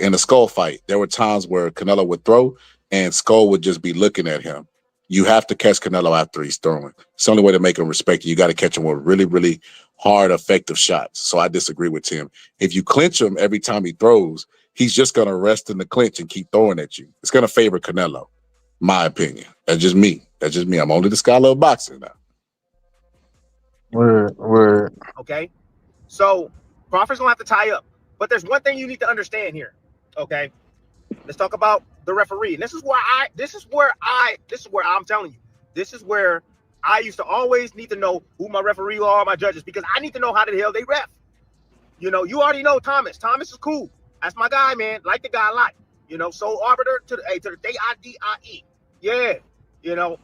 In the Skull fight, there were times where Canelo would throw and Skull would just be looking at him. You have to catch Canelo after he's throwing. It's the only way to make him respect you. You got to catch him with really, really hard, effective shots. So I disagree with Tim. If you clinch him every time he throws, he's just going to rest in the clinch and keep throwing at you. It's going to favor Canelo, my opinion. That's just me. I'm only the scholar of boxing now. Word. Okay? So Crawford's going to have to tie up. But there's one thing you need to understand here. Okay? Let's talk about the referee. And this is where I'm telling you. This is where I used to always need to know who my referee are, my judges, because I need to know how the hell they ref. You know, you already know Thomas. Thomas is cool. That's my guy, man. Like the guy a lot. You know, so arbiter to the D-I-D-I-E. Yeah. You know,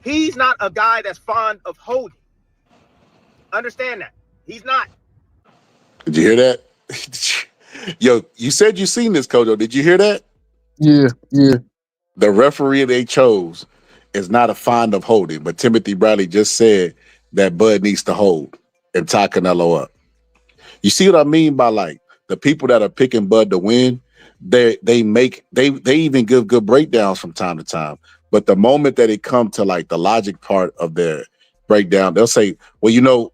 he's not a guy that's fond of holding. Understand that. He's not. Did you hear that? Yo, you said you seen this, Kojo. Did you hear that? Yeah. The referee they chose is not a fond of holding, but Timothy Bradley just said that Bud needs to hold and tie Canelo up. You see what I mean by like the people that are picking Bud to win? They even give good breakdowns from time to time. But the moment that it comes to like the logic part of their breakdown, they'll say, well, you know,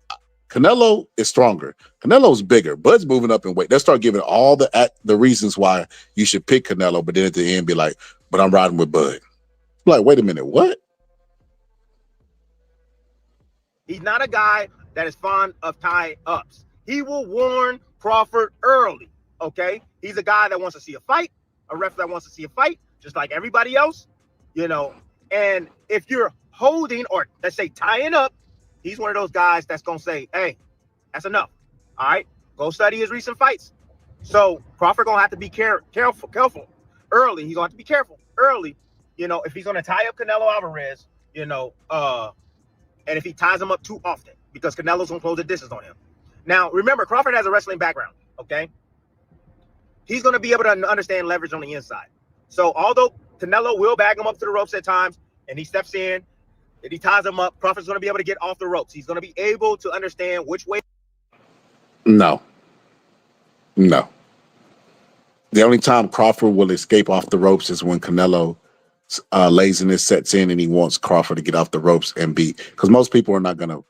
Canelo is stronger. Canelo's bigger. Bud's moving up in weight. They'll start giving all the reasons why you should pick Canelo, but then at the end be like, but I'm riding with Bud. Like, wait a minute, what? He's not a guy that is fond of tie-ups. He will warn Crawford early, okay? He's a guy that wants to see a fight, a ref that wants to see a fight, just like everybody else, you know. And if you're holding or, let's say, tying up, he's one of those guys that's going to say, hey, that's enough, all right? Go study his recent fights. So Crawford going to have to be careful early. He's going to have to be careful early, you know, if he's going to tie up Canelo Alvarez, you know, and if he ties him up too often, because Canelo's going to close the distance on him. Now, remember, Crawford has a wrestling background, okay? He's going to be able to understand leverage on the inside. So although Canelo will bag him up to the ropes at times, and he steps in, and he ties him up, Crawford's going to be able to get off the ropes. He's going to be able to understand which way. No. The only time Crawford will escape off the ropes is when Canelo laziness sets in and he wants Crawford to get off the ropes and beat. Because most people are not going to,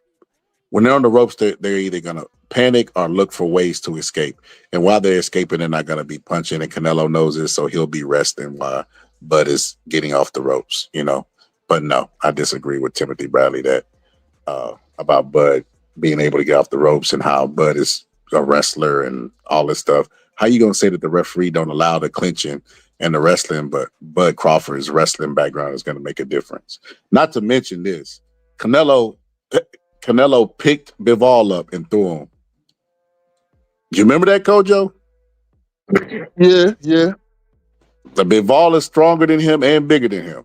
when they're on the ropes, they're either going to panic or look for ways to escape. And while they're escaping, they're not going to be punching. And Canelo knows this, so he'll be resting while Bud is getting off the ropes, you know. But no, I disagree with Timothy Bradley that about Bud being able to get off the ropes and how Bud is a wrestler and all this stuff. How you going to say that the referee don't allow the clinching and the wrestling, but Bud Crawford's wrestling background is going to make a difference? Not to mention this, Canelo picked Bivol up and threw him. You remember that, Kojo? Yeah. The Bivol is stronger than him and bigger than him.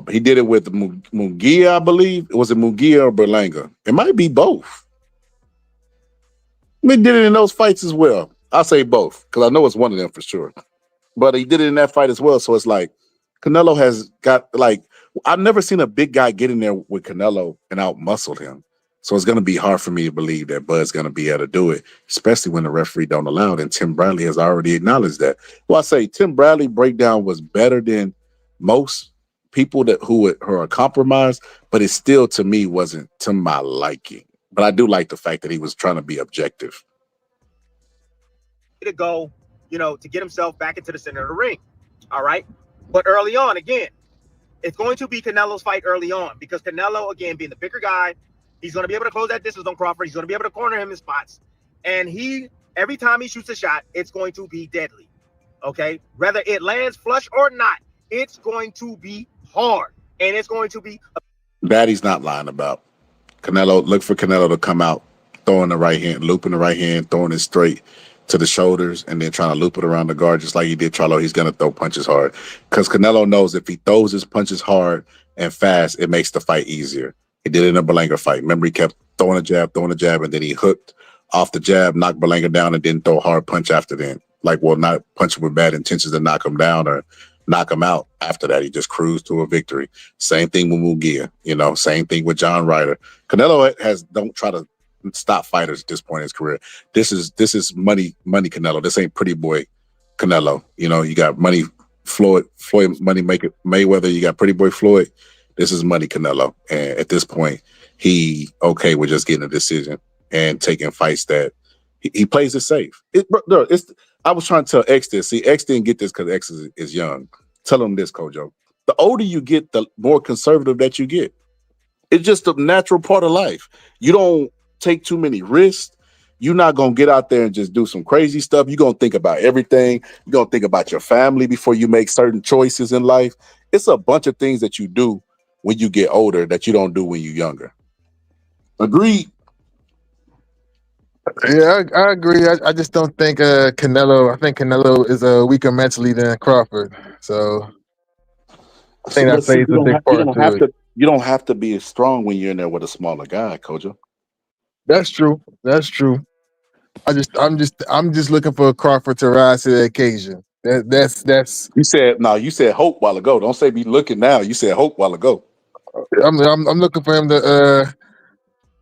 He did it with Munguia, I believe. Was it Munguia or Berlanga? It might be both. He did it in those fights as well. I'll say both, because I know it's one of them for sure. But he did it in that fight as well. So it's like Canelo has got, like, I've never seen a big guy get in there with Canelo and out-muscle him. So it's going to be hard for me to believe that Bud's going to be able to do it, especially when the referee don't allow it. And Tim Bradley has already acknowledged that. Well, I say Tim Bradley breakdown was better than most people who are compromised, but it still, to me, wasn't to my liking. But I do like the fact that he was trying to be objective. To go, to get himself back into the center of the ring. All right. But early on, again, it's going to be Canelo's fight early on because Canelo, again, being the bigger guy, he's going to be able to close that distance on Crawford. He's going to be able to corner him in spots. And every time he shoots a shot, it's going to be deadly. Okay. Whether it lands flush or not, it's going to be hard. And it's going to be. That he's not lying about. Canelo, look for Canelo to come out, throwing the right hand, looping the right hand, throwing it straight to the shoulders, and then trying to loop it around the guard just like he did Charlo. He's going to throw punches hard because Canelo knows if he throws his punches hard and fast, it makes the fight easier. He did it in a Berlanga fight. Remember, he kept throwing a jab, and then he hooked off the jab, knocked Berlanga down, and didn't throw a hard punch after then. Not punching with bad intentions to knock him down or knock him out. After that, he just cruised to a victory. Same thing with Mugia, same thing with John Ryder. Canelo don't try to stop fighters at this point in his career. This is money Canelo. This ain't pretty boy Canelo. You got money Floyd money maker Mayweather. You got pretty boy Floyd. This is money Canelo. And at this point, he okay with just getting a decision and taking fights that he plays it safe. I was trying to tell X this. See, X didn't get this because X is young. Tell him this, Kojo. The older you get, the more conservative that you get. It's just a natural part of life. You don't take too many risks. You're not going to get out there and just do some crazy stuff. You're going to think about everything. You're going to think about your family before you make certain choices in life. It's a bunch of things that you do when you get older that you don't do when you're younger. Agreed. Yeah, I agree. I just don't think Canelo. I think Canelo is weaker mentally than Crawford. So I think that plays a big part to it. You don't have to be as strong when you're in there with a smaller guy, Kojo. That's true. That's true. I'm just looking for Crawford to rise to the occasion. That's. You said hope while ago. Don't say be looking now. You said hope while ago. I'm looking for him to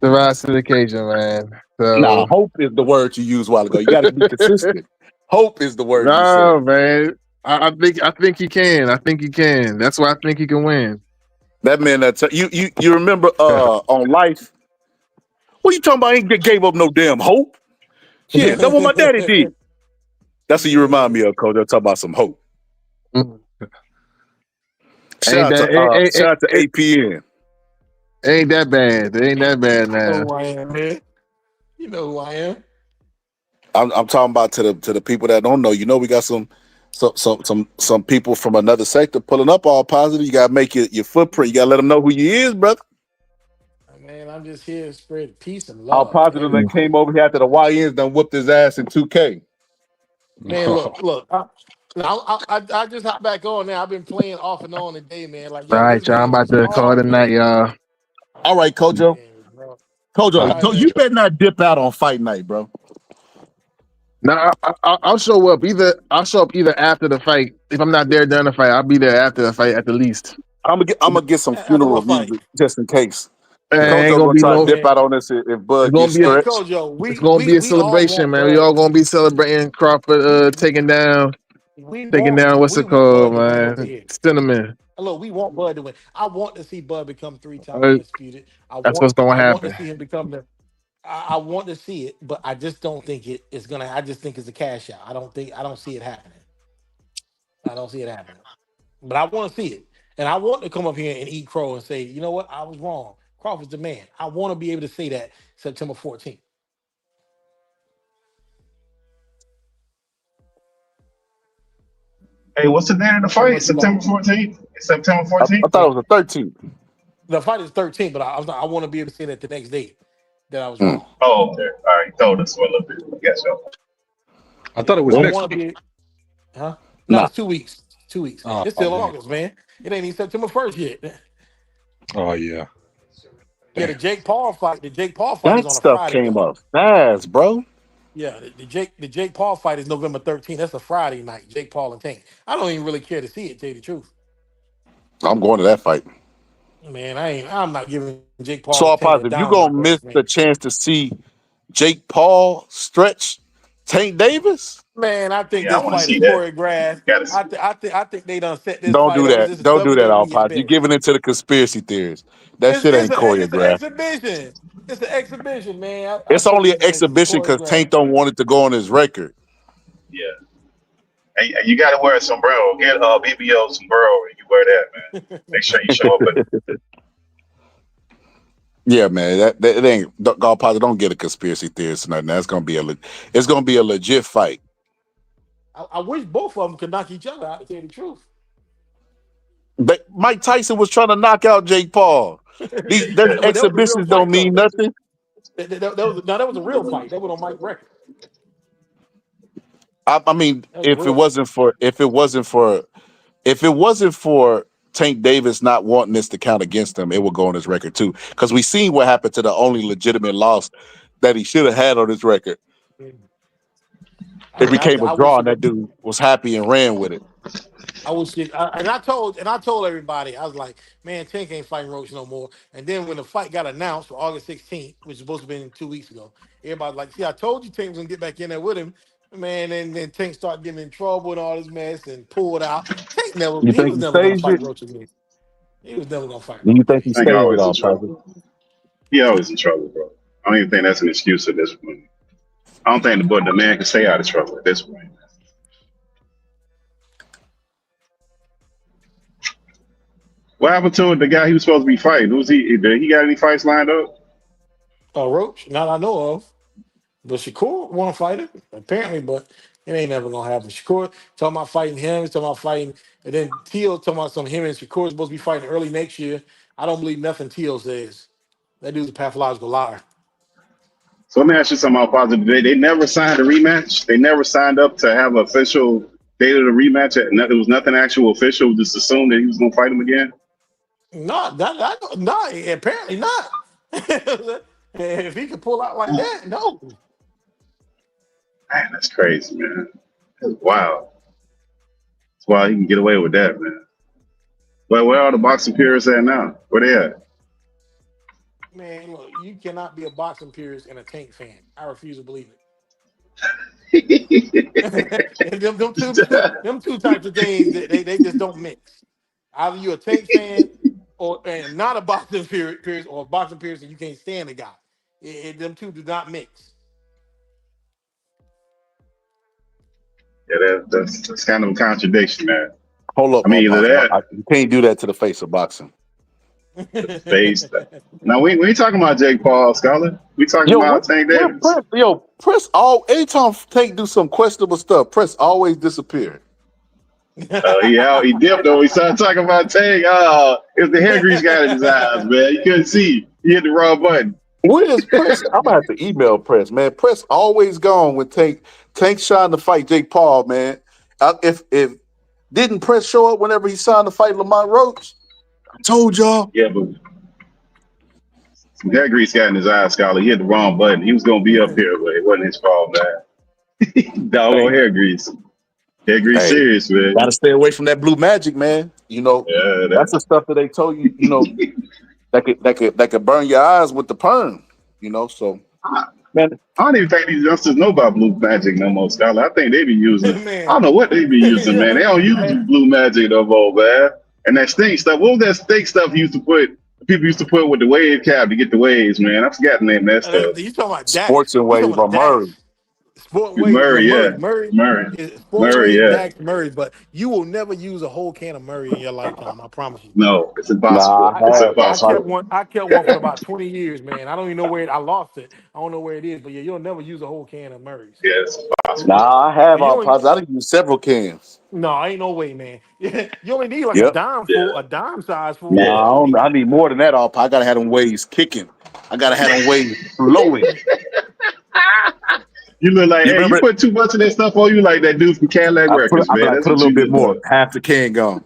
rise to the occasion, man. So hope is the word you used while ago. You got to be consistent. Hope is the word you said. No, man. I think he can. I think he can. That's why I think he can win. That man, you remember on Life? What you talking about? Ain't gave up no damn hope. Yeah, that's what my daddy did. That's what you remind me of, Coach. They're talking about some hope. Shout out to APN. Ain't that bad. It ain't that bad, man. You know who I am, man. You know who I am. I'm talking about to the people that don't know. We got some people from another sector pulling up all positive. You gotta make your footprint. You gotta let them know who you is, brother. Man, I'm just here to spread peace and How love. positive that came over here after the YNs done whooped his ass in 2K. Man, look. I just hop back on now. I've been playing off and on today, man. All right, y'all. I'm about to call it night, y'all. All right, Kojo. Kojo, you better not dip out on fight night, bro. No, I'll show up. I'll show up either after the fight. If I'm not there during the fight, I'll be there after the fight at the least. I'm gonna get some funeral music just in case. Ain't gonna try to dip out on this if Bud gets stretched. It's gonna be a celebration, man. We all gonna be celebrating Crawford taking down what's it called, man? Cinnamon. Look, we want Bud to win. I want to see Bud become 3-time undisputed. That's what's gonna happen. I want to see him become the. I want to see it, but I just don't think it's gonna. I just think it's a cash out. I don't see it happening. I don't see it happening. But I want to see it, and I want to come up here and eat crow and say, you know what, I was wrong. Crawford's the man. I want to be able to say that September 14th. Hey, what's the date of the fight? September 14th? September 14th? I thought it was the 13th. The fight is 13th, but I want to be able to say that the next day that I was wrong. Oh, okay. All right. Told us for a little bit. Yes, sir. I thought it was next week. Huh? No, it's 2 weeks. 2 weeks. Oh, It's still man. August, man. It ain't even September 1st yet. Oh yeah. Yeah, the Jake Paul fight. The Jake Paul fight That is on a stuff Friday. came up fast, bro. Yeah, the Jake Paul fight is November 13th. That's a Friday night. Jake Paul and Tank. I don't even really care to see it, tell you the truth. I'm going to that fight. Man, I'm not giving Jake Paul. So and Tank a positive. dime You gonna my miss ass, man. the chance to see Jake Paul stretch Tank Davis? Man, I think Yeah, I this want to fight is see that. choreographed. Gotta see. I think they done set this Don't fight do up. that. This is Don't do that, all WWE pot. You're bet. giving into the conspiracy theories. That shit ain't It's an choreographed. exhibition. It's an exhibition, man. I It's think only an this is exhibition because choreographed. Tank don't want it to go on his record. Yeah. And you got to wear a sombrero. Get BBO sombrero and you wear that, man. Make sure you show up. Yeah, man. That it ain't. God, Potter, don't get a conspiracy theorist or nothing. That's gonna be it's gonna be a legit fight. I wish both of them could knock each other out. To tell you the truth. But Mike Tyson was trying to knock out Jake Paul. Them But that was a real exhibitions don't fight, mean though. nothing. That was a real fight. That was on Mike record. I mean, That was a if it real fight. wasn't for Tank Davis not wanting this to count against him, it would go on his record too. Because we seen what happened to the only legitimate loss that he should have had on his record. It became a I draw, wish and that dude was happy and ran with it. I wish it, and I told everybody, I was like, man, Tank ain't fighting Roach no more. And then when the fight got announced for August 16th, which was supposed to be 2 weeks ago, everybody was like, see, I told you Tank was gonna get back in there with him, man. And then Tank started getting in trouble and all this mess and pulled out. You He think was he never gonna staged fight it? Roach again. He was never gonna fight You Roach. think he Tank staged it always in all, Potter? trouble. He always in trouble, bro. I don't even think that's an excuse at this point. I don't think the man can stay out of trouble at this point. What happened to the guy he was supposed to be fighting? Who's he? Did he got any fights lined up? Roach, not I know of. But Shakur want to fight him, apparently, but it ain't never gonna happen. Shakur talking about fighting him, he's talking about fighting, and then Teal talking about some him and Shakur supposed to be fighting early next year. I don't believe nothing Teal says. That dude's a pathological liar. So let me ask you something about positive. They never signed a rematch. They never signed up to have an official date of the rematch. There was nothing actual official. Just assumed that he was going to fight him again. No, apparently not. If he could pull out like that, no. Man, that's crazy, man. That's wild. That's why he can get away with that, man. But where are the boxing purists at now? Where they at? Man, look, you cannot be a boxing purist and a Tank fan. I refuse to believe it. them two types of things they just don't mix. Either you're a Tank fan or and not a boxing purist or a boxing purist and you can't stand the guy. Them two do not mix. Yeah, that's kind of a contradiction, man. Hold up, I mean, either that, you can't do that to the face of boxing. face. Now we ain't talking about Jake Paul, Scholar. We talking about Tank Davis. Press anytime Tank do some questionable stuff, Press always disappear. He dipped though. He started talking about Tank. Oh, it's the hair grease guy in his eyes, man. You couldn't see. He hit the wrong button. Where is Press? I'm gonna have to email Press, man. Press always gone when Tank trying to fight Jake Paul, man. If didn't Press show up whenever he signed to fight Lamont Roach? I told y'all. Yeah, but some hair grease got in his eyes, Scholar. He hit the wrong button. He was gonna be up here, but it wasn't his fault, man. Doggone hair grease. Hair grease serious, man. Gotta stay away from that blue magic, man. You know, that's the stuff that they told you, that could burn your eyes with the perm, so man. I don't even think these youngsters know about blue magic no more, Scholar. I think they be using it. Man. I don't know what they be using, man. They don't use blue magic no more, man. And that stink stuff. What was that stink stuff people used to put with the wave cap to get the waves, man? I forgot the name of that stuff. You talking about Dax? Sports and Wave or Murray. Sport Wave, Murray, yeah. Murray is Sport Murray, Wave, yeah. Dax, Murray, but you will never use a whole can of Murray in your lifetime. I promise you. No, it's impossible. It's impossible. I kept one for about 20 years, man. I don't even know where I lost it. I don't know where it is, but yeah, you'll never use a whole can of Murray's. Yeah, it's impossible. Nah, I have all positive. I done used several cans. No, ain't no way, man. You only need like a dime size full. Nah, I need more than that. I gotta have them waves kicking. I gotta have them waves flowing. You look like, you put too much of that stuff on you like that dude from Cadillac Records, man. Put a little bit more. Half the can gone.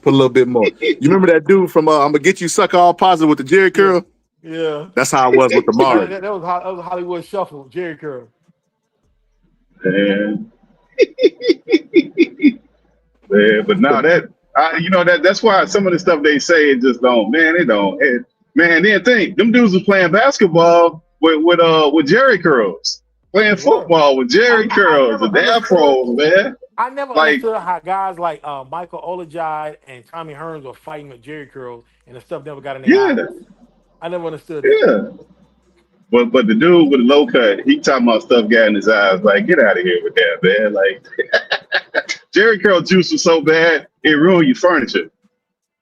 Put a little bit more. You remember that dude from I'm gonna get you sucker all positive with the Jerry curl? Yeah. That's how I was with the Mari. that was Hollywood Shuffle, Jerry curl. Man. Man, but now that's why some of the stuff they say it just don't, man. They don't. Man, then think them dudes was playing basketball with Jerry curls. playing They were. football with Jerry I curls never and the understood. afros, man. I never Like, understood how guys like Michael Olajide and Tommy Hearns were fighting with Jerry curls and the stuff never got in their yeah, eyes. I never understood that. yeah. But the dude with the low cut, he talking about stuff got in his eyes. Like, get out of here with that, man. Like, Jerry curl juice was so bad it ruined your furniture.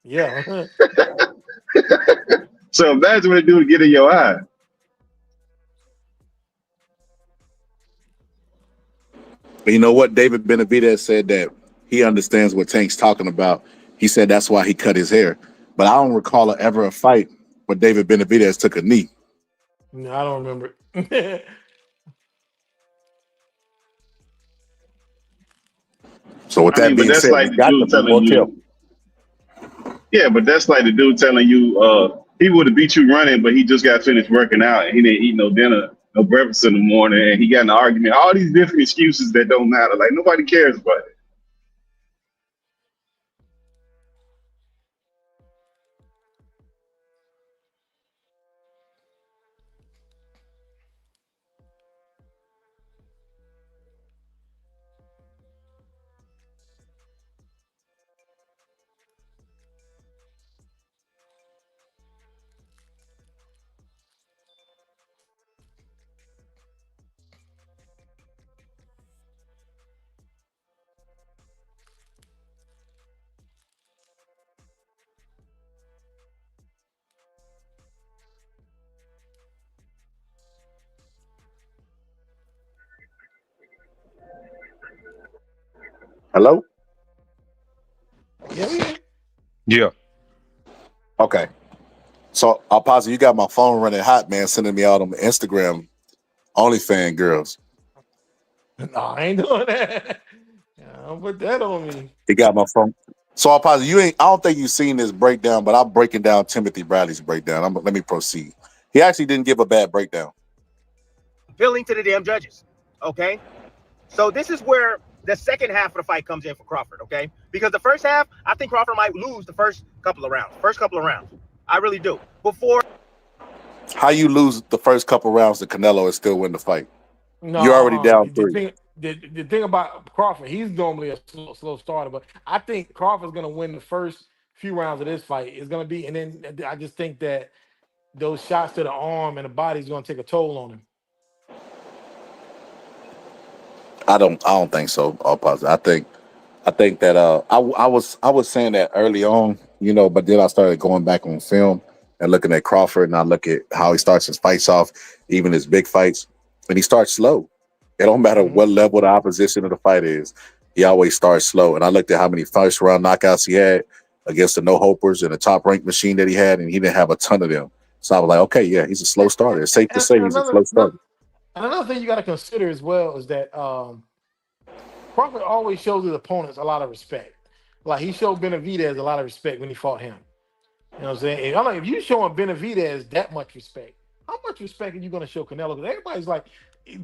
Yeah. So imagine what it do to get in your eye. But you know what? David Benavidez said that he understands what Tank's talking about. He said that's why he cut his hair. But I don't recall ever a fight where David Benavidez took a knee. No, I don't remember it. So with I that mean, but being that's said, we like the got to dude be telling more careful. you, yeah, but that's like the dude telling you, he would have beat you running, but he just got finished working out and he didn't eat no dinner, no breakfast in the morning, and he got in an argument. All these different excuses that don't matter. Like nobody cares about it. Hello? Yeah, we here. Yeah. Okay. So I'll pause it. You got my phone running hot, man, sending me out on Instagram OnlyFans girls. No, I ain't doing that. Don't put that on me. He got my phone. So I'll pause it. I don't think you've seen this breakdown, but I'm breaking down Timothy Bradley's breakdown. Let me proceed. He actually didn't give a bad breakdown. Appealing to the damn judges. Okay. So this is where the second half of the fight comes in for Crawford, okay? Because the first half, I think Crawford might lose the first couple of rounds. I really do. Before How you lose the first couple rounds to Canelo and still win the fight? You're already No, down 3. the thing about Crawford, he's normally a slow starter, but I think Crawford's gonna win the first few rounds of this fight. It's gonna be, and then I just think that those shots to the arm and the body is gonna take a toll on him. I don't think so. All positive. I think that I was saying that early on, but then I started going back on film and looking at Crawford, and I look at how he starts his fights off, even his big fights, and he starts slow. It don't matter what level the opposition of the fight is, he always starts slow. And I looked at how many first round knockouts he had against the no hopers and the top ranked machine that he had, and he didn't have a ton of them. So I was like, okay, yeah, he's a slow starter. It's safe to say And he's a slow starter. another thing you got to consider as well is that Crawford always shows his opponents a lot of respect. Like he showed Benavidez a lot of respect when he fought him. You know what I'm saying? And I'm like, if you showing Benavidez that much respect, how much respect are you going to show Canelo? Because everybody's like,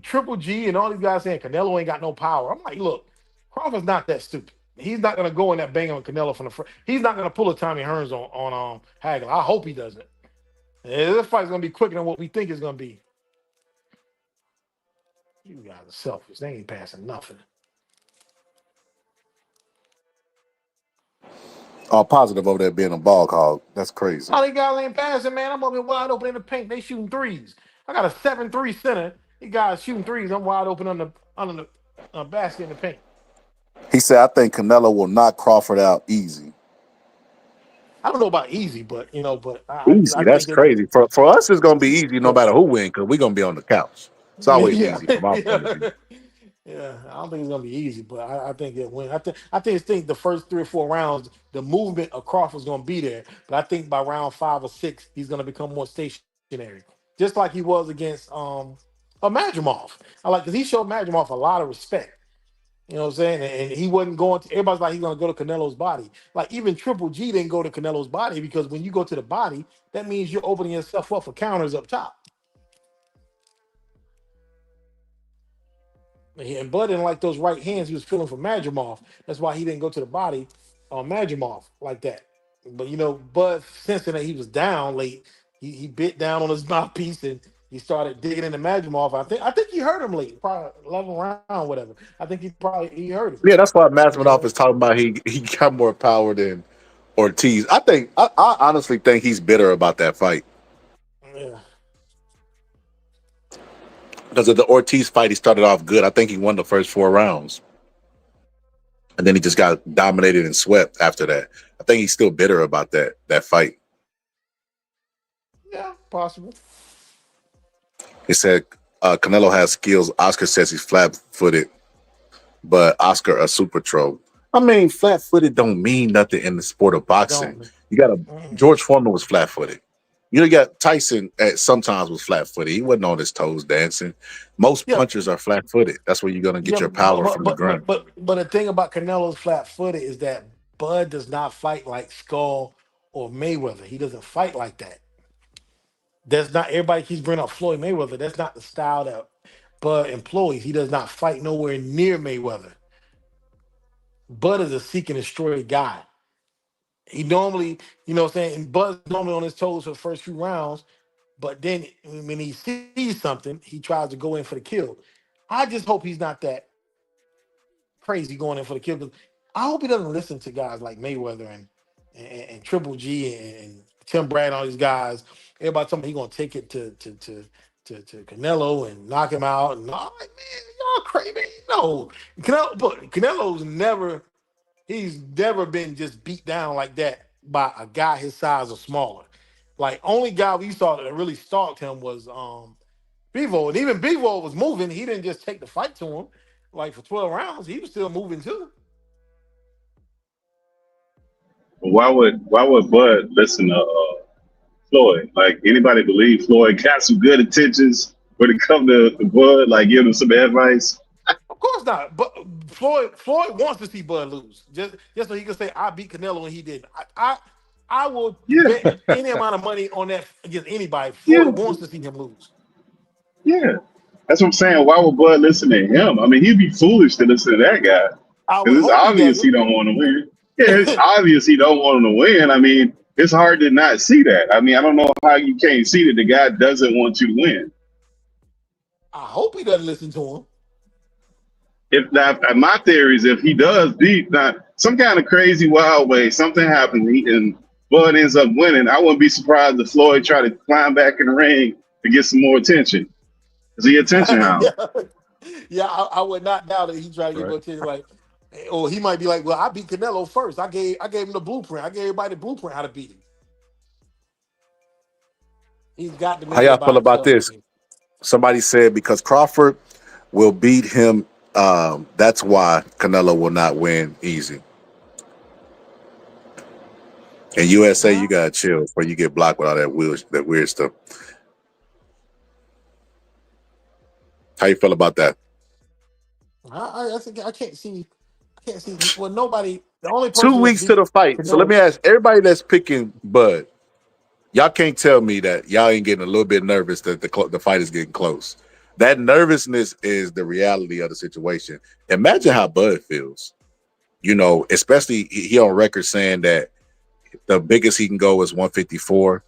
Triple G and all these guys saying Canelo ain't got no power. I'm like, look, Crawford's not that stupid. He's not going to go in that bang on Canelo from the front. He's not going to pull a Tommy Hearns on Hagler. I hope he doesn't. This fight's going to be quicker than what we think it's going to be. You guys are selfish. They ain't passing nothing. All positive over there being a ball hog. That's crazy. All these guys ain't passing, man. I'm up here wide open in the paint. They shooting threes. I got a 7-3 center. These guys shooting threes. I'm wide open under the basket in the paint. He said, I think Canelo will knock Crawford out easy. I don't know about easy, but Easy. I That's think crazy. For us, it's gonna be easy no matter who wins, because we're gonna be on the couch. It's always yeah, easy from our point of view. yeah, yeah. I don't think it's gonna be easy, but I think it win. I think the first 3 or 4 rounds, the movement of Crawford's gonna be there, but I think by round 5 or 6, he's gonna become more stationary, just like he was against Madrimov. I like because he showed Madrimov a lot of respect. You know what I'm saying? And he wasn't going to, everybody's like, he's going to go to Canelo's body. Like, even Triple G didn't go to Canelo's body because when you go to the body, that means you're opening yourself up for counters up top. And Bud didn't like those right hands he was feeling from Madrimov. That's why he didn't go to the body on Madrimov like that. But, Bud, sensing that he was down late, he bit down on his mouthpiece and He started digging into Madrimov. I think he hurt him late, probably 11th round, whatever. I think he hurt him. Yeah, that's why You know what I'm Masvidal is talking about he got more power than Ortiz. I honestly think he's bitter about that fight. saying? Yeah. Because of the Ortiz fight, he started off good. I think he won the first 4 rounds. And then he just got dominated and swept after that. I think he's still bitter about that fight. Yeah, possible. He said Canelo has skills. Oscar says he's flat-footed, but Oscar a super troll. I mean, flat-footed don't mean nothing in the sport of boxing. Don't. You got George Foreman was flat-footed. You got Tyson at sometimes was flat-footed. He wasn't on his toes dancing. Most Yeah, punchers are flat-footed. That's where you're gonna get yeah, your power from the ground. but the thing about Canelo's flat footed is that Bud does not fight like Skull or Mayweather. He doesn't fight like that. That's not everybody keeps bringing up Floyd Mayweather. That's not the style that Bud employs. He does not fight nowhere near Mayweather. Bud is a seek and destroy guy. He normally, you know what I'm saying, Bud's normally on his toes for the first few rounds, but then when he sees something, he tries to go in for the kill. I just hope he's not that crazy going in for the kill. 'Cause I hope he doesn't listen to guys like Mayweather and Triple G and Tim Brad and all these guys. Everybody told me he's gonna take it to Canelo and knock him out. And I'm like, man, y'all crazy. No, Canelo's he's never been just beat down like that by a guy his size or smaller. Like only guy we saw that really stalked him was Bevo, and even Bevo was moving. He didn't just take the fight to him like for 12 rounds. He was still moving too. Why would Bud listen to Floyd? Like anybody believe Floyd got some good intentions when it come to Bud? Like give him some advice. Of course not. But Floyd wants to see Bud lose, just so he can say I beat Canelo and he didn't. I will bet any amount of money on that against anybody. Floyd wants to see him lose. Yeah, that's what I'm saying. Why would Bud listen to him? I mean, he'd be foolish to listen to that guy I would because it's hope he obvious he doesn't. don't want to win. Yeah, it's obvious he don't want him to win. I mean, it's hard to not see that. I mean, I don't know how you can't see that the guy doesn't want you to win. I hope he doesn't listen to him. If that, my theory is if he does beat not some kind of crazy wild way, something happens and Bud ends up winning, I wouldn't be surprised if Floyd try to climb back in the ring to get some more attention. Is he attention hound? Yeah, I would not doubt that he tried to get more attention. Like, or he might be like, "Well, I beat Canelo first. I gave him the blueprint. I gave everybody the blueprint how to beat him." He's got to How make it y'all feel about about himself. this? Somebody said because Crawford will beat him, that's why Canelo will not win easy. In USA, you gotta chill before you get blocked with all that weird stuff. How you feel about that? I think I can't see. Well, nobody. The only 2 person that weeks to beat the fight. So let Canelo. me ask everybody that's picking Bud. Y'all can't tell me that y'all ain't getting a little bit nervous that the fight is getting close. That nervousness is the reality of the situation. Imagine how Bud feels. You know, especially he on record saying that the biggest he can go is 154.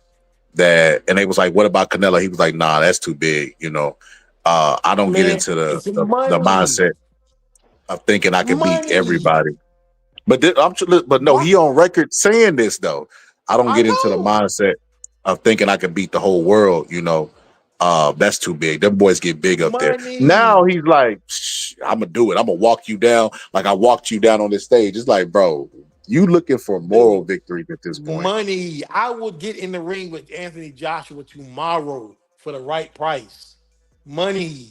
And they was like, what about Canelo? He was like, nah, that's too big. You know, I don't get Man, into it's the money. mindset of thinking I can beat Money. everybody. But no, What? he on record saying this though. I don't I get into the know. mindset of thinking I can beat the whole world. You know, that's too big. Them boys get big up there. Now Money. he's like, I'm gonna do it. I'm gonna walk you down like I walked you down on this stage. It's like, bro, you looking for moral Dude, victories at this point. money. I would get in the ring with Anthony Joshua tomorrow for the right price. Money.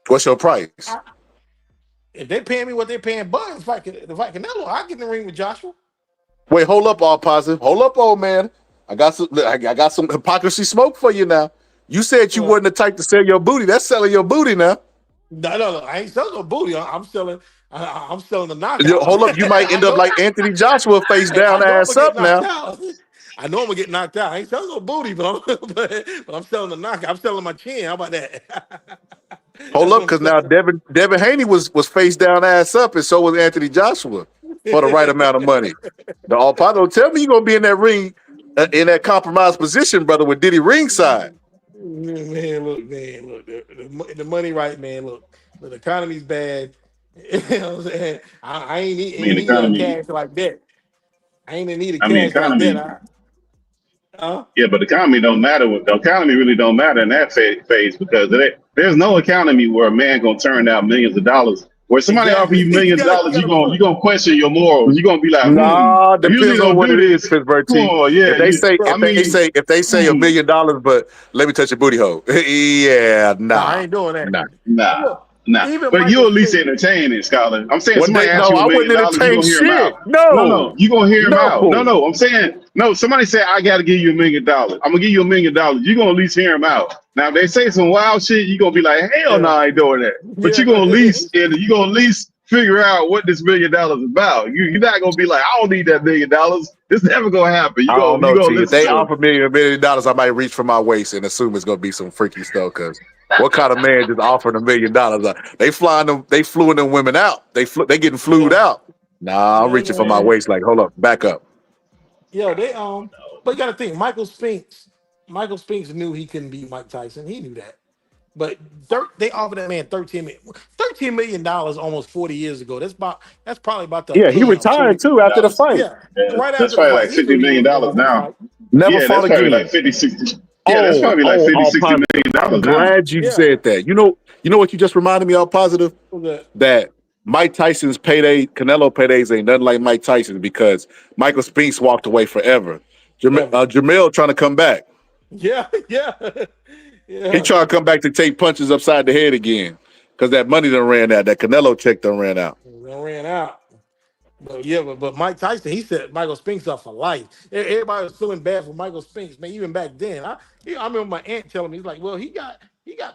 What's your price? If they paying me what they're paying Bud to fight Canelo, I get in the ring with Joshua. Wait, hold up, all positive. Hold up, old man. I got some hypocrisy smoke for you now. You said you wasn't the type to sell your booty. That's selling your booty now. No. I ain't selling no booty. I'm selling the knockout. Hold up, you might I end up know. like Anthony Joshua, face I down, know I'm ass gonna get up knocked now. out. I know I'm gonna get knocked out. I ain't selling no booty, but I'm selling the knockout. I'm selling my chin. How about that? Hold That's up, what I'm because now Devin Haney was face down, ass up, and so was Anthony Joshua for the right amount of money. The all don't tell me you're gonna be in that ring in that compromised position, brother, with Diddy ringside. Man, look, the money right, man. Look, the economy's bad. You know what I'm saying? I ain't I mean, need economy. cash like that. I ain't in need of I mean, cash like that. economy. Huh? Yeah, but the economy don't matter. The economy really don't matter in that phase because there's no economy where a man gonna turn down millions of dollars. Where somebody offer Exactly. you millions of You dollars, got you a gonna you point. gonna question your morals. You're gonna be like, Nah, I usually depends on don't what do it is, this. Pittsburgh Come T. on, yeah. If they say I mean, if they say hmm, $1 million, but let me touch your booty hole. Yeah, No, I nah, ain't doing that. nah. But nah, look, nah. even But you Michael at least Spink. entertain it, Scholar. I'm saying What somebody they asks no, you I wouldn't $1 million, you entertain gonna hear him shit. out. No, You gonna hear him out. no. No. I'm saying no. Somebody say I got to give you $1 million. I'm gonna give you $1 million. You gonna at least hear him out. Now if they say some wild shit, you gonna be like, hell no, Yeah, I ain't doing that. But yeah, you gonna at least figure out what this $1 million is about. You're not gonna be like, I don't need that $1 million. It's never gonna happen. I don't You know, gonna T. If listen they to him. offer me $1 million, I might reach for my waist and assume it's gonna be some freaky stuff. Cause what kind of man just offering $1 million? They flew them women out. They getting flued yeah, out. Nah, I'm yeah, reaching for my man. waist. Like, hold up, back up. Yo, but you got to think, Michael Spinks knew he couldn't beat Mike Tyson. He knew that. But they offered that man $13 million almost 40 years ago. That's probably about the Yeah, he equivalent of retired 40. too after the fight. Yeah, Yeah, right that's after the probably fight, like he $50 knew he million wasn't gonna win the now. fight. Never Yeah, fought that's probably like again. 50, 60. Yeah, that's probably like All 60 positive. million I'm dollars now. glad you Yeah, said that. You know what you just reminded me of positive? that That Mike Tyson's payday, Canelo paydays ain't nothing like Mike Tyson because Michael Spinks walked away forever. ever. Jamel trying to come back. Yeah, yeah, He yeah. trying to come back to take punches upside the head again because that money done ran out. That Canelo check done ran out. They ran out. But yeah, but Mike Tyson, he set Michael Spinks up for life. Everybody was feeling bad for Michael Spinks, man. Even back then, I remember my aunt telling me, he's like, well, he got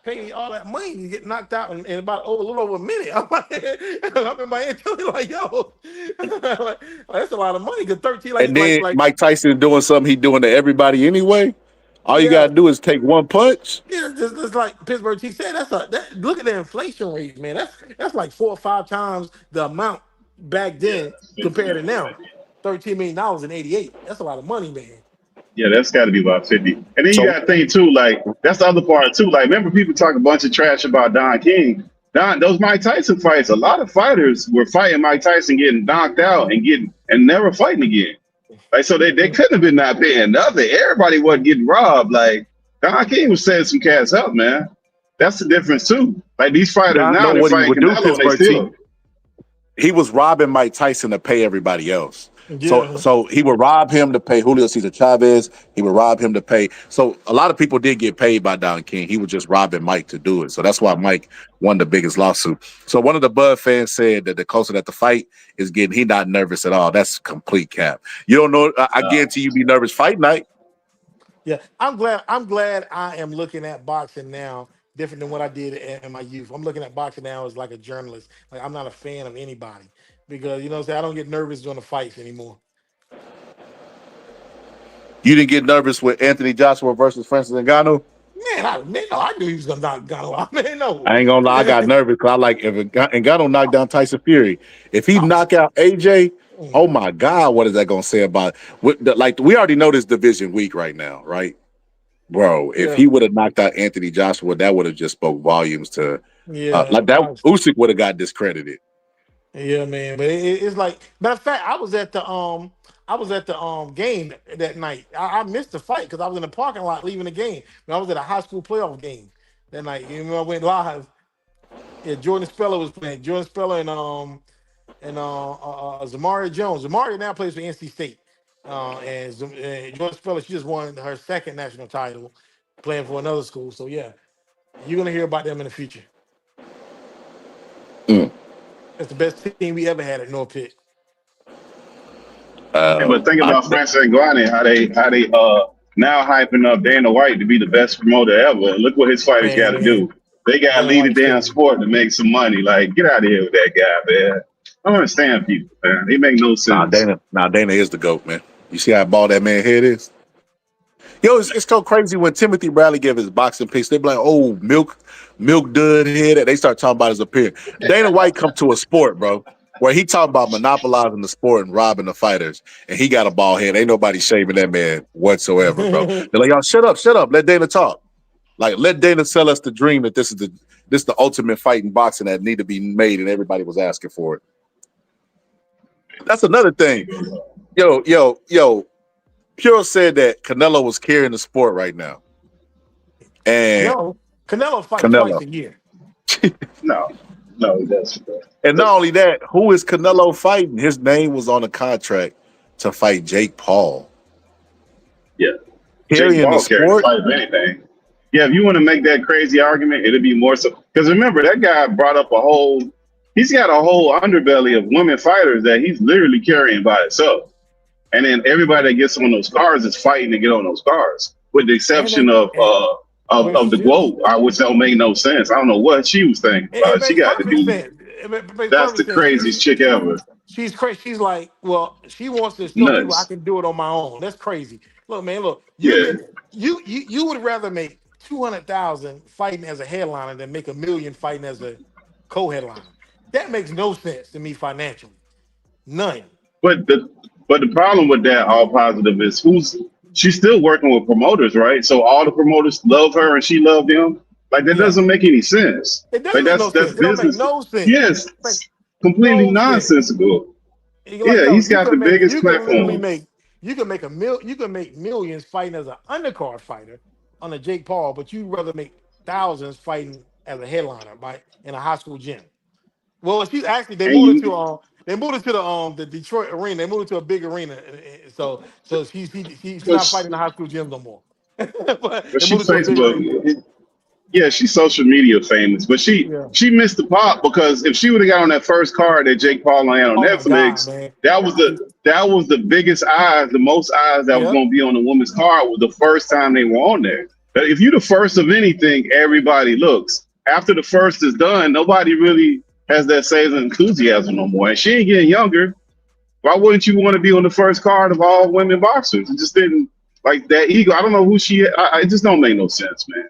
paid all that money to get knocked out in about a little over a minute. I'm like, I remember my aunt telling me, like, yo, like, that's a lot of money. Cause 13, And then like, Mike Tyson doing something he doing to everybody anyway. All you yeah, gotta do is take one punch. yeah, just like Pittsburgh T said, look at the inflation rate, man. That's like 4 or 5 times the amount back Yeah, then that's compared 50. to now. $13 million in '88. That's a lot of money, man. Yeah, that's got to be about 50. And then you So got to think too, like that's the other part too. Like, remember people talk a bunch of trash about Don King. Those Mike Tyson fights. A lot of fighters were fighting Mike Tyson, getting knocked out and never fighting again. Like, so they couldn't have been not paying nothing. Everybody wasn't getting robbed. Like Don King was setting some cats up, man. That's the difference too. Like these fighters God now, know they're what he fighting would do, Canelo and they Pittsburgh T. still. He was robbing Mike Tyson to pay everybody else. So Yeah, so he would rob him to pay Julio Cesar Chavez. He would rob him to pay. So a lot of people did get paid by Don King. He was just robbing Mike to do it. So that's why Mike won the biggest lawsuit. So one of the Bud fans said that the closer that the fight is getting, he not nervous at all. That's complete cap. You don't know. I guarantee you be nervous fight night. yeah. I'm glad I am looking at boxing now different than what I did in my youth. I'm looking at boxing now as like a journalist. Like I'm not a fan of anybody because you know what I'm saying, I don't get nervous during the fights anymore. You didn't get nervous with Anthony Joshua versus Francis Ngannou. No, I knew he was gonna knock Gunner out. Man, no. I ain't gonna lie, I got nervous because I like if Ngannou knock down Tyson Fury. If he knock out AJ, oh my God, what is that gonna say about like we already know this division weak right now, right? Bro, if Yeah, he would have knocked out Anthony Joshua, that would have just spoke volumes to yeah. like that Usyk would have got discredited. Yeah, man. But it's like matter of fact, I was at the game that night. I missed the fight because I was in the parking lot leaving the game. I was at a high school playoff game that night. You know, I went live. Yeah, Jordan Speller was playing. Jordan Speller and Zamaria Jones. Zamaria now plays for NC State. And Jordan Speller, she just won her second national title playing for another school. So yeah, you're gonna hear about them in the future. Mm. That's the best team we ever had at North Pitt. Yeah, but think about Francis Ngannou, how they now hyping up Dana White to be the best promoter ever. Look what his fighters got to Man, do. They got to Dana lead the White's damn crazy. sport to make some money. Like, get out of here with that guy, man. I don't understand people, man. They make no sense. Dana is the GOAT, man. You see how bald that man head is? Yo, it's so crazy when Timothy Bradley gave his boxing picks. They be like, "Oh, milk dud head." They start talking about his appearance. Dana White come to a sport, bro, where he talking about monopolizing the sport and robbing the fighters, and he got a bald head. Ain't nobody shaving that man whatsoever, bro. They're like, "Y'all shut up, let Dana talk." Like, let Dana sell us the dream that this is the ultimate fight in boxing that need to be made, and everybody was asking for it. That's another thing. Yo. Pure said that Canelo was carrying the sport right now. And Canelo fight twice a year. No, he doesn't. And not only that, who is Canelo fighting? His name was on a contract to fight Jake Paul. Yeah. Carrying Jake Paul the carries the sport? fight of anything. Yeah, if you want to make that crazy argument, it'd be more so. Because remember, that guy brought up he's got a whole underbelly of women fighters that he's literally carrying by itself. And then everybody that gets on those cars is fighting to get on those cars, with the exception of the Globe, which don't make no sense. I don't know what she was thinking about. It She makes got to perfect do. sense. It makes That's perfect the sense. craziest chick ever. She's crazy. She's like, well, she wants to show people I Nuts. can do it on my own. That's crazy. Look, man, Yeah. you would rather make 200,000 fighting as a headliner than make $1 million fighting as a co-headliner. That makes no sense to me financially. None. But the problem with that, all positive, is she's still working with promoters, right? So all the promoters love her and she loved them. Like, that Yeah. doesn't make any sense. It doesn't Like, make no that's sense. It don't make business. no sense. Yes, It makes completely no sense. nonsensical. Like, Yeah, fellas, he's got the biggest you can literally platform. make you can make millions fighting as an undercard fighter on a Jake Paul, but you'd rather make thousands fighting as a headliner in a high school gym. Well, she actually they And moved it you, to the Detroit arena. They moved it to a big arena, so she's but not fighting in the high school gym no more. But they she moved it to a big arena. Facebook. Yeah, she's social media famous, but she Yeah. missed the pop because if she would have got on that first card that Jake Paul had on Oh my God, Netflix, man. that was the biggest eyes, the most eyes that was Yep. going to be on the women's card was the first time they were on there. But if you're the first of anything, everybody looks. After the first is done, nobody really has that same enthusiasm no more. And she ain't getting younger. Why wouldn't you want to be on the first card of all women boxers? It just didn't like that ego. I don't know who she. It just don't make no sense, man.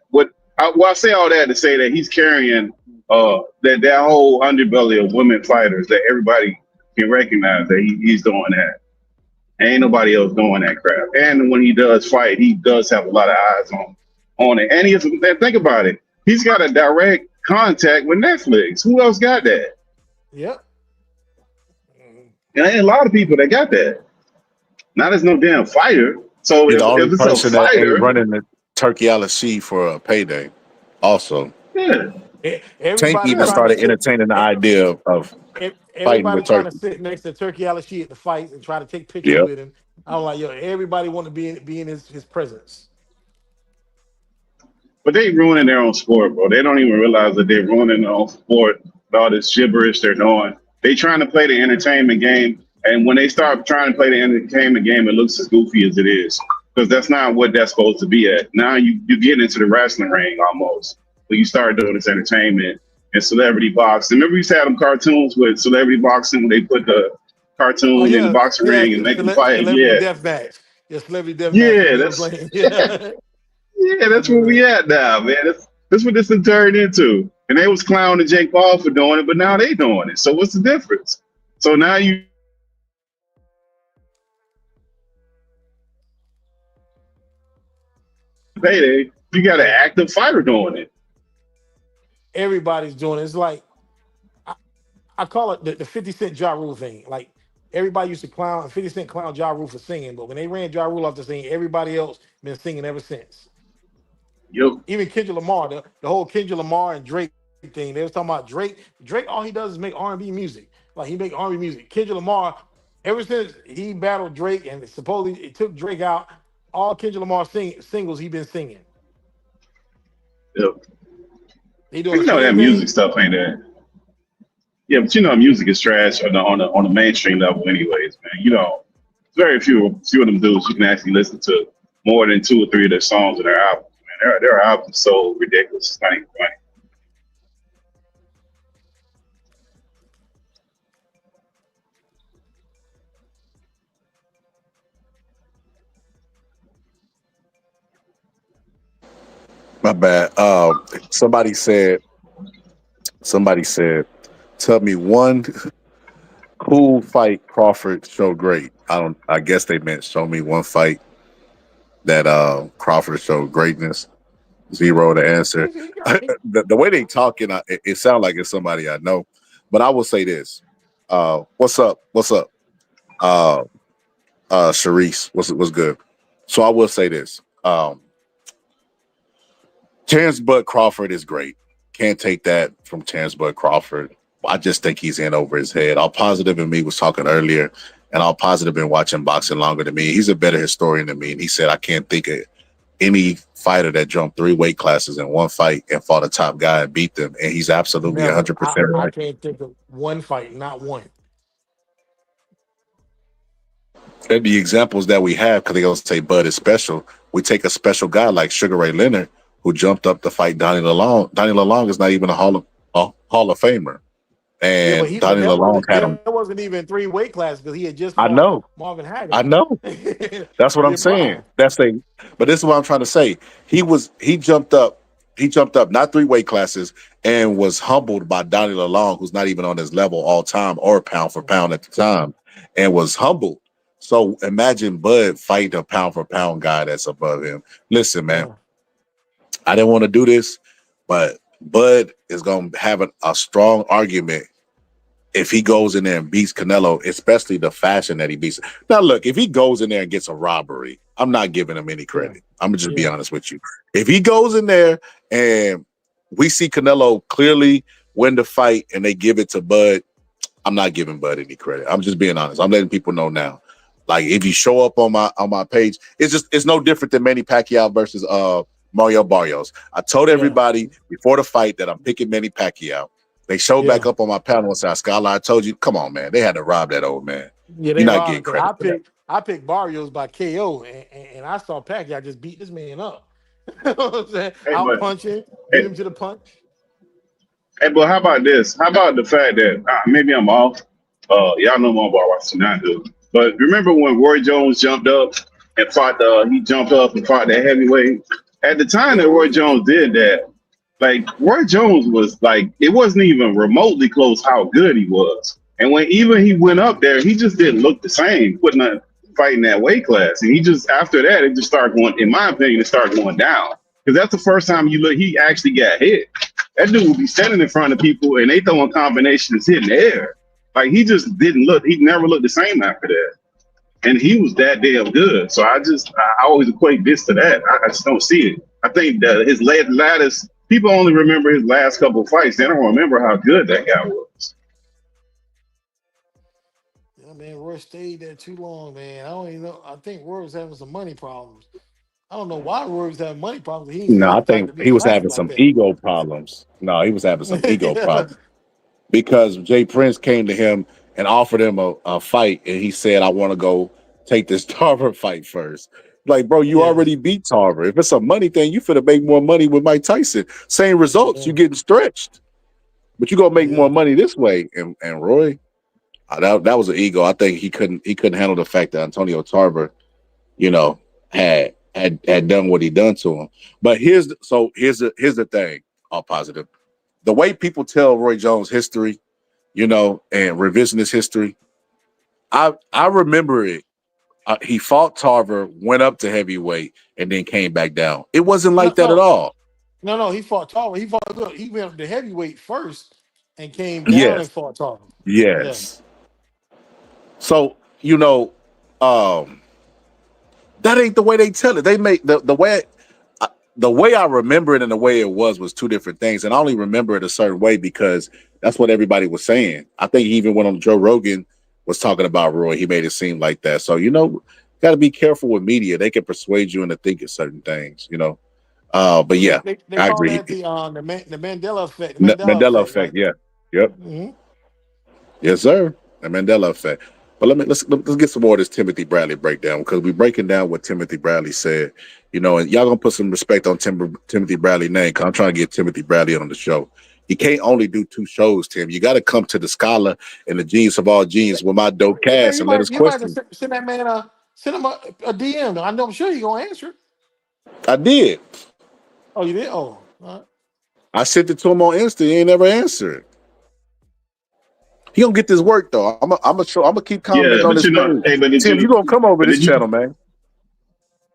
I say all that to say that he's carrying that whole underbelly of women fighters that everybody can recognize that he's doing that. Ain't nobody else doing that crap. And when he does fight, he does have a lot of eyes on it. And he has, think about it. He's got a direct contact with Netflix. Who else got that? Yep. And ain't a lot of people that got that. Not as no damn fighter. So You're the only if it's a person that ain't fighter, running the Turkey LSC for a payday. Also, yeah. Tank Everybody even trying to started sit. entertaining the idea of fighting Everybody with trying to Turkey. sit next to Turkey Alashi at the fight and try to take pictures Yep. with him. I'm like, yo, everybody want to be in his presence. But they ruining their own sport, bro. They don't even realize that they're ruining their own sport with all this gibberish they're doing. They trying to play the entertainment game, and when they start trying to play the entertainment game, it looks as goofy as it is. Because that's not what that's supposed to be at. Now you get into the wrestling ring almost. When you start doing this entertainment and celebrity boxing. Remember we used to have them cartoons with celebrity boxing when they put the Oh cartoon in the yeah, boxing yeah, ring and make them fight. celebrity Yeah. death match. Yeah, celebrity death match when Yeah, they was that's playing. Yeah. yeah, that's where we at now, man. That's what this has turned into. And they was clowning Jake Paul for doing it, but now they doing it. So what's the difference? So now you payday, you got an active fighter doing it. Everybody's doing it. It's like I call it the 50 Cent Ja Rule thing. Like everybody used to clown 50 Cent clown Ja Rule for singing, but when they ran Ja Rule off the scene, everybody else been singing ever since. Yep. Even Kendrick Lamar, the whole Kendrick Lamar and Drake thing. They was talking about Drake. Drake, all he does is make R&B music. Like he make R&B music. Kendrick Lamar, ever since he battled Drake and supposedly it took Drake out, all Kendrick Lamar singles he been singing. Yep. They doing You the know that same music thing. stuff ain't that. Yeah, but you know music is trash on the mainstream level anyways, man. You know, very few of them dudes you can actually listen to more than 2 or 3 of their songs in their albums, man. Their albums so ridiculous. It's not even funny. My bad. Somebody said, tell me one cool fight Crawford showed great. I guess they meant show me one fight that Crawford showed greatness. Zero to answer. The way they talking, it sounds like it's somebody I know. But I will say this. What's up? What's up? Uh Sharice, what's good? So I will say this. Terrence Bud Crawford is great. Can't take that from Terrence Bud Crawford. I just think he's in over his head. All Positive and me was talking earlier, and All Positive been watching boxing longer than me. He's a better historian than me, and he said I can't think of any fighter that jumped 3 weight classes in one fight and fought a top guy and beat them. And he's absolutely Never. 100% I right. can't think of one fight, not one. And the examples that we have, because they gonna say Bud is special. We take a special guy like Sugar Ray Leonard, who jumped up to fight Donnie Lalonde. Donnie Lalonde is not even a Hall of Famer, Yeah, but and he but Donnie that Lalonde wasn't had him. that wasn't even 3 weight classes because he had just I fought know, Marvin I Hagler know. That's what in I'm his saying. prime. But this is what I'm trying to say. He jumped up not 3 weight classes and was humbled by Donnie Lalonde, who's not even on his level all time or pound for pound at the time, and was humbled. So imagine Bud fighting a pound for pound guy that's above him. Listen, man, Yeah. I didn't want to do this, but Bud is gonna have a strong argument if he goes in there and beats Canelo, especially the fashion that he beats. Now, look, if he goes in there and gets a robbery, I'm not giving him any Yeah. credit. I'm gonna just be Yeah. honest with you. If he goes in there and we see Canelo clearly win the fight and they give it to Bud, I'm not giving Bud any credit. I'm just being honest. I'm letting people know now. Like if you show up on my page, it's no different than Manny Pacquiao versus Mario Barrios. I told Yeah. everybody before the fight that I'm picking Manny Pacquiao. They showed back Yeah. up on my panel and said, Skylar, I told you, come on, man. They had to rob that old man. Yeah, You're they not robbed getting him because credit for that. I picked Barrios by KO and I saw Pacquiao just beat this man up. You know what I'm saying? Hey, Out but punching, beat hey, him to the punch. hey, but how about this? How about the fact that maybe I'm off? Y'all know more about Washington than I do. But remember when Roy Jones jumped up and fought he jumped up and fought that heavyweight? At the time Yeah, that Roy Ruiz. Jones did that, like Roy Jones was like, it wasn't even remotely close how good he was. And when even he went up there, he just didn't look the same, putting a fighting that weight class. And he just after that, it just started going, in my opinion, it started going down. Because that's the first time you look, he actually got hit. That dude would be standing in front of people and they throwing combinations hitting the air. Like he just didn't look, he never looked the same after that. And he was that damn good. So I always equate this to that. I just don't see it. I think that his latest, people only remember his last couple of fights. They don't remember how good that guy was. Yeah, man, Roy stayed there too long, man. I don't even know. I think Roy was having some money problems. I don't know why Roy was having money problems. He didn't seem No, I like the type think to be he was flashy having like some that. ego problems. No, he was having some ego Yeah. problems because Jay Prince came to him and offered him a fight, and he said, I want to go take this Tarver fight first. Like, bro, you Yeah. already beat Tarver. If it's a money thing, you finna make more money with Mike Tyson. Same results, you Yeah. getting stretched. But you gonna make Yeah. more money this way. And Roy, that was an ego. I think he couldn't handle the fact that Antonio Tarver, you know, had done what he done to him. But here's the thing, all positive. The way people tell Roy Jones history, and revisionist history, I remember it. He fought Tarver, went up to heavyweight, and then came back down. It wasn't No, like that at no, all. no. He fought Tarver. He fought look, he went up to heavyweight first and came down and Yes, fought Tarver. Yeah. yes. So that ain't the way they tell it. They make the way I remember it and the way it was two different things. And I only remember it a certain way because that's what everybody was saying. I think he even went on Joe Rogan was talking about Roy. He made it seem like that. So, got to be careful with media. They can persuade you into thinking certain things. But They, yeah, they, they I call agree. that the Mandela effect. The Mandela Mandela effect, effect. right? Yeah. Yep. Mm-hmm. Yes, sir. The Mandela effect. But let's get some more of this Timothy Bradley breakdown because we're breaking down what Timothy Bradley said. And y'all gonna put some respect on Timothy Bradley's name because I'm trying to get Timothy Bradley on the show. You can't only do 2 shows, Tim. You got to come to the scholar and the genius of all genius with my dope Yeah, cast and let us you might have question. send that man send him a DM. I know I'm sure he's gonna answer it. I did. Oh, you did? Oh, all right. I sent it to him on Insta. He ain't never answered. He gonna get this work though. I'm gonna keep Yeah, commenting on but this page. hey, but did Tim, you you, gonna come over but this did you, channel, man?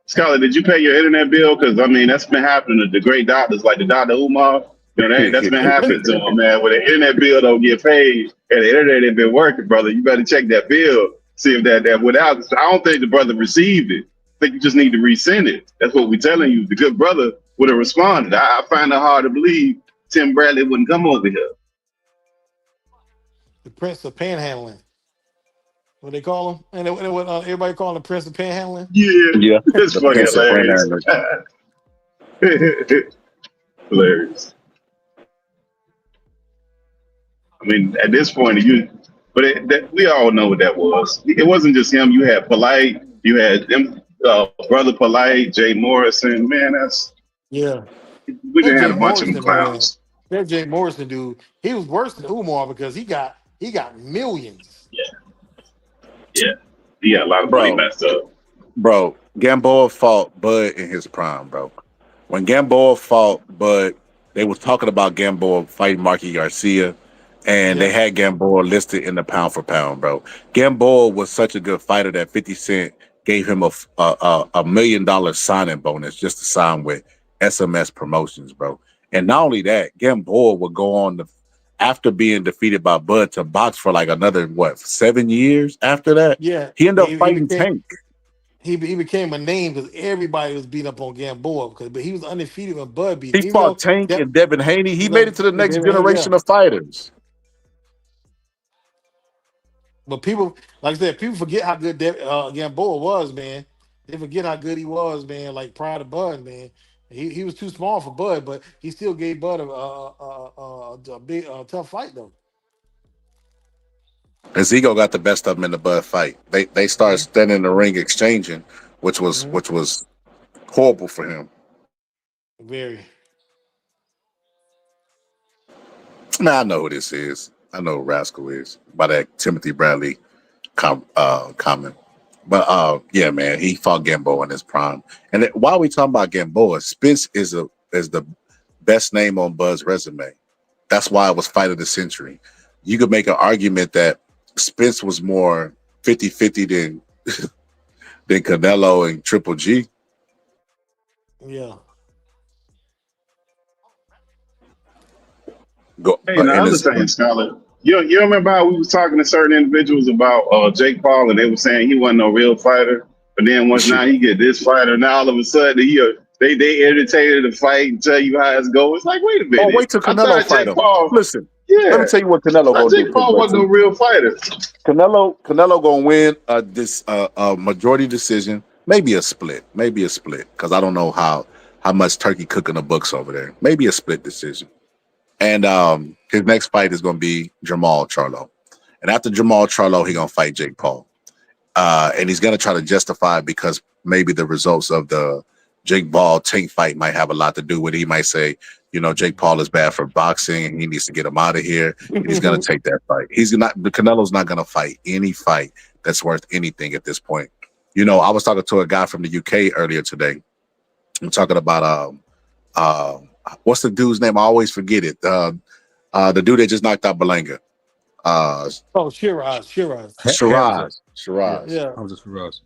Scholar, did you pay your internet bill? Because I mean, that's been happening to the great doctors like the Dr. Umar. You know, that's been happening to them, man. When the internet bill don't get paid and the internet ain't been working, brother, you better check that bill. See if that without. I don't think the brother received it. I think you just need to resend it. That's what we're telling you. The good brother would have responded. I find it hard to believe Tim Bradley wouldn't come over here. The Prince of Panhandling. What they call him? And what everybody call him the Prince of Panhandling? Yeah, it's the fucking Prince of hilarious. Hilarious. I mean, at this point, we all know what that was. It wasn't just him. You had Polite. You had them, brother Polite, Jay Morrison. Man, Yeah. we That didn't have Jay a bunch of them Morrison, man. clowns. That Jay Morrison dude, he was worse than Umar because he got millions. Yeah, he got a lot of money messed up. Bro, Gamboa fought Bud in his prime, bro. When Gamboa fought Bud, they was talking about Gamboa fighting Marky Garcia, and they had Gamboa listed in the pound for pound, bro. Gamboa was such a good fighter that 50 Cent gave him a $1 million signing bonus just to sign with SMS Promotions, bro. And not only that, Gamboa would go on after being defeated by Bud to box for like another 7 years after that. Yeah. He ended up fighting Tank. He became a name because everybody was beating up on Gamboa but he was undefeated when Bud beat He him. fought Tank and Devin Haney. He made it to the next generation of fighters. But people, like I said, people forget how good Gamboa was, man. They forget how good he was, man. Like prior to Bud, man, he was too small for Bud, but he still gave Bud a big tough fight though. His ego got the best of him in the Bud fight. They started standing in the ring exchanging, which was horrible for him. Very. Now I know who this is. I know who Rascal is by that Timothy Bradley comment. But yeah, man, he fought Gamboa in his prime. And while we talking about Gamboa, Spence is the best name on Bud's resume. That's why it was fight of the century. You could make an argument that Spence was more 50-50 than Canelo and Triple G. Yeah. Hey, the other thing, Scholar, you remember how we was talking to certain individuals about Jake Paul, and they were saying he wasn't no real fighter, but then once now he get this fighter, now all of a sudden they entertain the fight and tell you how it's going. It's like, wait a minute. Oh, wait till Canelo fight him. Listen, yeah. Let me tell you what Canelo gonna do. Jake Paul wasn't no real fighter. Canelo gonna win a majority decision, maybe a split, because I don't know how much turkey cooking the books over there. Maybe a split decision. And his next fight is gonna be Jamal Charlo, and after Jamal Charlo, he gonna fight Jake Paul, and he's gonna try to justify it because maybe the results of the Jake Paul Tank fight might have a lot to do with it. He might say, Jake Paul is bad for boxing and he needs to get him out of here. And he's going to take that fight. Canelo's not going to fight any fight that's worth anything at this point. I was talking to a guy from the UK earlier today. I'm talking about, what's the dude's name? I always forget it. The dude that just knocked out Belanga. Shiraz. Shiraz. Yeah. I was just Shiraz.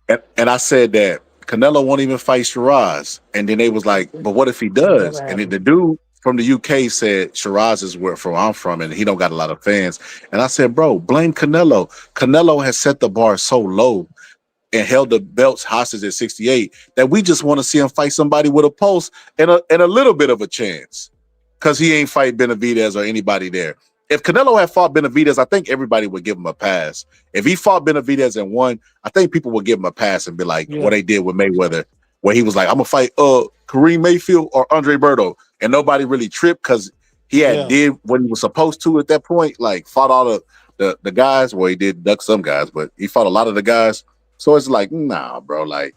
And I said that Canelo won't even fight Shiraz. And then they was like, but what if he does? And then the dude from the UK said Shiraz is where I'm from and he don't got a lot of fans. And I said, bro, blame Canelo. Canelo has set the bar so low and held the belts hostage at 68 that we just want to see him fight somebody with a pulse and a little bit of a chance. Because he ain't fight Benavidez or anybody there. If Canelo had fought Benavidez, I think everybody would give him a pass. If he fought Benavidez and won, I think people would give him a pass and be like, what they did with Mayweather, where he was like, I'm going to fight Kareem Mayfield or Andre Berto. And nobody really tripped because he had did what he was supposed to at that point, like fought all the guys. Well, he did duck some guys, but he fought a lot of the guys. So it's like, nah, bro, like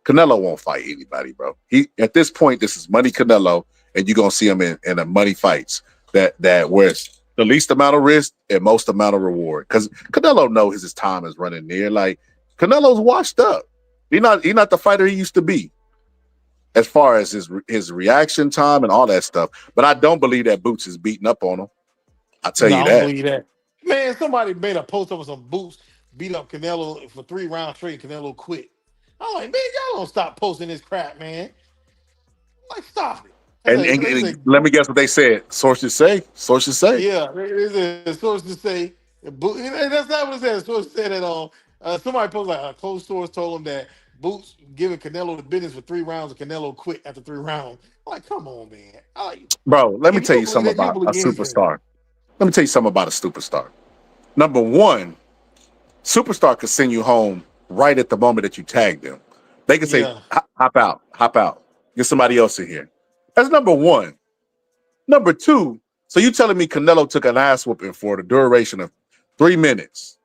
Canelo won't fight anybody, bro. He at this point, this is money Canelo, and you're going to see him in the money fights that where it's the least amount of risk and most amount of reward. Because Canelo knows his time is running near. Like Canelo's washed up. He's not the fighter he used to be, as far as his reaction time and all that stuff. But I don't believe that Boots is beating up on him. I'll tell you I that. don't believe that. Man, somebody made a post up with some Boots beat up Canelo for 3 rounds straight. Canelo quit. I'm like, man, y'all don't stop posting this crap, man. I'm like, stop it. And let me guess what they said. Sources say. Sources say. Yeah, there's a source to say, and that's not what it said. A source said that somebody posted like a close source told him that Boots giving Canelo the business for 3 rounds, and Canelo quit after 3 rounds. I'm like, come on, man. I'm like, Bro, let me if you tell don't you believe something that, you don't about a believe anything. superstar. Let me tell you something about a superstar. Number one, superstar could send you home right at the moment that you tag them. They can say, Yeah. hop out, get somebody else in here. That's number one. Number two, so you telling me Canelo took an ass whooping for the duration of 3 minutes,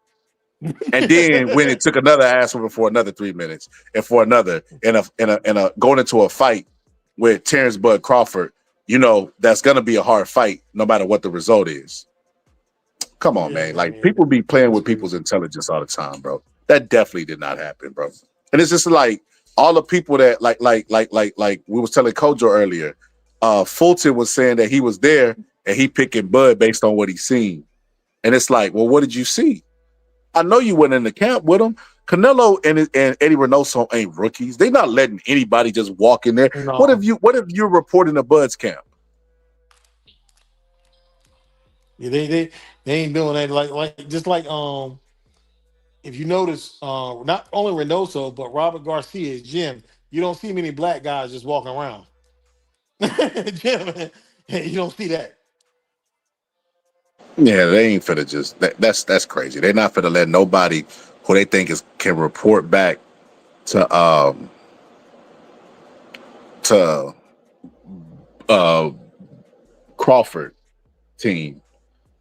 and then when it took another ass whooping for another 3 minutes, and for another, in a going into a fight with Terrence Bud Crawford, that's gonna be a hard fight no matter what the result is. Come on, Yeah, man. Like man. people be playing That's with people's crazy. intelligence all the time, bro. That definitely did not happen, bro. And it's just like all the people that like we was telling Kojo earlier. Fulton was saying that he was there and he picking Bud based on what he seen. And it's like, well, what did you see? I know you went in the camp with him. Canelo and Eddie Reynoso ain't rookies. They not letting anybody just walk in there. No. What if you're reporting a Bud's camp? Yeah, they ain't doing that. Like just like if you notice, not only Reynoso but Robert Garcia's gym, you don't see many black guys just walking around. Gym, you don't see that. Yeah, they ain't finna just that's crazy. They're not finna let nobody who they think can report back to to uh Crawford team.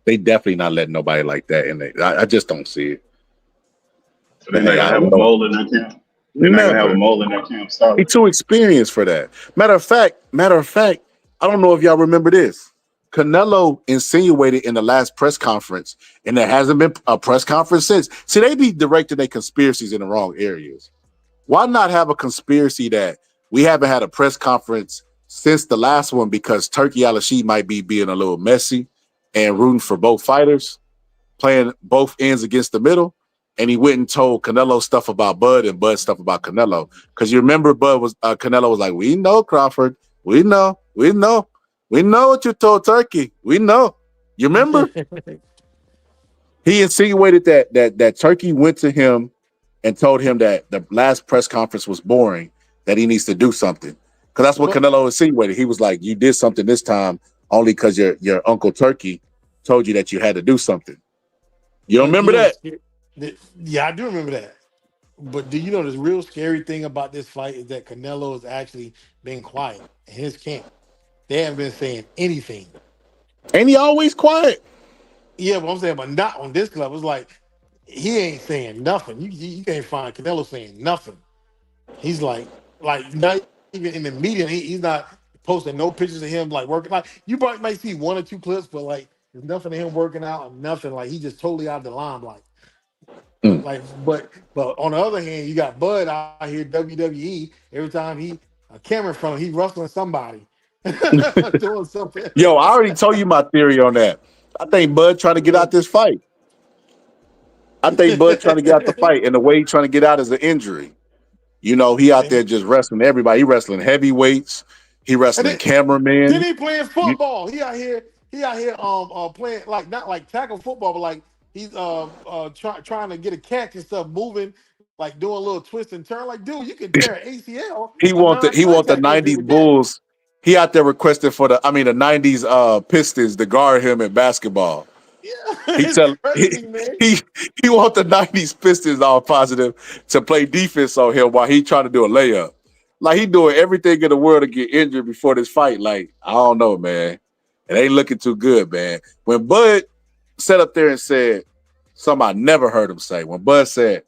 They definitely not letting nobody like that in there. I just don't see it. So they're not gonna have a mole in their camp. They're not gonna have a Never. mole in their camp. Stop He it. too experienced for that. Matter of fact, I don't know if y'all remember this. Canelo insinuated in the last press conference, and there hasn't been a press conference since. See, they be directing their conspiracies in the wrong areas. Why not have a conspiracy that we haven't had a press conference since the last one because Turkey Al-Rashid might be being a little messy and rooting for both fighters, playing both ends against the middle, and he went and told Canelo stuff about Bud and Bud stuff about Canelo. Because you remember Canelo was like, "We know, Crawford. We know. We know what you told Turkey. We know." You remember? He insinuated that Turkey went to him and told him that the last press conference was boring, that he needs to do something. Because that's what But Canelo insinuated. He was like, "You did something this time only because your Uncle Turkey told you that you had to do something." You don't you remember know, that? yeah, I do remember that. But do you know the real scary thing about this fight is that Canelo is actually being quiet in his camp. They haven't been saying anything. Ain't he always quiet? Yeah, but I'm saying, but not on this club. It's like he ain't saying nothing. You can't find Canelo saying nothing. He's like not even in the media. He's not posting no pictures of him like working. Like you probably might see one or two clips, but like there's nothing of him working out or nothing. Like he just totally out of the limelight. But on the other hand, you got Bud out here WWE. Every time a camera in front of him, he wrestling somebody, doing something. Yo, I already told you my theory on that. I think Bud trying to get out this fight. I think Bud trying to get out the fight, and the way he trying to get out is an injury. He out there just wrestling everybody. He wrestling heavyweights. He And wrestling then cameramen. he playing football. He out here playing like not like tackle football, but like he's trying to get a catch and stuff, moving, like doing a little twist and turn. Like, dude, you can tear an ACL, He a want the non-contact injury '90s with that. Bulls. He out there requesting for the '90s Pistons to guard him in basketball. Yeah, He it's tell crazy, man. he want the '90s Pistons all positive to play defense on him while he trying to do a layup. Like he doing everything in the world to get injured before this fight. Like I don't know, man. It ain't looking too good, man. When Bud sat up there and said something I never heard him say. When Bud said,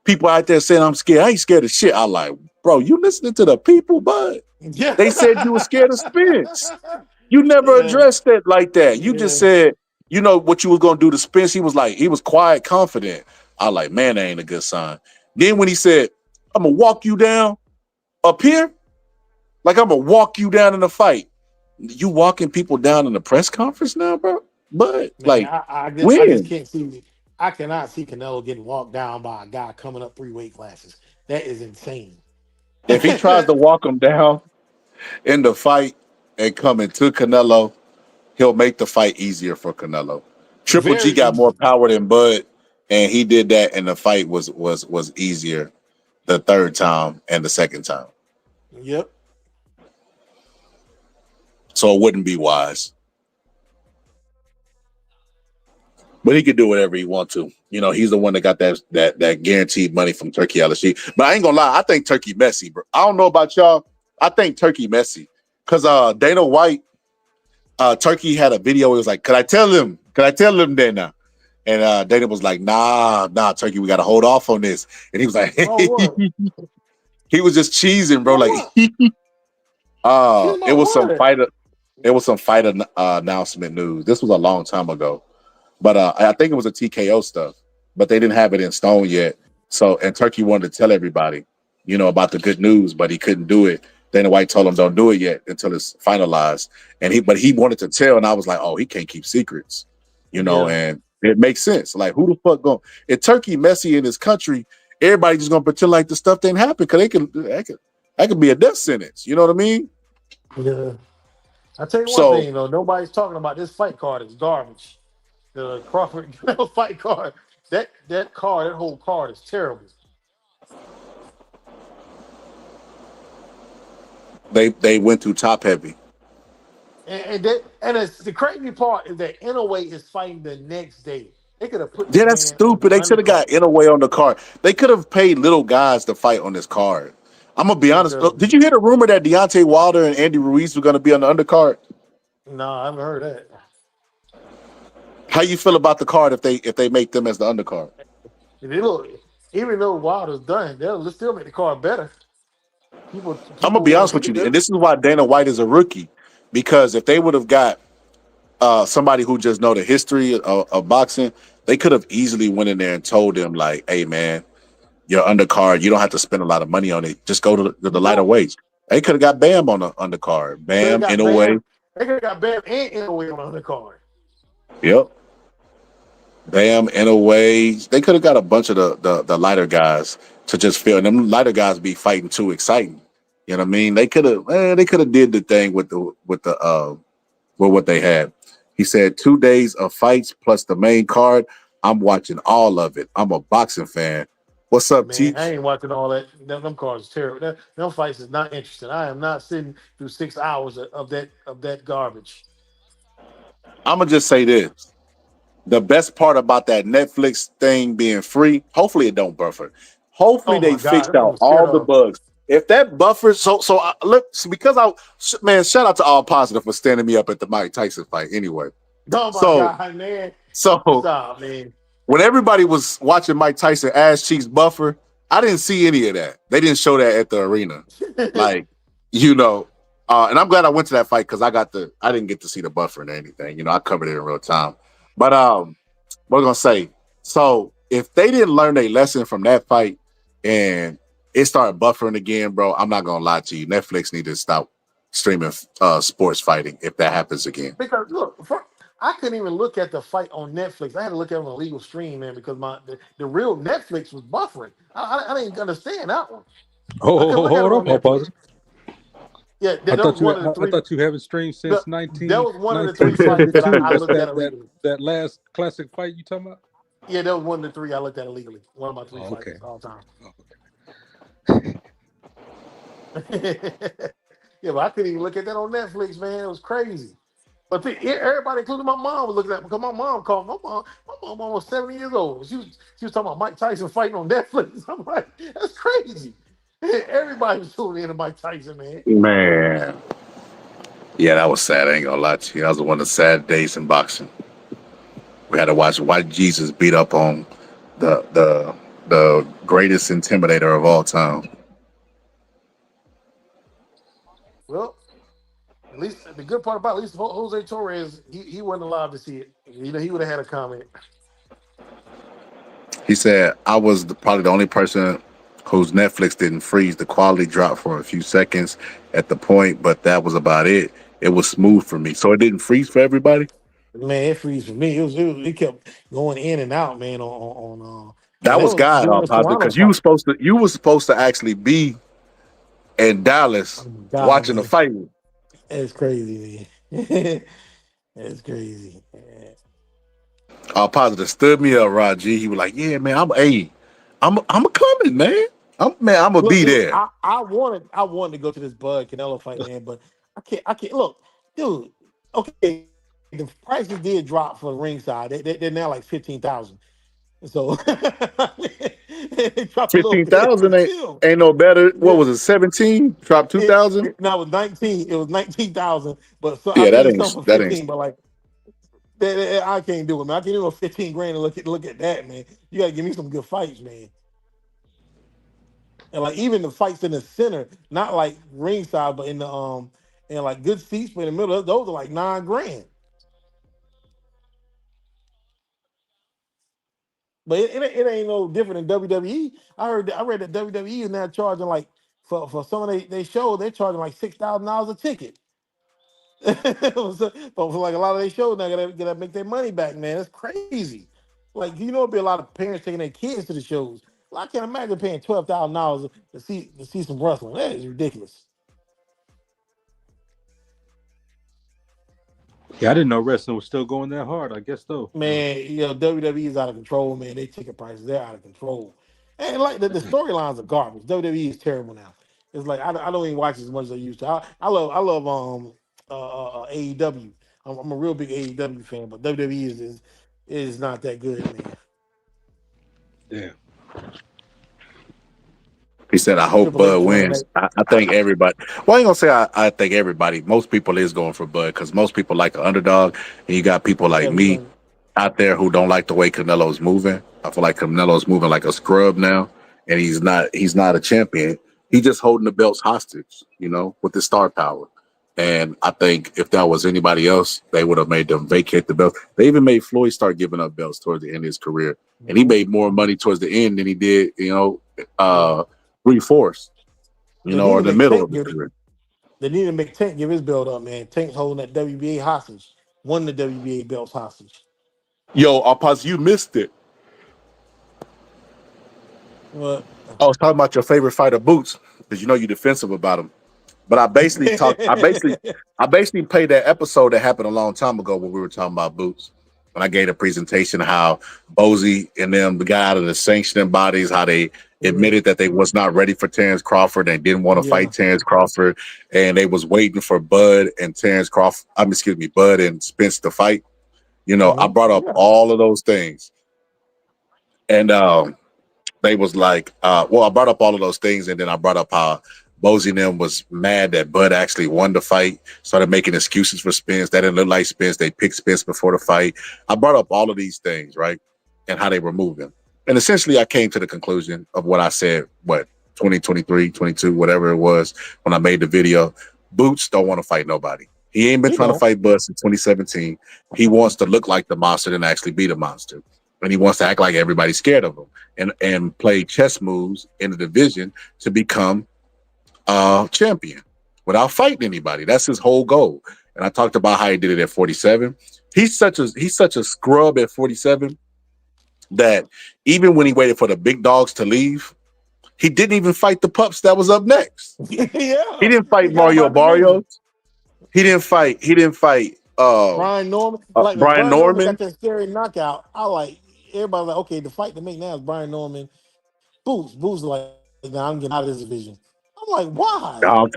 "People out there saying I'm scared. I ain't scared of shit." I like, bro, you listening to the people, Bud? Yeah, They said you were scared of Spence. You never yeah, addressed that like that. You just yeah. said, what you was gonna do to Spence. He was quiet, confident. I like, man, that ain't a good sign. Then when he said, "I'm gonna walk you down up here," like I'm gonna walk you down in the fight. You walking people down in the press conference now, bro? But Man, like, I just when? can't see. I cannot see Canelo getting walked down by a guy coming up 3 weight classes. That is insane. If he tries to walk him down in the fight and come into Canelo, he'll make the fight easier for Canelo. Triple G Very got more easy. power than Bud, and he did that, and the fight was easier the third time and the second time. Yep. So it wouldn't be wise. But he could do whatever he wants to. You know, he's the one that got that guaranteed money from Turkey LSG. But I ain't gonna lie, I think Turkey messy, bro. I don't know about y'all. I think Turkey messy. Cause Dana White, Turkey had a video. It was like, could I tell him? Could I tell him Dana? And Dana was like, nah, Turkey, we gotta hold off on this. And he was like, Oh what? he was just cheesing, bro. Oh Like what? it was some What? fight announcement news. This was a long time ago. But I think it was a TKO stuff, but they didn't have it in stone yet. So, and Turkey wanted to tell everybody, you know, about the good news, but he couldn't do it. Dana White told him don't do it yet until it's finalized. But he wanted to tell, and I was like, oh, he can't keep secrets, you know, Yeah. and it makes sense. Like, who the fuck going? If Turkey messy in this country, everybody just gonna pretend like the stuff didn't happen because that could be a death sentence. You know what I mean? Yeah. I tell you one So thing though, nobody's talking about this fight card is garbage. The Crawford fight card. That whole card is terrible. they went through top heavy. And it's, the crazy part is that Inouye is fighting the next day. They could have put Yeah, this that's man on the stupid. They should have undercard. got Inouye on the card. They could have paid little guys to fight on this card. I'm gonna be honest. Because Did you hear the rumor that Deontay Wilder and Andy Ruiz were gonna be on the undercard? no, I haven't heard that. How you feel about the card if they make them as the undercard? They look, even though Wilder's done, they'll still make the card better. People I'm gonna people be want honest to with see you, and this. this is why Dana White is a rookie, because if they would have got somebody who just know the history of boxing, they could have easily went in there and told them like, "Hey, man, your undercard, you don't have to spend a lot of money on it. Just go to the lighter No, weights." They could have got Bam on the undercard. could have Bam in got a way. Bam. They could have got Bam and Inouye on the undercard. Yep. Bam in a way. They could have got a bunch of the lighter guys to just feel, and them lighter guys be fighting too exciting. You know what I mean? They could have did the thing with what they had. He said 2 days of fights plus the main card. I'm watching all of it. I'm a boxing fan. What's up, Man, I Teach? ain't watching all that. Them cards is terrible. Them fights is not interesting. I am not sitting through 6 hours of that garbage. I'm gonna just say this. The best part about that Netflix thing being free, hopefully it don't buffer. Hopefully Oh they my god, fixed that's what out I'm scared all the of. bugs. If that buffers, so I, look, because man, shout out to All Positive for standing me up at the Mike Tyson fight. Anyway, Oh my so god, man. so Stop, man. when everybody was watching Mike Tyson ass cheeks buffer, I didn't see any of that. They didn't show that at the arena, like you know. And I'm glad I went to that fight because I didn't get to see the buffer and anything. You know, I covered it in real time. But what was I gonna say? So if they didn't learn a lesson from that fight and it started buffering again, bro, I'm not gonna lie to you. Netflix need to stop streaming sports fighting if that happens again. Because look, I couldn't even look at the fight on Netflix. I had to look at it on a legal stream, man, because the real Netflix was buffering. I didn't understand that one. I couldn't look at it Hold on up, All Netflix. Positive. Yeah, I that was thought you one of the I three. thought you haven't streamed since That was one of the three fights that 1972. I That's looked at that illegally. that last classic fight you talking about? Yeah, that was one of the three I looked at illegally. One of my three Oh, okay. fights all time. Yeah, but I couldn't even look at that on Netflix, man. It was crazy. But everybody, including my mom, was looking at it because my mom called. My mom was 70 years old. She was talking about Mike Tyson fighting on Netflix. I'm like, that's crazy. Everybody was tuning in to Mike Tyson, man. Man, yeah, that was sad. I ain't gonna lie to you. That was one of the sad days in boxing. We had to watch White Jesus beat up on the greatest intimidator of all time. Well, at least the good part about at least Jose Torres, he wasn't alive to see it. You know, he would have had a comment. He said, I was probably the only person whose Netflix didn't freeze. The quality dropped for a few seconds at the point, but that was about it. It was smooth for me. So it didn't freeze for everybody? Man, it freeze for me. It kept going in and out, man, And That they was was God, doing this positive, Toronto because you fight. was supposed to actually be in Dallas Oh my God, watching the man. fight. It's crazy, man. It's crazy. Positive stood me up, Rod G. He was like, "Yeah, man, I'm coming, man. I'm gonna Look, be dude, there." I wanted to go to this Bud Canelo fight, man, but I can't look, dude. Okay, the prices did drop for ringside. They're now like 15,000. So it dropped a little bit, 15,000 but still, ain't no better. What yeah, was it? 17? Drop 2,000? no, it was 19. It was 19,000, but so I Yeah, seen some for that ain't. 15. But like, I can't do it, man. I can't do a 15 grand and look at that, man. You gotta give me some good fights, man. And like even the fights in the center, not like ringside, but in the and like good seats, but in the middle, those are like 9 grand. But it ain't no different than WWE. I read that WWE is now charging like for some of they shows, they're charging like $6,000 a ticket. For like a lot of their shows now gotta make their money back, man. It's crazy. Like it'd be a lot of parents taking their kids to the shows. Well, I can't imagine paying $12,000 to see some wrestling. That is ridiculous. Yeah, I didn't know wrestling was still going that hard. I guess though. Man, WWE is out of control, man. They ticket prices, they're out of control. And like the storylines are garbage. WWE is terrible now. It's like I don't even watch as much as I used to. I love AEW. I'm a real big AEW fan, but WWE is not that good, man. Yeah. He said, "I hope Triple Bud H running wins." that. I think everybody. Well, I ain't gonna say I think everybody. Most people is going for Bud because most people like an underdog, and you got people like Yeah, me because out there who don't like the way Canelo's moving. I feel like Canelo's moving like a scrub now, and he's not. He's not a champion. He's just holding the belts hostage, with the star power. And I think if that was anybody else, they would have made them vacate the belt. They even made Floyd start giving up belts towards the end of his career, and he made more money towards the end than he did, yeah, Reforce, they need or to the make middle Tank of his give it. career. They need to make Tank give his belt up, man. Tank's holding that WBA hostage. Won the WBA belts hostage. Yo, Alpaz, you missed it. What? I was talking about your favorite fighter, Boots, because you're defensive about him. But I basically talked. I basically played that episode that happened a long time ago when we were talking about Boots. When I gave a presentation of how Bozy and them got out of the sanctioning bodies, how they Yeah, admitted that they was not ready for Terrence Crawford and didn't want to yeah. fight Terrence Crawford, and they was waiting for Bud and Terrence Crawford. Bud and Spence to fight. I brought up Yeah. all of those things, and they was like, I brought up all of those things, and then I brought up how Bozy and them was mad that Bud actually won the fight, started making excuses for Spence. That didn't look like Spence. They picked Spence before the fight. I brought up all of these things, right? And how they were moving. And essentially, I came to the conclusion of what I said, 2023, 22, whatever it was, when I made the video. Boots don't want to fight nobody. He ain't been He trying to don't. fight Bud since 2017. He wants to look like the monster than actually be the monster. And he wants to act like everybody's scared of him and play chess moves in the division to become champion without fighting anybody. That's his whole goal. And I talked about how he did it at 47. He's such a scrub at 47 that even when he waited for the big dogs to leave, he didn't even fight the pups that was up next. He Yeah. didn't He fight got him Mario out division. Barrios. He didn't fight Brian Norman. Like when Brian Brian Norman got Norman. that scary knockout, everybody like, okay, the fight to make now is Brian Norman. Boots. Boots like, nah, I'm getting out of this division. I'm like, why? I'm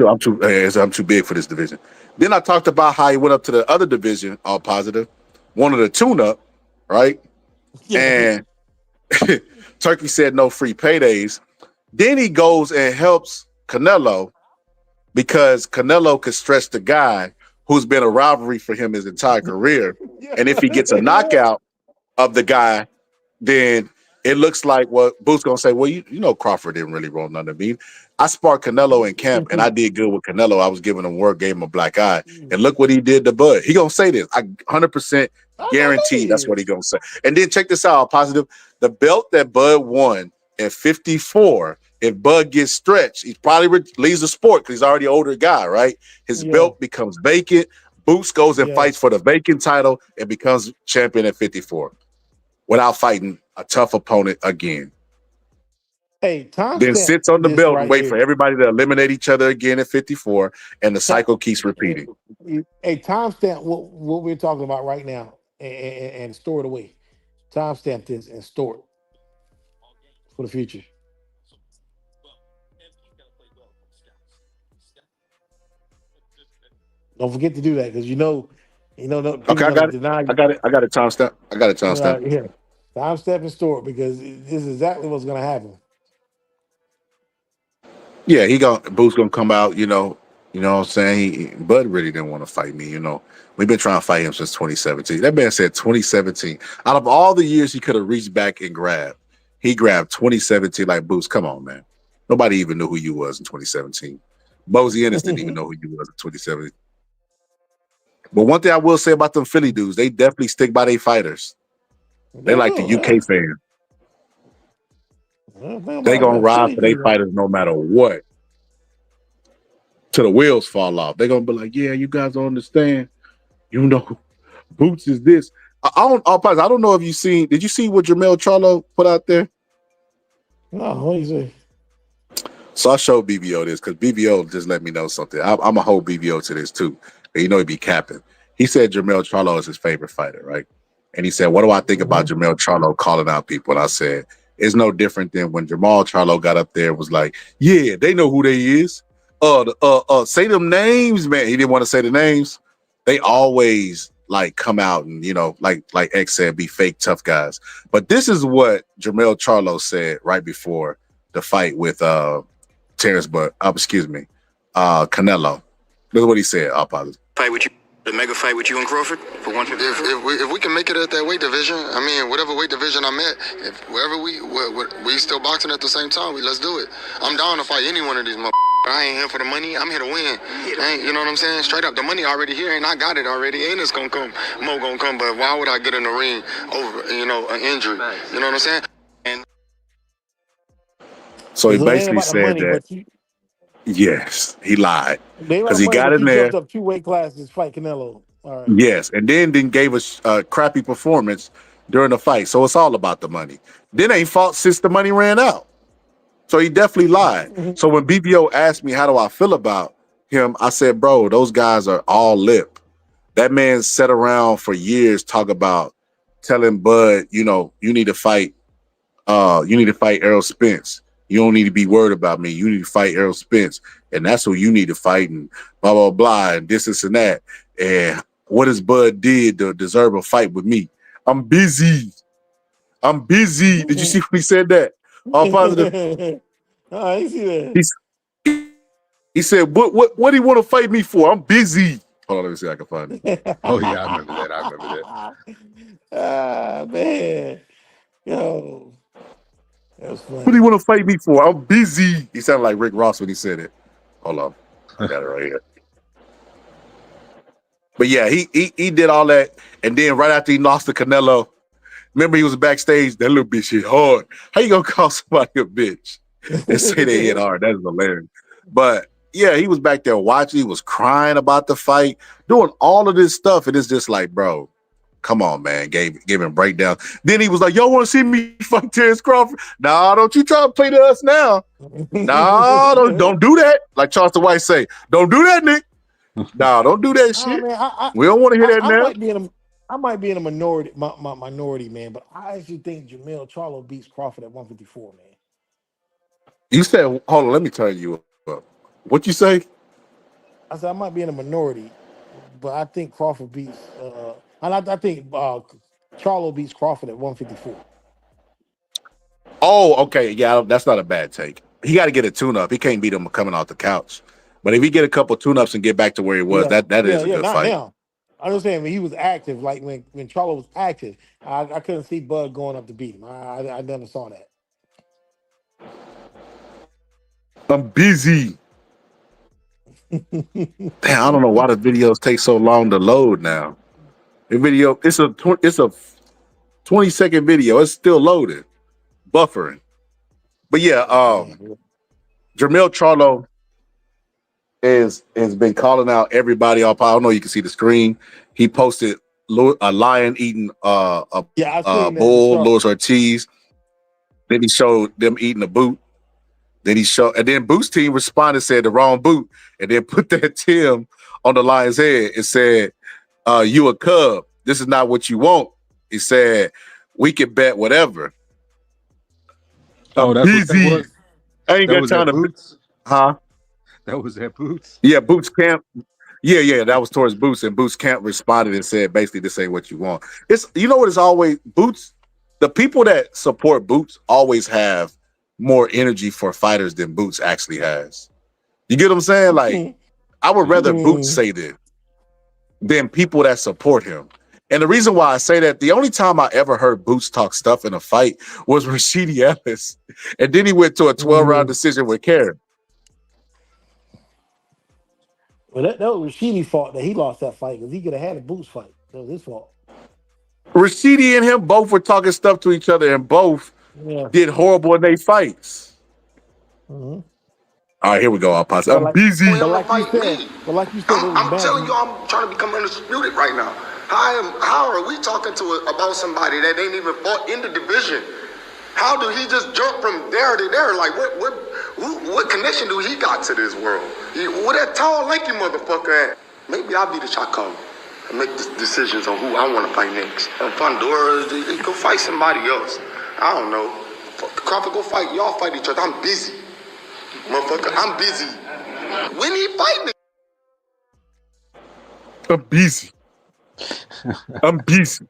too big for this division. Then I talked about how he went up to the other division, all positive, wanted a tune-up, right? Yeah. And Turkey said no free paydays. Then he goes and helps Canelo because Canelo could stretch the guy who's been a rivalry for him his entire career. Yeah. And if he gets a Yeah. knockout of the guy, then it looks like what Boots gonna say. Well, Crawford didn't really roll none of me. I sparked Canelo in camp, and I did good with Canelo. I was giving him work, gave him a black eye, and look what he did to Bud. He gonna say this. I 100% I know guarantee he that's what he is. gonna say. And then check this out, positive. The belt that Bud won at 54. If Bud gets stretched, he probably leaves the sport because he's already an older guy, right? His Yeah. belt becomes vacant. Boots goes and Yeah. fights for the vacant title and becomes champion at 54 without fighting a tough opponent again. Hey, then timestamp sits on the this belt and right wait for here. everybody to eliminate each other again at 54, and the cycle keeps repeating. Hey, timestamp what we're talking about right now, and store it away. Timestamp this and store it for the future. Don't forget to do that because no, Okay, people I gonna got it. deny I you. got it. I got it timestamp. I got it timestamp. Yeah, timestamp and store it because this is exactly what's gonna happen. Yeah, Boo's gonna come out, you know what I'm saying? Bud really didn't want to fight me, We've been trying to fight him since 2017. That man said 2017. Out of all the years he could have reached back and grabbed, he grabbed 2017 like Boots. Come on, man. Nobody even knew who you was in 2017. Bozy Ennis didn't even know who you was in 2017. But one thing I will say about them Philly dudes, they definitely stick by their fighters. They like the UK fan. They gonna ride for their fighters no matter what. Till the wheels fall off. They're gonna be like, yeah, you guys don't understand. Boots is this. I don't know if you seen. Did you see what Jamel Charlo put out there? No, what do you say? So I showed BBO this because BBO just let me know something. I'm a whole BBO to this too. And he be capping. He said Jamel Charlo is his favorite fighter, right? And he said, what do I think about Jamel Charlo calling out people? And I said, it's no different than when Jamal Charlo got up there and was like, yeah, they know who they is. Say them names, man. He didn't want to say the names. They always like come out and like X said, be fake tough guys. But this is what Jamel Charlo said right before the fight with Terrence, Canelo. This is what he said. I'll pause. Fight with you. The mega fight with you and Crawford for 150. If we can make it at that weight division, I mean, whatever weight division I'm at, if wherever we still boxing at the same time, let's do it. I'm down to fight any one of these motherfuckers. I ain't here for the money. I'm here to win. You know what I'm saying? Straight up, the money already here, and I got it already. Ennis gonna come, Mo gonna come. But why would I get in the ring over, an injury? You know what I'm saying? And so he So it ain't basically about the said money, that. but you. Yes, he lied They ain't about because the he money, got but in you there. jumped up 2 weight classes to fight Canelo. All right. Yes, and then gave us a crappy performance during the fight. So it's all about the money. Then ain't fought since the money ran out. So he definitely lied. So when BBO asked me how do I feel about him, I said, bro, those guys are all lip. That man sat around for years talk about telling Bud, you need to fight. You need to fight Errol Spence. You don't need to be worried about me. You need to fight Errol Spence, and that's who you need to fight, and blah blah blah, and this and that. And what has Bud did to deserve a fight with me? I'm busy. I'm busy. Did you see when he said that? All positive. I see that. He said, what do you want to fight me for? I'm busy. Hold on, let me see if I can find it. Oh yeah, I remember that. Ah, man. Yo, that was What do you funny. want to fight me for? I'm busy. He sounded like Rick Ross when he said it. Hold on. I got it right here. But yeah, he did all that. And then right after he lost to Canelo, remember he was backstage, that little bitch hit hard. How you gonna call somebody a bitch and say they hit hard? That's hilarious. But yeah, he was back there watching. He was crying about the fight, doing all of this stuff. And it's just like, bro, come on, man. Gave him breakdown. Then he was like, y'all want to see me fight Terrence Crawford? Nah, don't you try to play to us now. Nah, don't do that. Like Charleston White say, don't do that, Nick. Nah, don't do that Oh shit. man, We don't want to hear that I now. might be in a minority, my minority, man. But I actually think Jamel Charlo beats Crawford at 154, man. You said, hold on, let me turn you up. What you say? I said I might be in a minority, but I think Crawford beats. And I think Charlo beats Crawford at 154. Oh, okay. Yeah, that's not a bad take. He got to get a tune-up. He can't beat him coming off the couch. But if he get a couple tune-ups and get back to where he was, that is a good Not fight. now. I understand when he was active, like when Charlo was active, I couldn't see Bud going up to beat him. I never saw that. I'm busy. Damn, I don't know why the videos take so long to load now. The video, it's a 20-second video. It's still loaded, buffering. But yeah, Jamel Charlo has been calling out everybody off. I don't know. You can see the screen. He posted a lion eating I a seen that in the bull, chart. Luis Ortiz. Then he showed them eating a boot. Then he showed, and then Boots team responded, said the wrong boot, and then put that Tim on the lion's head and said, you a cub. This is not what you want. He said, we can bet whatever. Oh, I'm that's what that busy. was. I ain't That got was time at to, Boots. huh? That was at Boots. Yeah, Boots Camp. Yeah, that was towards Boots, and Boots Camp responded and said, basically, this ain't what you want. It's, you know what, it's always Boots. The people that support Boots always have more energy for fighters than Boots actually has. You get what I'm saying? Like, I would rather Boots say this than people that support him. And the reason why I say that, the only time I ever heard Boots talk stuff in a fight was Rashidi Ellis. And then he went to a 12-round decision with Karen. Well, that was Rashidi's fault that he lost that fight because he could have had a Boots fight. That was his fault. Rashidi and him both were talking stuff to each other and both did horrible in their fights. Mm-hmm. All right, here we go. I'm busy. But like you said, it was I'm bad. telling you, I'm trying to become undisputed right now. How are we talking about somebody that ain't even fought in the division? How do he just jump from there to there? Like what connection do he got to this world? Where that tall, lanky motherfucker at? Maybe I'll be the shot caller and make decisions on who I want to fight next. And Pandora, go fight somebody else. I don't know. Crawford, go fight. Y'all fight each other. I'm busy. Motherfucker, I'm busy. When he fight me? I'm busy. I'm busy.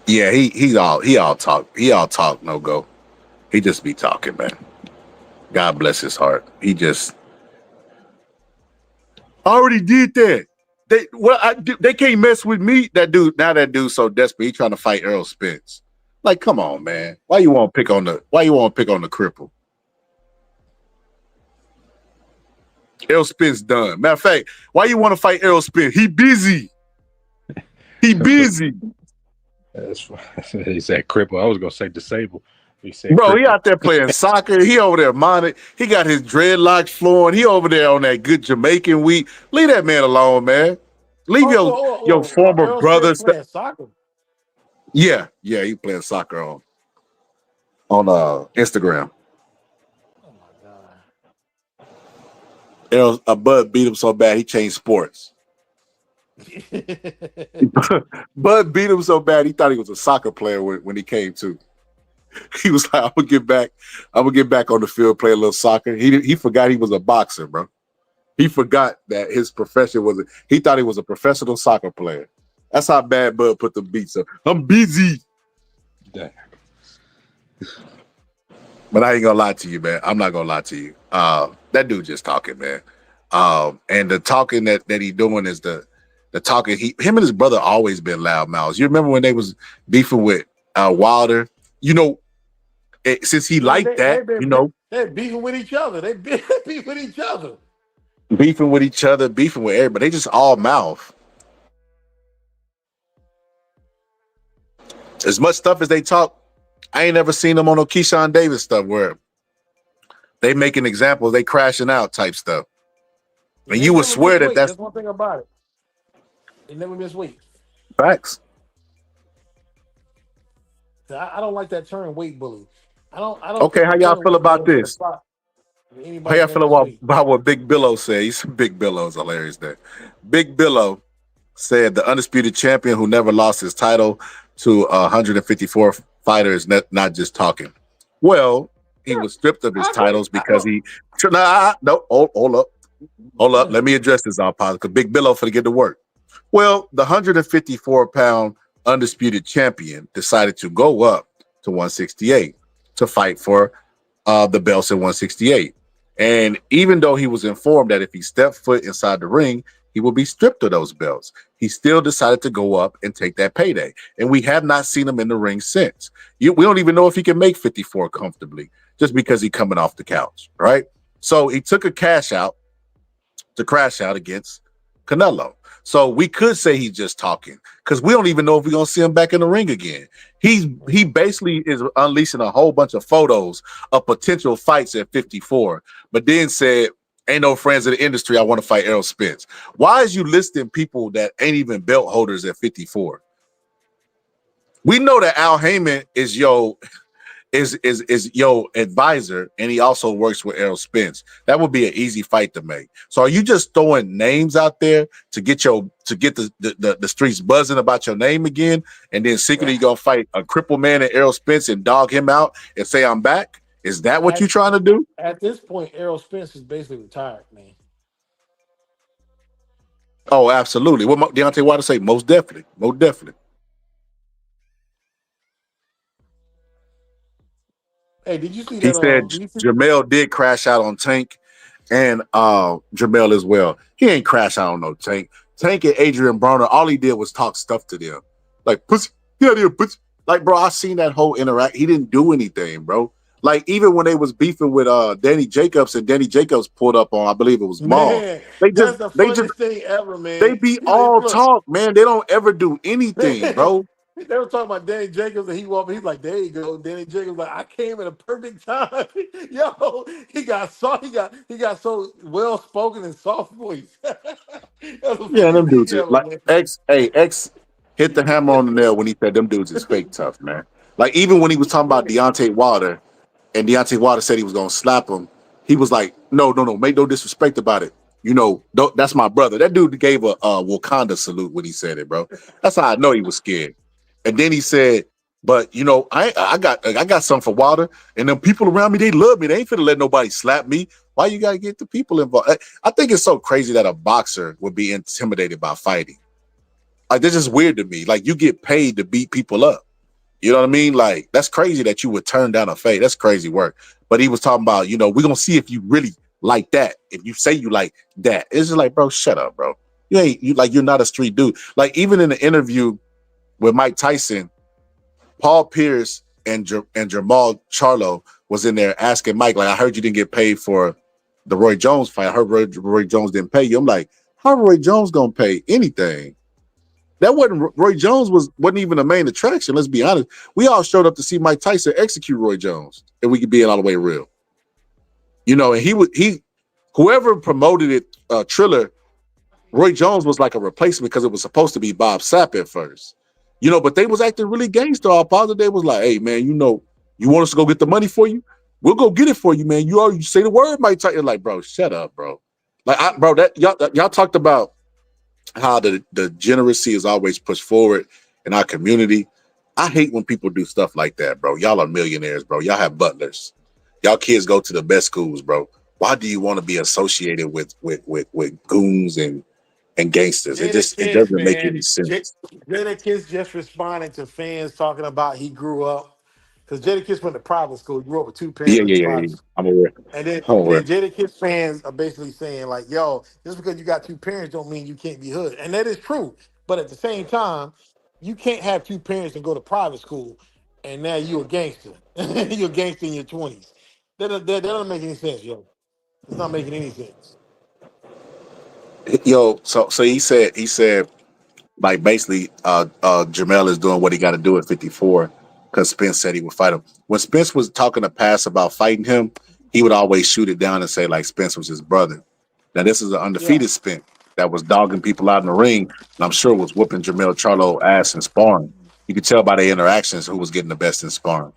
Yeah, he all talk, no go. He just be talking, man. God bless his heart. He just already did that. They can't mess with me. That dude's so desperate. He trying to fight Errol Spence. Like, come on, man. Why you want to pick on the cripple? Errol Spence done. Matter of fact, why you want to fight Errol Spence? He busy. He busy. He said cripple. I was gonna say disabled. He said, bro, cripple. he out there playing soccer. He over there minding. He got his dreadlocks flowing. He over there on that good Jamaican weed. Leave that man alone, man. Leave your former Errol brother. Spence playing soccer. Yeah, he playing soccer on Instagram. Oh my god. Errol, Bud beat him so bad he changed sports. Bud beat him so bad he thought he was a soccer player when he came to. He was like, I'm gonna get back on the field, play a little soccer. He forgot he was a boxer, bro. He forgot that his profession he thought he was a professional soccer player. That's how bad Bud put the beats up. I'm busy. Damn. But I ain't gonna lie to you, man. I'm not gonna lie to you. That dude just talking, man. And the talking that he doing is the talking. Him and his brother always been loud mouths. You remember when they was beefing with Wilder? You know, since he liked that, you know, they're beefing with each other. They beef with each other. Beefing with each other, beefing with everybody. They just all mouth. As much stuff as they talk, I ain't never seen them on no Keyshawn Davis stuff where they making examples, they crashing out type stuff. And you would swear that that's one thing about it. They never miss weight. Facts. I don't like that term weight bully. I don't. Okay, how y'all feel about this? How y'all feel about what Big Billo said? He's Big Billo's hilarious there. Big Billo said the undisputed champion who never lost his title to 154 fighters, not just talking. Well, he was stripped of his titles because hold up. Let me address this all positive because Big Billo finna get to work. Well, the 154-pound undisputed champion decided to go up to 168 to fight for the belts at 168. And even though he was informed that if he stepped foot inside the ring, he will be stripped of those belts, he still decided to go up and take that payday. And we have not seen him in the ring since. We don't even know if he can make 54 comfortably just because he's coming off the couch, right? So he took a cash out to crash out against Canelo. So we could say he's just talking because we don't even know if we're going to see him back in the ring again. He basically is unleashing a whole bunch of photos of potential fights at 54, but then said, ain't no friends in the industry. I want to fight Errol Spence. Why is you listing people that ain't even belt holders at 54? We know that Al Heyman is is your advisor, and he also works with Errol Spence. That would be an easy fight to make. So are you just throwing names out there to get the streets buzzing about your name again, and then secretly you're gonna fight a crippled man and Errol Spence and dog him out and say I'm back? Is that what you're trying to do? At this point, Errol Spence is basically retired, man. Oh, absolutely. What Deontay Wilder say? Most definitely. Most definitely. Hey, did you see He that? said Did you see? Jamel did crash out on Tank and Jamel as well. He ain't crash out on no Tank. Tank and Adrian Broner, all he did was talk stuff to them. Like, pussy, yeah, yeah, pussy. Like, bro, I seen that whole interact. He didn't do anything, bro. Like, even when they was beefing with Danny Jacobs and Danny Jacobs pulled up on, I believe it was Maul. Man, They just that's the they just funniest thing ever, they man. be He's like, all look, talk, man. They don't ever do anything, they bro. were talking about Danny Jacobs, and he walked. He's like, there you go, Danny Jacobs. Like, I came at a perfect time. Yo, he got so well spoken and soft voice. That's the Yeah, funniest them thing dudes are ever, like man. X hit the hammer on the nail when he said them dudes is fake tough, man. Like even when he was talking about Deontay Wilder and Deontay Wilder said he was gonna slap him, he was like, no, make no disrespect about it. You know, that's my brother. That dude gave a Wakanda salute when he said it, bro. That's how I know he was scared. And then he said, but you know, I got something for Wilder, and them people around me, they love me. They ain't finna let nobody slap me. Why you gotta get the people involved? I think it's so crazy that a boxer would be intimidated by fighting. Like this is weird to me. Like you get paid to beat people up. You know what I mean? Like that's crazy that you would turn down a fight. That's crazy work. But he was talking about, you know, we're gonna see if you really like that. If you say you like that, it's just like, bro, shut up, bro. You're not a street dude. Like even in the interview with Mike Tyson, Paul Pierce and Jamal Charlo was in there asking Mike, like, I heard you didn't get paid for the Roy Jones fight. I heard Roy Jones didn't pay you. I'm like, how Roy Jones gonna pay anything? That wasn't Roy Jones wasn't even the main attraction. Let's be honest. We all showed up to see Mike Tyson execute Roy Jones, and we could be all the way real. You know, and whoever promoted it, Triller, Roy Jones was like a replacement because it was supposed to be Bob Sapp at first. You know, but they was acting really gangster. All positive. They was like, hey man, you know, you want us to go get the money for you? We'll go get it for you, man. You say the word, Mike Tyson. Like, bro, shut up, bro. Like, bro, that y'all talked about how the degeneracy is always pushed forward in our community. I hate when people do stuff like that, bro. Y'all are millionaires, bro. Y'all have butlers. Y'all kids go to the best schools, bro. Why do you want to be associated with goons and gangsters? It Jada doesn't make man. any sense. Jada Kiss just responding to fans talking about he grew up because Jada Kiss went to private school. He grew up with two parents, went to private Yeah. school. I'm aware. And then, I'm and aware. then Jada Kiss fans are basically saying, like, yo, just because you got two parents don't mean you can't be hood. And that is true. But at the same time, you can't have two parents and go to private school and now you a gangster. You're a gangster in your 20s. That doesn't make any sense, yo. It's not making any sense. Yo, so he said like basically Jamel is doing what he got to do at 54 because Spence said he would fight him. When Spence was talking to Pass about fighting him, he would always shoot it down and say like Spence was his brother. Now this is an Yeah. undefeated Spence that was dogging people out in the ring, and I'm sure was whooping Jamel Charlo ass in sparring. You could tell by their interactions who was getting the best in sparring.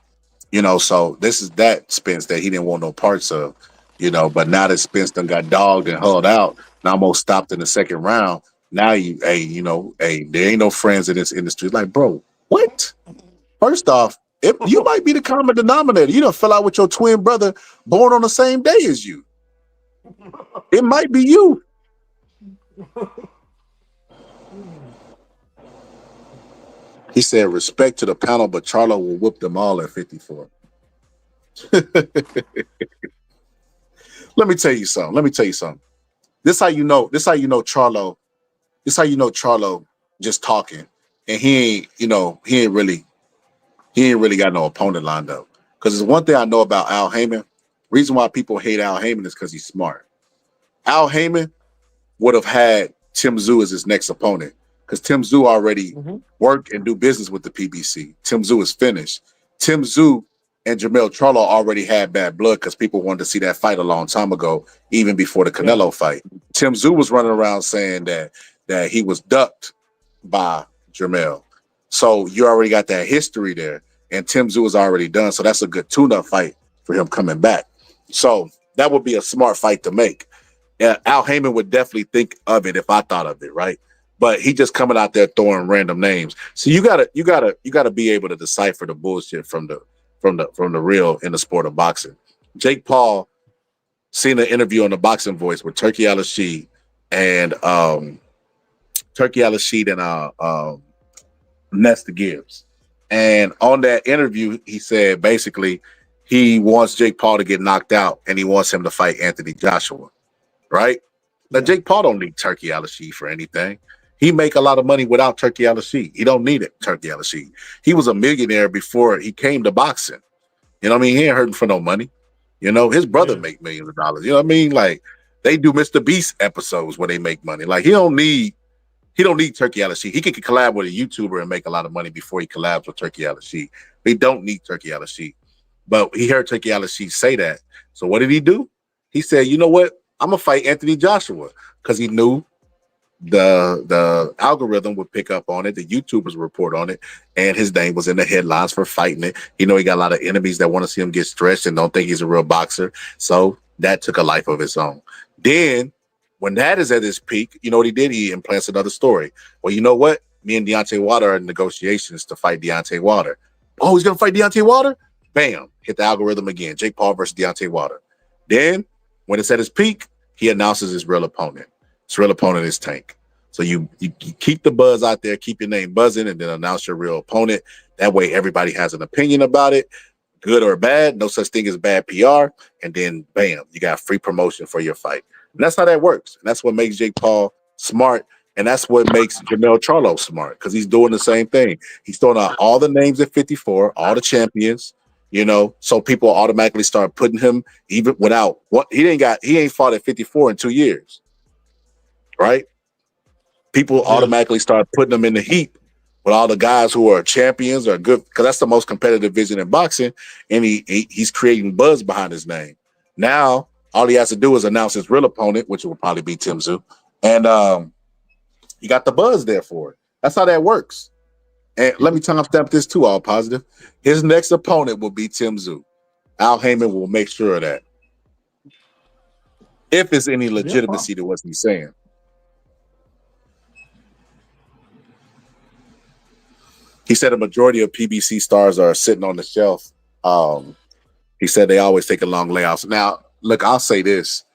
You know, so this is that Spence that he didn't want no parts of, you know, but now that Spence done got dogged and hulled out and almost stopped in the second round, now there ain't no friends in this industry. Like, bro, what? First off, you might be the common denominator. You done fell out with your twin brother born on the same day as you. It might be you. He said, respect to the panel, but Charlo will whoop them all at 54. Let me tell you something. This how you know Charlo. This how you know Charlo just talking. And he ain't really got no opponent lined up. Because there's one thing I know about Al Heyman. Reason why people hate Al Heyman is because he's smart. Al Heyman would have had Tim Tszyu as his next opponent because Tim Tszyu already work and do business with the PBC. Tim Tszyu is finished. Tim Tszyu and Jamel Charlo already had bad blood because people wanted to see that fight a long time ago, even before the Yeah. Canelo fight. Tim Tszyu was running around saying that he was ducked by Jamel. So you already got that history there. and Tim Tszyu is already done. So that's a good tune-up fight for him coming back. So that would be a smart fight to make. Al Heyman would definitely think of it if I thought of it, right? But he just coming out there throwing random names. So you gotta be able to decipher the bullshit from the real in the sport of boxing. Jake Paul seen an interview on the Boxing Voice with Turkey Al-Rashid and Nesta Gibbs. And on that interview, he said basically he wants Jake Paul to get knocked out and he wants him to fight Anthony Joshua, right? Now, Jake Paul don't need Turkey Al-Rashid for anything. He make a lot of money without Turkey Al-Rashid. He don't need it, Turkey Al-Rashid. He was a millionaire before he came to boxing. You know what I mean? He ain't hurting for no money. You know, his brother make millions of dollars. You know what I mean? Like they do Mr. Beast episodes where they make money. Like he don't need Turkey Al-Rashid. He could collab with a YouTuber and make a lot of money before he collabs with Turkey Al-Rashid. He don't need Turkey Al-Rashid. But he heard Turkey Al-Rashid say that. So what did he do? He said, you know what? I'm gonna fight Anthony Joshua because he knew the algorithm would pick up on it, the YouTubers report on it, and his name was in the headlines for fighting it. You know, he got a lot of enemies that want to see him get stretched and don't think he's a real boxer. So that took a life of its own. Then when that is at his peak, you know what he did? He implants another story. Well, you know what? Me and Deontay Wilder are in negotiations to fight Deontay Wilder. Oh, he's gonna fight Deontay Wilder? Bam! Hit the algorithm again. Jake Paul versus Deontay Wilder. Then when it's at his peak, he announces his real opponent. His real opponent is Tank. So you keep the buzz out there, keep your name buzzing, and then announce your real opponent. That way everybody has an opinion about it, good or bad. No such thing as bad PR. And then bam, you got free promotion for your fight. And that's how that works. And that's what makes Jake Paul smart. And that's what makes Jamel Charlo smart because he's doing the same thing. He's throwing out all the names at 54, all the champions, you know, so people automatically start putting him even without what he ain't fought at 54 in 2 years. Right? People automatically start putting them in the heap with all the guys who are champions or good because that's the most competitive division in boxing, and he's creating buzz behind his name. Now all he has to do is announce his real opponent, which will probably be Tim Tszyu, and he got the buzz there for it. That's how that works. And let me timestamp this too, all positive. His next opponent will be Tim Tszyu. Al Heyman will make sure of that. If there's any legitimacy to what he's saying. He said a majority of PBC stars are sitting on the shelf. He said they always take a long layoffs. Now, look, I'll say this.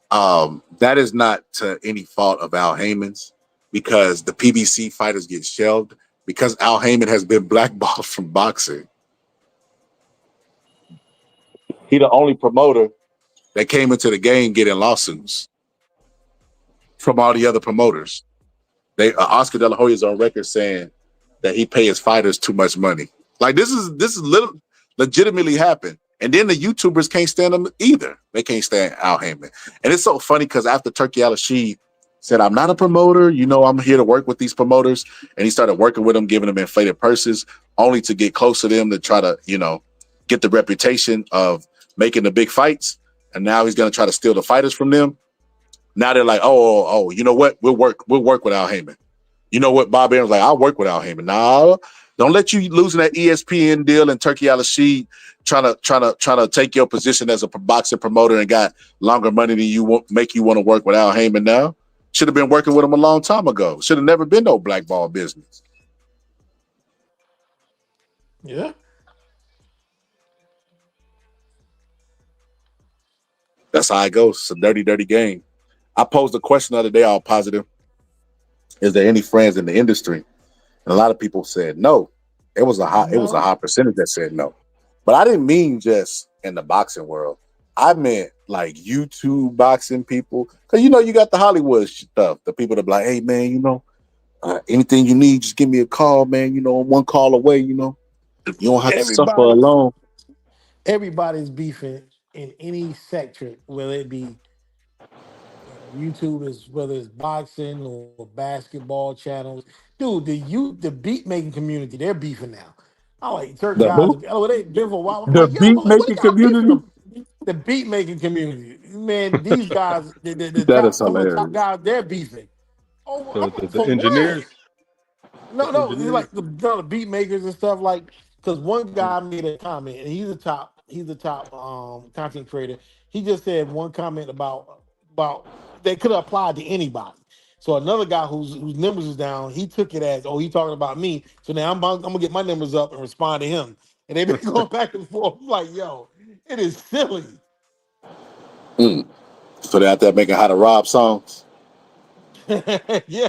That is not to any fault of Al Heyman's because the PBC fighters get shelved because Al Heyman has been blackballed from boxing. He the only promoter that came into the game getting lawsuits from all the other promoters. Oscar De La Hoya is on record saying that he pay his fighters too much money. Like this is legitimately happened. And then the YouTubers can't stand him either. They can't stand Al Heyman. And it's so funny because after Turkey Al-Rashid said, I'm not a promoter, you know, I'm here to work with these promoters. And he started working with them, giving them inflated purses, only to get close to them to try to, you know, get the reputation of making the big fights. And now he's going to try to steal the fighters from them. Now they're like, oh, you know what? We'll work with Al Heyman. You know what? Bob Aaron's like, I'll work with Al Heyman. Nah, don't let you losing that ESPN deal and Turkey Al-Rashid trying to take your position as a boxing promoter and got longer money than you want, make you want to work with Al Heyman now. Should have been working with him a long time ago. Should have never been no blackball business. Yeah. That's how it goes. It's a dirty, dirty game. I posed a question the other day, all positive. Is there any friends in the industry? And a lot of people said no. It was a high percentage that said no. But I didn't mean just in the boxing world. I meant like YouTube boxing people. Because, you know, you got the Hollywood stuff. The people that be like, hey, man, you know, anything you need, just give me a call, man. You know, I'm one call away, you know. You don't have to suffer alone. Everybody's beefing in any sector, whether it be YouTube, whether it's boxing or basketball channels. Dude, the beat making community, they're beefing now. I like certain The guys. who? Oh, they've been for a while. I'm The like, yo, beat but like, what making are y'all beefing community? them? The beat making community, man. These guys, the That is top, some of the top hilarious. guys, they're beefing. Oh, I'm like, The for what? engineers. No, The no, it's engineers. like the beat makers and stuff. Like because one guy made a comment, and he's the top content creator. He just said one comment about they could have applied to anybody. So another guy whose numbers is down, he took it as, oh, he talking about me. So now I'm gonna get my numbers up and respond to him. And they've been going back and forth. I'm like, yo, it is silly. So they're out there making how to rob songs. Yeah,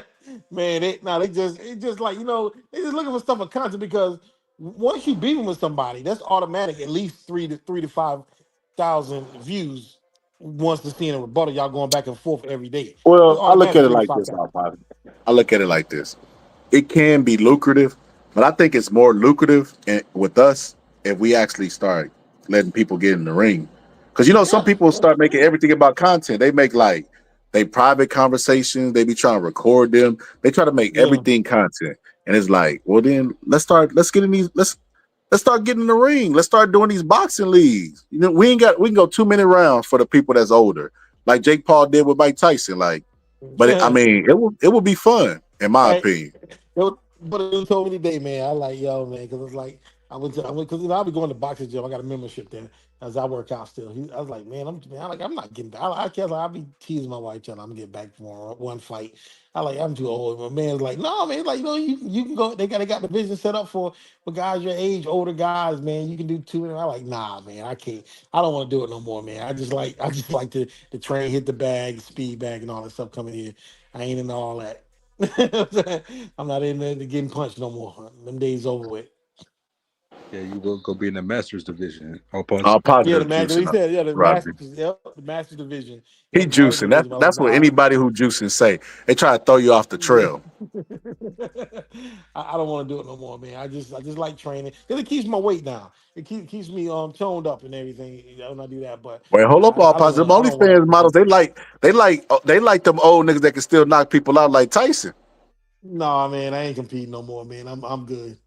man. They just like, they just looking for stuff of content, because once you beefing with somebody, that's automatic. At least 3 to 5,000 views. Once the seeing a rebuttal, y'all going back and forth every day. It's Well, I look automatic at it three to like five this, thousand. Alpha. I look at it like this. It can be lucrative, but I think it's more lucrative with us if we actually start letting people get in the ring. Because some people start making everything about content. They make like they private conversations. They be trying to record them. They try to make Yeah. everything content, and it's like, well, then let's get in these. Let's start getting in the ring. Let's start doing these boxing leagues. We can go 2-minute rounds for the people that's older, like Jake Paul did with Mike Tyson. But it will be fun in my Hey, opinion. but it told me today, man. I like, yo, man, because it's like I went because I'll be going to boxing gym. I got a membership there as I work out still. I was like, man, I'm not getting back. I can't. I'll be teasing my wife, telling her I'm getting back for one fight. I'm too old. My man's like, no, man, like, you can go. They got the business set up for guys your age, older guys, man. You can do two. And I'm like, nah, man, I can't. I don't want to do it no more, man. I just like to train, hit the bag, speed bag, and all that stuff coming in. I ain't into all that. I'm not in there to getting punched no more. Them days over with. Yeah, you will go be in the Masters division. All Yeah, the positive Master. He juicing. said, yeah, the Roger. Masters. Yep, the Masters division. He Yep, Masters juicing. division. That's what anybody who juicing say. They try to throw you off the trail. I don't want to do it no more, man. I just like training because it keeps my weight down. It keeps me toned up and everything when I do that. But Wait, hold up, all I don't positive. want. I don't want OnlyFans models, they like them old niggas that can still knock people out like Tyson. Nah, man, I ain't competing no more, man. I'm good.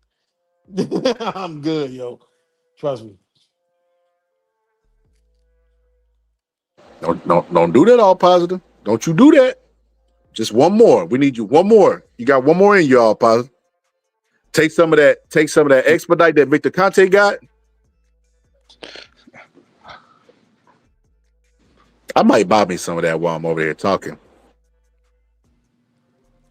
I'm good, yo. Trust me. Don't do that, all positive. Don't you do that. Just one more. We need you one more. You got one more in you, all positive. Take some of that expedite that Victor Conte got. I might buy me some of that while I'm over here talking.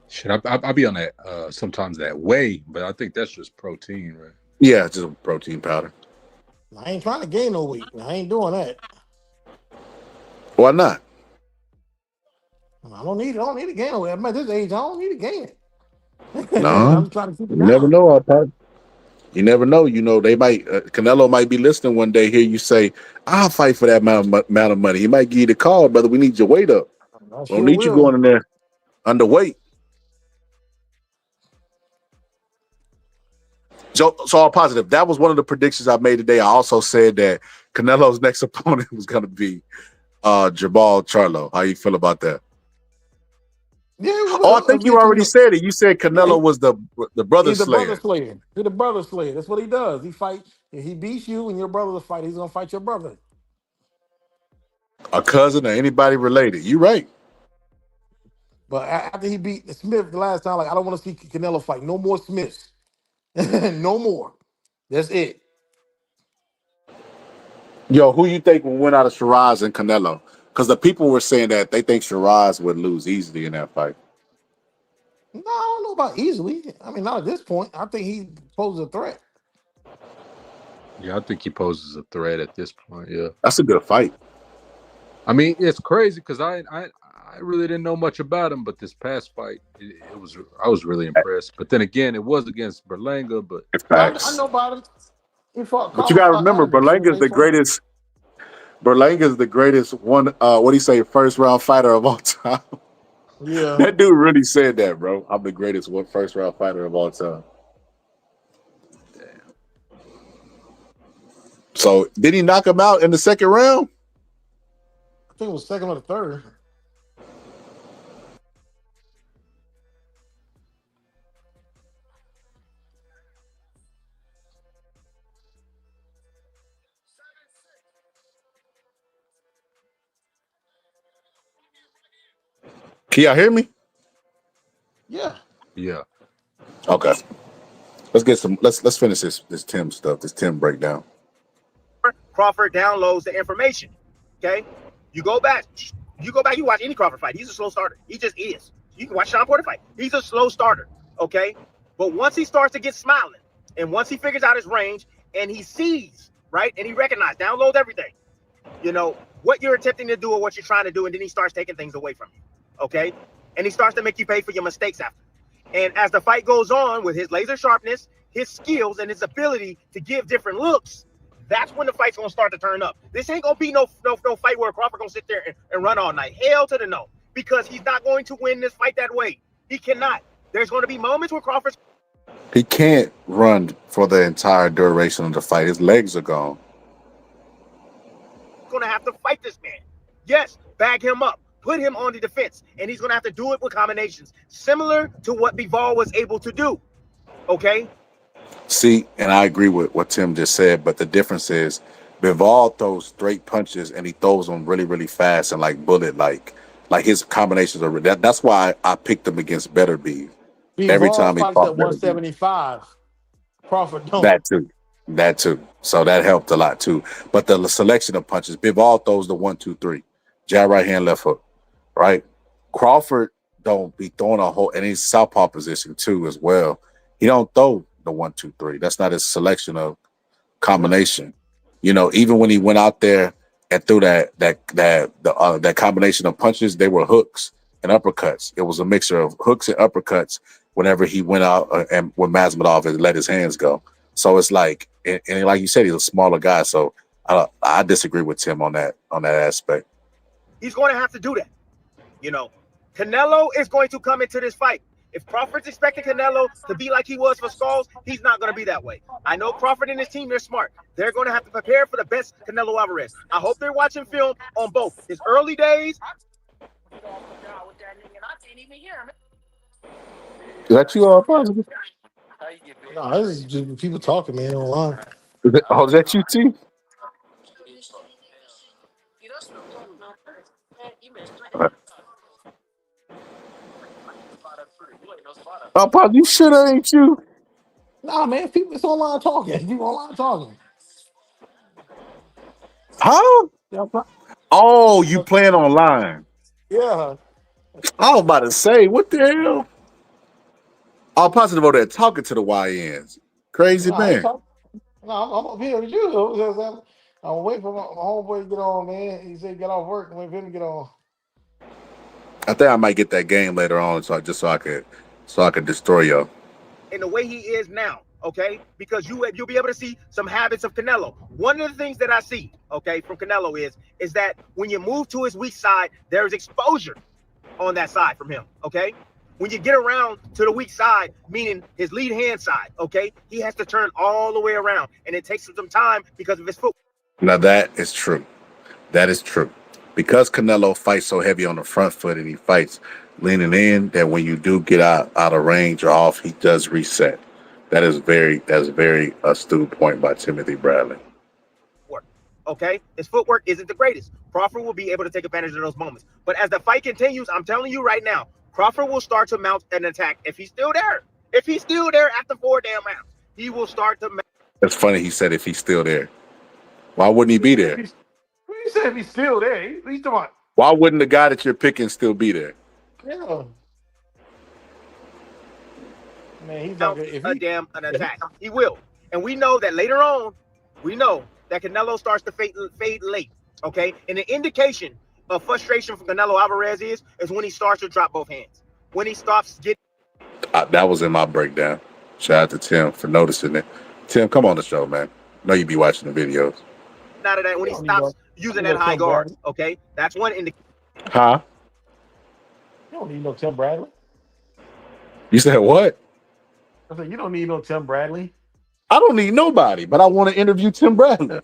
Shit, I'll be on that sometimes that whey, but I think that's just protein, right? Yeah, just protein powder. I ain't trying to gain no weight. I ain't doing that. Why not? I don't need to gain no weight. I'm at this age. I don't need to gain it. No, I'm trying to keep it you never down. know, all positive. You never know. They might Canelo might be listening one day. Hear you say, "I'll fight for that amount of money." He might give you the call, brother. We need your weight up. I We don't sure need you will. going in there underweight. So all positive. That was one of the predictions I made today. I also said that Canelo's next opponent was going to be Jabal Charlo. How you feel about that? Yeah, it Oh, I will think you already eventually. said it. You said Yeah, Canelo was the brother he's the brother slayer, slayer. He's the brother slayer. That's what he does. He fight. If he beats you and your brother to fight, he's gonna fight your brother. a cousin, or anybody related. You right. But after he beat Smith the last time, like, I don't want to see Canelo fight. No more Smiths. No more. That's it. Yo, who you think will win out of Shiraz and Canelo? Because the people were saying that they think Shiraz would lose easily in that fight. No, I don't know about easily. I mean, not at this point. I think he poses a threat. Yeah, I think he poses a threat at this point. Yeah, That's a good fight. I mean, it's crazy because I really didn't know much about him, but this past fight, I was really impressed. But then again, it was against Berlanga, but I Facts. know about him. He fought But you got to remember, Anderson. Berlanga is They the fought. greatest. Berlanga is the greatest one. What do you say? First round fighter of all time. Yeah. That dude really said that, bro. I'm the greatest first round fighter of all time. So did he knock him out in the second round? I think it was second or the third. Can y'all hear me? Yeah. yeah. Okay. Let's get some. Let's finish this Tim stuff. This Tim breakdown. Crawford downloads the information. Okay, you go back. You watch any Crawford fight. He's a slow starter. He just is. You can watch Sean Porter fight. He's a slow starter. Okay, but once he starts to get smiling, and once he figures out his range, and he sees right, and he recognizes, downloads everything. You know what you're attempting to do or what you're trying to do, and then he starts taking things away from you. Okay, and he starts to make you pay for your mistakes after. And as the fight goes on, with his laser sharpness, his skills, and his ability to give different looks, that's when the fight's gonna start to turn up. This ain't gonna be no fight where Crawford gonna sit there and run all night. Hell to the no, because he's not going to win this fight that way. He cannot. There's going to be moments where Crawford's He can't run for the entire duration of the fight. His legs are gone. gonna have to fight this man. Yes, bag him up, put him on the defense, and he's gonna have to do it with combinations similar to what Bivol was able to do. Okay. See, and I agree with what Tim just said, but the difference is Bivol throws straight punches and he throws them really, really fast and like bullet, like his combinations are. That's why I picked him against Better Beef. Every time Bivol he fights fought at Better Beef. 175. Crawford don't. That too. So that helped a lot too. But the selection of punches, Bivol throws the 1, 2, 3, jab, right hand, left hook, right? Crawford don't be throwing a whole, and he's southpaw position too as well. He don't throw the 1, 2, 3. That's not his selection of combination. You know, even when he went out there and threw that combination of punches, they were hooks and uppercuts. It was a mixture of hooks and uppercuts whenever he went out and when Mazmadov had let his hands go. So it's like, and like you said, he's a smaller guy. So I disagree with Tim on that aspect. He's going to have to do that. You know, Canelo is going to come into this fight. If Crawford's expecting Canelo to be like he was for Skulls, he's not going to be that way. I know Crawford and his team, they're smart. They're going to have to prepare for the best Canelo Alvarez. I hope they're watching film on both his early days. Is that you, Positive? No, this is just people talking, man, online. Is that you, too? Oh, Pop, you sure that ain't you? Nah, man, people, it's online talking. People online talking. Huh? Oh, you playing online? Yeah. I was about to say, what the hell? All Positive over there talking to the YNs. Crazy Nah, I ain't man. talking. No, I'm up here with you. I'm waiting for my homeboy to get on, man. He said get off work. I'm waiting for him to get on. I think I might get that game later on, so I could destroy you. In the way he is now, okay? Because you'll be able to see some habits of Canelo. One of the things that I see, okay, from Canelo is that when you move to his weak side, there is exposure on that side from him, okay? When you get around to the weak side, meaning his lead hand side, okay, he has to turn all the way around, and it takes him some time because of his foot. Now that is true. That is true. Because Canelo fights so heavy on the front foot and he fights leaning in, that when you do get out of range or off, he does reset. That's very astute point by Timothy Bradley. Okay, his footwork isn't the greatest. Crawford will be able to take advantage of those moments. But as the fight continues, I'm telling you right now, Crawford will start to mount an attack if he's still there. If he's still there after 4 damn rounds, he will start to mount. That's funny. He said if he's still there. Why wouldn't he be there? What you said if he's still there? He's talking about. Why wouldn't the guy that you're picking still be there? Yeah. Man, he's not an attack. He will. And we know that later on, we know that Canelo starts to fade late. Okay? And the indication of frustration from Canelo Alvarez is when he starts to drop both hands. When he stops getting. That was in my breakdown. Shout out to Tim for noticing it. Tim, come on the show, man. Know you be watching the videos. Out of that, when he stops using that high guard, okay? That's one indication. Huh? You don't need no Tim Bradley. You said what? I said you don't need no Tim Bradley. I don't need nobody, but I want to interview Tim Bradley.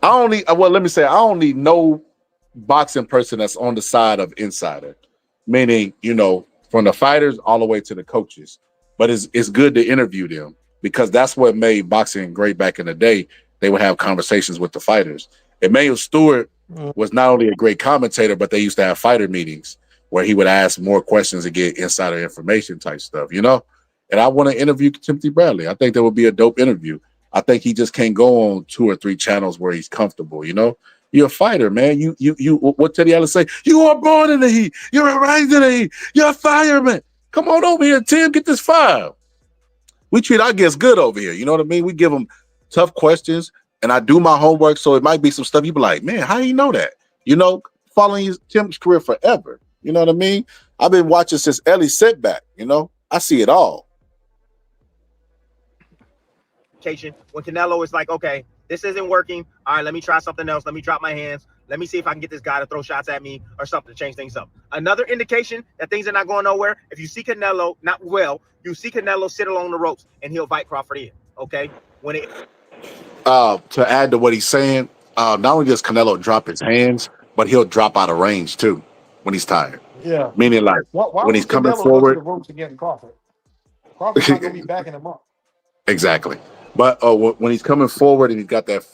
I don't need no boxing person that's on the side of insider, meaning, from the fighters all the way to the coaches. But it's good to interview them because that's what made boxing great back in the day. They would have conversations with the fighters. Emmanuel Stewart was not only a great commentator, but they used to have fighter meetings where he would ask more questions and get insider information type stuff, And I want to interview Timothy Bradley. I think that would be a dope interview. I think he just can't go on 2 or 3 channels where he's comfortable. You know, you're a fighter, man. You. What Teddy Allen say? You are born in the heat. You're raised in the heat. You're a fireman. Come on over here, Tim. Get this file. We treat our guests good over here. You know what I mean? We give them tough questions, and I do my homework. So it might be some stuff you be like, man, how do you know that? You know, following Tim's career forever. You know what I mean? I've been watching since Ellie's setback. You know, I see it all. When Canelo is like, okay, this isn't working. All right, let me try something else. Let me drop my hands. Let me see if I can get this guy to throw shots at me or something to change things up. Another indication that things are not going nowhere, if you see Canelo not well, you see Canelo sit along the ropes and he'll fight Crawford in. Okay? When it To add to what he's saying, not only does Canelo drop his hands, but he'll drop out of range too when he's tired. Yeah. Meaning, like Why when he's would coming Canelo go to the forward. ropes against Crawford? Crawford's not gonna be backing him up. Exactly. But when he's coming forward and he's got that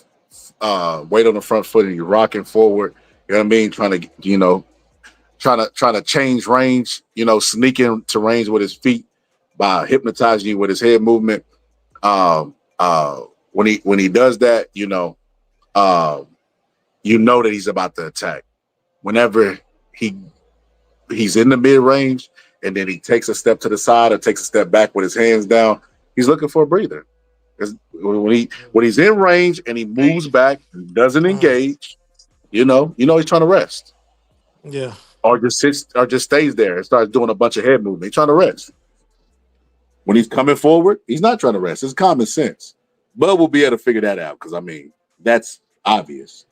weight on the front foot and you're rocking forward, you know what I mean? Trying to change range, you know, sneak into range with his feet by hypnotizing you with his head movement. When he does that, you know that he's about to attack. Whenever he's in the mid range and then he takes a step to the side or takes a step back with his hands down, he's looking for a breather. When he's in range and he moves back, doesn't engage, you know he's trying to rest. Yeah. Or just sits or just stays there and starts doing a bunch of head movement. He's trying to rest. When he's coming forward, he's not trying to rest. It's common sense. But we'll be able to figure that out because I mean that's obvious.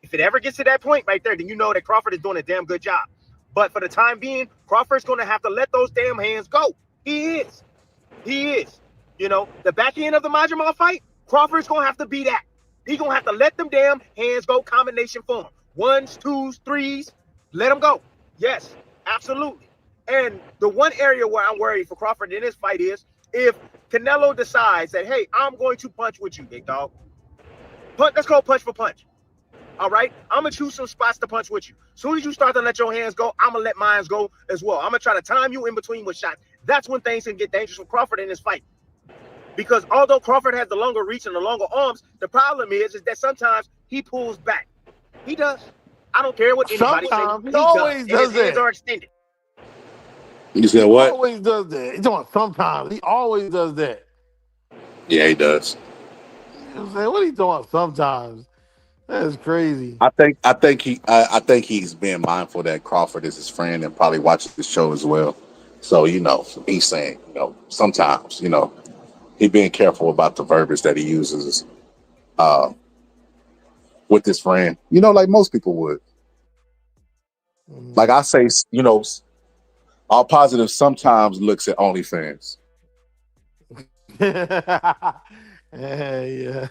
If it ever gets to that point right there, then you know that Crawford is doing a damn good job. But for the time being, Crawford's going to have to let those damn hands go. He is. You know, the back end of the Majimov fight, Crawford's going to have to be that. He's going to have to let them damn hands go combination form. 1s, 2s, 3s, let them go. Yes, absolutely. And the one area where I'm worried for Crawford in this fight is if Canelo decides that, hey, I'm going to punch with you, big dog. Let's go punch for punch. All right, I'm gonna choose some spots to punch with you. As soon as you start to let your hands go, I'm gonna let mine go as well. I'm gonna try to time you in between with shots. That's when things can get dangerous for Crawford in this fight. Because although Crawford has the longer reach and the longer arms, the problem is that sometimes he pulls back. He does. I don't care what anybody says. He always does his hands that. are extended. You said what? He always does that. He's talking sometimes. He always does that. Yeah, he does. You know what I'm saying? What are you talking sometimes? That's crazy. I think he's being mindful that Crawford is his friend and probably watches the show as well. So, you know, he's saying, you know, sometimes, you know, he's being careful about the verbiage that he uses with his friend, you know, like most people would. Like I say, you know, all positive sometimes looks at OnlyFans. Yeah.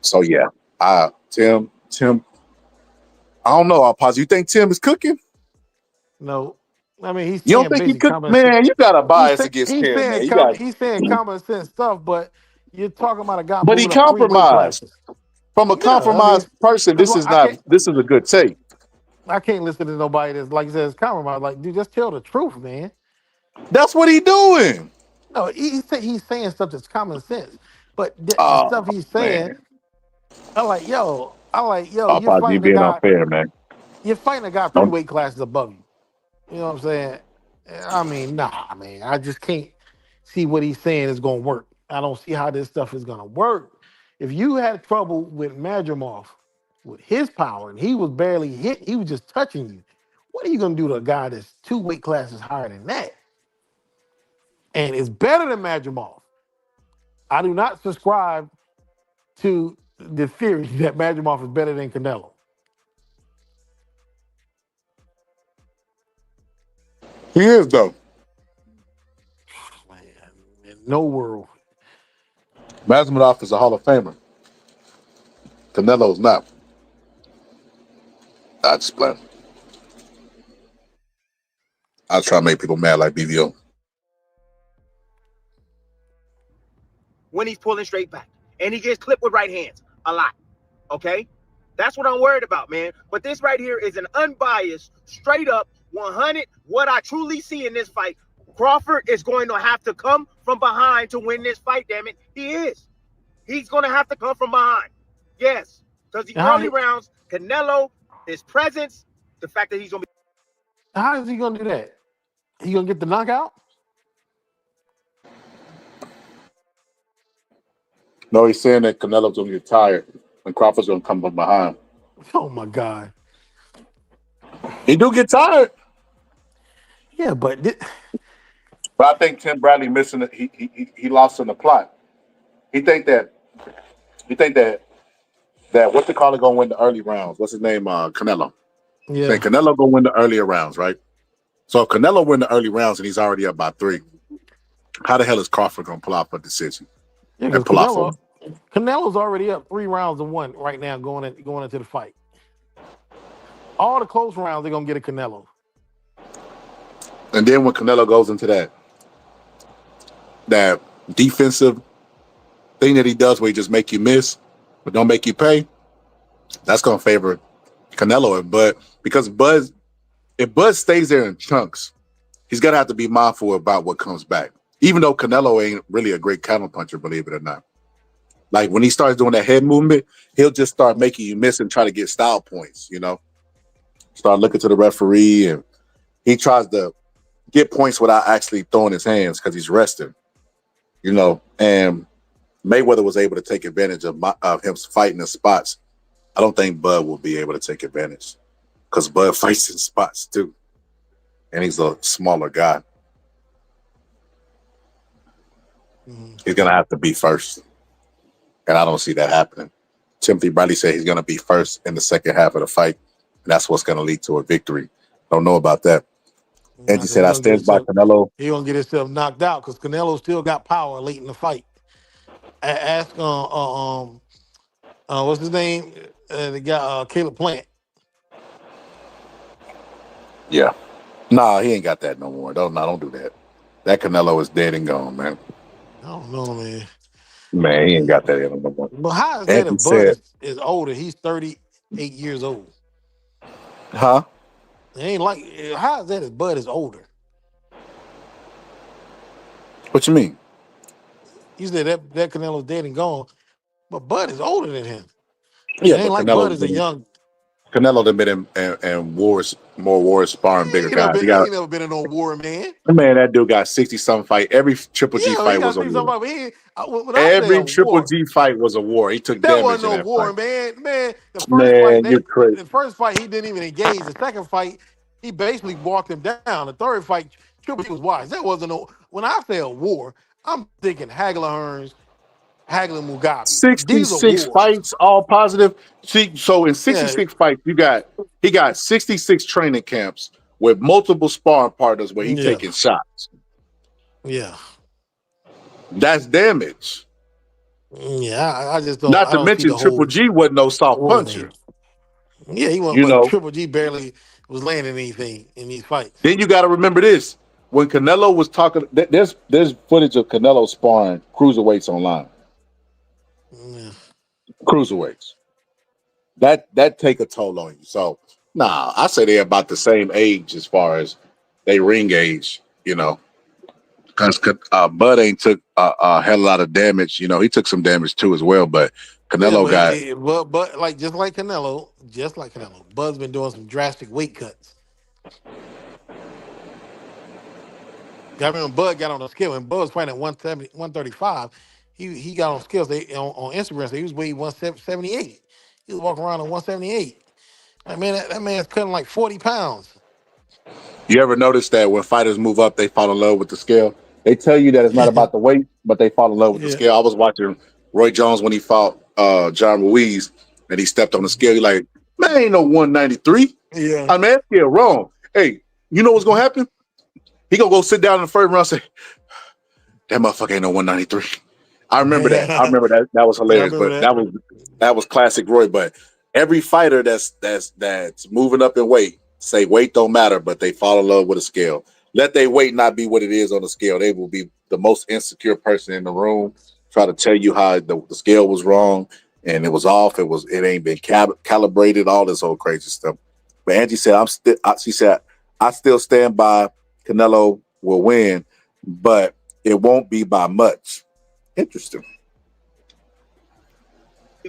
So yeah, Tim, I don't know. All positive. You think Tim is cooking? No. I mean, he's You don't saying think he basic cooked? common sense. Man, you got a bias against He's Tim, man. saying You got. he's saying common sense stuff, but you're talking about a guy But he moving up 3 weight compromised. classes. From a Yeah, I mean, compromised person, this is a good take. I can't listen to nobody that's like says compromise. Like, dude, just tell the truth, man. That's what he doing. No, he's saying stuff that's common sense, but the stuff Oh he's saying, man. I'm like, yo, Oh, you're Paz, you fighting a being guy. unfair, man. You're fighting a guy 3 Don't, weight classes above you. You know what I'm saying? I mean, nah, man. I just can't see what he's saying is going to work. I don't see how this stuff is going to work. If you had trouble with Madrimov with his power and he was barely hit, he was just touching you. What are you going to do to a guy that's 2 weight classes higher than that? And is better than Madrimov. I do not subscribe to the theory that Madrimov is better than Canelo. he is though. In no world. Masvidal is a Hall of Famer. Canelo's not. I just play. I try to make people mad like BVO. When he's pulling straight back. And he gets clipped with right hands a lot. Okay? That's what I'm worried about, man. But this right here is an unbiased, straight up 100. What I truly see in this fight, Crawford is going to have to come from behind to win this fight, damn it. He is. He's going to have to come from behind. Yes. Because the early rounds, Canelo, his presence, the fact that he's going to be. How is he going to do that? He going to get the knockout? No, he's saying that Canelo's going to get tired and Crawford's going to come from behind. Oh, my God. He do get tired. Yeah, but I think Tim Bradley missing it. He lost in the plot. He think that what's the caller gonna win the early rounds? What's his name? Canelo. Yeah. Saying Canelo gonna win the earlier rounds, right? So if Canelo win the early rounds and he's already up by 3, how the hell is Crawford gonna pull out a decision and pull out for him? Canelo's already up 3 rounds to 1 right now going into the fight. All the close rounds, they're going to get a Canelo. And then when Canelo goes into that defensive thing that he does where he just make you miss but don't make you pay, that's going to favor Canelo. But because if Bud stays there in chunks, he's going to have to be mindful about what comes back. Even though Canelo ain't really a great counter puncher, believe it or not. Like when he starts doing that head movement, he'll just start making you miss and try to get style points, you know? Start looking to the referee and he tries to get points without actually throwing his hands because he's resting, you know? And Mayweather was able to take advantage of him fighting in spots. I don't think Bud will be able to take advantage because Bud fights in spots too. And he's a smaller guy. He's going to have to be first. And I don't see that happening. Timothy Bradley said he's going to be first in the second half of the fight. And that's what's going to lead to a victory. Don't know about that. Angie said, I stand by Canelo. He going to get himself knocked out because Canelo still got power late in the fight. Ask, what's his name? The guy, Caleb Plant. Yeah. Nah, he ain't got that no more. Don't do that. That Canelo is dead and gone, man. I don't know, man. Man, he ain't got that no more. But how is that Angie if Bud said, is older? He's 38 years old. huh? It ain't like, how is that if Bud is older? What you mean? You said that Canelo's dead and gone, but Bud is older than him. Yeah, It ain't but like Bud is a young. Canelo done been in wars, more wars, sparring bigger guys. He ain't never been in no war, man. Man, that dude got 60-something fight. Every Triple G Yeah, he fight got was to a see war. somebody. When I say a Every Triple war, G fight was a war. He took that damage wasn't in no that war, fight. man. The first fight, Man, you're crazy. the first fight, he didn't even engage. The second fight, he basically walked him down. The third fight, Triple G was wise. That wasn't no. When I say a war, I'm thinking Hagler Hearns, Hagler Mugabe. These are 66 wars. fights, all positive. See, so in Yeah. 66 fights, he got 66 training camps with multiple sparring partners where he taking shots. Yeah. That's damage. Yeah, I just don't. Not I to don't see the mention Triple whole G wasn't no soft war puncher. thing. Yeah, he wasn't. You But know. Triple G barely was landing anything in these fights. Then you got to remember this: when Canelo was talking, there's footage of Canelo sparring cruiserweights online. Yeah. Cruiserweights. That take a toll on you. So, nah, I say they're about the same age as far as they ring age. You know, because Bud ain't took a hell of a lot of damage. You know, he took some damage too as well. But Yeah, Canelo got. but like just like Canelo, Bud's been doing some drastic weight cuts. I remember Bud got on the scale when Bud was fighting at 170, 135. He got on scales. On Instagram, so he was weighing 178. He was walking around at 178. Like, man, that man's cutting like 40 pounds. You ever notice that when fighters move up, they fall in love with the scale? They tell you that it's not about the weight, but they fall in love with the Yeah. scale. I was watching Roy Jones when he fought John Ruiz, and he stepped on the scale. He's like, man, ain't no 193. Yeah. I mean, that scale wrong. Hey, you know what's gonna happen? He gonna go sit down in the first round and say, that motherfucker ain't no 193. I remember that. I remember that. That was Yeah, I hilarious. remember But that was classic Roy. But every fighter that's moving up in weight, say weight don't matter, but they fall in love with a scale. Let their weight not be what it is on the scale. They will be the most insecure person in the room. Try to tell you how the scale was wrong. and it was off. It ain't been calibrated. All this old crazy stuff. But Angie said, she said, I still stand by Canelo will win, but it won't be by much. Interesting.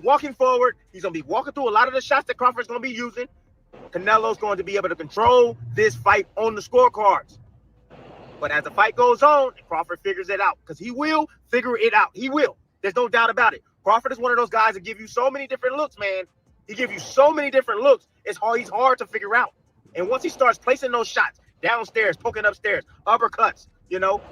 Walking forward, he's going to be walking through a lot of the shots that Crawford's going to be using. Canelo's going to be able to control this fight on the scorecards. But as the fight goes on, Crawford figures it out, because he will figure it out. He will. There's no doubt about it. Crawford is one of those guys that give you so many different looks, man. He gives you so many different looks. He's hard to figure out. And once he starts placing those shots downstairs, poking upstairs, uppercuts,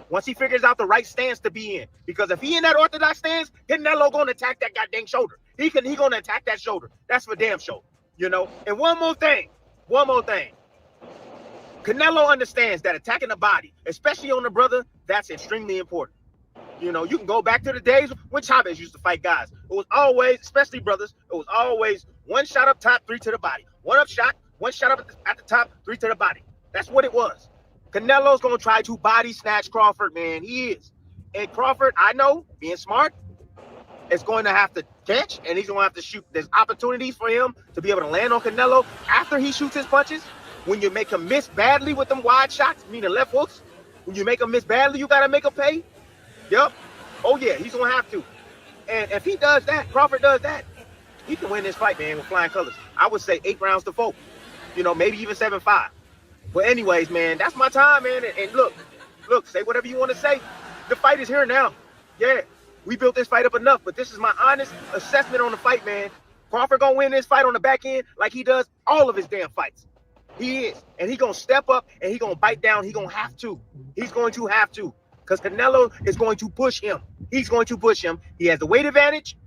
once he figures out the right stance to be in, because if he in that orthodox stance, Canelo going to attack that goddamn shoulder. He going to attack that shoulder. That's for damn sure. And one more thing. Canelo understands that attacking the body, especially on the brother, that's extremely important. You can go back to the days when Chavez used to fight guys. It was always, especially brothers, it was always one shot up top, 3 to the body. One shot up at the top, 3 to the body. That's what it was. Canelo's going to try to body snatch Crawford, man. He is. And Crawford, I know, being smart, is going to have to catch, and he's going to have to shoot. There's opportunities for him to be able to land on Canelo after he shoots his punches. When you make him miss badly with them wide shots, meaning left hooks, when you make him miss badly, you got to make him pay. Yep. Oh, yeah, he's going to have to. And if he does that, Crawford does that, he can win this fight, man, with flying colors. I would say 8 rounds to 4. Maybe even 7-5. But anyways, man, that's my time, man. And look, say whatever you want to say. The fight is here now. Yeah, we built this fight up enough, but this is my honest assessment on the fight, man. Crawford going to win this fight on the back end like he does all of his damn fights. He is. And he's going to step up and he's going to bite down. He's going to have to. He's going to have to. Because Canelo is going to push him. He's going to push him. He has the weight advantage.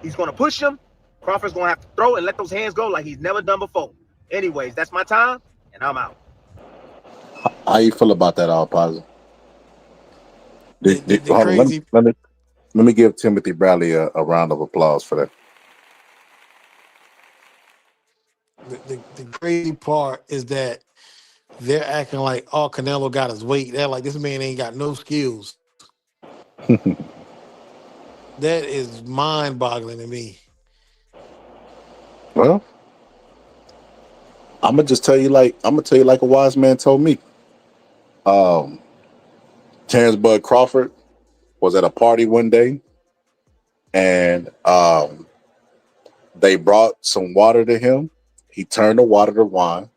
He's going to push him. Crawford's going to have to throw and let those hands go like he's never done before. Anyways, that's my time, and I'm out. How you feel about that, all positive? Crazy. Let me give Timothy Bradley a round of applause for that. The crazy part is that they're acting like, oh, Canelo got his weight. They're like, this man ain't got no skills. That is mind-boggling to me. Well, I'm gonna tell you like a wise man told me. Terrence Bud Crawford was at a party one day, and they brought some water to him. He turned the water to wine,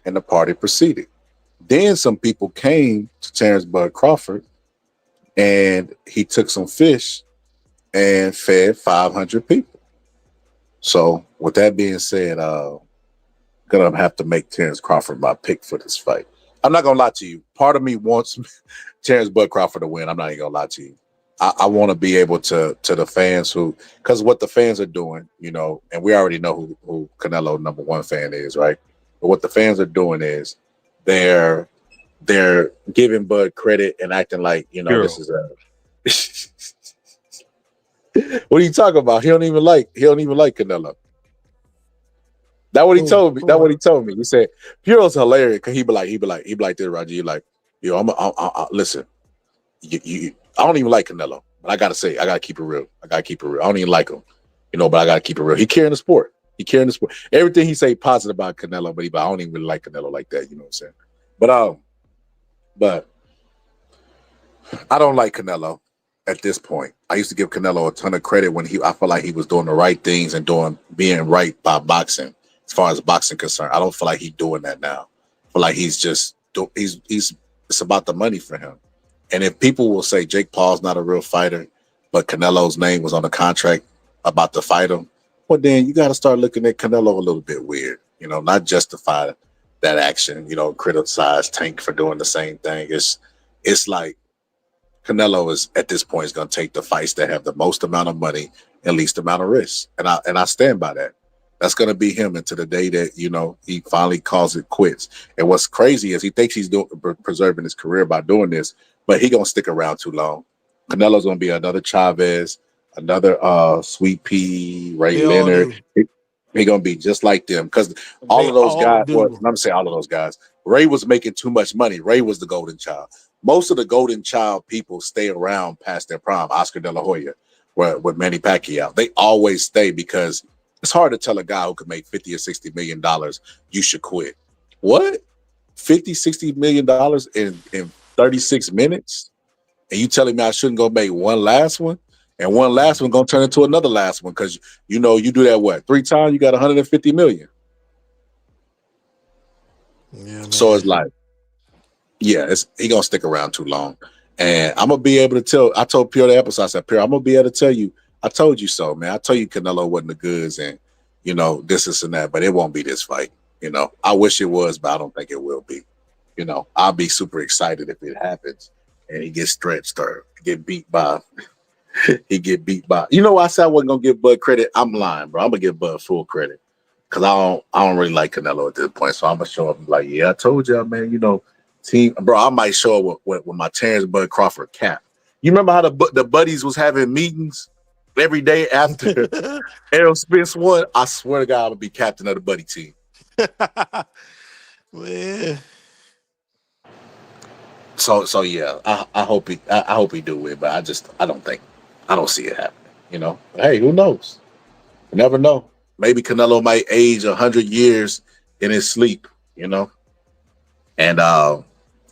and the party proceeded. Then some people came to Terrence Bud Crawford, and he took some fish and fed 500 people. So with that being said, gonna have to make Terrence Crawford my pick for this fight. I'm not gonna lie to you. Part of me wants Terrence Bud Crawford to win. I'm not even gonna lie to you. I want to be able to the fans because what the fans are doing, and we already know who Canelo #1 fan is, right? But what the fans are doing is they're giving Bud credit and acting like this is a. What are you talking about? He don't even like Canelo. That's what he told me. That's what he told me. He said Puro's hilarious because he be like this, Roger. You like, listen, I don't even like Canelo, but I gotta say, I gotta keep it real. I don't even like him, but I gotta keep it real. He carrying the sport. Everything he say positive about Canelo, but I don't even really like Canelo like that. You know what I'm saying? But I don't like Canelo at this point. I used to give Canelo a ton of credit when I felt like he was doing the right things and being right by boxing. As far as boxing concerned, I don't feel like he's doing that now. I feel like it's about the money for him. And if people will say Jake Paul's not a real fighter, but Canelo's name was on the contract about to fight him, well, then you got to start looking at Canelo a little bit weird, not justify that action, criticize Tank for doing the same thing. It's like Canelo is at this point is going to take the fights that have the most amount of money and least amount of risk. And I stand by that. That's going to be him until the day that, he finally calls it quits. And what's crazy is he thinks he's preserving his career by doing this, but he going to stick around too long. Canelo's going to be another Chavez, another Sweet Pea, Ray Leonard. He going to be just like them because all of those guys, I'm going to say all of those guys, Ray was making too much money. Ray was the golden child. Most of the golden child people stay around past their prime. Oscar De La Hoya. with Manny Pacquiao. They always stay because it's hard to tell a guy who can make 50 or 60 million dollars you should quit. What? 50, 60 million dollars in 36 minutes? And you telling me I shouldn't go make one last one? And one last one gonna turn into another last one because you do that what 3 times, you got 150 million. Yeah, man. So it's like, yeah, he gonna stick around too long. And I'm gonna be able to tell. I told Pierre the episode, I said, Pierre, I'm gonna be able to tell you, I told you so, man. I told you Canelo wasn't the goods and this and that, but it won't be this fight. I wish it was, but I don't think it will be. I'll be super excited if it happens and he gets stretched or get beat by I said I wasn't gonna give Bud credit. I'm lying, bro. I'm gonna give Bud full credit. Cause I don't really like Canelo at this point. So I'm gonna show up and be like, yeah, I told y'all, man, team, bro. I might show up with my Terrence Bud Crawford cap. You remember how the buddies was having meetings every day after Errol Spence won? I swear to God, I'm gonna be captain of the buddy team. Man. So yeah, I hope he do it, but I don't see it happening. But hey, who knows? You never know. Maybe Canelo might age 100 years in his sleep. And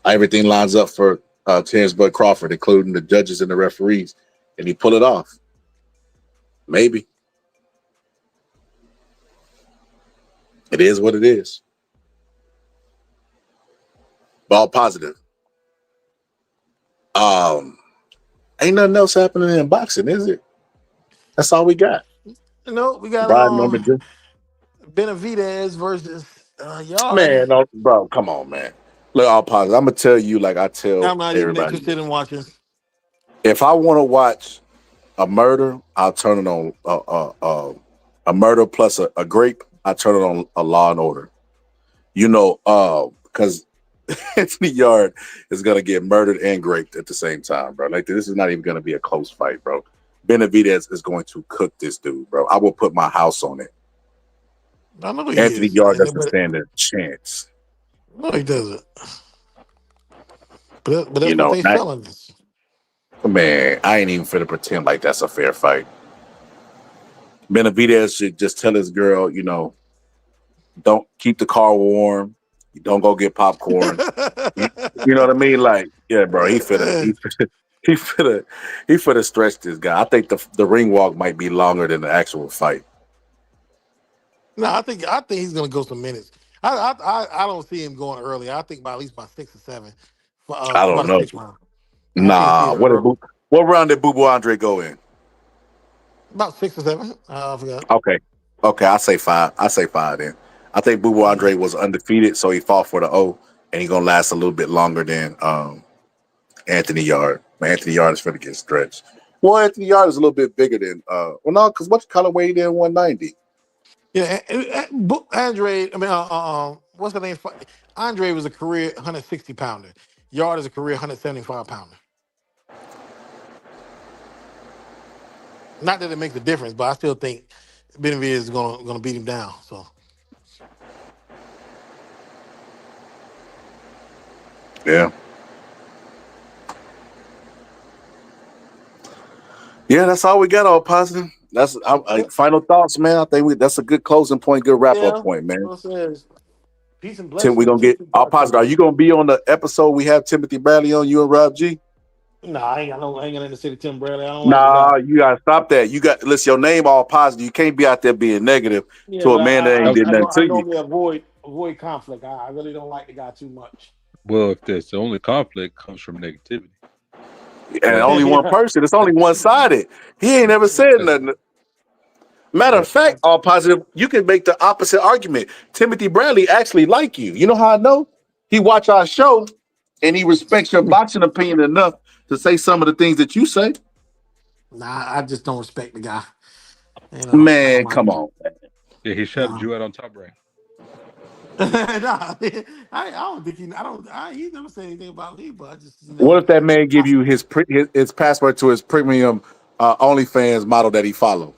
everything lines up for Terrence Bud Crawford, including the judges and the referees, and he pull it off. Maybe. It is what it is. But all positive. Ain't nothing else happening in boxing, is it? That's all we got. No, we got Brian number two. Benavidez versus Yard. Man, no, bro, come on, man. Look, all positive. I'm gonna tell you like I tell I'm not even everybody. interested in watching. If I want to watch a murder, I'll turn it on a murder plus a grape. I turn it on a Law and Order. Because Anthony Yard is gonna get murdered and graped at the same time, bro. Like this is not even gonna be a close fight, bro. Benavidez is going to cook this dude, bro. I will put my house on it. I know he Anthony is. Yard doesn't stand a chance. No, he doesn't. But that's what they selling us. Man, I ain't even finna pretend like that's a fair fight. Benavidez should just tell his girl, don't keep the car warm. You don't go get popcorn. You know what I mean? Like, yeah, bro, he finna stretch this guy. I think the ring walk might be longer than the actual fight. No, I think he's gonna go some minutes. I don't see him going early. I think by at least by 6 or 7. I don't About a know. 6 round. Nah, what round did Boo Boo Andre go in? About 6 or 7. I forgot. Okay, I say 5. I say 5 then. I think Boo Boo Andre was undefeated, so he fought for the O, and he's gonna last a little bit longer than Anthony Yard. Anthony Yard is gonna get stretched. Well, Anthony Yard is a little bit bigger than because what color weighed in 190? Yeah, Andre. I mean, what's the name? Andre was a career 160 pounder. Yard is a career 175 pounder. Not that it makes a difference, but I still think Benavidez is gonna beat him down. So yeah. Yeah, that's all we got. All positive. That's final thoughts, man. I think that's a good closing point, good wrap up point, man. Peace and Tim, blessings. we're gonna get all positive. Are you gonna be on the episode we have Timothy Bradley on, you and Rob G? Nah, I ain't got nothing to say to Tim Bradley. I don't like the guy. You gotta stop that. You got listen, your name all positive. You can't be out there being negative to a man that ain't did nothing to I you. normally avoid conflict. I really don't like the guy too much. Well, if that's the only conflict comes from negativity. And only one person, it's only one sided. He ain't ever said nothing. Matter of fact, all positive, you can make the opposite argument. Timothy Bradley actually like you. You know how I know? He watch our show and he respects your boxing opinion enough to say some of the things that you say. Nah, I just don't respect the guy. Man, come on. Yeah, he shut you out on Top Rank. Nah, I don't think he never said anything about me, but I just What if that man give you his password to his premium OnlyFans model that he follow?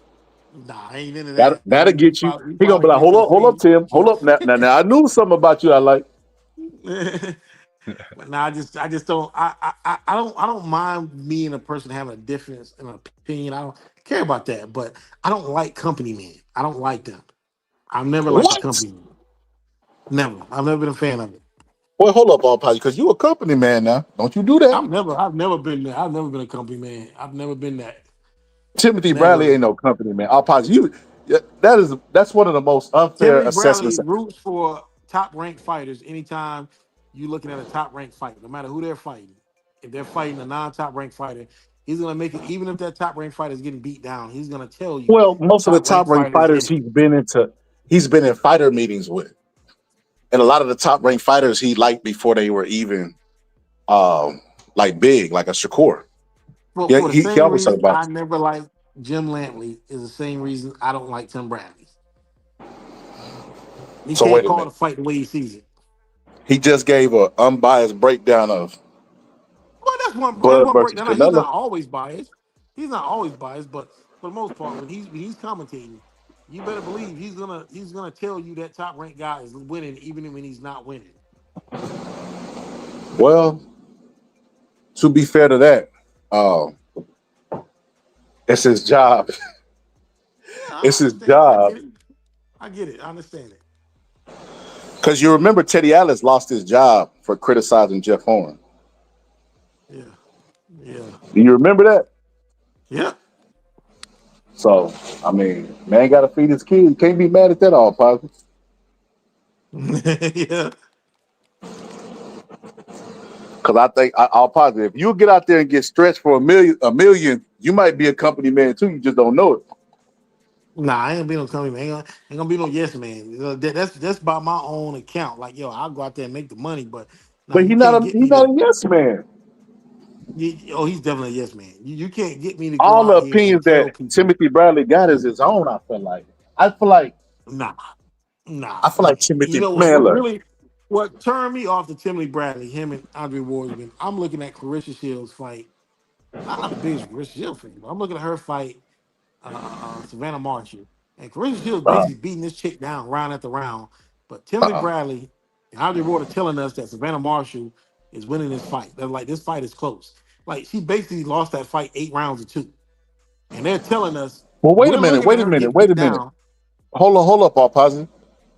Nah, I ain't into that. That'll get you. He gonna be like, hold up, Tim. Hold up. Now, I knew something about you I like. But now I just don't I don't mind me and a person having a difference in opinion. I don't care about that, but I don't like company men. I don't like them. I've never liked the What? company men. Never. I've never been a fan of it. Boy, hold up, all Paz, because you a company man now. Don't you do that? I've never been there. I've never been a company man. I've never been that. Timothy Bradley Never. ain't no company man. All Paz, that's one of the most unfair Timothy Bradley assessments. roots for top ranked fighters anytime you looking at a top ranked fight, no matter who they're fighting. If they're fighting a non-top ranked fighter, he's gonna make it. Even if that top ranked fighter is getting beat down, he's gonna tell you Well, the most of the top top ranked ranked fighters fighters in it. he's been in fighter meetings with. And a lot of the top ranked fighters he liked before they were even like big, like a Shakur. But Yeah, for the he same always talk reason about I never liked Jim Lantley is the same reason I don't like Tim Bradley. He so can't wait a call the minute. fight the way he sees it. He just gave a unbiased breakdown of Well, that's Bud one versus breakdown. Now, he's Canelo. not always biased. He's not always biased, but for the most part, when he's commentating, you better believe he's gonna tell you that top ranked guy is winning, even when he's not winning. Well, to be fair to that, uh, it's his job. Yeah, It's I his understand. I job. get it. I get it. I understand it. Because you remember Teddy Atlas lost his job for criticizing Jeff Horn. Yeah. Yeah. Do you remember that? Yeah. So, I mean, man got to feed his kids. Can't be mad at that all, positive. Yeah. Because I think I'll positive. If you get out there and get stretched for a million, you might be a company man too. You just don't know it. Nah, I ain't gonna be no company man. Ain't gonna be no yes man. That's by my own account. Like, yo, I'll go out there and make the money, but nah, But you can't get he's me not to. a yes man. Oh, he's definitely a yes man. You can't get me to go All the out here and opinions tell that people, Timothy Bradley got is his own. I feel like nah, nah. I feel like You Timothy know what? man. Look, What turned me off to Timothy Bradley, him and Andre Ward's, I'm looking at Clarissa Shields fight. I'm not the biggest Clarissa Shields fan, but I'm looking at her fight Savannah Marshall. And Clarissa Shields uh, basically beating this chick down round after round. But Timothy Bradley and Andre Ward are telling us that Savannah Marshall is winning this fight. They're like, this fight is close. Like, she basically lost that fight 8 rounds to 2. And they're telling us, well, wait a we're minute. looking at Wait a her minute. get Wait a beat minute. down. Hold up, all positive.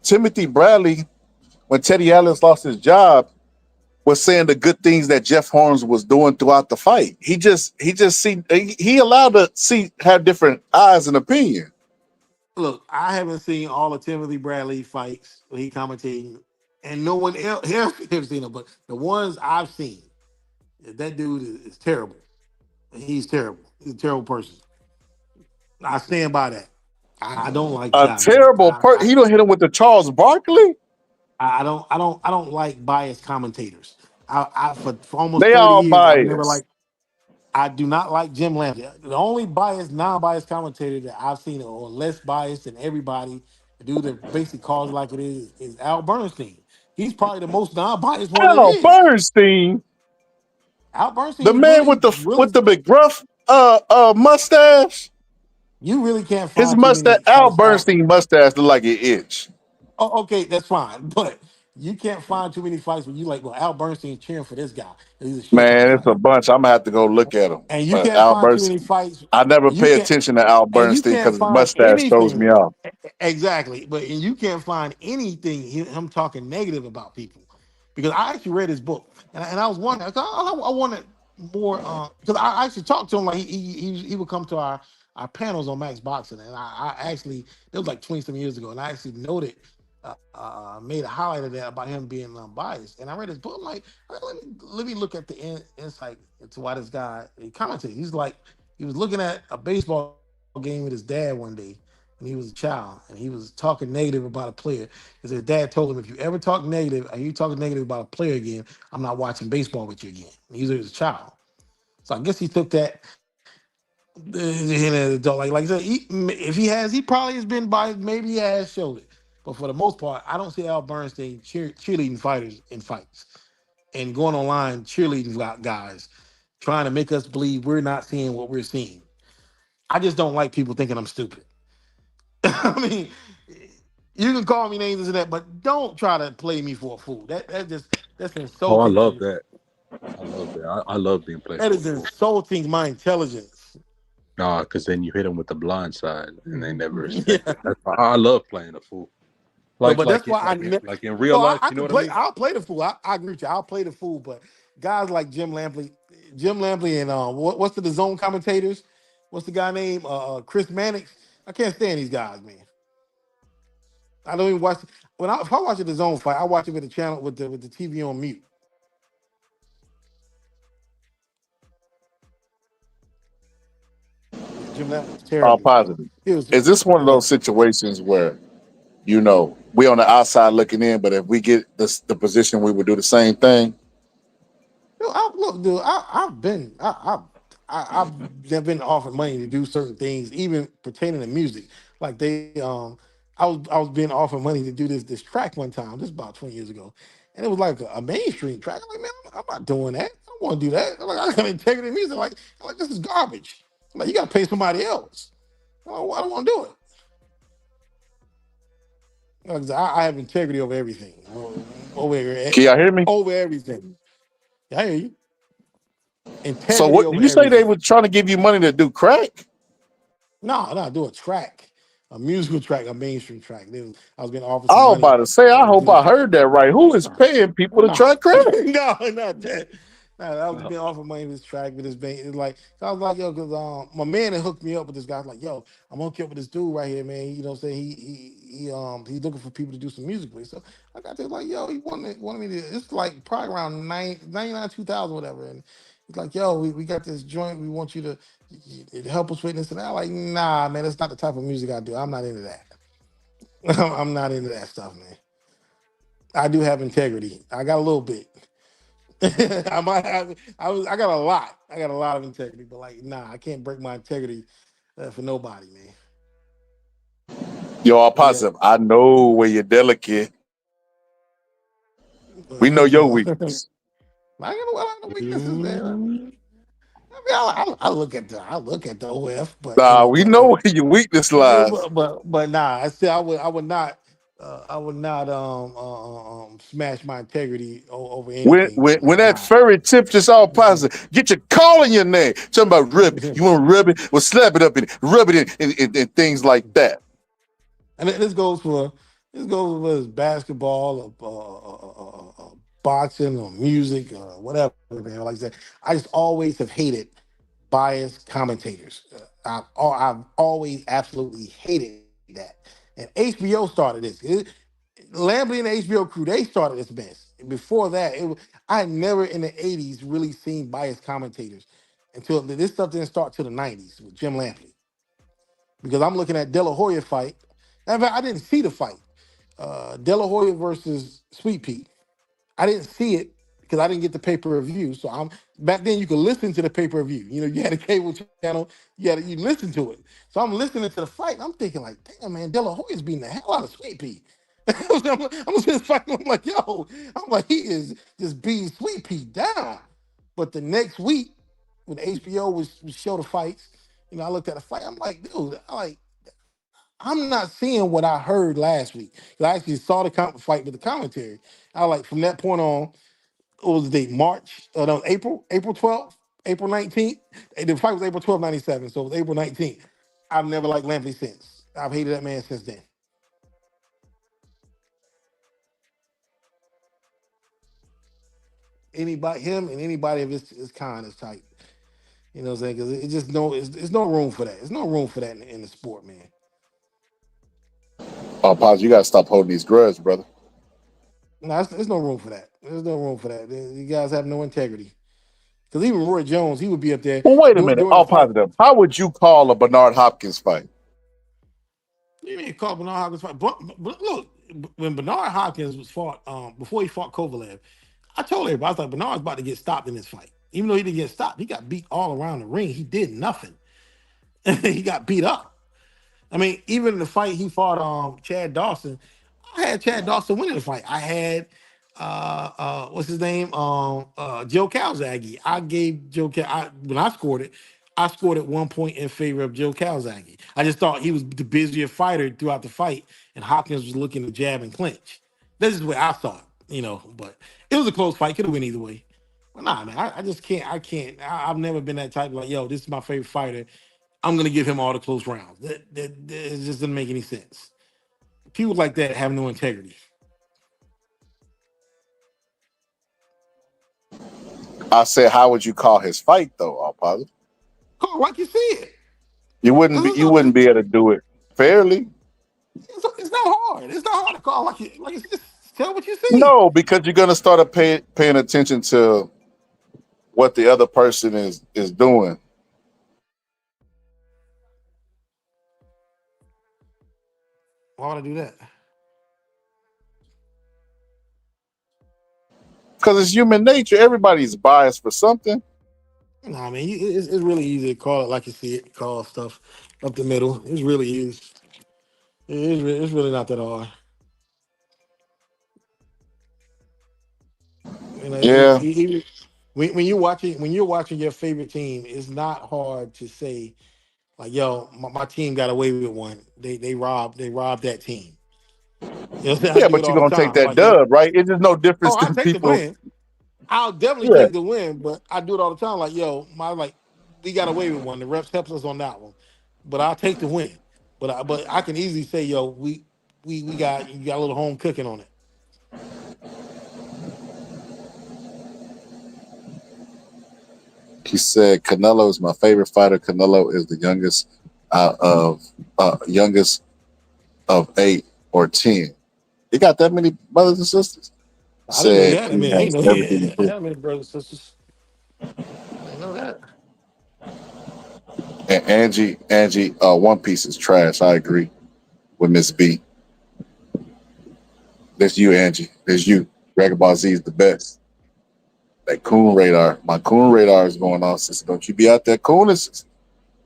Timothy Bradley, when Teddy Atlas lost his job, was saying the good things that Jeff Horns was doing throughout the fight. He allowed to see have different eyes and opinion. Look, I haven't seen all of Timothy Bradley fights when he commentating, and no one else has seen them. But the ones I've seen, that dude is terrible. He's terrible. He's a terrible person. I stand by that. I don't like the A guy, man. terrible part. He don't hit him with the Charles Barkley. I don't like biased commentators. For almost They 30 all years, I've never biased. liked. I do not like Jim Lampley. The only non-biased commentator that I've seen, or less biased than everybody, the dude that basically calls it like it is Al Bernstein. He's probably the most non-biased one there Al is. Bernstein, Al Bernstein the is man really, with really. the McGruff mustache. You really can't His find too mustache, many Al fights. Bernstein mustache, look like an itch. Oh, okay, that's fine. But you can't find too many fights where you like, well, Al Bernstein's cheering for this guy. He's a shit talk Man, it's a fighter. bunch. I'm gonna have to go look at him. And you But can't Al find too many Bernstein, fights, I never and you pay can't attention to Al and you Bernstein can't because his find mustache throws me anything off. exactly, but and you can't find anything him talking negative about people. Because I actually read his book, and I was wondering, I wanted more because I actually talked to him like he would come to our panels on Max Boxing, and I actually it was like 20 some years ago, and I actually noted made a highlight of that about him being unbiased. And I read his book. I'm like, all right, let me look at the insight into why this guy he commented. He's like, he was looking at a baseball game with his dad one day when he was a child, and he was talking negative about a player. Because his dad told him, if you ever talk negative, or you talking negative about a player again, I'm not watching baseball with you again. And he was a child. So I guess he took that in an adult. Like I said, if he probably has been biased. Maybe he has showed it. But for the most part, I don't see Al Bernstein cheerleading fighters in fights and going online cheerleading guys, trying to make us believe we're not seeing what we're seeing. I just don't like people thinking I'm stupid. I mean, you can call me names and that, but don't try to play me for a fool. That's Oh, I insulting to love me. that. I love that. I love being played That for a is fool. insulting my intelligence. Nah, because then you hit them with the blind side, and they never respect Yeah. it. I love playing a fool. No, Like but that's like in, why like in, like in real no, life. I You know can what I play. mean? I'll play the fool. I agree with you. I'll play the fool. But guys like Jim Lampley, and what's the zone commentators? What's the guy name? Chris Mannix. I can't stand these guys, man. I don't even watch. If I watch the zone fight, I watch it with the channel with the TV on mute. Yeah, Jim Lampley was All terrible, bro. positive. He was. Is this one of Go those ahead. situations where we on the outside looking in, but if we get the position, we would do the same thing? Yo, look, dude, I've been offered money to do certain things, even pertaining to music. Like I was being offered money to do this track one time. This is about 20 years ago, and it was like a mainstream track. I'm like, man, I'm not doing that. I don't want to do that. I'm like, I got integrity in music. I'm like, this is garbage. I'm like, you got to pay somebody else. I don't want to do it. Like, I have integrity over everything. Can y'all hear me? Over everything. Yeah, I hear you. So Integrity what over you say they were everything. trying to give you money to do crack? No, do a track, a musical track, a mainstream track. I was being offered I some was money about to say, I to hope do I this. heard that right. Who is paying people to No, try crack? no, not that. No, I was being offered money for this track with this band. It's like I was like, yo, because my man had hooked me up with this guy. I was like, yo, I'm gonna hook you up with this dude right here, man. You know what I'm saying? He's looking for people to do some music with. So I got to like, yo, he wanted me to. It's like probably around 99, 2000, whatever. And he's like, yo, we got this joint. We want you to help us with this and that. I'm like, nah, man, that's not the type of music I do. I'm not into that. I'm not into that stuff, man. I do have integrity. I got a little bit. I might have. I got a lot. I got a lot of integrity, but like, nah, I can't break my integrity for nobody, man. Yo, all But yeah, positive. I know where you're delicate. We know what you your know, weakness. I got no weaknesses, man. I mean, I look at the OF, but Nah, we know where your weakness lies. but nah. I would not smash my integrity over When, anything, when man. when that Nah. furry tip just all positive, get your call in your name. Talking about rub it. You want to rub it? Well, slap it up and rub it in things like that. And this goes for his basketball, boxing, or music, or whatever. Man. Like I said, I just always have hated biased commentators. I've always absolutely hated that. And HBO started this. Lampley and the HBO crew, they started this mess. Before that, I had never in the '80s really seen biased commentators until this stuff didn't start till the '90s with Jim Lampley. Because I'm looking at De La Hoya fight. In fact, I didn't see the fight. De La Hoya versus Sweet Pea. I didn't see it because I didn't get the pay-per-view. So I'm back then you could listen to the pay-per-view. You know, you had a cable channel, you listen to it. So I'm listening to the fight. And I'm thinking like, damn man, De La Hoya's beating the hell out of Sweet Pea. I'm just fighting. I'm like, yo, I'm like, he is just beating Sweet Pea down. But the next week, when HBO was show the fights, I looked at the fight. I'm like, dude, I'm not seeing what I heard last week. 'Cause I actually saw the fight with the commentary. I like from that point on, what was the date? March, no, April 12th, April 19th. The fight was April 12th, 97. So it was April 19th. I've never liked Lampley since. I've hated that man since then. Him and anybody of his kind is tight. You know what I'm saying? Because it's just it's no room for that. There's no room for that in the sport, man. Oh, pause. You gotta stop holding these grudges, brother. No, there's no room for that. There's no room for that. You guys have no integrity. Because even Roy Jones, he would be up there Well, wait a minute. during the All fight. positive. How would you call a Bernard Hopkins fight? You ain't called Bernard Hopkins fight. But look, when Bernard Hopkins was fought, before he fought Kovalev, I told everybody, I was like, Bernard's about to get stopped in this fight. Even though he didn't get stopped, he got beat all around the ring. He did nothing. He got beat up. I mean, even in the fight he fought Chad Dawson, I had Chad Dawson winning the fight. I had what's his name? Joe Calzaghe. I gave when I scored it, I scored at 1 point in favor of Joe Calzaghe. I just thought he was the busier fighter throughout the fight, and Hopkins was looking to jab and clinch. This is where I thought, but It was a close fight. Could have went either way. But nah, man, I just can't. I can't. I've never been that type of like, yo, this is my favorite fighter. I'm gonna give him all the close rounds. It just doesn't make any sense. People like that have no integrity. I said, how would you call his fight though? All positive. Call like you see it. You wouldn't be able to do it fairly. It's not hard. It's not hard to call like it's just tell what you see. No, because you're gonna start paying attention to what the other person is doing. Why would I do that? Because it's human nature. Everybody's biased for something. Nah, man, it's really easy to call it like you see it. Call stuff up the middle. It really is. It's really not that hard. You know, Yeah. when you're watching your favorite team, it's not hard to say like, "Yo, my team got away with one. They robbed that team." You know, what I'm saying? I Yeah, do it but you're all the gonna take time. that Like, yo, dub, right? It's just no difference I'll than take the people. win. I'll definitely Yeah. take the win, but I do it all the time. Like, yo, we got away with one. The refs helps us on that one, but I'll take the win. But I can easily say, yo, we got you got a little home cooking on it. He said Canelo is my favorite fighter. Canelo is the youngest of 8 or 10. He got that many brothers and sisters. I didn't know he Said had he him. I has didn't know he everything to had prove. him his brothers and sisters. I didn't know that. And Angie, One Piece is trash. I agree with Miss B. There's you, Angie. There's you. Dragon Ball Z is the best. That coon radar. My coon radar is going on, sister. Don't you be out there cooning, sister.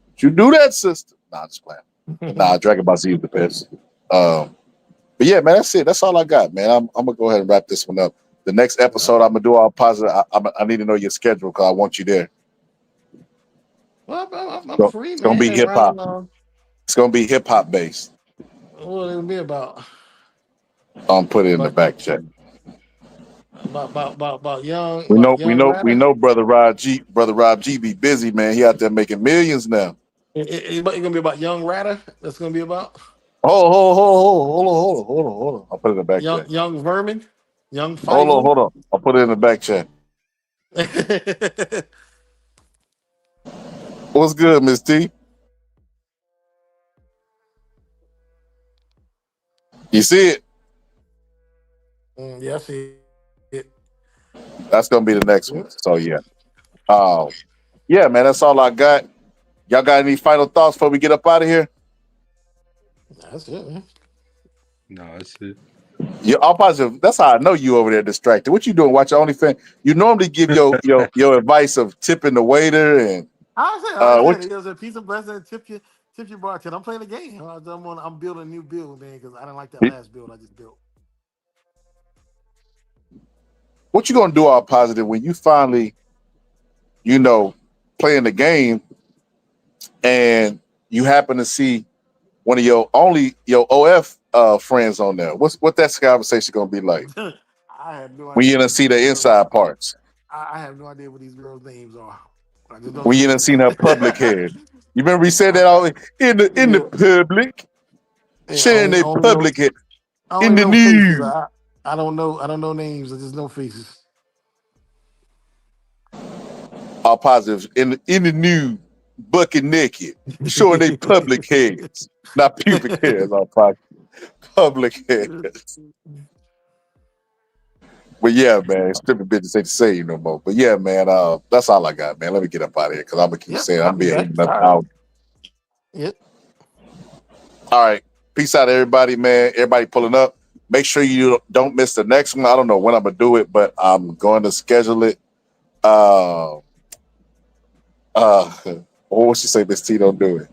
Don't you do that, sister. Nah, I'm just playing. But nah, Dragon Ball Z is the best. But yeah, man, that's it. That's all I got, man. I'm gonna go ahead and wrap this one up. The next episode, I'm gonna do all positive. I need to know your schedule because I want you there. Well, I'm So free, it's gonna be man. hip hop. Around It's gonna be hip hop based. what it gonna be about? Put it in the back check. About young We about know, we young know, we Rada. know. Brother Rob G be busy, man. He out there making millions now. It's gonna be about young Rada. That's gonna be about Hold on. I'll put it in the back check. young vermin, young Hold Faisal. on. I'll put it in the back check. What's good, Miss T? You see it? Yeah, I see it. That's gonna be the next one. So yeah. Yeah, man. That's all I got. Y'all got any final thoughts before we get up out of here? That's it, man. No, that's it. Yeah, I'm positive. That's how I know you over there distracted. What you doing? Watch your OnlyFans. You normally give your advice of tipping the waiter and I said what? it was a piece of bread and tip your bartender. I'm playing the game. I'm building a new build, man, because I didn't like that last build I just built. What you gonna do all positive when you finally, playing the game and you happen to see one of your OF friends on there? What that conversation gonna be like I have no when idea you what done see the these girls. inside parts? I have no idea what these girls' names are. I just don't When you say done seen anything. her public hair. You remember he said that all in the public, Yeah, sharing their public hair I in only the know faces. news. I don't know names. I just know faces. All positive in the news, bucket naked, showing their public hairs, not pubic hairs. All positive, public hairs. But yeah, man, stripping bitches ain't the same no more. But yeah, man, that's all I got, man. Let me get up out of here because I'm gonna keep Yep, saying I'll I'm be being back. another All right. hour. Yep. All right, peace out, everybody, man. Everybody pulling up. Make sure you don't miss the next one. I don't know when I'm gonna do it, but I'm going to schedule it. What she say, Miss T? Don't do it.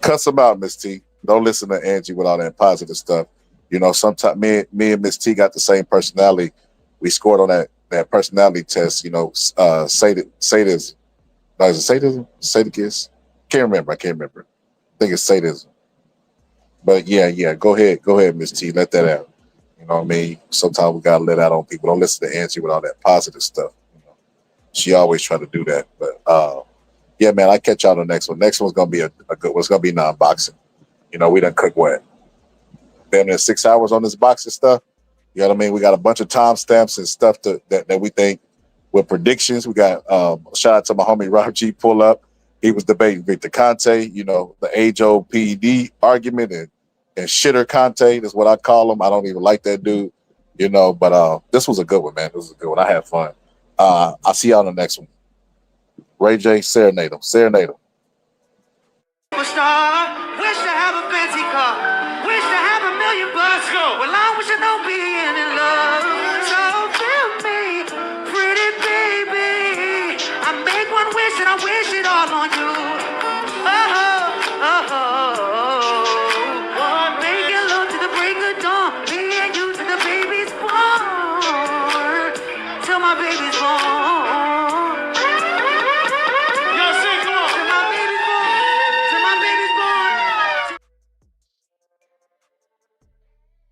Cuss them out, Miss T. Don't listen to Angie with all that positive stuff. Sometimes me and Miss T got the same personality. We scored on that personality test. Sadism. No, is it sadism? Sadicus? I can't remember. I think it's sadism. But yeah. Go ahead, Miss T. Let that out. know what I mean? Sometimes we gotta let out on people. Don't listen to Angie with all that positive stuff. She always try to do that. But yeah, man, I catch y'all on the next one. Next one's gonna be a good one. It's gonna be non-boxing. We done cook what? Damn near 6 hours on this boxing stuff. You know what I mean? We got a bunch of timestamps and stuff that we think with predictions. We got shout out to my homie Rob G pull up. He was debating Victor Conte, the age-old PED argument and shitter Conte is what I call him. I don't even like that dude, but this was a good one, man. This was a good one. I had fun. I'll see y'all on the next one. Ray J, serenade him. Serenade him. Wish to have a fancy car. Wish to have $1 million bucks. Well, I wish I don't be in love. So tell me, pretty baby, I make one wish and I wish it all on you. Make it love to the break of dawn. Me and you to the baby's born. Till my baby's born.